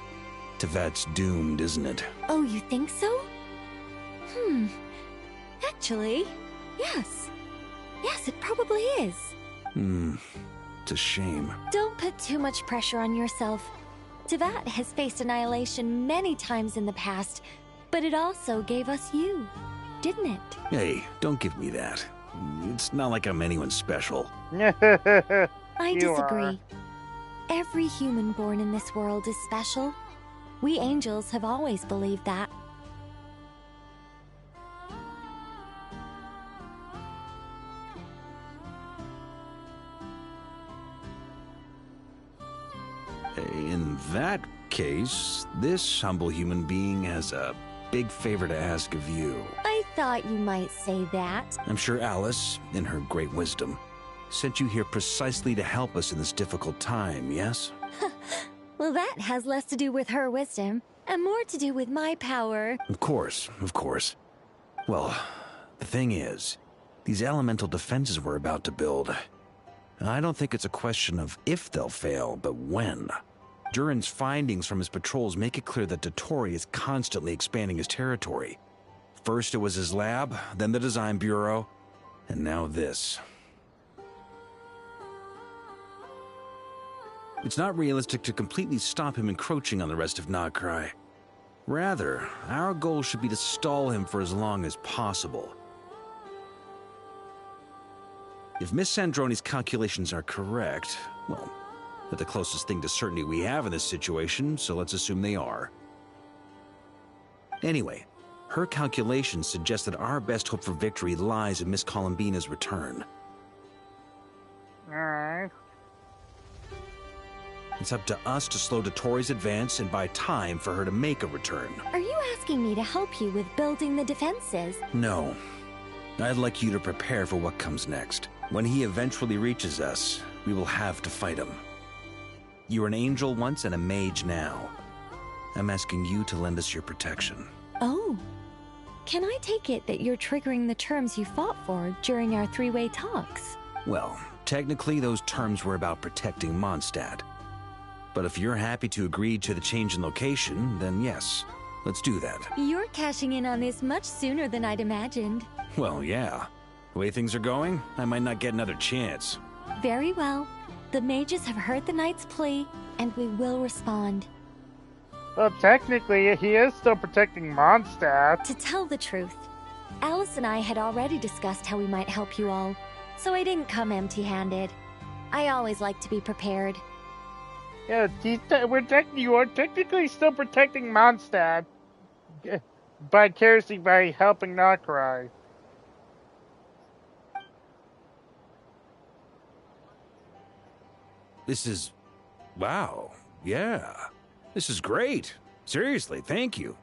Tevat's doomed, isn't it? Oh, you think so? Actually, yes. Yes, it probably is. It's a shame. Don't put too much pressure on yourself. Tevat has faced annihilation many times in the past, but it also gave us you, didn't it? Hey, don't give me that. It's not like I'm anyone special. I disagree. Every human born in this world is special. We angels have always believed that. In that case, this humble human being has a big favor to ask of you. I thought you might say that. I'm sure Alice, in her great wisdom, sent you here precisely to help us in this difficult time, yes? Well, that has less to do with her wisdom, and more to do with my power. Of course, of course. Well, the thing is, these elemental defenses we're about to build, I don't think it's a question of if they'll fail, but when. Durin's findings from his patrols make it clear that Dottore is constantly expanding his territory. First it was his lab, then the design bureau, and now this. It's not realistic to completely stop him encroaching on the rest of Nagrai. Rather, our goal should be to stall him for as long as possible. If Miss Sandroni's calculations are correct, well, they're the closest thing to certainty we have in this situation, so let's assume they are. Anyway, her calculations suggest that our best hope for victory lies in Miss Columbina's return. Alright. It's up to us to slow Dottore's advance and buy time for her to make a return. Are you asking me to help you with building the defenses? No. I'd like you to prepare for what comes next. When he eventually reaches us, we will have to fight him. You were an angel once and a mage now. I'm asking you to lend us your protection. Oh. Can I take it that you're triggering the terms you fought for during our three-way talks? Well, technically those terms were about protecting Mondstadt. But if you're happy to agree to the change in location, then yes, let's do that. You're cashing in on this much sooner than I'd imagined. Well, yeah. The way things are going, I might not get another chance. Very well. The mages have heard the knight's plea, and we will respond. Well, technically, he is still protecting Mondstadt. To tell the truth, Alice and I had already discussed how we might help you all, so I didn't come empty-handed. I always like to be prepared. Yeah, you are technically still protecting Mondstadt vicariously by helping Noctri. This is... wow. Yeah. This is great. Seriously, thank you.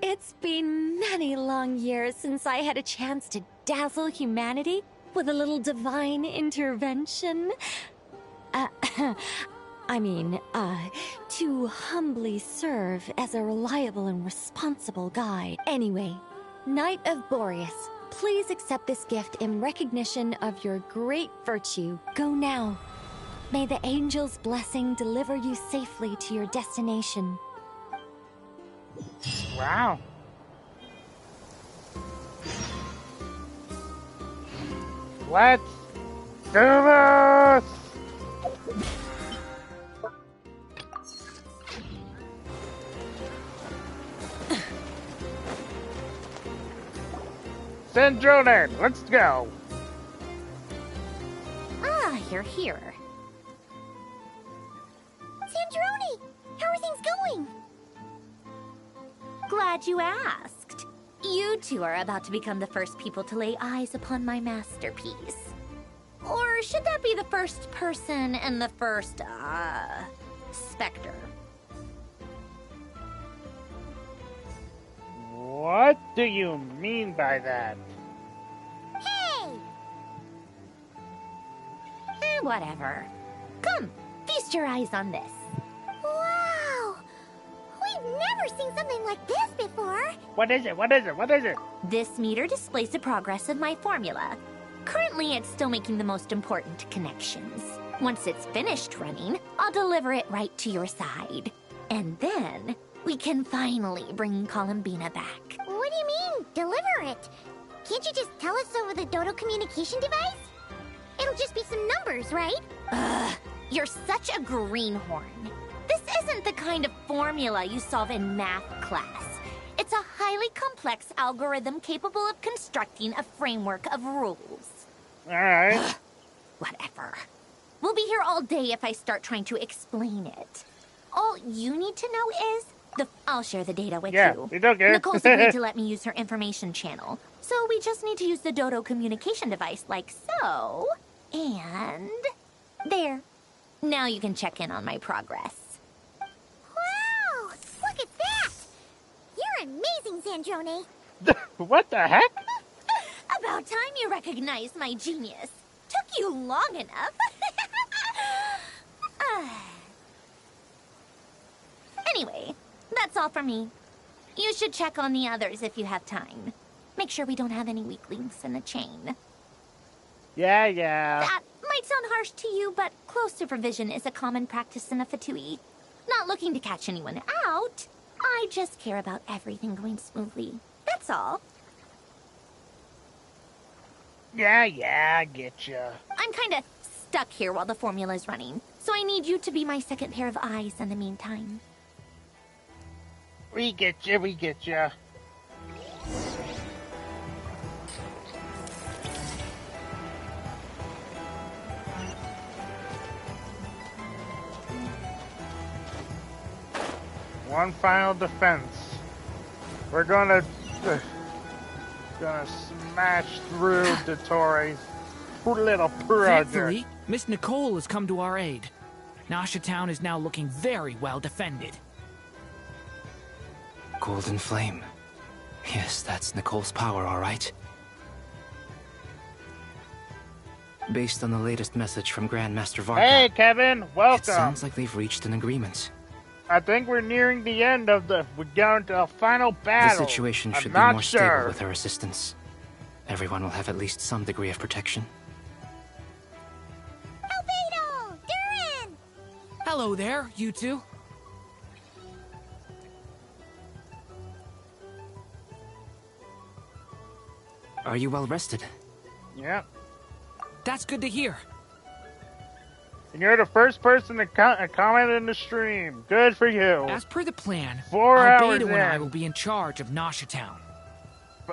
It's been many long years since I had a chance to dazzle humanity with a little divine intervention. To humbly serve as a reliable and responsible guide. Anyway, Knight of Boreas, please accept this gift in recognition of your great virtue. Go now. May the angel's blessing deliver you safely to your destination. Wow. Let's do this! Send drone in. Let's go. Ah, you're here. Sandrone, how are things going? Glad you asked. You two are about to become the first people to lay eyes upon my masterpiece. Or should that be the first person and the first, specter? What do you mean by that? Hey! Whatever. Come, feast your eyes on this. Wow! We've never seen something like this before. What is it? What is it? What is it? This meter displays the progress of my formula. Currently, it's still making the most important connections. Once it's finished running, I'll deliver it right to your side. And then, we can finally bring Columbina back. What do you mean, deliver it? Can't you just tell us over the Dodo communication device? It'll just be some numbers, right? Ugh, you're such a greenhorn. This isn't the kind of formula you solve in math class. It's a highly complex algorithm capable of constructing a framework of rules. Alright. Whatever. We'll be here all day if I start trying to explain it. All you need to know is, I'll share the data with you. We don't care. Nicole's agreed to let me use her information channel. So we just need to use the Dodo communication device like so. And there. Now you can check in on my progress. Wow! Look at that! You're amazing, Sandrone. What the heck? About time you recognized my genius. Took you long enough. Anyway, that's all for me. You should check on the others if you have time. Make sure we don't have any weak links in the chain. Yeah. That might sound harsh to you, but close supervision is a common practice in a Fatui. Not looking to catch anyone out. I just care about everything going smoothly. That's all. Yeah, I get ya. I'm kinda stuck here while the formula's running, so I need you to be my second pair of eyes in the meantime. We get ya. One final defense. We're gonna smash through Dottore little project. Thankfully, Miss Nicole has come to our aid. Nasha Town is now looking very well defended. Golden Flame. Yes, that's Nicole's power, all right. Based on the latest message from Grandmaster Varka. Hey, Kevin, welcome. It sounds like they've reached an agreement. I think we're nearing the end of we're going to a final battle. The situation should be more stable with her assistance. Everyone will have at least some degree of protection. Albedo! Durin! Hello there, you two. Are you well rested? Yeah. That's good to hear. And you're the first person to comment in the stream. Good for you. As per the plan, 4 hours Albedo in. and I will be in charge of Nasha Town.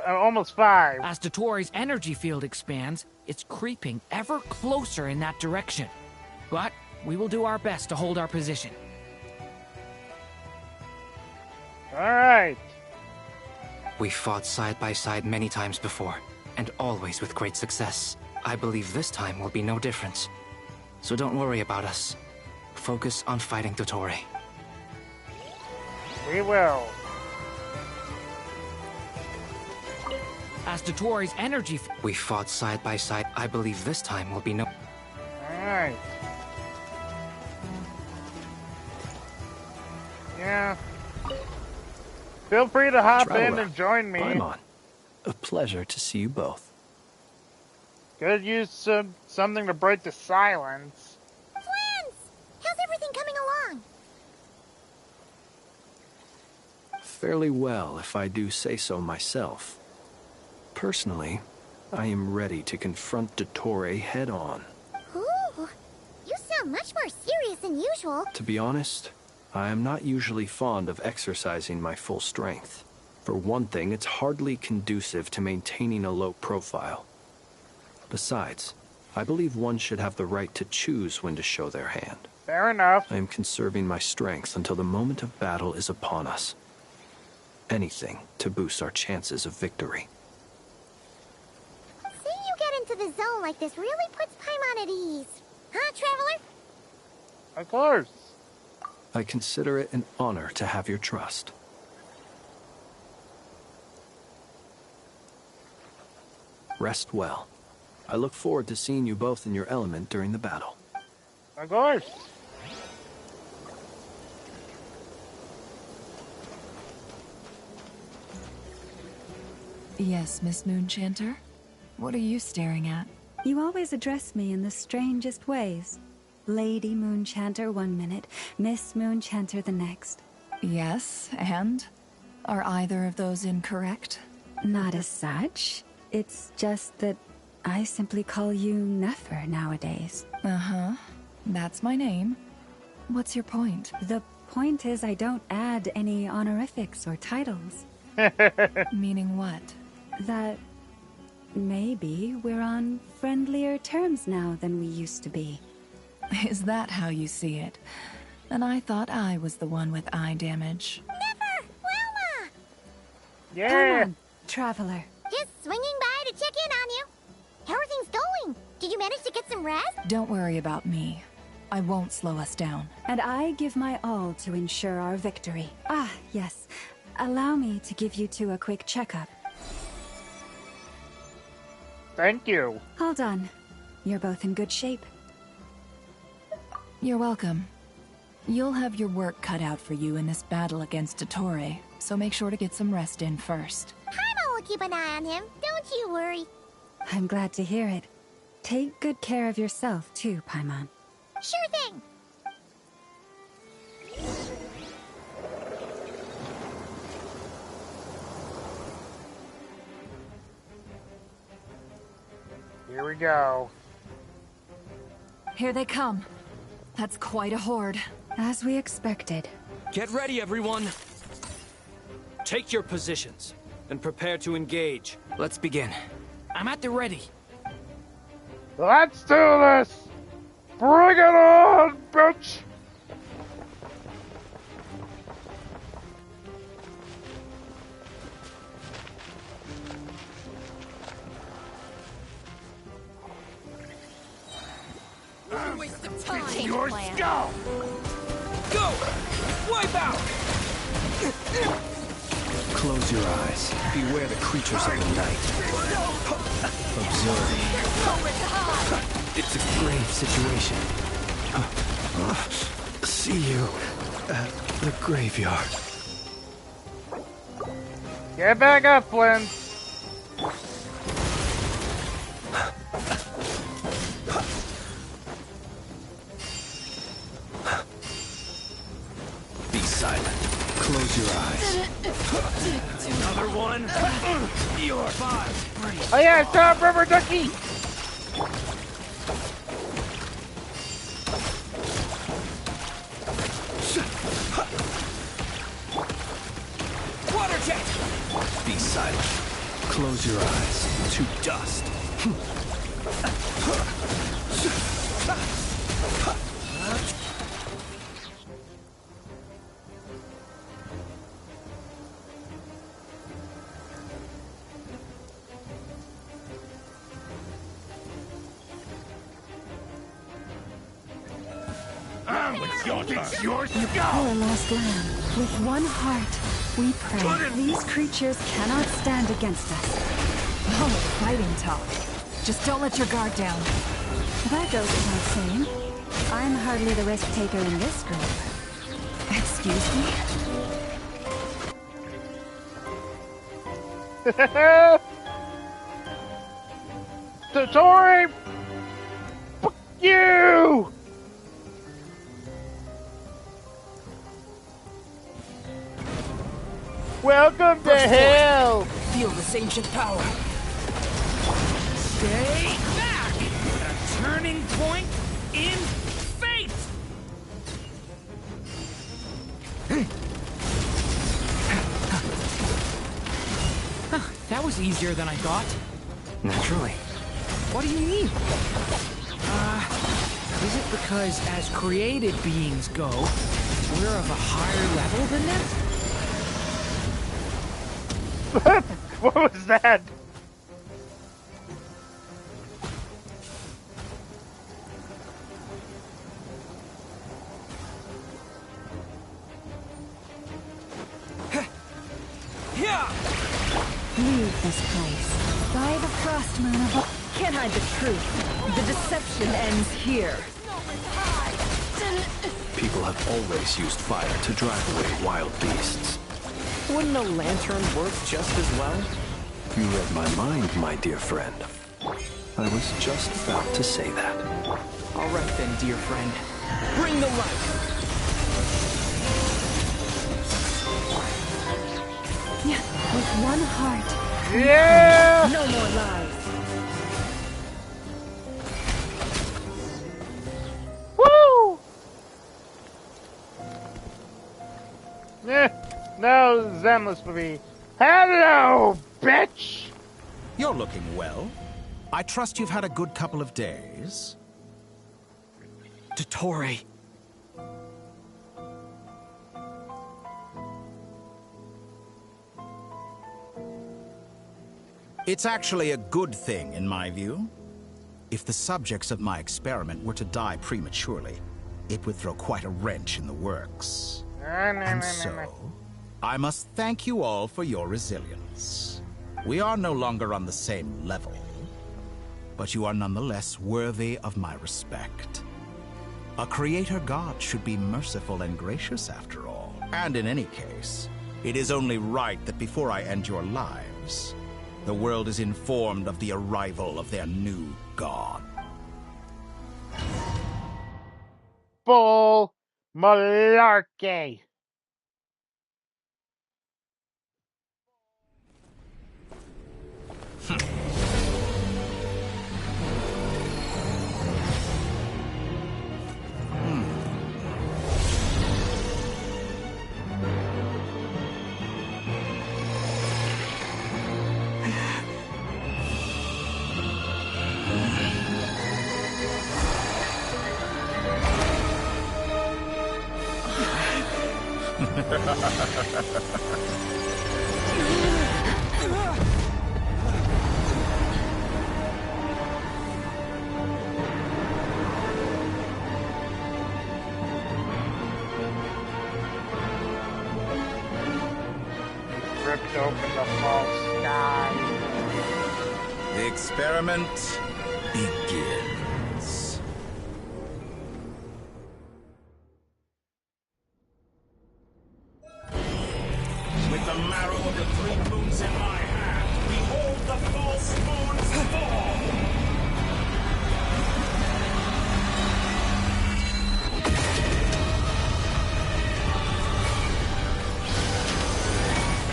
almost 5. As Dottoro's energy field expands, it's creeping ever closer in that direction. But we will do our best to hold our position. Alright. We fought side by side many times before, and always with great success. I believe this time will be no different. So don't worry about us. Focus on fighting Dottore. We will. As Dottoro's energy... We fought side by side. I believe this time will be no... Alright. Yeah. Feel free to hop in and join me. Paimon. A pleasure to see you both. Could use something to break the silence. Twins! How's everything coming along? Fairly well, if I do say so myself. Personally, I am ready to confront Dottore head-on. Ooh, you sound much more serious than usual. To be honest, I am not usually fond of exercising my full strength. For one thing, it's hardly conducive to maintaining a low profile. Besides, I believe one should have the right to choose when to show their hand. Fair enough. I am conserving my strength until the moment of battle is upon us. Anything to boost our chances of victory. Seeing you get into the zone like this really puts Paimon at ease. Huh, Traveler? Of course. I consider it an honor to have your trust. Rest well. I look forward to seeing you both in your element during the battle. Of course. Yes, Miss Moonchanter? What are you staring at? You always address me in the strangest ways. Lady Moonchanter one minute, Miss Moonchanter the next. Yes, and? Are either of those incorrect? Not as such. It's just that I simply call you Nefer nowadays. Uh-huh. That's my name. What's your point? The point is I don't add any honorifics or titles. Meaning what? That maybe we're on friendlier terms now than we used to be. Is that how you see it? And I thought I was the one with eye damage. Never! Wilma! Yeah! Come on, Traveler. Just swinging by to check in on you. How are things going? Did you manage to get some rest? Don't worry about me. I won't slow us down. And I give my all to ensure our victory. Ah, yes. Allow me to give you two a quick checkup. Thank you. Hold on. You're both in good shape. You're welcome. You'll have your work cut out for you in this battle against Dottore, so make sure to get some rest in first. Paimon will keep an eye on him. Don't you worry. I'm glad to hear it. Take good care of yourself, too, Paimon. Sure thing. Here we go. Here they come. That's quite a horde. As we expected. Get ready, everyone. Take your positions and prepare to engage. Let's begin. I'm at the ready. Let's do this! Bring it on, bitch! Waste of time. Yours go! Go! Wipe out! Close your eyes. Beware the creatures of the night. Observe. It's a grave situation. See you at the graveyard. Get back up, Flynn. Be silent. Close your eyes. Another one. You're fine. Oh yeah, stop, Rubber Ducky! Water jet. Be silent. Close your eyes to dust. It's yours to go! Poor lost lamb. With one heart, we pray. These creatures cannot stand against us. Oh, fighting talk. Just don't let your guard down. That goes without saying. I'm hardly the risk taker in this group. Excuse me? Tori! Fuck you! Welcome to hell! Feel this ancient power. Stay back! A turning point in fate! That was easier than I thought. Naturally. What do you mean? Is it because as created beings go, we're of a higher level than them? What was that? Leave this place. By the frost moon above. Can't hide the truth. The deception ends here. People have always used fire to drive away wild beasts. Wouldn't a lantern work just as well? You read my mind, my dear friend. I was just about to say that. All right then, dear friend. Bring the light! Yeah, with one heart. Yeah! No more lies. Woo! No, Zenless for me. Hello, bitch! You're looking well. I trust you've had a good couple of days. Dottore. It's actually a good thing, in my view. If the subjects of my experiment were to die prematurely, it would throw quite a wrench in the works. And so, I must thank you all for your resilience. We are no longer on the same level, but you are nonetheless worthy of my respect. A creator god should be merciful and gracious after all. And in any case, it is only right that before I end your lives, the world is informed of the arrival of their new god. Bull malarkey. Ripped open the false sky. The experiment begins. With the marrow of the three moons in my hand, behold the false moon's fall!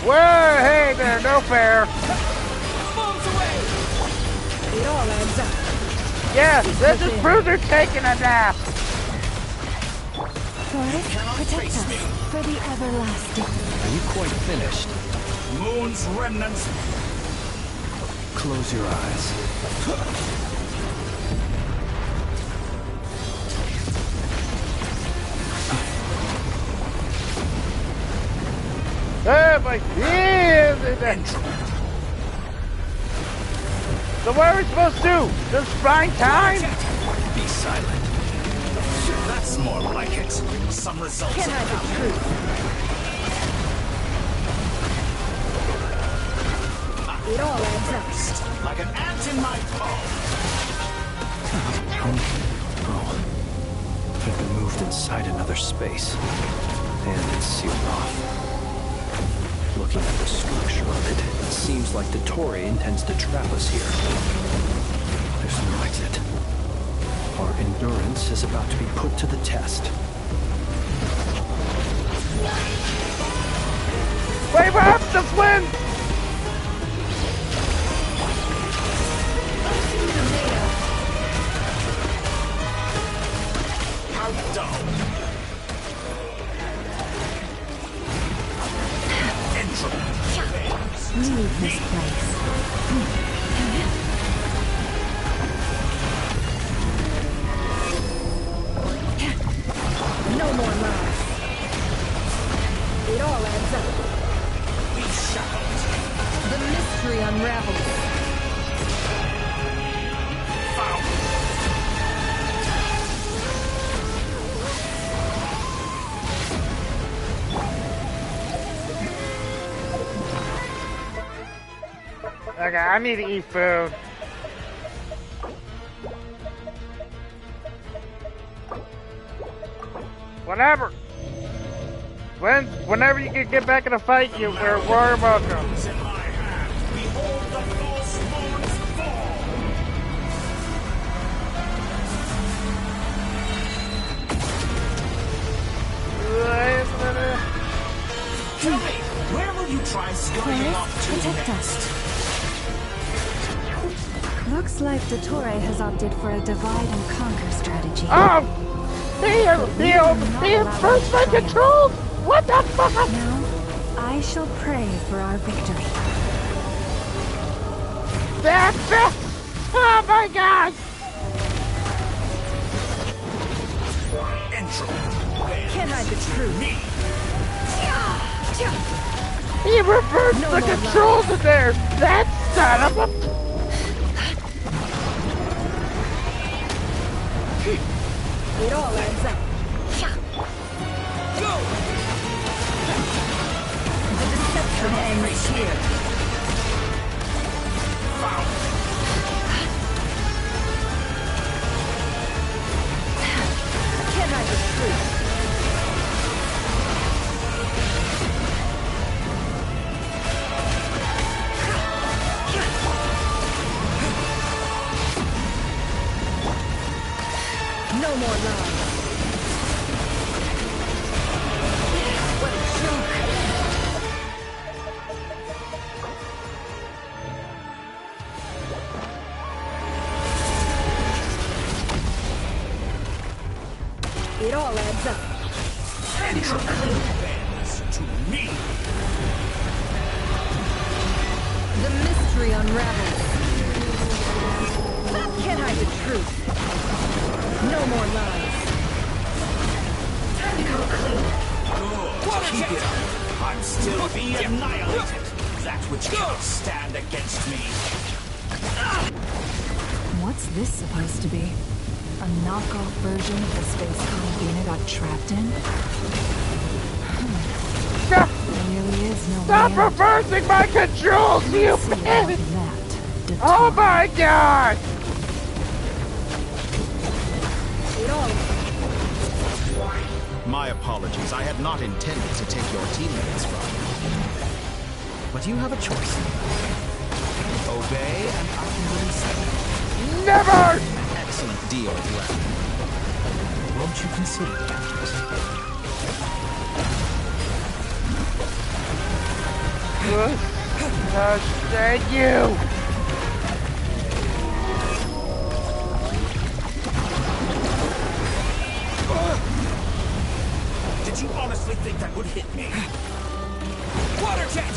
Well, hey there, no fair. Bombs away! It all adds up. Yeah, this is Bruiser taking a nap. Goddess, protect us for the everlasting. Are you quite finished? Moon's remnants, Close your eyes. Oh my God! So what are we supposed to do? Just find time? Be silent. That's more like it. Some results. Can I the truth? It all adds up. Like an ant in my palm. Oh. I've been moved inside another space. And it's sealed off. Looking at the structure of it, it seems like the Torii intends to trap us here. There's no exit. Our endurance is about to be put to the test. Wait, what happened to Flynn? How dull. Leave this place. No more lies. It all adds up. We shackled. The mystery unravels. Okay, I need to eat food. Whatever. Whenever you can get back in a fight, we're welcome. Tell me, where will you try scurrying off to Protect us. Looks like Dottore has opted for a divide and conquer strategy. Oh! He first my control! What the fuck? Now, I shall pray for our victory. That's it! Oh my God! Can't hide the truth. He reversed the controls in there! That son of a... It all adds up. Go! The deception ends here. Can't hide the truth. No more love. What a joke. It all adds up. Central bends to me. The mystery unravels. Can't hide the truth. No more lies. Time to go clean. Keep it up. I'm still being annihilated. That which cannot stand against me. What's this supposed to be? A knockoff version of the space Columbina got trapped in? There really is no Stop way out. reversing my controls, you bitch! Oh my God! My apologies. I had not intended to take your teammates from you. But you have a choice. Obey and I can release them. Never! Excellent deal, well. Won't you consider that? Thank you! Did you honestly think that would hit me? Water jet!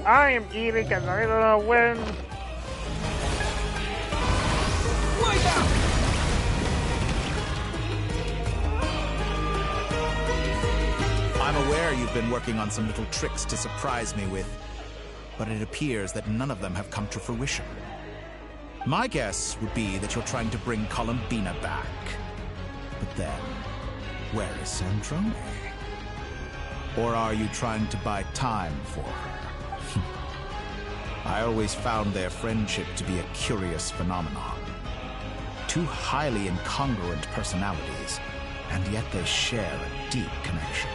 I am eating because I don't know when. Wipe out! I'm aware you've been working on some little tricks to surprise me with, but it appears that none of them have come to fruition. My guess would be that you're trying to bring Columbina back. But then, where is Sandrone? Or are you trying to buy time for her? I always found their friendship to be a curious phenomenon. Two highly incongruent personalities, and yet they share a deep connection.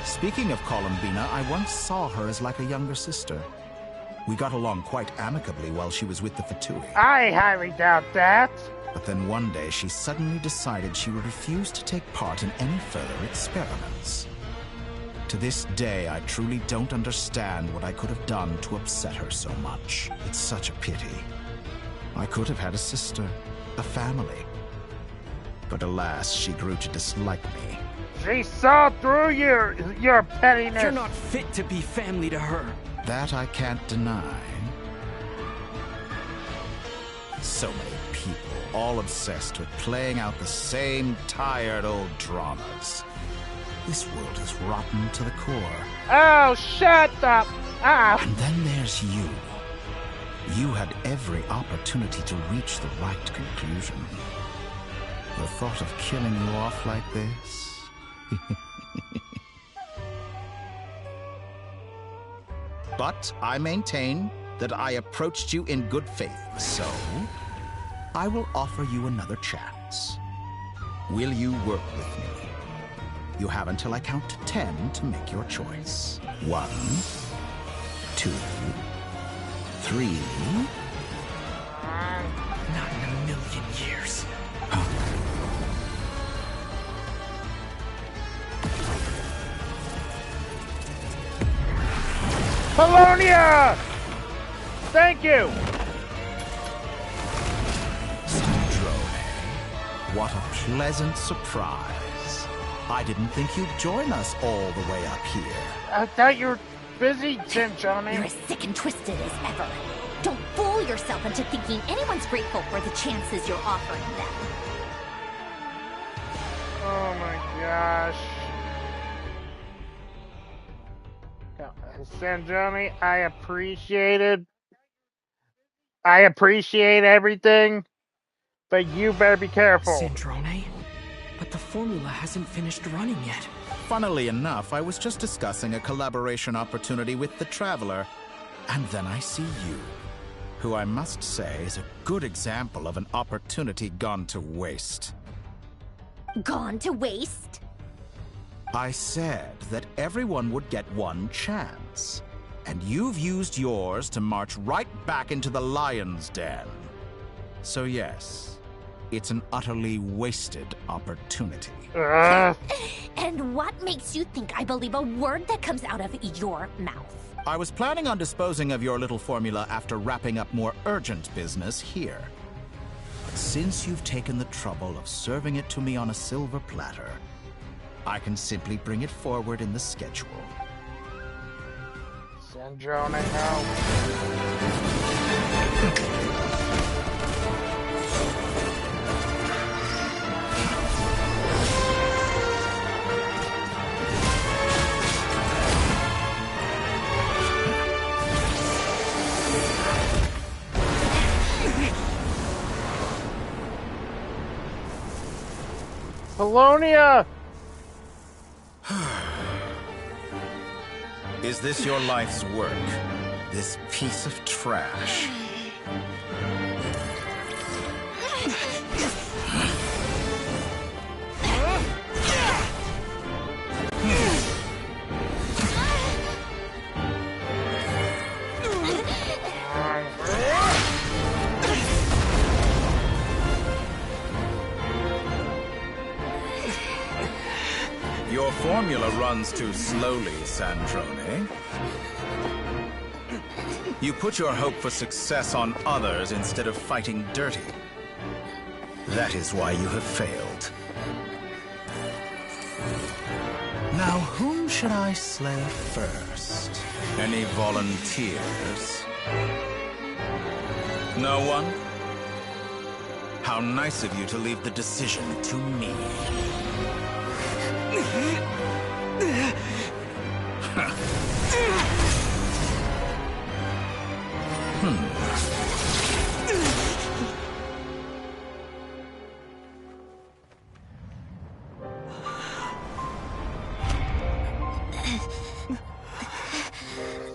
Speaking of Columbina, I once saw her as like a younger sister. We got along quite amicably while she was with the Fatui. I highly doubt that. But then one day she suddenly decided she would refuse to take part in any further experiments. To this day, I truly don't understand what I could have done to upset her so much. It's such a pity. I could have had a sister, a family. But alas, she grew to dislike me. She saw through your pettiness. You're not fit to be family to her. That I can't deny. So many people, all obsessed with playing out the same tired old dramas. This world is rotten to the core. Oh, shut up! Ah. And then there's you. You had every opportunity to reach the right conclusion. The thought of killing you off like this? But I maintain that I approached you in good faith, so I will offer you another chance. Will you work with me? You have until I count to 10 to make your choice. 1, 2, 3. Not in a million years. Polonia! Thank you! Sandrone, what a pleasant surprise. I didn't think you'd join us all the way up here. I thought you were busy, Sandrone. You're as sick and twisted as ever. Don't fool yourself into thinking anyone's grateful for the chances you're offering them. Oh my gosh. Sandrone, I appreciate everything, but you better be careful. Sandrone? But the formula hasn't finished running yet. Funnily enough, I was just discussing a collaboration opportunity with the Traveler, and then I see you, who I must say is a good example of an opportunity gone to waste. Gone to waste? I said that everyone would get one chance, and you've used yours to march right back into the lion's den. So yes, it's an utterly wasted opportunity. And what makes you think I believe a word that comes out of your mouth? I was planning on disposing of your little formula after wrapping up more urgent business here. But since you've taken the trouble of serving it to me on a silver platter, I can simply bring it forward in the schedule. Sandrone, no. Polonia! Is this your life's work? This piece of trash? Your formula runs too slowly, Sandrone. You put your hope for success on others instead of fighting dirty. That is why you have failed. Now, whom should I slay first? Any volunteers? No one? How nice of you to leave the decision to me.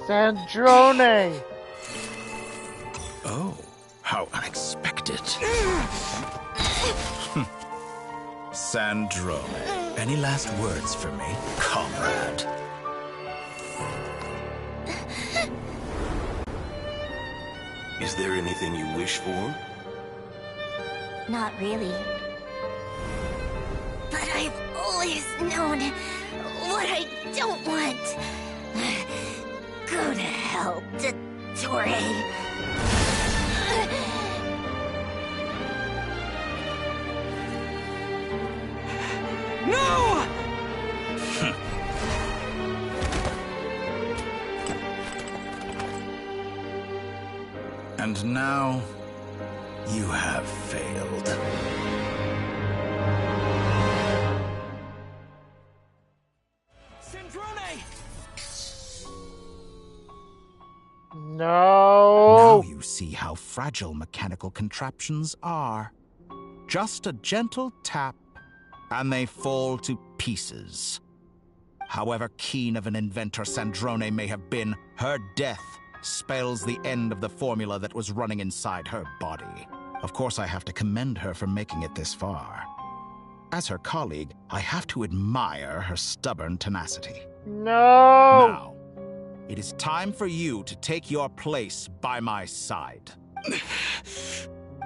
Sandrone! Oh, how unexpected. Sandrone, any last words for me, comrade? Is there anything you wish for? Not really. But I've always known what I don't want. Go to hell, Dottore. No! And now, you have failed. Sandrone! No! Now you see how fragile mechanical contraptions are. Just a gentle tap, and they fall to pieces. However keen of an inventor Sandrone may have been, her death spells the end of the formula that was running inside her body. Of course, I have to commend her for making it this far. As her colleague, I have to admire her stubborn tenacity. No! Now, it is time for you to take your place by my side.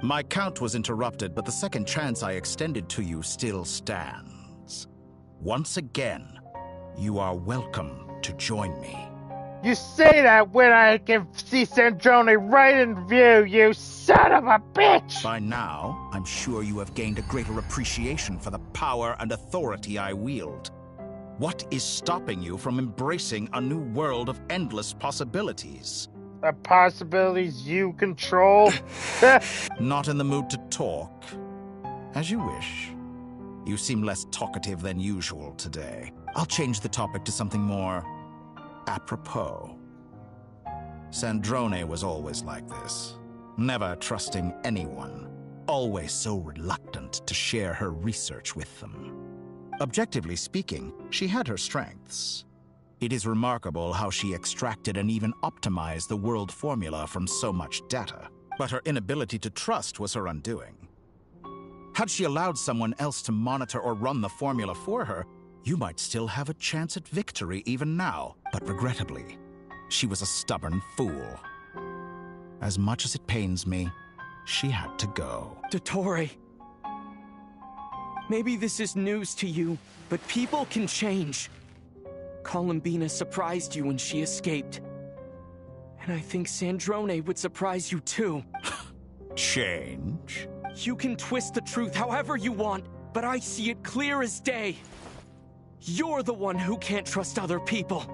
My count was interrupted, but the second chance I extended to you still stands. Once again, you are welcome to join me. You say that when I can see Sandrone right in view, you son of a bitch! By now, I'm sure you have gained a greater appreciation for the power and authority I wield. What is stopping you from embracing a new world of endless possibilities? The possibilities you control? Not in the mood to talk. As you wish. You seem less talkative than usual today. I'll change the topic to something more apropos. Sandrone was always like this. Never trusting anyone. Always so reluctant to share her research with them. Objectively speaking, she had her strengths. It is remarkable how she extracted and even optimized the world formula from so much data. But her inability to trust was her undoing. Had she allowed someone else to monitor or run the formula for her, you might still have a chance at victory even now. But regrettably, she was a stubborn fool. As much as it pains me, she had to go. Dottore. Maybe this is news to you, but people can change. Columbina surprised you when she escaped. And I think Sandrone would surprise you too. Change? You can twist the truth however you want, but I see it clear as day. You're the one who can't trust other people.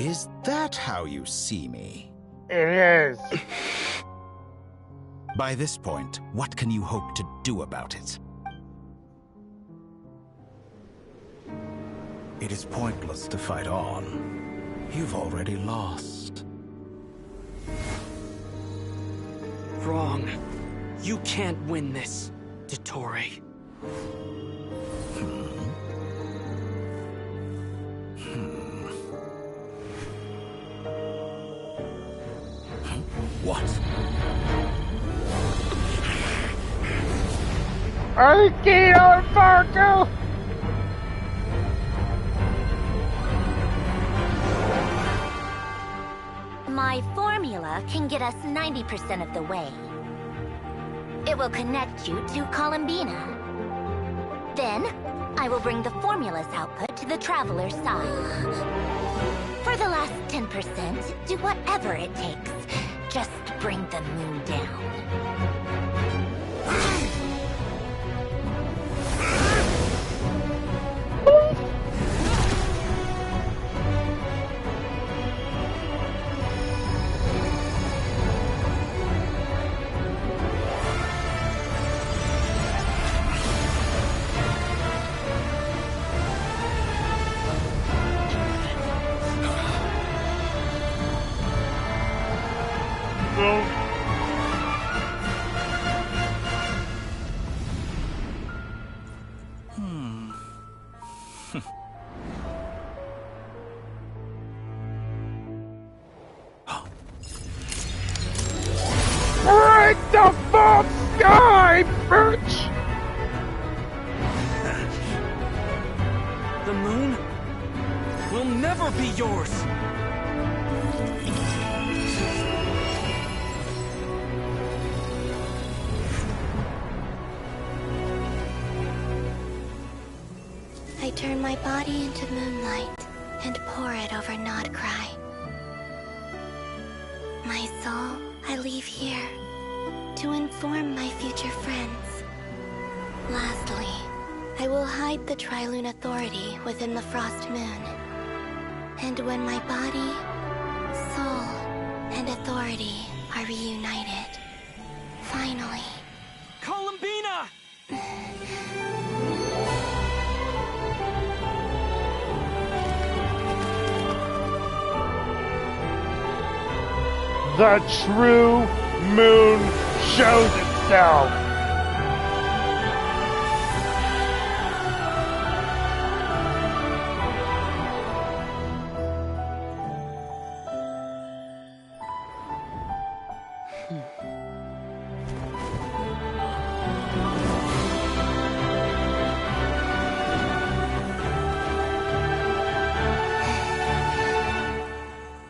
Is that how you see me? It is. By this point, what can you hope to do about it? It is pointless to fight on. You've already lost. Wrong. You can't win this, Dottore. What? Aikido Embargo! My formula can get us 90% of the way. It will connect you to Columbina. Then, I will bring the formula's output to the Traveler's side. For the last 10%, do whatever it takes. Just bring the moon down. Break the full sky, bitch! The moon will never be yours! I turn my body into moonlight and pour it over Nodcry. My soul I leave here to inform my future friends. Lastly, I will hide the Trilune Authority within the Frost Moon. And when my body, soul, and authority are reunited, finally... Columbina! The true moon shows itself.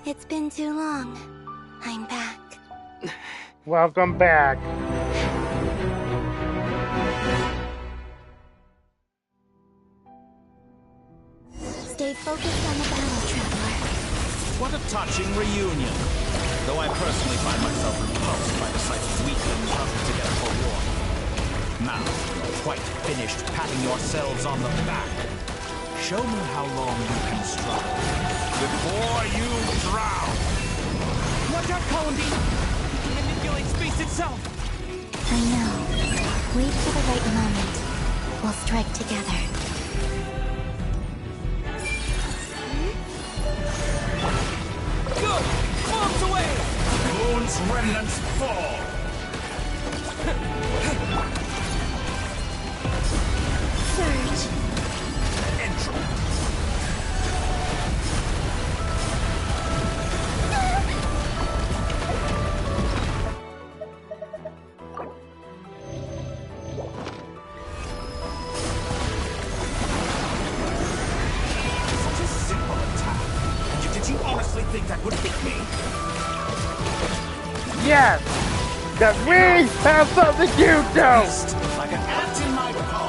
It's been too long. I'm back. Welcome back. Stay focused on the battle, Traveler. What a touching reunion. Though I personally find myself repulsed by the sight of weaklings huddled together for war. Now, you're quite finished patting yourselves on the back. Show me how long you can struggle before you drown. Watch out, Columbina! You can manipulate space itself! I know. Wait for the right moment. We'll strike together. Good! Bombs away! Moon's remnants fall! Surge! Entry! Such a simple attack. Did you honestly think that would hit me? Yes! That we have something you don't! Like an ant in my palm.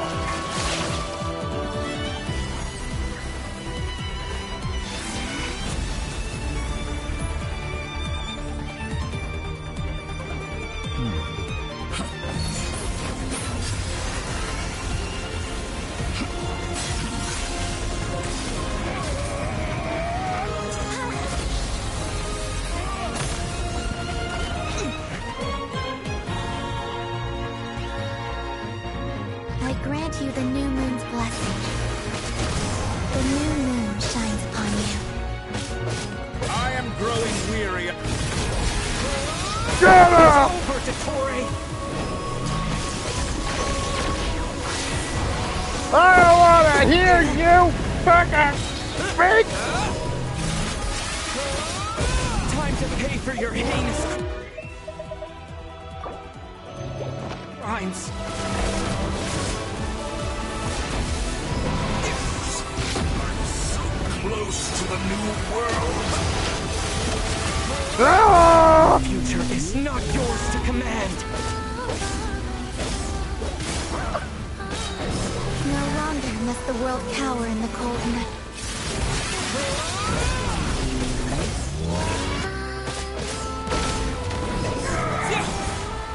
I grant you the new moon's blessing. The new moon shines upon you. I am growing weary. Shut up! It's over, Dottore! I don't wanna hear you fucking speak! Time to pay for your heinous crimes. Close to the new world. Ah! The future is not yours to command. No longer must the world cower in the cold night.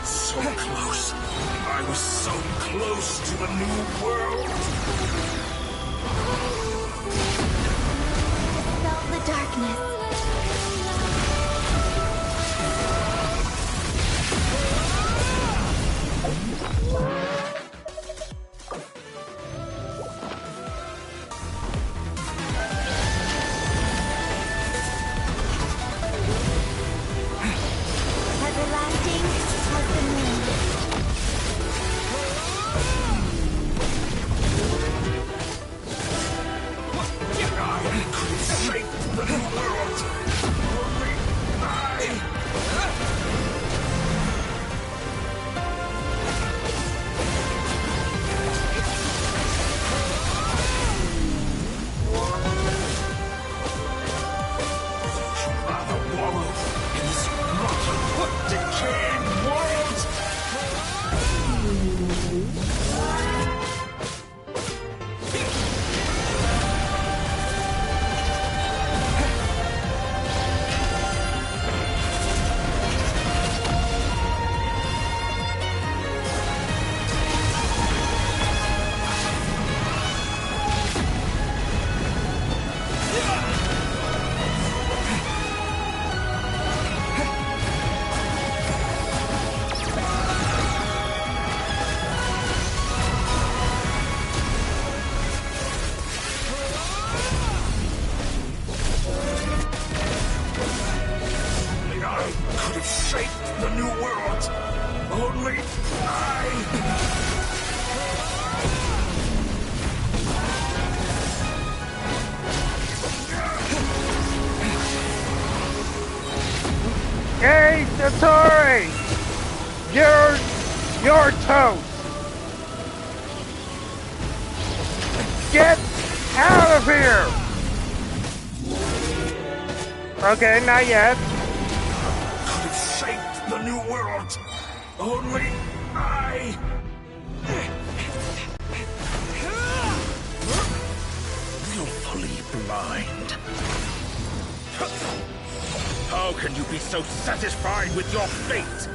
So close. I was so close to the new world. Felt the darkness. Everlasting as the moon. Hey, Dottore! You're toast! Get out of here! Okay, not yet. Could have shaped the new world. Only I. Willfully blind. How can you be so satisfied with your fate?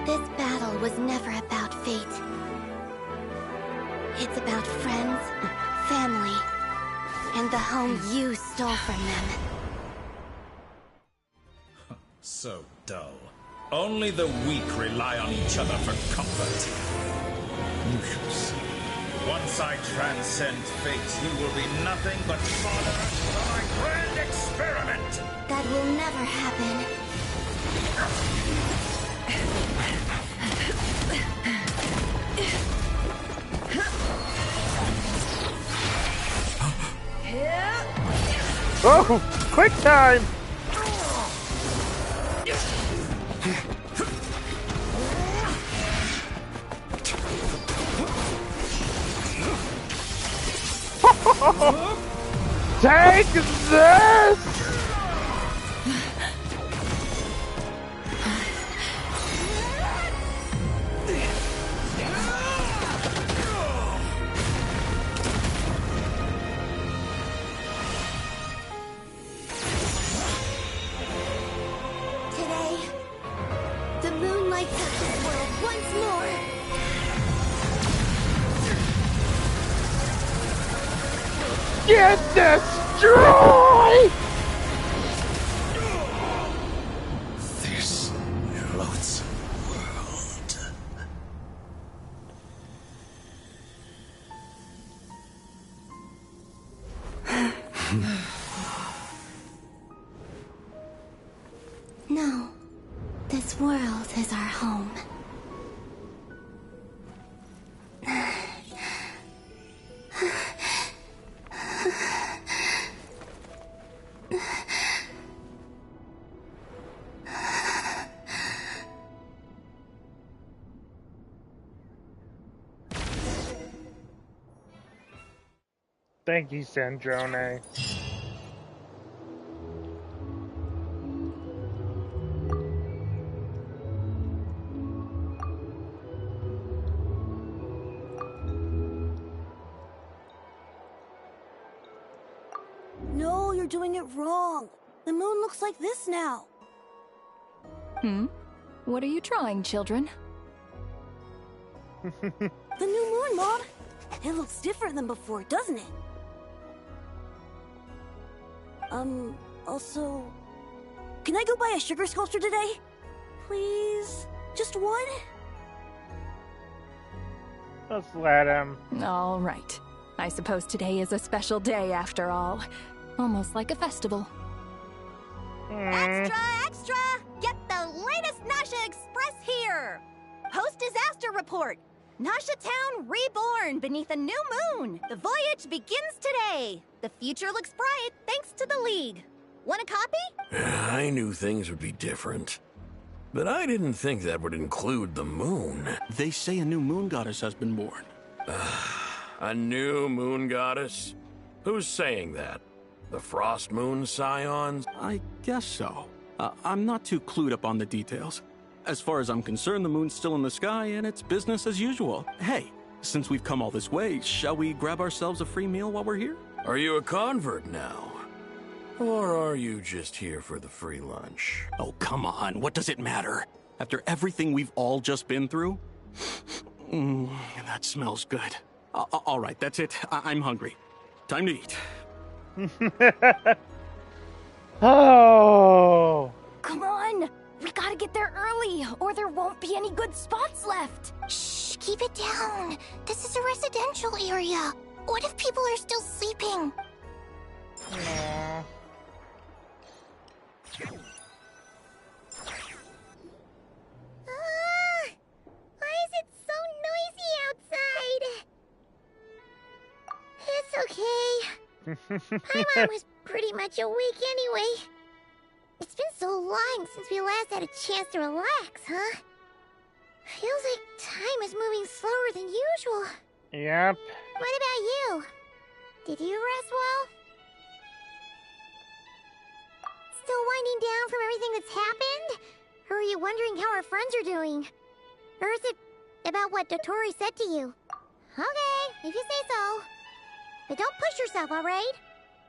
This battle was never about fate. It's about friends, family, and the home you stole from them. So dull. Only the weak rely on each other for comfort. You shall see. Once I transcend fate, you will be nothing but fodder for my grand experiment! That will never happen. Oh, quick time! Take this! Today, the moon lights up this world once more. Get destroyed! This loathsome world. No, this world is our home. Thank you, Sandrone. No, you're doing it wrong. The moon looks like this now. What are you trying, children? The new moon, Mom. It looks different than before, doesn't it? Also... Can I go buy a sugar sculpture today? Please? Just one? Let's let him. All right. I suppose today is a special day after all. Almost like a festival. Extra, extra! Get the latest Nasha Express here! Post-disaster report! Nasha Town reborn beneath a new moon! The voyage begins today! The future looks bright thanks to the League. Want a copy? I knew things would be different. But I didn't think that would include the moon. They say a new moon goddess has been born. A new moon goddess? Who's saying that? The Frost Moon Scions? I guess so. I'm not too clued up on the details. As far as I'm concerned, the moon's still in the sky and it's business as usual. Hey, since we've come all this way, shall we grab ourselves a free meal while we're here? Are you a convert now? Or are you just here for the free lunch? Oh, come on. What does it matter? After everything we've all just been through? That smells good. All right, that's it. I'm hungry. Time to eat. Oh! Come on! We gotta get there early, or there won't be any good spots left! Shh, keep it down. This is a residential area. What if people are still sleeping? Yeah. Why is it so noisy outside? It's okay. Paimon was pretty much awake anyway. It's been so long since we last had a chance to relax, huh? Feels like time is moving slower than usual. Yep. What about you? Did you rest well? Still winding down from everything that's happened? Or are you wondering how our friends are doing? Or is it about what Dotori said to you? Okay, if you say so. But don't push yourself, alright?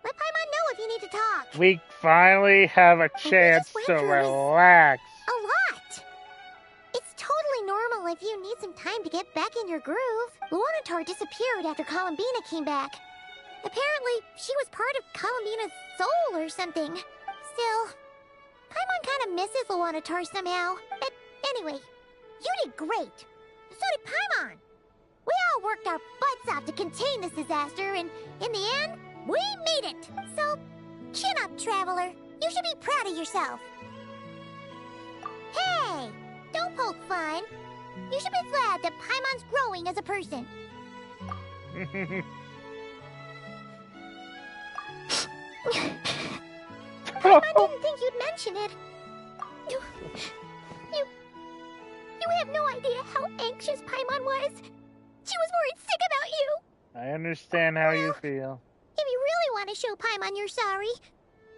Let Paimon know if you need to talk. We finally have a chance to relax. A lot! It's totally normal if you need some time to get back in your groove. Luanatar disappeared after Columbina came back. Apparently, she was part of Columbina's soul or something. Still, Paimon kind of misses Luanatar somehow. But anyway, you did great. So did Paimon. We all worked our butts off to contain this disaster, and in the end, we made it. So, chin up, Traveler. You should be proud of yourself. Hey, don't poke fun. You should be glad that Paimon's growing as a person. Paimon didn't think you'd mention it. You have no idea how anxious Paimon was. She was worried sick about you. I understand how you feel. If you really want to show Paimon you're sorry,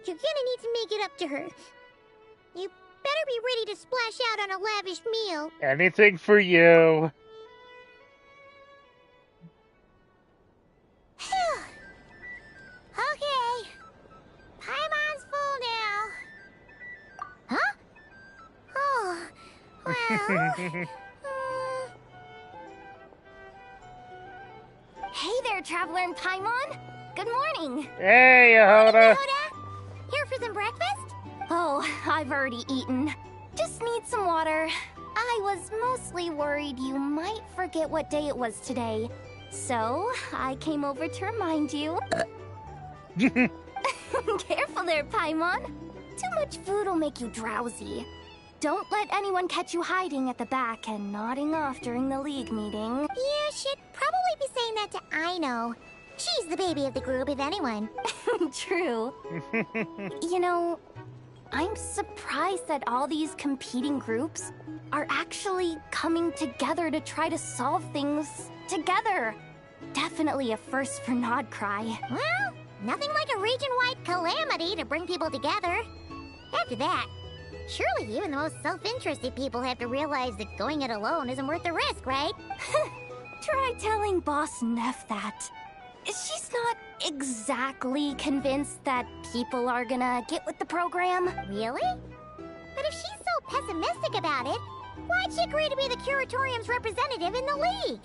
you're gonna need to make it up to her. You better be ready to splash out on a lavish meal. Anything for you. Okay. Paimon's full now. Huh? Oh, well... Hey there, Traveler and Paimon! Good morning! Hey, Yehoda! Here for some breakfast? Oh, I've already eaten. Just need some water. I was mostly worried you might forget what day it was today. So, I came over to remind you. Careful there, Paimon. Too much food will make you drowsy. Don't let anyone catch you hiding at the back and nodding off during the League meeting. Yeah, she'd probably be saying that to Aino. She's the baby of the group, if anyone. True. You know, I'm surprised that all these competing groups are actually coming together to try to solve things together. Definitely a first for Nodcry. Well, nothing like a region-wide calamity to bring people together. After that, surely even the most self-interested people have to realize that going it alone isn't worth the risk, right? Try telling Boss Neff that. She's not exactly convinced that people are gonna get with the program. Really? But if she's so pessimistic about it, why'd she agree to be the Curatorium's representative in the League?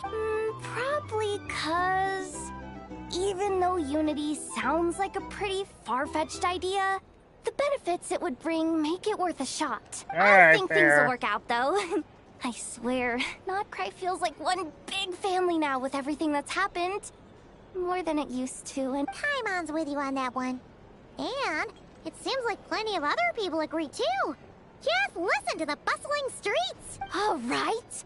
Probably 'cause even though Unity sounds like a pretty far-fetched idea, the benefits it would bring make it worth a shot. I think things will work out, though. I swear, Nodcry feels like one big family now with everything that's happened. More than it used to, and... Paimon's with you on that one. And it seems like plenty of other people agree too. Just listen to the bustling streets. All right.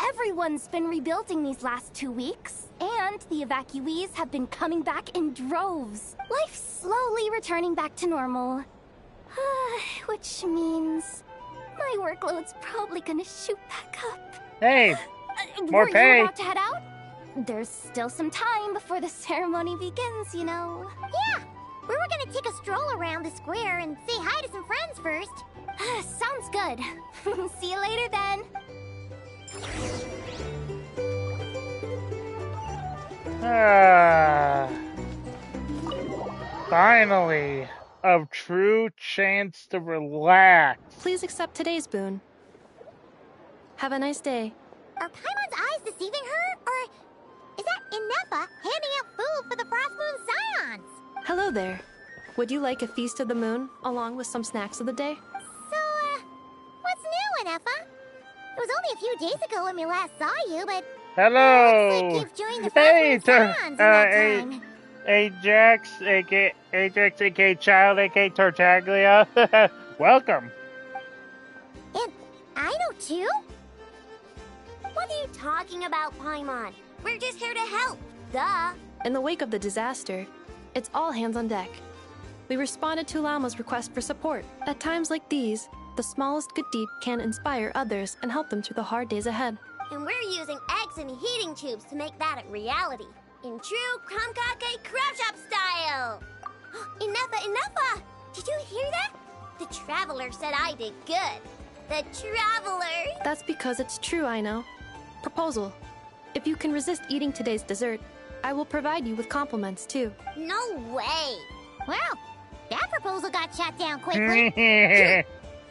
Everyone's been rebuilding these last 2 weeks, and the evacuees have been coming back in droves. Life's slowly returning back to normal. Which means my workload's probably gonna shoot back up. Hey, more Were pay. you about to head out? There's still some time before the ceremony begins, you know. Yeah, we were gonna take a stroll around the square and say hi to some friends first. Sounds good. See you later then. Finally, a true chance to relax. Please accept today's boon. Have a nice day. Are Paimon's eyes deceiving her? Or is that Inefa handing out food for the Frost Moon Scions? Hello there. Would you like a feast of the moon, along with some snacks of the day? So, what's new, Inefa? It was only a few days ago when we last saw you, but... Hello! looks like you've joined the Frost Moon Scions in that time. Ajax, aka Child, aka Tartaglia. Welcome. And I know too? What are you talking about, Paimon? We're just here to help. Duh. In the wake of the disaster, it's all hands on deck. We responded to Lama's request for support. At times like these, the smallest good deed can inspire others and help them through the hard days ahead. And we're using eggs and heating tubes to make that a reality. In true Kromkake Crab Shop style! Inefa! Did you hear that? The Traveler said I did good. The Traveler! That's because it's true, I know. Proposal. If you can resist eating today's dessert, I will provide you with compliments, too. No way! Well, that proposal got shot down quickly.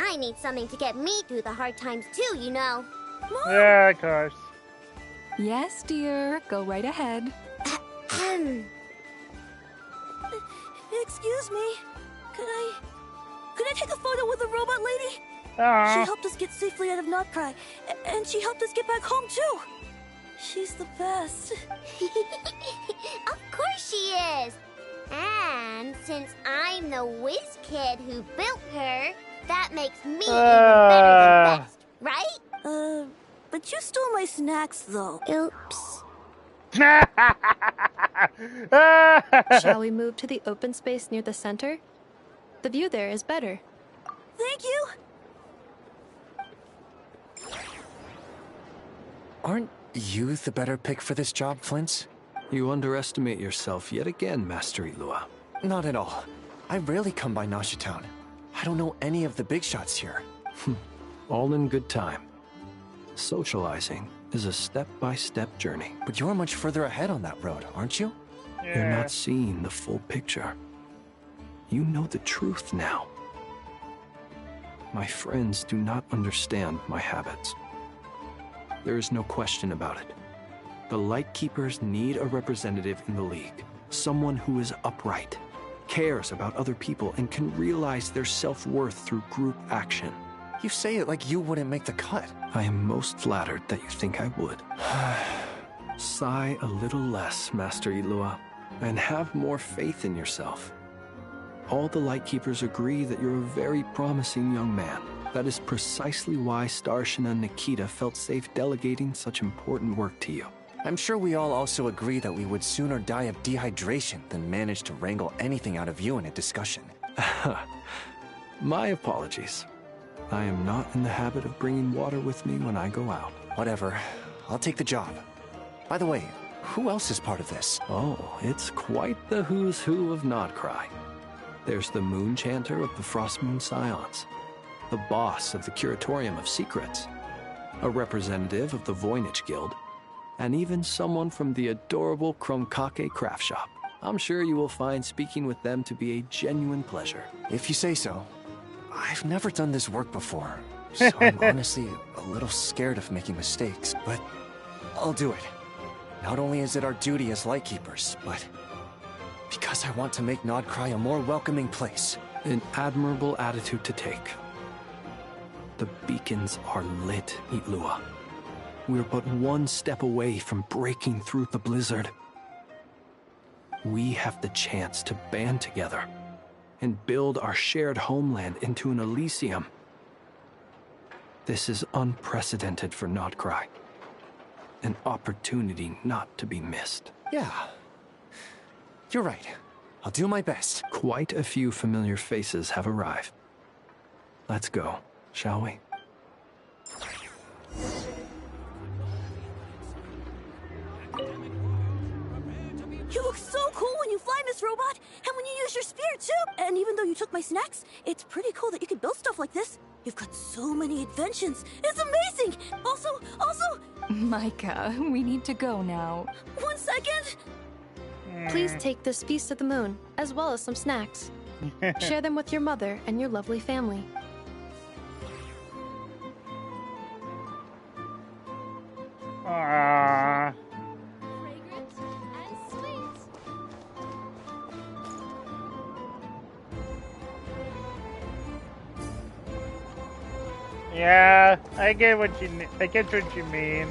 I need something to get me through the hard times too, you know. Yeah, of course. Yes, dear. Go right ahead. Excuse me. Could I take a photo with the robot lady? Aww. She helped us get safely out of Notcry, and she helped us get back home too. She's the best. Of course she is. And since I'm the whiz kid who built her, that makes me even better than best, right? But you stole my snacks though. Oops. Shall we move to the open space near the center? The view there is better. Thank you. Aren't you the better pick for this job, Flint's? You underestimate yourself yet again, Master Ilua. Not at all. I rarely come by Nasha Town. I don't know any of the big shots here. All in good time. Socializing is a step-by-step journey. But you're much further ahead on that road, aren't you? You're not seeing the full picture. You know the truth now. My friends do not understand my habits. There is no question about it. The Lightkeepers need a representative in the League. Someone who is upright, cares about other people, and can realize their self-worth through group action. You say it like you wouldn't make the cut. I am most flattered that you think I would. Sigh a little less, Master Ilua, and have more faith in yourself. All the Lightkeepers agree that you're a very promising young man. That is precisely why Starshina Nikita felt safe delegating such important work to you. I'm sure we all also agree that we would sooner die of dehydration than manage to wrangle anything out of you in a discussion. My apologies. I am not in the habit of bringing water with me when I go out. Whatever. I'll take the job. By the way, who else is part of this? Oh, it's quite the who's who of Notcry. There's the Moon Chanter of the Frost Moon Scions, the boss of the Curatorium of Secrets, a representative of the Voynich Guild, and even someone from the adorable Kromkake Craft Shop. I'm sure you will find speaking with them to be a genuine pleasure. If you say so. I've never done this work before, so I'm honestly a little scared of making mistakes, but I'll do it. Not only is it our duty as Lightkeepers, but because I want to make Notcry a more welcoming place. An admirable attitude to take. The beacons are lit, Ilua. We're but one step away from breaking through the blizzard. We have the chance to band together and build our shared homeland into an Elysium. This is unprecedented for Notcry. An opportunity not to be missed. Yeah. You're right. I'll do my best. Quite a few familiar faces have arrived. Let's go, shall we? You look so cool when you fly, Miss Robot, and when you use your spear, too! And even though you took my snacks, it's pretty cool that you can build stuff like this. You've got so many inventions. It's amazing! Also... Micah, we need to go now. 1 second! Please take this feast of the moon, as well as some snacks. Share them with your mother and your lovely family. Aww. Yeah, I get what you mean.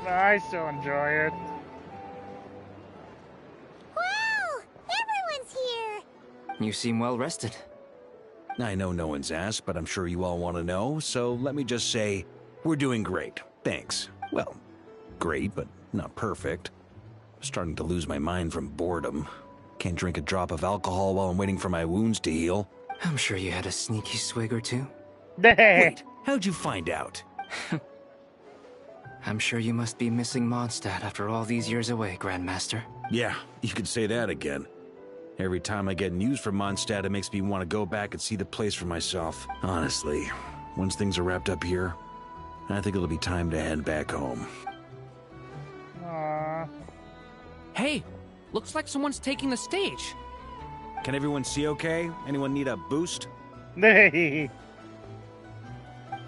But I still enjoy it. Wow! Everyone's here! You seem well rested. I know no one's asked, but I'm sure you all want to know, so let me just say, we're doing great. Thanks. Well, great, but not perfect. I'm starting to lose my mind from boredom. Can't drink a drop of alcohol while I'm waiting for my wounds to heal. I'm sure you had a sneaky swig or two. Wait, how'd you find out? I'm sure you must be missing Mondstadt after all these years away, Grandmaster. Yeah, you could say that again. Every time I get news from Mondstadt, it makes me want to go back and see the place for myself. Honestly, once things are wrapped up here, I think it'll be time to head back home. Aww. Hey, looks like someone's taking the stage. Can everyone see okay? Anyone need a boost?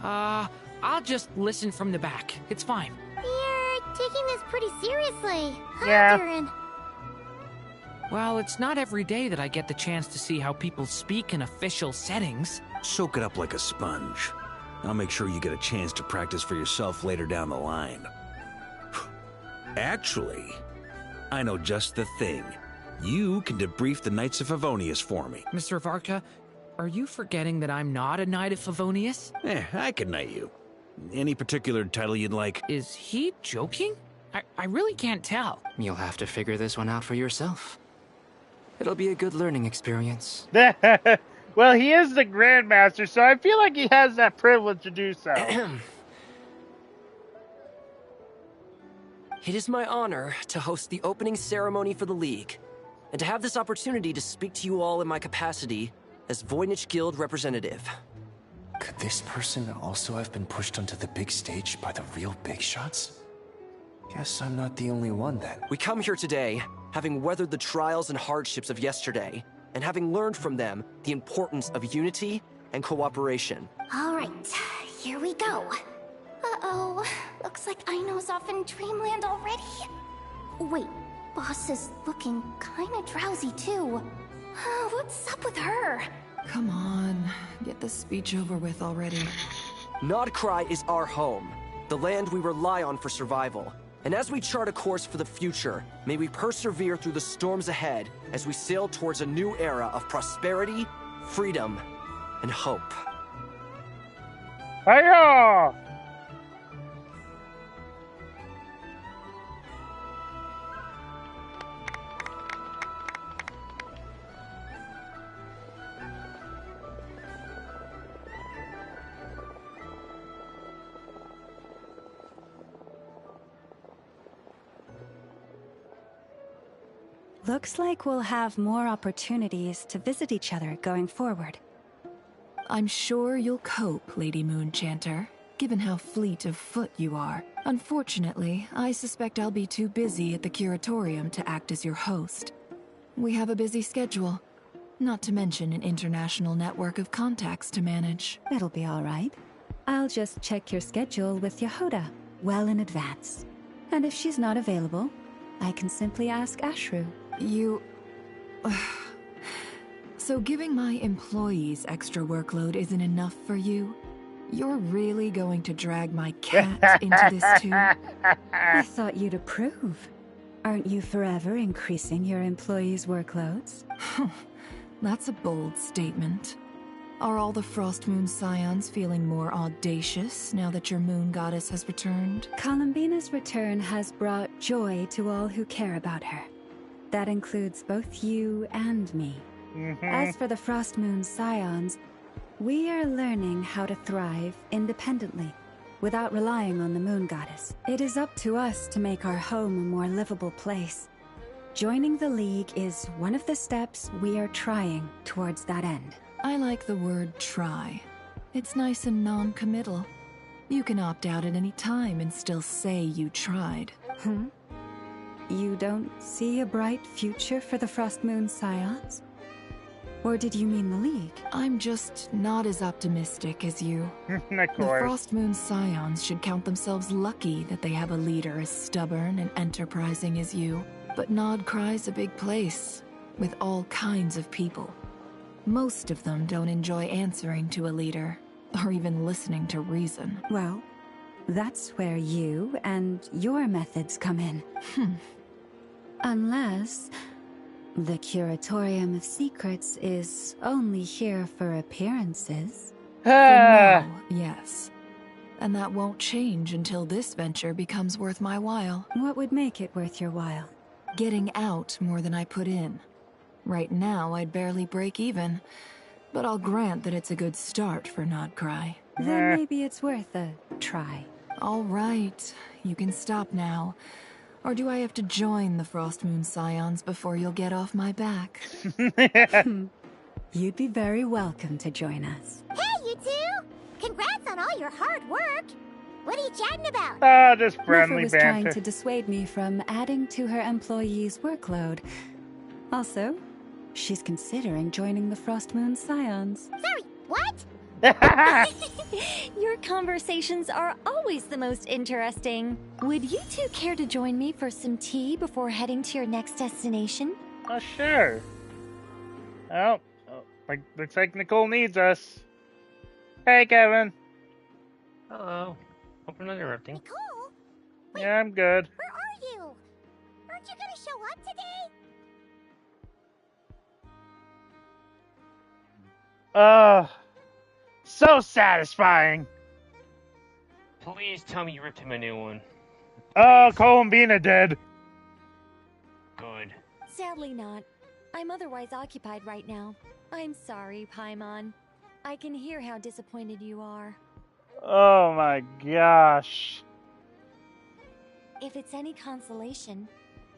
I'll just listen from the back. It's fine. You're taking this pretty seriously, huh, Yeah. Durin? Well, it's not every day that I get the chance to see how people speak in official settings. Soak it up like a sponge. I'll make sure you get a chance to practice for yourself later down the line. Actually, I know just the thing. You can debrief the Knights of Favonius for me. Mr. Varka, are you forgetting that I'm not a Knight of Favonius? I can knight you. Any particular title you'd like? Is he joking? I really can't tell. You'll have to figure this one out for yourself. It'll be a good learning experience. Well, he is the Grandmaster, so I feel like he has that privilege to do so. It is my honor to host the opening ceremony for the League, and to have this opportunity to speak to you all in my capacity as Voynich Guild representative. Could this person also have been pushed onto the big stage by the real big shots? Guess I'm not the only one then. We come here today, having weathered the trials and hardships of yesterday, and having learned from them the importance of unity and cooperation. All right, here we go. Uh-oh, looks like Aino's off in Dreamland already. Wait, Boss is looking kinda drowsy too. What's up with her? Come on, get the speech over with already. Notcry is our home, the land we rely on for survival. And as we chart a course for the future, may we persevere through the storms ahead as we sail towards a new era of prosperity, freedom, and hope. Hiya! Looks like we'll have more opportunities to visit each other going forward. I'm sure you'll cope, Lady Moonchanter, given how fleet of foot you are. Unfortunately, I suspect I'll be too busy at the Curatorium to act as your host. We have a busy schedule, not to mention an international network of contacts to manage. That'll be all right. I'll just check your schedule with Yehuda well in advance. And if she's not available, I can simply ask Ashru. You... So giving my employees extra workload isn't enough for you? You're really going to drag my cat into this too? I thought you'd approve. Aren't you forever increasing your employees' workloads? That's a bold statement. Are all the Frost Moon Scions feeling more audacious now that your moon goddess has returned? Columbina's return has brought joy to all who care about her. That includes both you and me. As for the Frost Moon Scions, we are learning how to thrive independently, without relying on the moon goddess. It is up to us to make our home a more livable place. Joining the League is one of the steps we are trying towards that end. I like the word try. It's nice and non-committal. You can opt out at any time and still say you tried. You don't see a bright future for the Frost Moon Scions? Or did you mean the League? I'm just not as optimistic as you. Of The course. Frost Moon Scions should count themselves lucky that they have a leader as stubborn and enterprising as you. But Nodcry's a big place, with all kinds of people. Most of them don't enjoy answering to a leader, or even listening to reason. Well, that's where you and your methods come in. Unless the Curatorium of Secrets is only here for appearances. For now, yes. And that won't change until this venture becomes worth my while. What would make it worth your while? Getting out more than I put in. Right now, I'd barely break even, but I'll grant that it's a good start for Nodcry. Then maybe it's worth a try. All right, you can stop now. Or do I have to join the Frost Moon Scions before you'll get off my back? You'd be very welcome to join us. Hey, you two! Congrats on all your hard work! What are you chatting about? Ah, just Neffa friendly was trying banter. to dissuade me from adding to her employees' workload. Also, she's considering joining the Frost Moon Scions. Sorry, what? Your conversations are always the most interesting. Would you two care to join me for some tea before heading to your next destination? Oh, sure. Oh, looks like Nicole needs us. Hey, Kevin. Hello. Hope I'm not interrupting. Nicole? Yeah, I'm good. Where are you? Aren't you gonna show up today? So satisfying. Please tell me you ripped him a new one. Oh, Columbina did. Good. Sadly not. I'm otherwise occupied right now. I'm sorry, Paimon. I can hear how disappointed you are. Oh my gosh. If it's any consolation,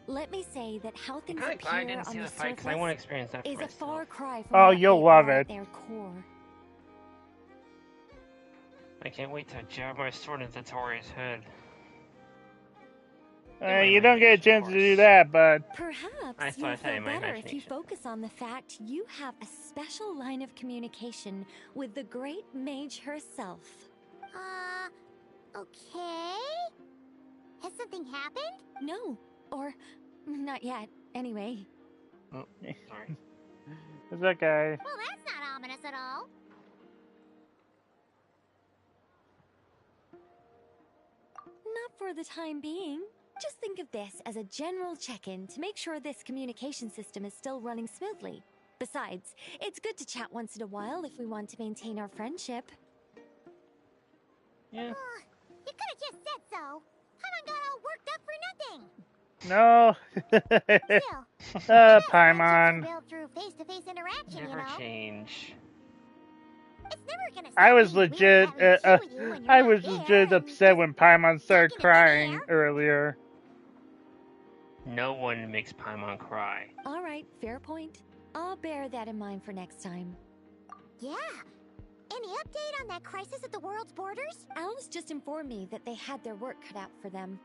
let me say that how things I'm glad I appear didn't on see the the fight, 'cause I surface want to experience that for is a myself. far cry from Oh, what you'll they love are it. at their core. I can't wait to jab my sword into Tori's head. You don't get a chance to do that, but Perhaps thought I you'll said in feel my better if you imagination. focus on the fact you have a special line of communication with the great mage herself. Okay? Has something happened? No, or not yet, anyway. Oh, sorry. it's okay. Well, that's not ominous at all. Not for the time being. Just think of this as a general check-in to make sure this communication system is still running smoothly. Besides, it's good to chat once in a while if we want to maintain our friendship. Yeah. You could have just said so. Paimon got all worked up for nothing. No. Still, Paimon. built through face-to-face interaction, Never you know. change. It's never gonna I stop was being legit. weird having tea with you when you're I not was there, legit upset when Paimon started crying earlier. No one makes Paimon cry. All right, fair point. I'll bear that in mind for next time. Yeah. Any update on that crisis at the world's borders? Alice just informed me that they had their work cut out for them.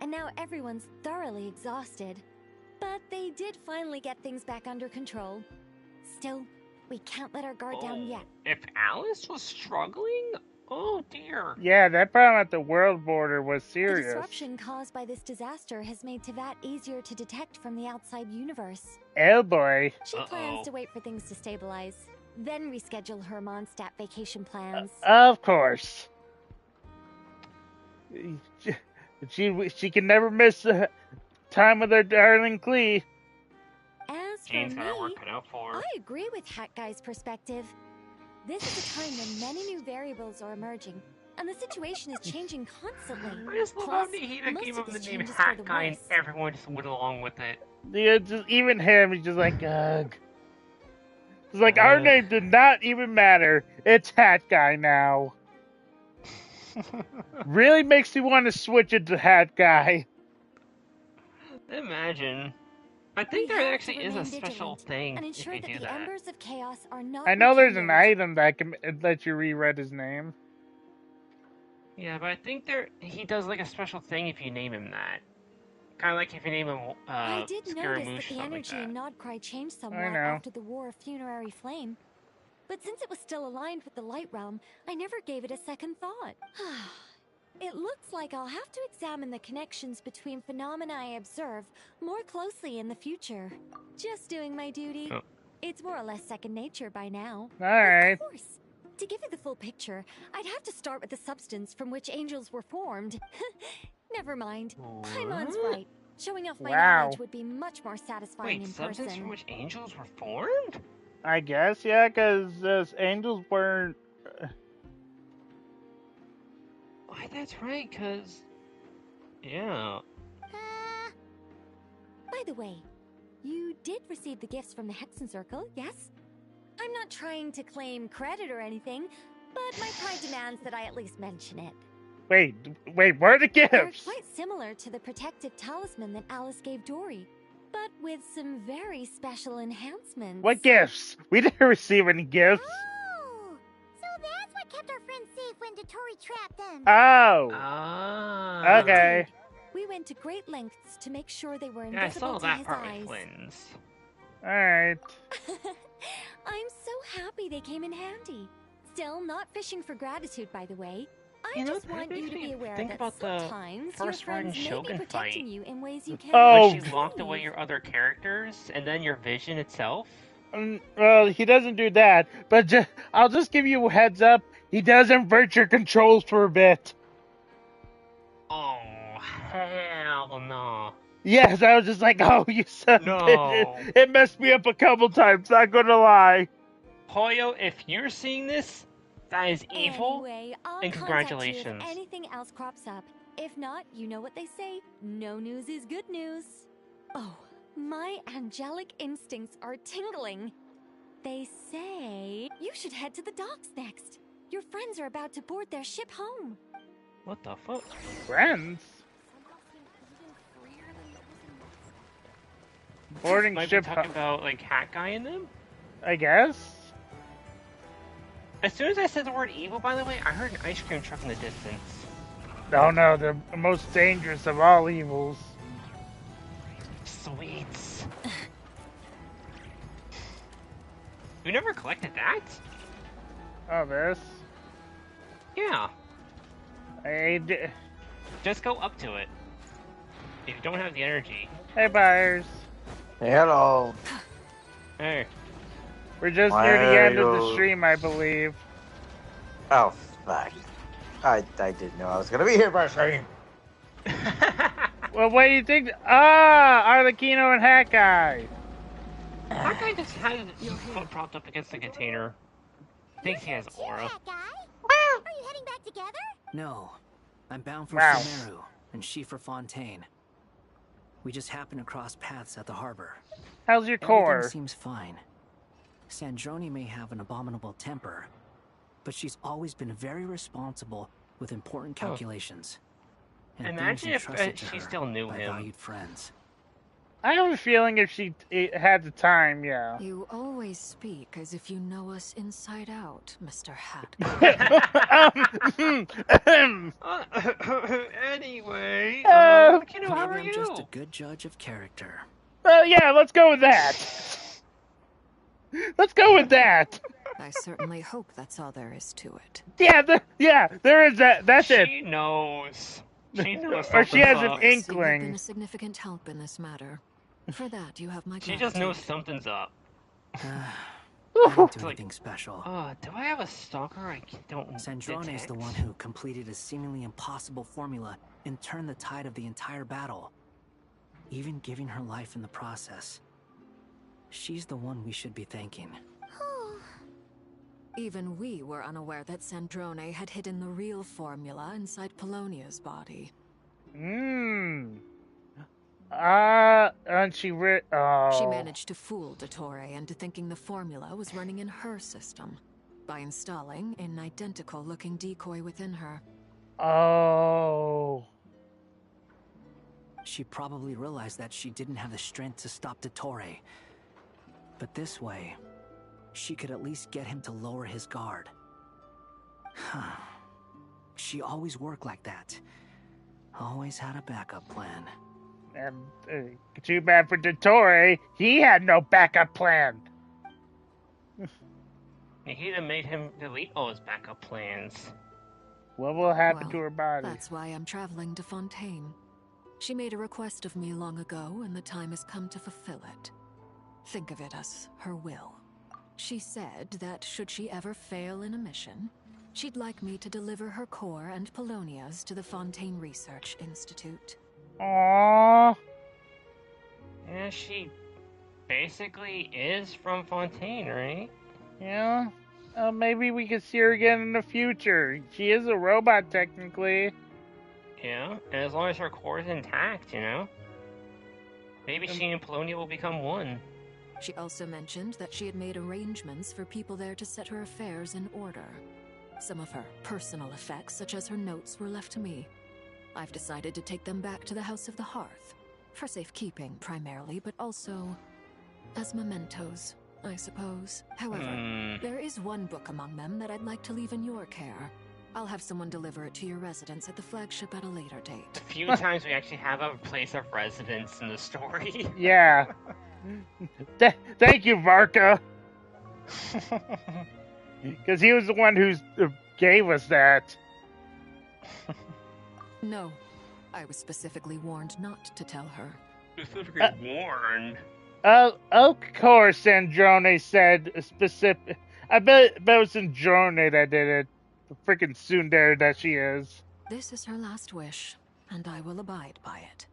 And now everyone's thoroughly exhausted. But they did finally get things back under control. Still, we can't let our guard down yet. If Alice was struggling? Oh dear. Yeah, that problem at the world border was The serious. disruption caused by this disaster has made Teyvat easier to detect from the outside universe. Oh boy. She plans to wait for things to stabilize, then reschedule her Mondstadt vacation plans. Of course. She can never miss time with their darling Klee. As Jane's for got her work me, cut out for her. I agree with Hat Guy's perspective. This is a time when many new variables are emerging, and the situation is changing constantly. I just love how Plus, Nihida most gave of him the this name change is for Hat the Guy and worse. everyone just went along with it. Yeah, just even him, he's just like, ugh. It's like, our name did not even matter. It's Hat Guy now. Really makes you want to switch it to Hat Guy. Imagine. I think there actually is a special thing and if ensure you that do the that. embers of chaos are not I know there's an rekindled. item that can let you reread his name. Yeah, but I think he does like a special thing if you name him that. Kind of like if you name him I did Scaramouche notice that or the something energy like in that. Nodcry changed I somewhat know. after the War of Funerary Flame. But since it was still aligned with the Light Realm, I never gave it a second thought. It looks like I'll have to examine the connections between phenomena I observe more closely in the future. Just doing my duty. Oh. It's more or less second nature by now. Alright. Of course. To give you the full picture, I'd have to start with the substance from which angels were formed. Never mind. Paimon's right. Showing off my knowledge would be much more satisfying in substance person. from which angels were formed? I guess, yeah, because angels weren't... Why, that's right, because... Yeah. By the way, you did receive the gifts from the Hexen Circle, yes? I'm not trying to claim credit or anything, but my pride demands that I at least mention it. Wait, where are the They're gifts? quite similar to the protective talisman that Alice gave Dory, but with some very special enhancements. What gifts? We didn't receive any gifts. Oh, so that's what kept our friends safe when Dotori trapped them. Oh. Ah. Okay. We went to great lengths to make sure they were Yeah, I invisible saw to that his part eyes. with Flynn's. Alright. I'm so happy they came in handy. Still, not fishing for gratitude, by the way. I You know, just want that you makes to me be aware think that about the sometimes your first Raiden friends may be Shogun protecting fight. you in ways you can't. Oh. When she locked away your other characters, and then your vision itself. Well, he doesn't do that, but I'll just give you a heads up. He does invert your controls for a bit. Oh, hell no. Yes, I was just like, oh, you son of a bitch. It messed me up a couple times, not gonna lie. Hoyo, if you're seeing this, that is evil, Anyway, I'll and contact congratulations. you if anything else crops up. If not, you know what they say, no news is good news. Oh, my angelic instincts are tingling. They say you should head to the docks next. Your friends are about to board their ship home. What the fuck? Friends? Boarding Might ship. be talking about like Hat Guy in them. I guess. As soon as I said the word evil, by the way, I heard an ice cream truck in the distance. Oh no, the most dangerous of all evils. Sweets. We never collected that. Oh, this? Yeah. Just go up to it. If you don't have the energy. Hey, buyers. Hello. Hey. We're just Why near the are end of the you- stream, I believe. Oh, fuck. I didn't know I was gonna be here for a stream. Well, what do you think? Ah, Arlecchino and Hat Guy. That guy just had his foot propped up against the container. Thinks he has aura. Are you heading back together? No. I'm bound for Wow. Sumeru and she for Fontaine. We just happened to cross paths at the harbor. How's your core? Everything seems fine. Sandrone may have an abominable temper, but she's always been very responsible with important calculations. And Imagine things if entrusted to she her still knew by him. valued friends. I have a feeling if she had the time, yeah. You always speak as if you know us inside out, Mr. Hat. Anyway, Maybe how are I'm you? just a good judge of character. Well, yeah, let's go with that. Let's go with that. I certainly hope that's all there is to it. Yeah, there is that. That's it. She knows. She knows. Or she has an something's up. You have been inkling. a significant help in this matter. For that, you have my She gratitude. just knows something's up. I didn't do anything special. Do I have a stalker? I don't Sandrone is detect. the one who completed a seemingly impossible formula and turned the tide of the entire battle. even giving her life in the process. She's the one we should be thanking. Even we were unaware that Sandrone had hidden the real formula inside Polonia's body. And she She managed to fool Dottore into thinking the formula was running in her system by installing an identical-looking decoy within her. Oh. She probably realized that she didn't have the strength to stop Dottore. But this way, she could at least get him to lower his guard. She always worked like that. Always had a backup plan. And too bad for Dottore, he had no backup plan. Nikita made him delete all his backup plans. What will happen to her body? That's why I'm traveling to Fontaine. She made a request of me long ago, and the time has come to fulfill it. Think of it as her will. She said that should she ever fail in a mission, she'd like me to deliver her core and Polonia's to the Fontaine Research Institute. Aww. Yeah, she basically is from Fontaine, right? Yeah. Maybe we could see her again in the future. She is a robot, technically. Yeah, and as long as her core is intact, you know? Maybe she and Polonia will become one. She also mentioned that she had made arrangements for people there to set her affairs in order. Some of her personal effects, such as her notes, were left to me. I've decided to take them back to the House of the Hearth. For safekeeping, primarily, but also as mementos, I suppose. However, there is one book among them that I'd like to leave in your care. I'll have someone deliver it to your residence at the flagship at a later date. A few times we actually have a place of residence in the story. Yeah. Thank you, Varka. Because he was the one who gave us that. No. I was specifically warned not to tell her. Specifically warned? Of course, Sandrone said specific. I bet it was Sandrone that did it. The freaking tsundere that she is. This is her last wish, and I will abide by it.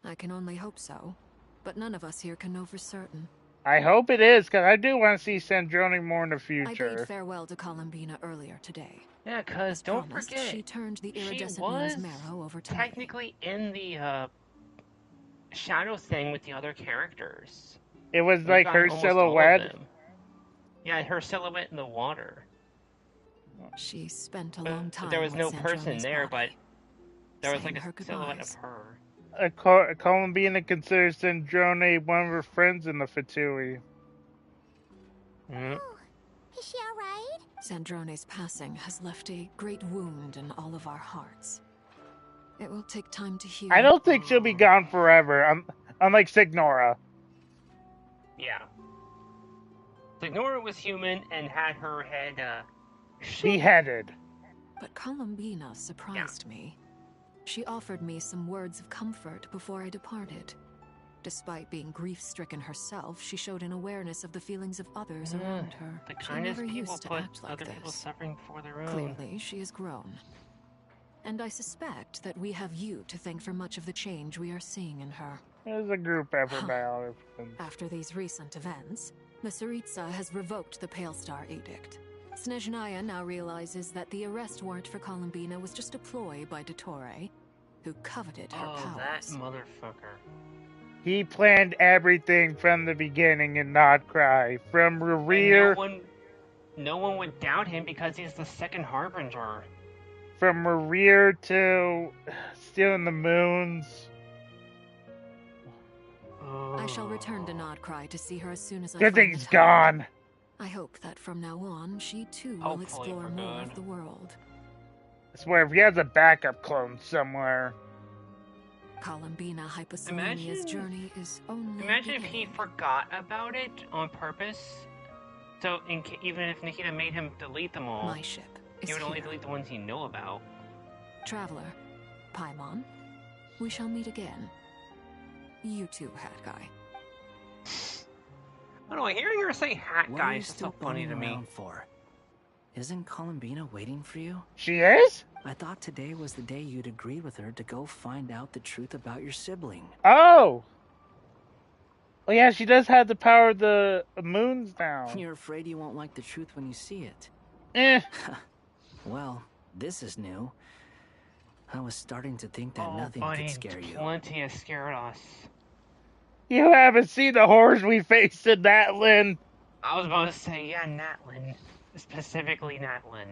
I can only hope so, but none of us here can know for certain. I hope it is, because I do want to see Sandrone more in the future. I bade farewell to Columbina earlier today. Yeah, because don't promised, forget, she turned the she iridescent was moon's marrow over to technically in the shadow thing with the other characters. It was like her silhouette. Yeah, her silhouette in the water. She spent a long time. There was no with person there, but there was like her a silhouette goodbyes. of her. Columbina considers Sandrone one of her friends in the Fatui. Oh, is she alright? Sandrone's passing has left a great wound in all of our hearts. It will take time to heal. I don't think she'll be gone forever, unlike Signora. Yeah. Signora was human and had her head, beheaded. But Columbina surprised me. She offered me some words of comfort before I departed. Despite being grief-stricken herself, she showed an awareness of the feelings of others around her. The She kindest never people used to put act like other people this. suffering for their own. Clearly, she has grown. And I suspect that we have you to thank for much of the change we are seeing in her. It was a group effort by all of them. After these recent events, Tsaritsa has revoked the Pale Star Edict. Snezhnaya now realizes that the arrest warrant for Columbina was just a ploy by Dottore, who coveted her powers. That motherfucker. He planned everything from the beginning and not cry. From Rear. No one would doubt him because he's the second Harbinger. From Rear to stealing the moons. I shall return to Nodcry to see her as soon as I Good find thing he's the time. gone. I hope that from now on, she too will explore more of the world. I swear, if he has a backup clone somewhere. Columbina Hyposalonia's journey is only Imagine if he forgot about it on purpose. So, even if Nikita made him delete them all, My ship is he would only here. delete the ones he knew about. Traveler, Paimon, we shall meet again. You too, Hat Guy. I don't know, hearing her say Hat What Guy are you is still so funny to bumming me. around for? Isn't Columbina waiting for you? She is? I thought today was the day you'd agreed with her to go find out the truth about your sibling. Oh! Well, yeah, she does have the power of the moons now. You're afraid you won't like the truth when you see it. Eh. Well, this is new. I was starting to think that nothing could scare you. Plenty has scared us. You haven't seen the horrors we faced in Natlin. I was about to say, yeah, Natlin. Specifically Natlin.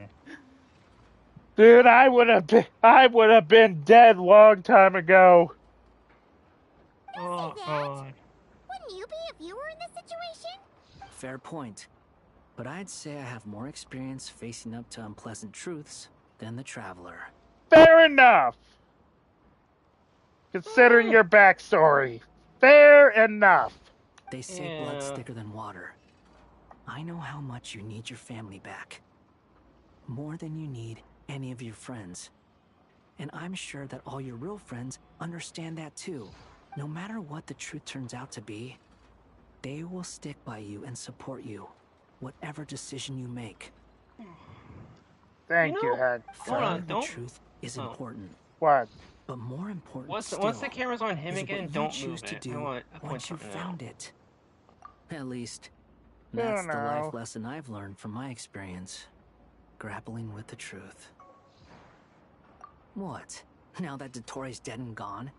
Dude, I would have been dead long time ago. Oh, God. Wouldn't you be if you were in this situation? Fair point. But I'd say I have more experience facing up to unpleasant truths than the Traveler. Fair enough. Considering your backstory. Fair enough. They say blood's thicker than water. I know how much you need your family back. More than you need any of your friends. And I'm sure that all your real friends understand that too. No matter what the truth turns out to be, they will stick by you and support you, whatever decision you make. Thank you, Head. Finding the truth is important. What? But more important Once the camera's on him again, don't move to it. do once you found it. At least, that's the life lesson I've learned from my experience. Grappling with the truth. What? Now that Dottoro's dead and gone?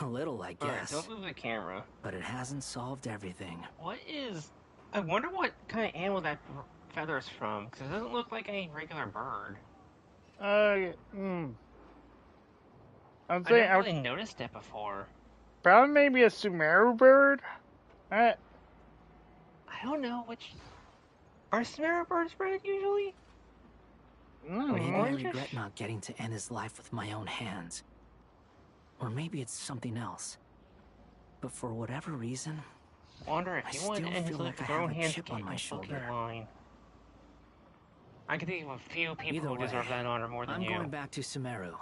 A little, I guess. Alright, don't move the camera. But it hasn't solved everything. What is... I wonder what kind of animal that feather's from, because it doesn't look like any regular bird. I never really noticed it before. Probably maybe a Sumeru bird? I don't know which... Are Sumeru birds bred usually? Maybe I regret not getting to end his life with my own hands. Or maybe it's something else. But for whatever reason, wonder if you want to end his life with your own hands, chip on my shoulder. I can think of a few people who deserve that honor more than you. I'm going back to Sumeru.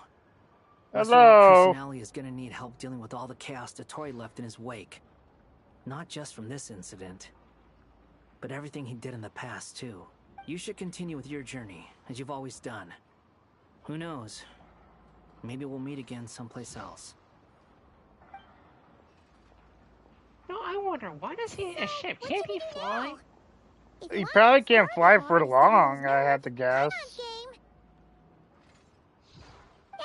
Hello. Kusanali is going to need help dealing with all the chaos Dottori left in his wake. Not just from this incident, but everything he did in the past, too. You should continue with your journey, as you've always done. Who knows? Maybe we'll meet again someplace else. No, I wonder, why does he need a ship? Can't he fly? He probably can't fly for long, I had to guess.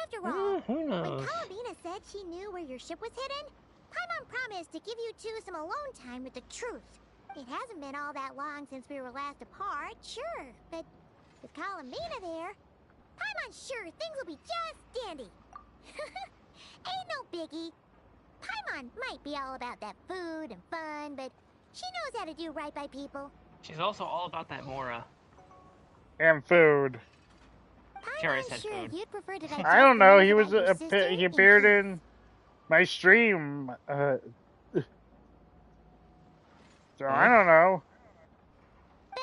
After all, who knows? when Columbina said she knew where your ship was hidden, Paimon promised to give you two some alone time with the truth. It hasn't been all that long since we were last apart, sure, but with Columbina there, Paimon's sure things will be just dandy. Ain't no biggie. Paimon might be all about that food and fun, but she knows how to do right by people. She's also all about that Mora. And food. Paimon's sure you'd prefer to digest I don't know, he was he appeared in my stream. So I don't know. But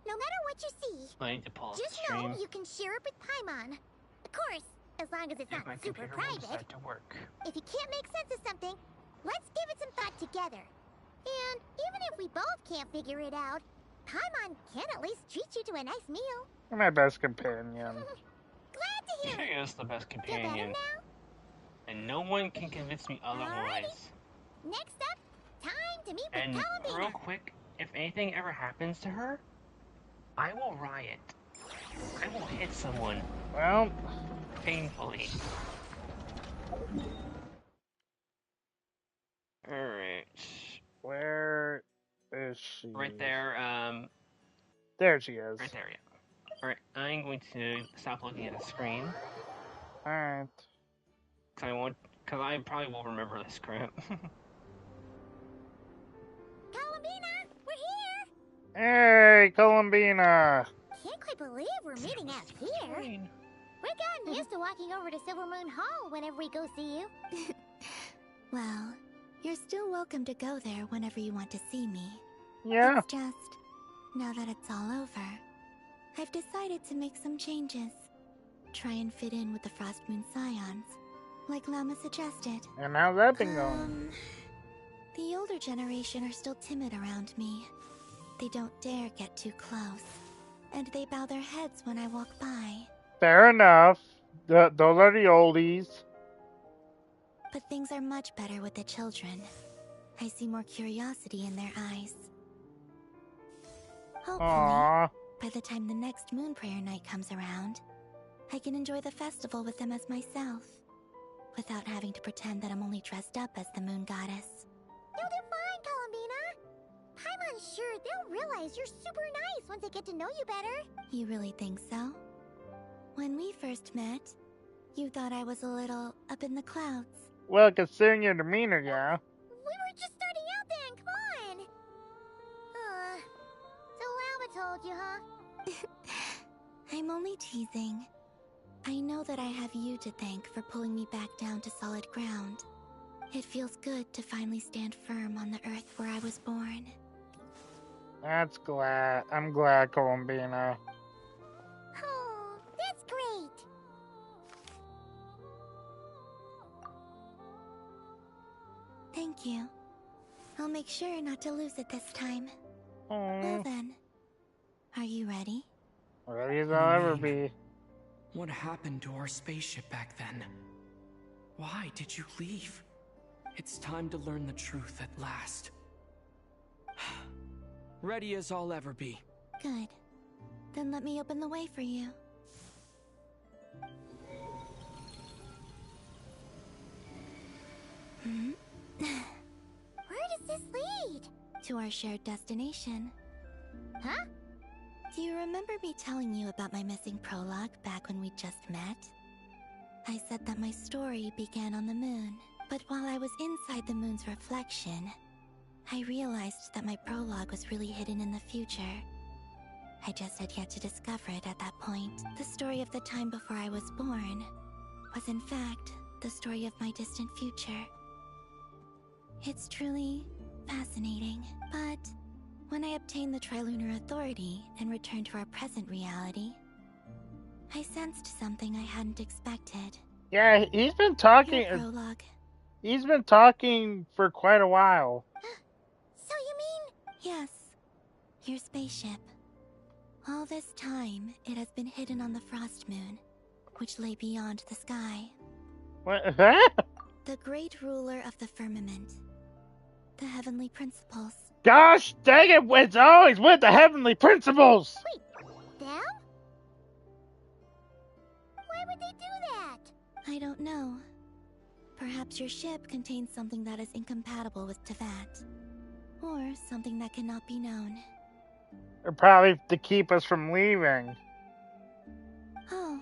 no matter what you see, I need to pause just the stream. know you can share it with Paimon. Of course, as long as it's not super private. To work. If you can't make sense of something, let's give it some thought together. And even if we both can't figure it out, Paimon can at least treat you to a nice meal. You're my best companion. Glad to hear She it. is the best Feel companion. better now? And no one can convince me otherwise. Next up, time to meet with And Columbina. real quick, if anything ever happens to her, I will riot. I will hit someone. Well, painfully. Alright. Where is she? Right there, There she is. Right there, yeah. Alright, I'm going to stop looking at the screen. Alright. Cause I probably will remember this crap. Columbina, we're here! Hey, Columbina! Can't quite believe we're meeting out here. We've gotten used to walking over to Silver Moon Hall whenever we go see you. Well, you're still welcome to go there whenever you want to see me. Yeah. It's just, now that it's all over, I've decided to make some changes. Try and fit in with the Frost Moon Scions, like Lama suggested. And how's that been going? The older generation are still timid around me. They don't dare get too close. and they bow their heads when I walk by. Fair enough. Those are the oldies. But things are much better with the children. I see more curiosity in their eyes. Hopefully, Aww. by the time the next Moon Prayer night comes around, I can enjoy the festival with them as myself, without having to pretend that I'm only dressed up as the Moon Goddess. You'll do fine, Columbina. Paimon's sure they'll realize you're super nice once they get to know you better. You really think so? When we first met, you thought I was a little up in the clouds. Well, considering your demeanor, yeah. We were just starting out then, come on! So Lama told you, huh? I'm only teasing. I know that I have you to thank for pulling me back down to solid ground. It feels good to finally stand firm on the earth where I was born. That's glad. I'm glad, Columbina. Oh, that's great! Thank you. I'll make sure not to lose it this time. Aww. Well then, are you ready? Ready as I'll ever be. What happened to our spaceship back then? Why did you leave? It's time to learn the truth at last. Ready as I'll ever be. Good. Then let me open the way for you. Where does this lead? To our shared destination. Huh? Do you remember me telling you about my missing prologue back when we just met? I said that my story began on the moon, but while I was inside the moon's reflection, I realized that my prologue was really hidden in the future. I just had yet to discover it at that point. The story of the time before I was born was in fact the story of my distant future. It's truly fascinating, but when I obtained the Trilunar Authority and returned to our present reality, I sensed something I hadn't expected. Yeah, he's been talking. Your prologue. He's been talking for quite a while. So you mean? Yes, your spaceship. All this time, it has been hidden on the Frost Moon, which lay beyond the sky. What? The great ruler of the firmament. The heavenly principles. Gosh dang it, it's always with the heavenly principles! Wait, them? Why would they do that? I don't know. Perhaps your ship contains something that is incompatible with Tevat. Or something that cannot be known. Or probably to keep us from leaving. Oh,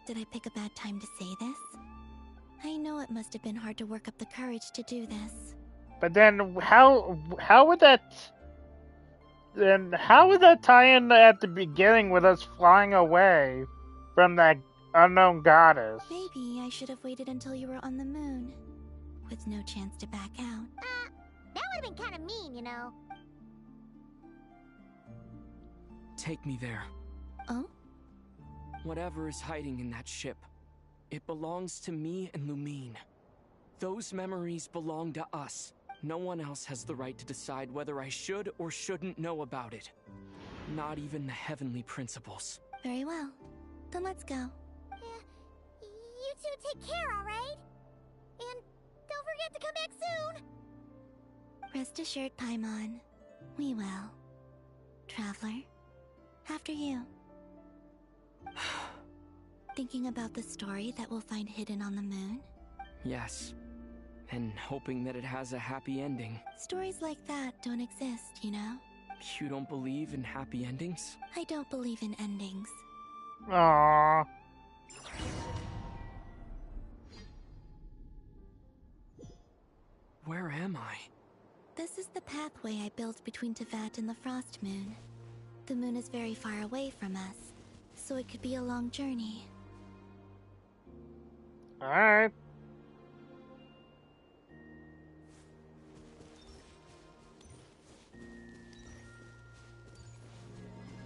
did I pick a bad time to say this? I know it must have been hard to work up the courage to do this. But then how would that tie in at the beginning with us flying away from that unknown goddess? Maybe I should have waited until you were on the moon, with no chance to back out. That would have been kind of mean, you know. Take me there. Oh? Whatever is hiding in that ship, it belongs to me and Lumine. Those memories belong to us. No one else has the right to decide whether I should or shouldn't know about it. Not even the heavenly principles. Very well. Then let's go. You two take care, alright? And don't forget to come back soon! Rest assured, Paimon. We will. Traveler, after you. Thinking about the story that we'll find hidden on the moon? Yes. And hoping that it has a happy ending. Stories like that don't exist, you know? You don't believe in happy endings? I don't believe in endings. Aww. Where am I? This is the pathway I built between Tevat and the Frost Moon. The moon is very far away from us, so it could be a long journey. Alright.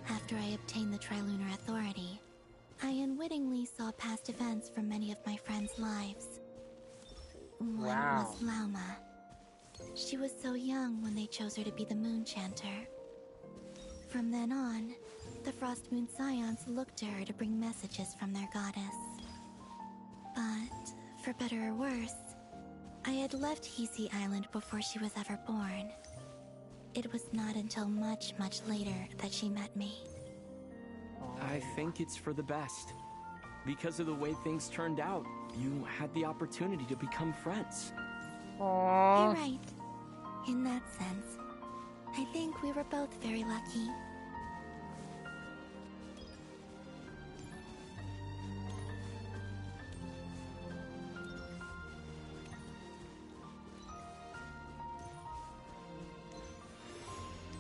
After I obtained the Trilunar Authority, I unwittingly saw past events from many of my friends' lives. One was Lauma. She was so young when they chose her to be the Moon Chanter. From then on, the Frost Moon Scions looked to her to bring messages from their goddess. But, for better or worse, I had left Hisi Island before she was ever born. It was not until much, much later that she met me. I think it's for the best. Because of the way things turned out, you had the opportunity to become friends. Aww. You're right. In that sense, I think we were both very lucky.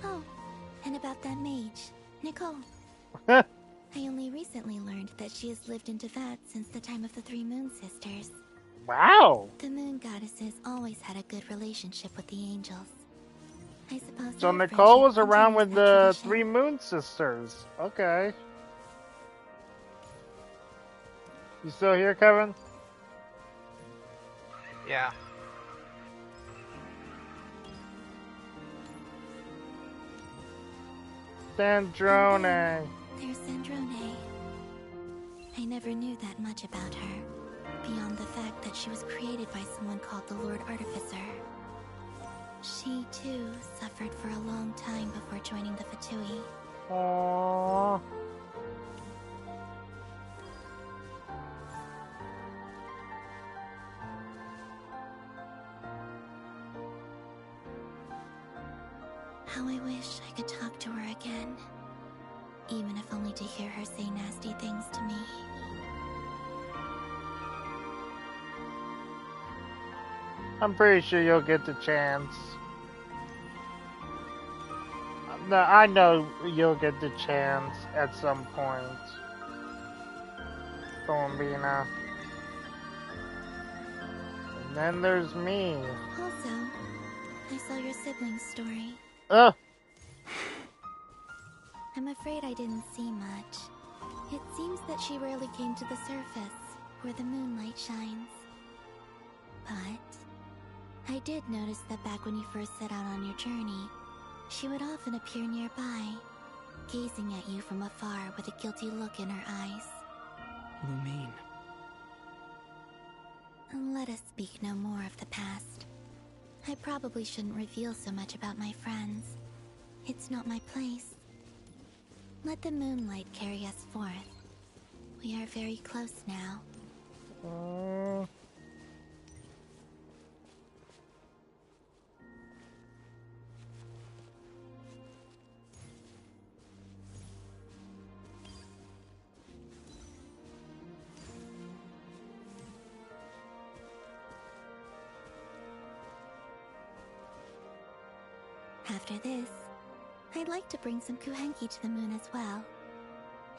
Oh, and about that mage, Nicole. I only recently learned that she has lived in Teyvat since the time of the Three Moon Sisters. Wow! The Moon Goddesses always had a good relationship with the angels. I suppose. So Nicole was around with the Three Moon Sisters. Okay. You still here, Kevin? Yeah. Sandrone. There's Sandrone. I never knew that much about her, beyond the fact that she was created by someone called the Lord Artificer. She, too, suffered for a long time before joining the Fatui. Aww. How I wish I could talk to her again, even if only to hear her say nasty things to me. I'm pretty sure you'll get the chance. No, I know you'll get the chance at some point. Columbina. And then there's me. Also, I saw your sibling's story. Ugh! I'm afraid I didn't see much. It seems that she rarely came to the surface, where the moonlight shines. But I did notice that back when you first set out on your journey, she would often appear nearby, gazing at you from afar with a guilty look in her eyes. Lumine. Let us speak no more of the past. I probably shouldn't reveal so much about my friends. It's not my place. Let the moonlight carry us forth. We are very close now. After this, I'd like to bring some Kuhenki to the moon as well.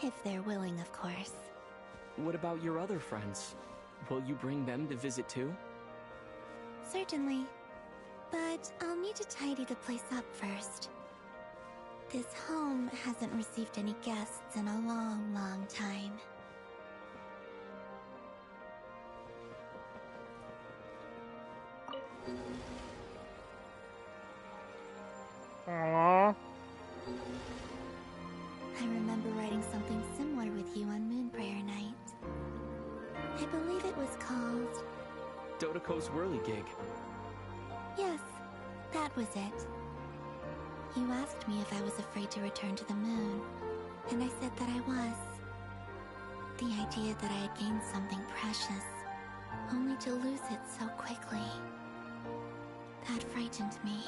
If they're willing, of course. What about your other friends? Will you bring them to visit too? Certainly. But I'll need to tidy the place up first. This home hasn't received any guests in a long, long time. Aww. I remember writing something similar with you on Moon Prayer Night. I believe it was called... Dodoko's Whirly Gig. Yes, that was it. You asked me if I was afraid to return to the moon, and I said that I was. The idea that I had gained something precious, only to lose it so quickly. That frightened me.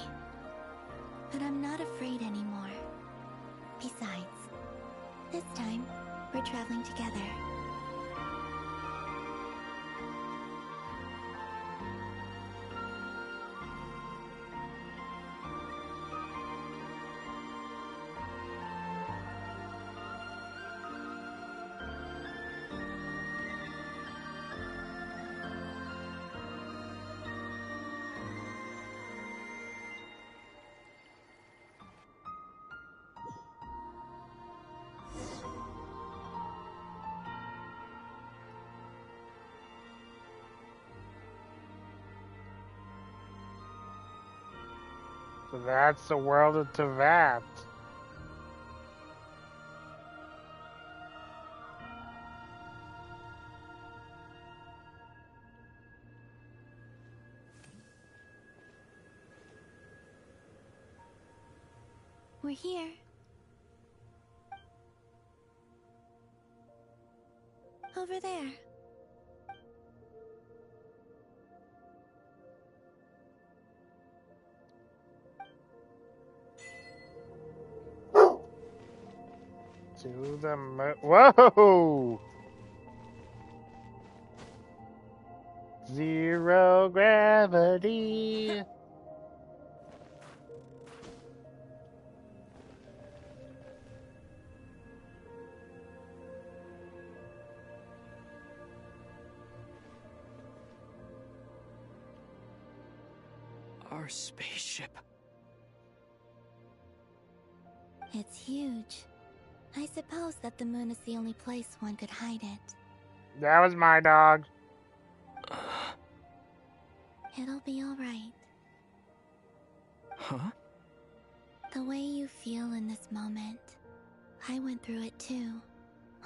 But I'm not afraid anymore. Besides, this time, we're traveling together. So that's the world of Teyvat. We're here. Over there. To the moon. Whoa! Zero gravity. Our spaceship. It's huge. I suppose that the moon is the only place one could hide it. That was my dog. It'll be alright. Huh? The way you feel in this moment, I went through it too,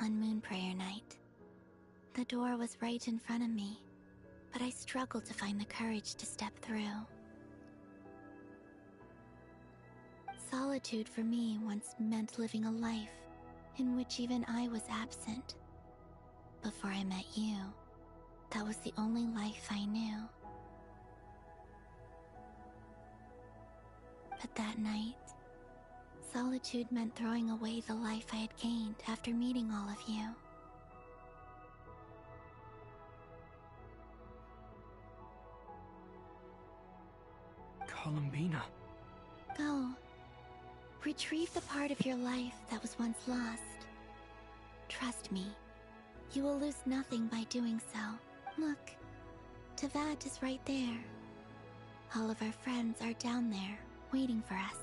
on Moon Prayer Night. The door was right in front of me, but I struggled to find the courage to step through. Solitude for me once meant living a life in which even I was absent. Before I met you, that was the only life I knew. But that night, solitude meant throwing away the life I had gained after meeting all of you. Columbina. Go. Retrieve the part of your life that was once lost. Trust me, you will lose nothing by doing so. Look, Teyvat is right there. All of our friends are down there, waiting for us.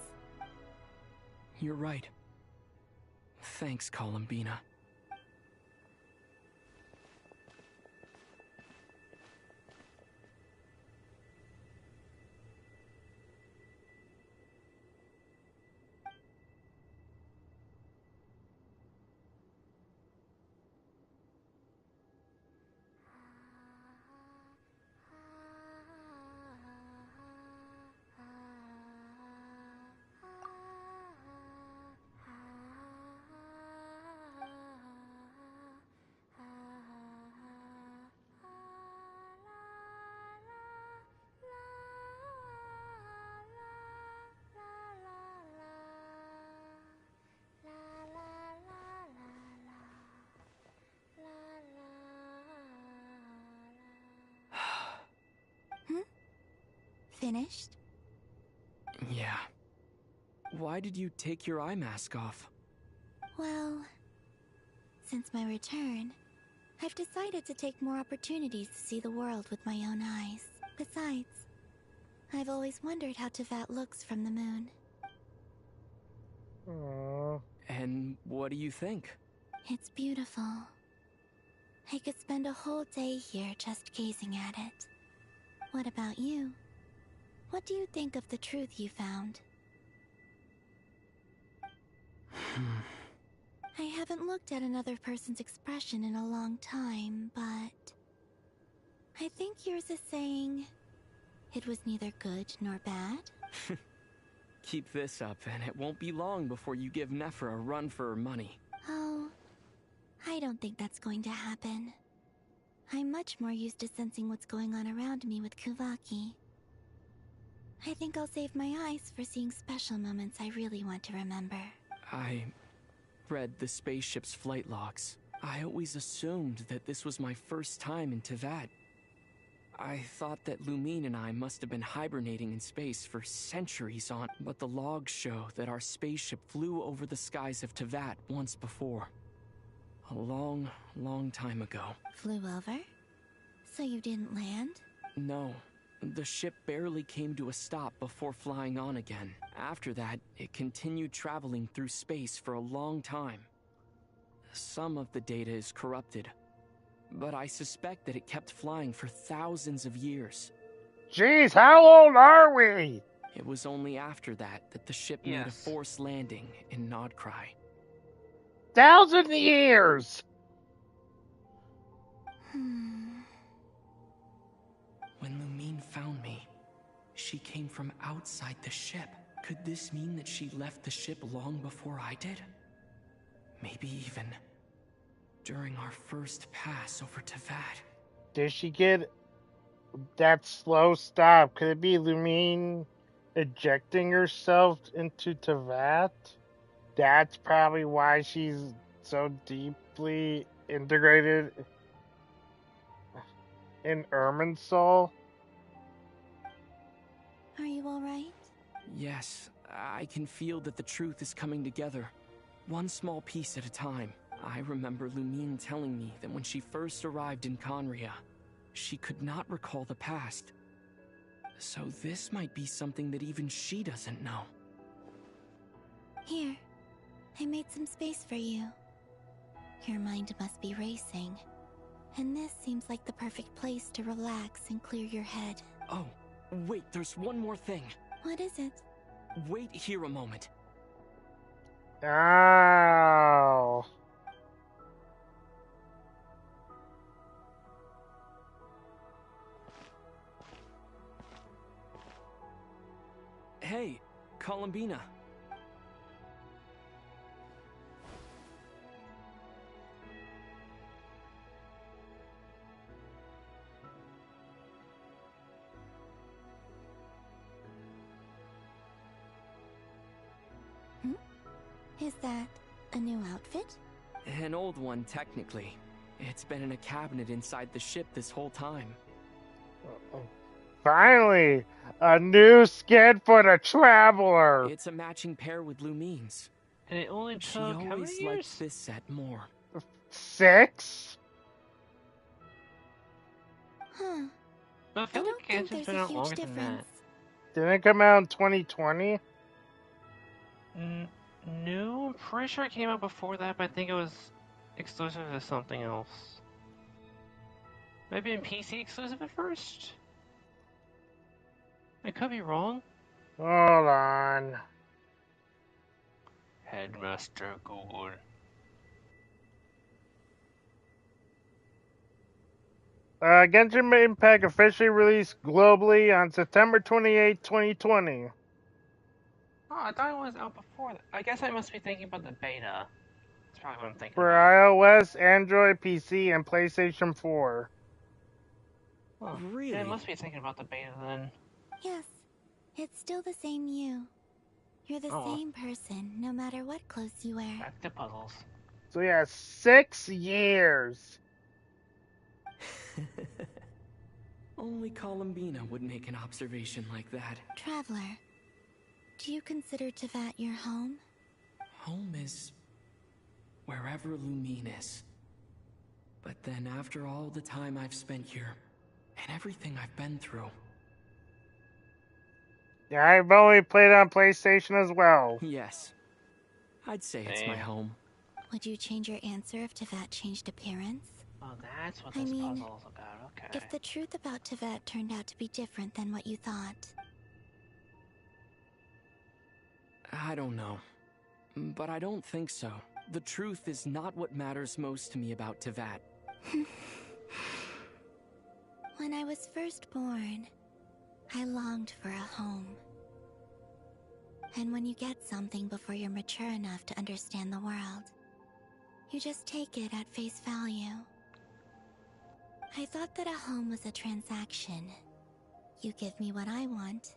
You're right. Thanks, Columbina. Finished? Yeah. Why did you take your eye mask off? Well, since my return, I've decided to take more opportunities to see the world with my own eyes. Besides, I've always wondered how Teyvat looks from the moon. Aww. And what do you think? It's beautiful. I could spend a whole day here just gazing at it. What about you? What do you think of the truth you found? I haven't looked at another person's expression in a long time, but I think yours is saying it was neither good nor bad. Keep this up, and it won't be long before you give Nephra a run for her money. Oh, I don't think that's going to happen. I'm much more used to sensing what's going on around me with Kuvaki. I think I'll save my eyes for seeing special moments I really want to remember. I read the spaceship's flight logs. I always assumed that this was my first time in Teyvat. I thought that Lumine and I must have been hibernating in space for centuries on, but the logs show that our spaceship flew over the skies of Teyvat once before. A long, long time ago. Flew over? So you didn't land? No. The ship barely came to a stop before flying on again. After that, it continued traveling through space for a long time. Some of the data is corrupted, but I suspect that it kept flying for thousands of years. Jeez, how old are we? It was only after that that the ship made a forced landing in Nodcry. 1,000 years! When Lumine found me, she came from outside the ship. Could this mean that she left the ship long before I did? Maybe even during our first pass over Teyvat. Did she get that slow stop? Could it be Lumine ejecting herself into Teyvat? That's probably why she's so deeply integrated in Irminsul. Are you alright? Yes, I can feel that the truth is coming together, one small piece at a time. I remember Lumine telling me that when she first arrived in Conria, she could not recall the past. So this might be something that even she doesn't know. Here, I made some space for you. Your mind must be racing, and this seems like the perfect place to relax and clear your head. Oh, wait, there's one more thing. What is it? Wait here a moment. Ow. Hey, Columbina. Is that a new outfit? An old one, technically. It's been in a cabinet inside the ship this whole time. Finally, a new skin for the Traveler. It's a matching pair with Lumine's. And it only took She how many always years? liked this set more. 6? Huh. I feel like think Genshin's there's been a out huge longer than difference. Didn't it come out in 2020? No, I'm pretty sure it came out before that, but I think it was exclusive to something else. Maybe in PC exclusive at first? I could be wrong. Hold on. Headmaster Google. Genshin Impact officially released globally on September 28, 2020. Oh, I thought it was out before that. I guess I must be thinking about the beta. That's probably what I'm thinking For about. iOS, Android, PC, and PlayStation 4. Huh. Really? Yeah, I must be thinking about the beta then. Yes, it's still the same you. You're the same person, no matter what clothes you wear. Back to puzzles. So yeah, 6 years. Only Columbina would make an observation like that. Traveler, do you consider Teyvat your home? Home is wherever Lumine is. But then after all the time I've spent here, and everything I've been through... Yeah, I've only played on PlayStation as well. Yes. I'd say it's my home. Would you change your answer if Teyvat changed appearance? Oh, that's what I this mean, puzzle's about, okay. If the truth about Teyvat turned out to be different than what you thought. I don't know. But I don't think so. The truth is not what matters most to me about Teyvat. When I was first born, I longed for a home. And when you get something before you're mature enough to understand the world, you just take it at face value. I thought that a home was a transaction. You give me what I want,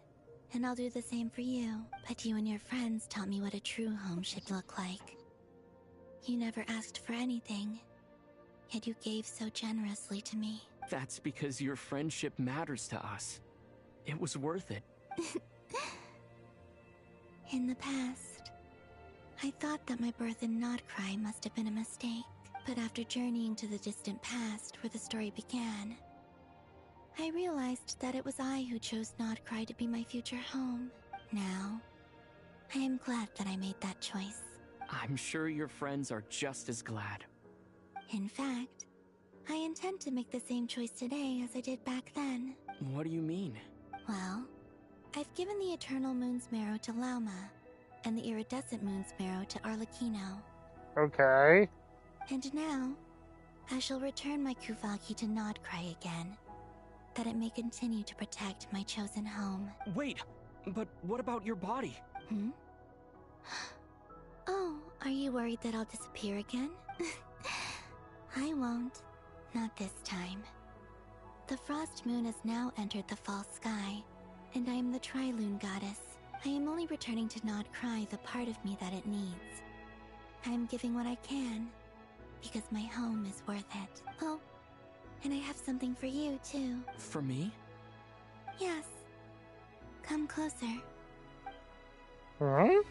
and I'll do the same for you. But you and your friends taught me what a true home should look like. You never asked for anything, yet you gave so generously to me. That's because your friendship matters to us. It was worth it. In the past, I thought that my birth in Nodcry must have been a mistake. But after journeying to the distant past where the story began, I realized that it was I who chose Nodcry to be my future home. Now, I am glad that I made that choice. I'm sure your friends are just as glad. In fact, I intend to make the same choice today as I did back then. What do you mean? Well, I've given the Eternal Moon's Marrow to Lauma, and the Iridescent Moon's Marrow to Arlecchino. Okay. And now, I shall return my Kuvaki to Nodcry again, that it may continue to protect my chosen home. Wait, but what about your body? Hmm? Oh, are you worried that I'll disappear again? I won't. Not this time. The Frost Moon has now entered the false sky, and I am the Tri-Lune Goddess. I am only returning to not cry the part of me that it needs. I am giving what I can, because my home is worth it. Oh, and I have something for you, too. For me? Yes. Come closer. Huh?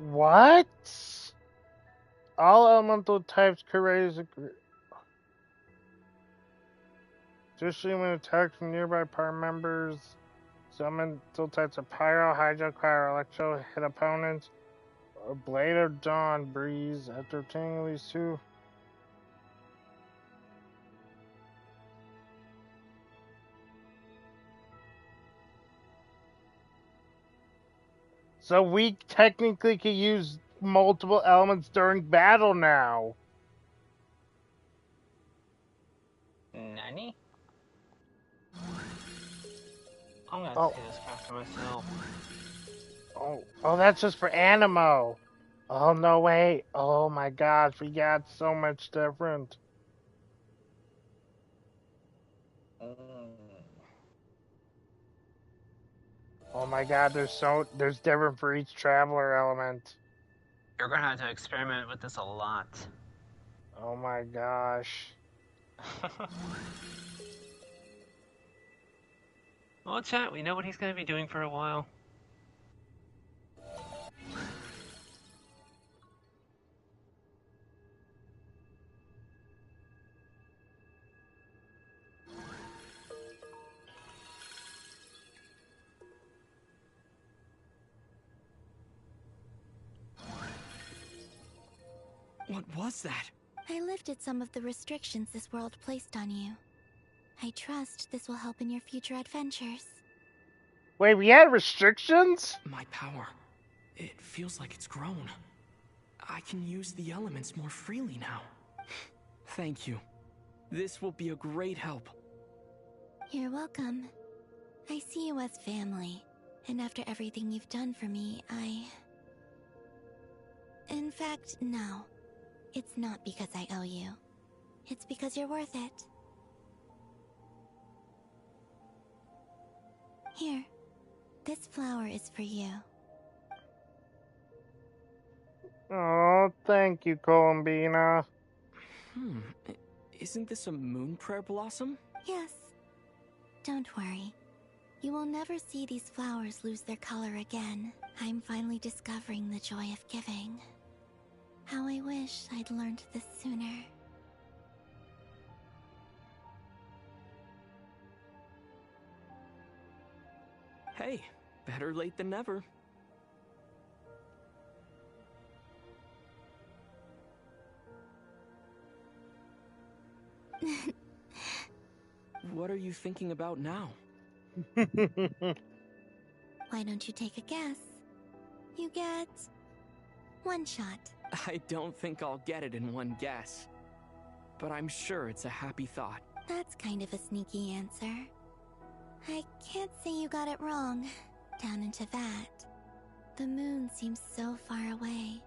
What? All elemental types can raise a... Additionally, when attacked from nearby party members, some elemental types of Pyro, Hydro, Cryo, Electro hit opponents. A Blade of Dawn breeze after obtaining these two. So we technically can use multiple elements during battle now. Nani? I'm gonna see this crap for myself. Oh, that's just for Animo. Oh, no, wait. Oh my gosh, we got so much different. Oh my god, there's different for each traveler element. You're gonna have to experiment with this a lot. Oh my gosh. Well, chat, we know what he's gonna be doing for a while. What was that? I lifted some of the restrictions this world placed on you. I trust this will help in your future adventures. Wait, we had restrictions? My power. It feels like it's grown. I can use the elements more freely now. Thank you. This will be a great help. You're welcome. I see you as family, and after everything you've done for me, In fact, no. It's not because I owe you. It's because you're worth it. Here. This flower is for you. Oh, thank you, Columbina. Isn't this a moon prayer blossom? Yes. Don't worry. You will never see these flowers lose their color again. I'm finally discovering the joy of giving. How I wish I'd learned this sooner. Hey, better late than never. What are you thinking about now? Why don't you take a guess? You get... one shot. I don't think I'll get it in one guess. But I'm sure it's a happy thought. That's kind of a sneaky answer. I can't say you got it wrong. Down into that. The moon seems so far away.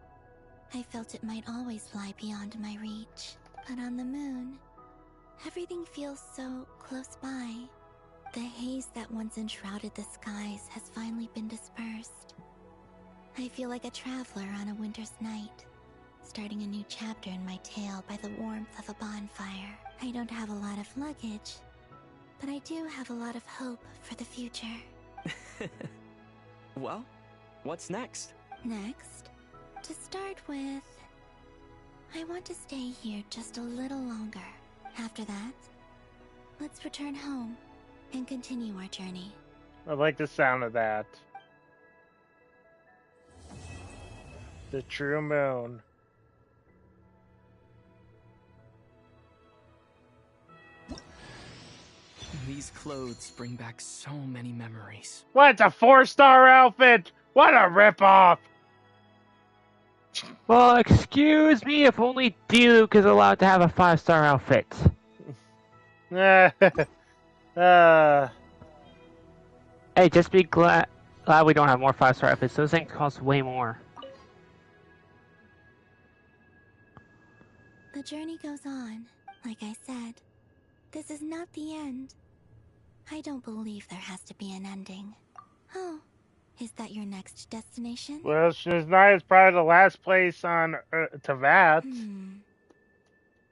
I felt it might always lie beyond my reach. But on the moon, everything feels so close by. The haze that once enshrouded the skies has finally been dispersed. I feel like a traveler on a winter's night, starting a new chapter in my tale by the warmth of a bonfire. I don't have a lot of luggage, but I do have a lot of hope for the future. Well, what's next? Next, to start with, I want to stay here just a little longer. After that, let's return home and continue our journey. I like the sound of that. The true moon. These clothes bring back so many memories. What? It's a 4-star outfit? What a ripoff! Well, excuse me, if only Diluc is allowed to have a 5-star outfit. Hey, just be glad we don't have more 5-star outfits. Those things cost way more. The journey goes on. Like I said, this is not the end. I don't believe there has to be an ending. Oh, is that your next destination? Well, Snezhnaya is probably the last place on Teyvat.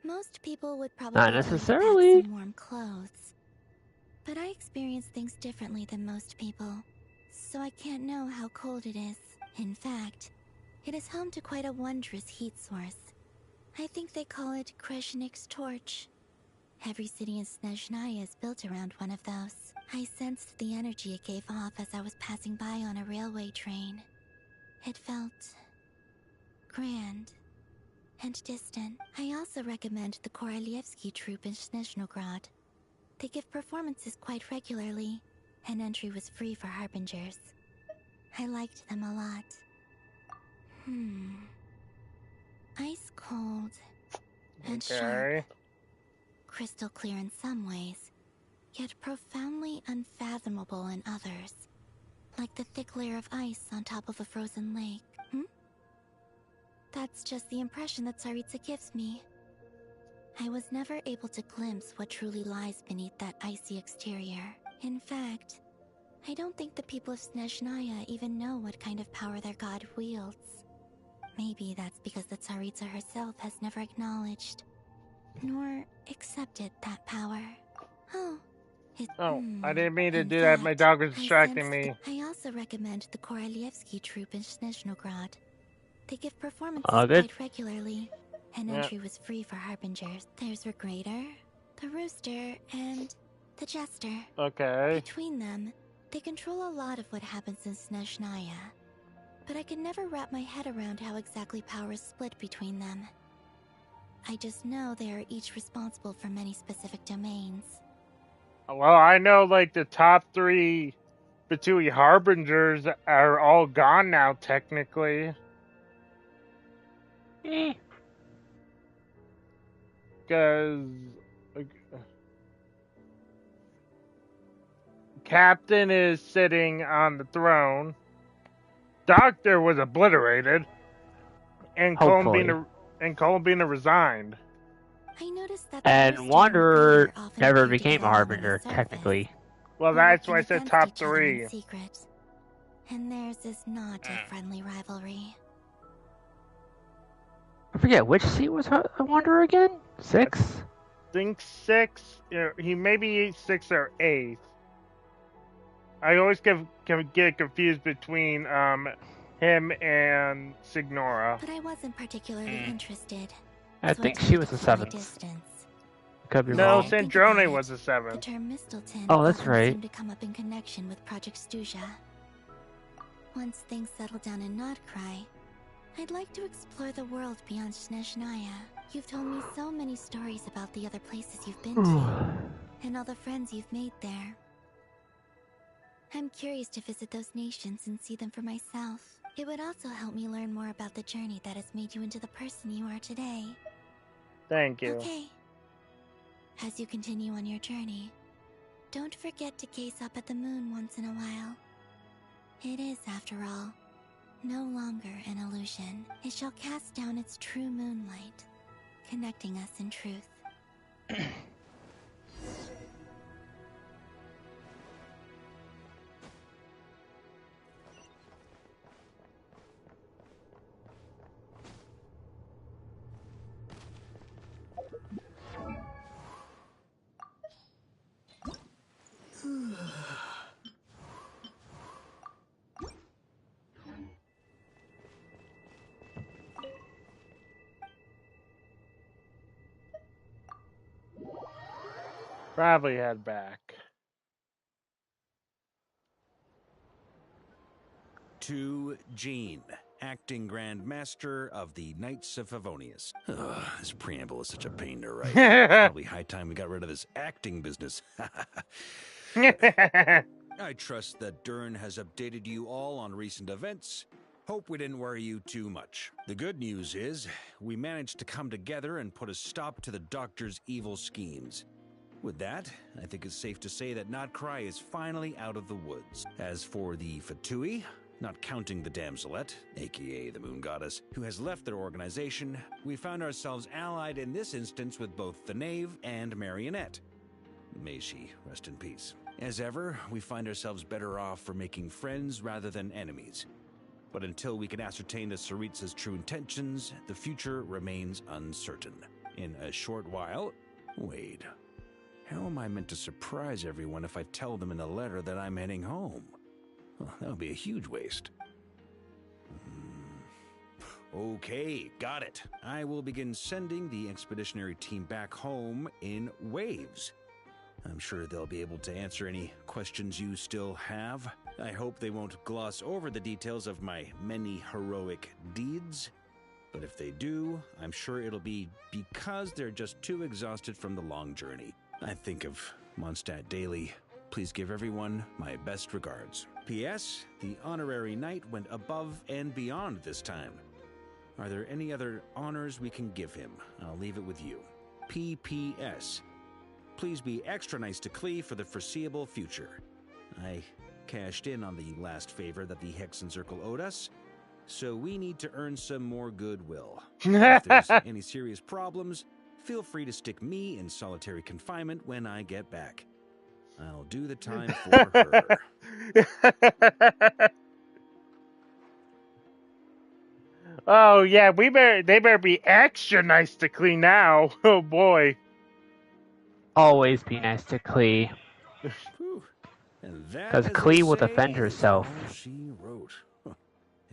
Most people would probably Not tell you to pack necessarily. some warm clothes. But I experience things differently than most people, so I can't know how cold it is. In fact, it is home to quite a wondrous heat source. I think they call it Kreshnik's torch. Every city in Snezhnaya is built around one of those. I sensed the energy it gave off as I was passing by on a railway train. It felt grand and distant. I also recommend the Korolievsky troupe in Snezhnograd. They give performances quite regularly, and entry was free for harbingers. I liked them a lot. Ice cold and sharp. Crystal clear in some ways, yet profoundly unfathomable in others. Like the thick layer of ice on top of a frozen lake. That's just the impression that Tsaritsa gives me. I was never able to glimpse what truly lies beneath that icy exterior. In fact, I don't think the people of Snezhnaya even know what kind of power their god wields. Maybe that's because the Tsaritsa herself has never acknowledged nor accepted that power. I didn't mean to do that. My dog was distracting me. I also recommend the Korolievsky troupe in Snezhnograd. They give performances quite regularly, and entry was free for harbingers. There's Regrator, the Rooster, and the Jester. Okay. Between them, they control a lot of what happens in Snezhnaya. But I can never wrap my head around how exactly power is split between them. I just know they are each responsible for many specific domains. Well, I know like the top 3 Batui Harbingers are all gone now, technically. Because Captain is sitting on the throne. Doctor was obliterated. And Columbina resigned. I noticed that and Wanderer never became a Harbinger, technically. Well, that's why I said top 3. And theirs is not a friendly rivalry. I forget, which seat was Wanderer again? 6? I think 6. He may be 6 or 8. I always get confused between him and Signora. But I wasn't particularly interested. I think she was the 7th. Could be wrong. Sandrone was the 7th. The term Mistelton oh, that's right. seemed to come up in connection with Project Stuja. Once things settle down in Notcry, I'd like to explore the world beyond Snezhnaya. You've told me so many stories about the other places you've been to, and all the friends you've made there. I'm curious to visit those nations and see them for myself. It would also help me learn more about the journey that has made you into the person you are today. Thank you. Okay. As you continue on your journey, don't forget to gaze up at the moon once in a while. It is, after all, no longer an illusion. It shall cast down its true moonlight, connecting us in truth. Probably head back. To Jean, acting Grand Master of the Knights of Favonius. This preamble is such a pain to write. It's probably high time we got rid of this acting business. I trust that Dern has updated you all on recent events, Hope we didn't worry you too much. The good news is, we managed to come together and put a stop to the Doctor's evil schemes. With that, I think it's safe to say that Notcry is finally out of the woods. As for the Fatui, not counting the Damselette, aka the Moon Goddess, who has left their organization, we found ourselves allied in this instance with both the Knave and Marionette. May she rest in peace. As ever, we find ourselves better off for making friends rather than enemies. But until we can ascertain the Tsaritsa's true intentions, the future remains uncertain. In a short while... Wait. How am I meant to surprise everyone if I tell them in the letter that I'm heading home? Well, that would be a huge waste. Okay, got it. I will begin sending the expeditionary team back home in waves. I'm sure they'll be able to answer any questions you still have. I hope they won't gloss over the details of my many heroic deeds. But if they do, I'm sure it'll be because they're just too exhausted from the long journey. I think of Mondstadt daily. Please give everyone my best regards. P.S. The honorary knight went above and beyond this time. Are there any other honors we can give him? I'll leave it with you. P.P.S. Please be extra nice to Klee for the foreseeable future. I cashed in on the last favor that the Hexen Circle owed us, so we need to earn some more goodwill. If there's any serious problems, feel free to stick me in solitary confinement when I get back. I'll do the time for her. Oh yeah, they better be extra nice to Klee now. Oh boy. Always be nice to Klee. Because Klee will defend herself. She wrote.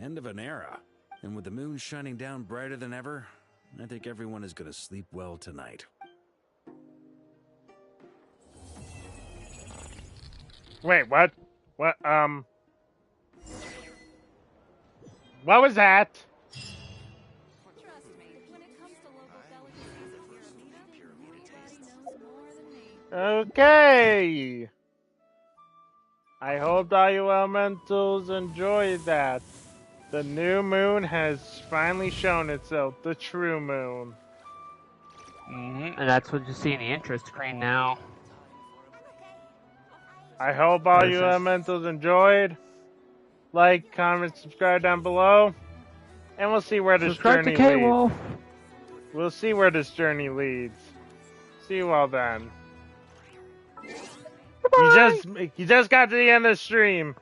End of an era. And with the moon shining down brighter than ever, I think everyone is going to sleep well tonight. Wait, what? What was that? Okay. I hope all you elementals enjoyed that. The new moon has finally shown itself, the true moon. And that's what you see in the intro screen now. I hope all you elementals enjoyed. Like, comment, subscribe down below. And we'll see where this journey leads. We'll see where this journey leads. See you all then. You just got to the end of the stream.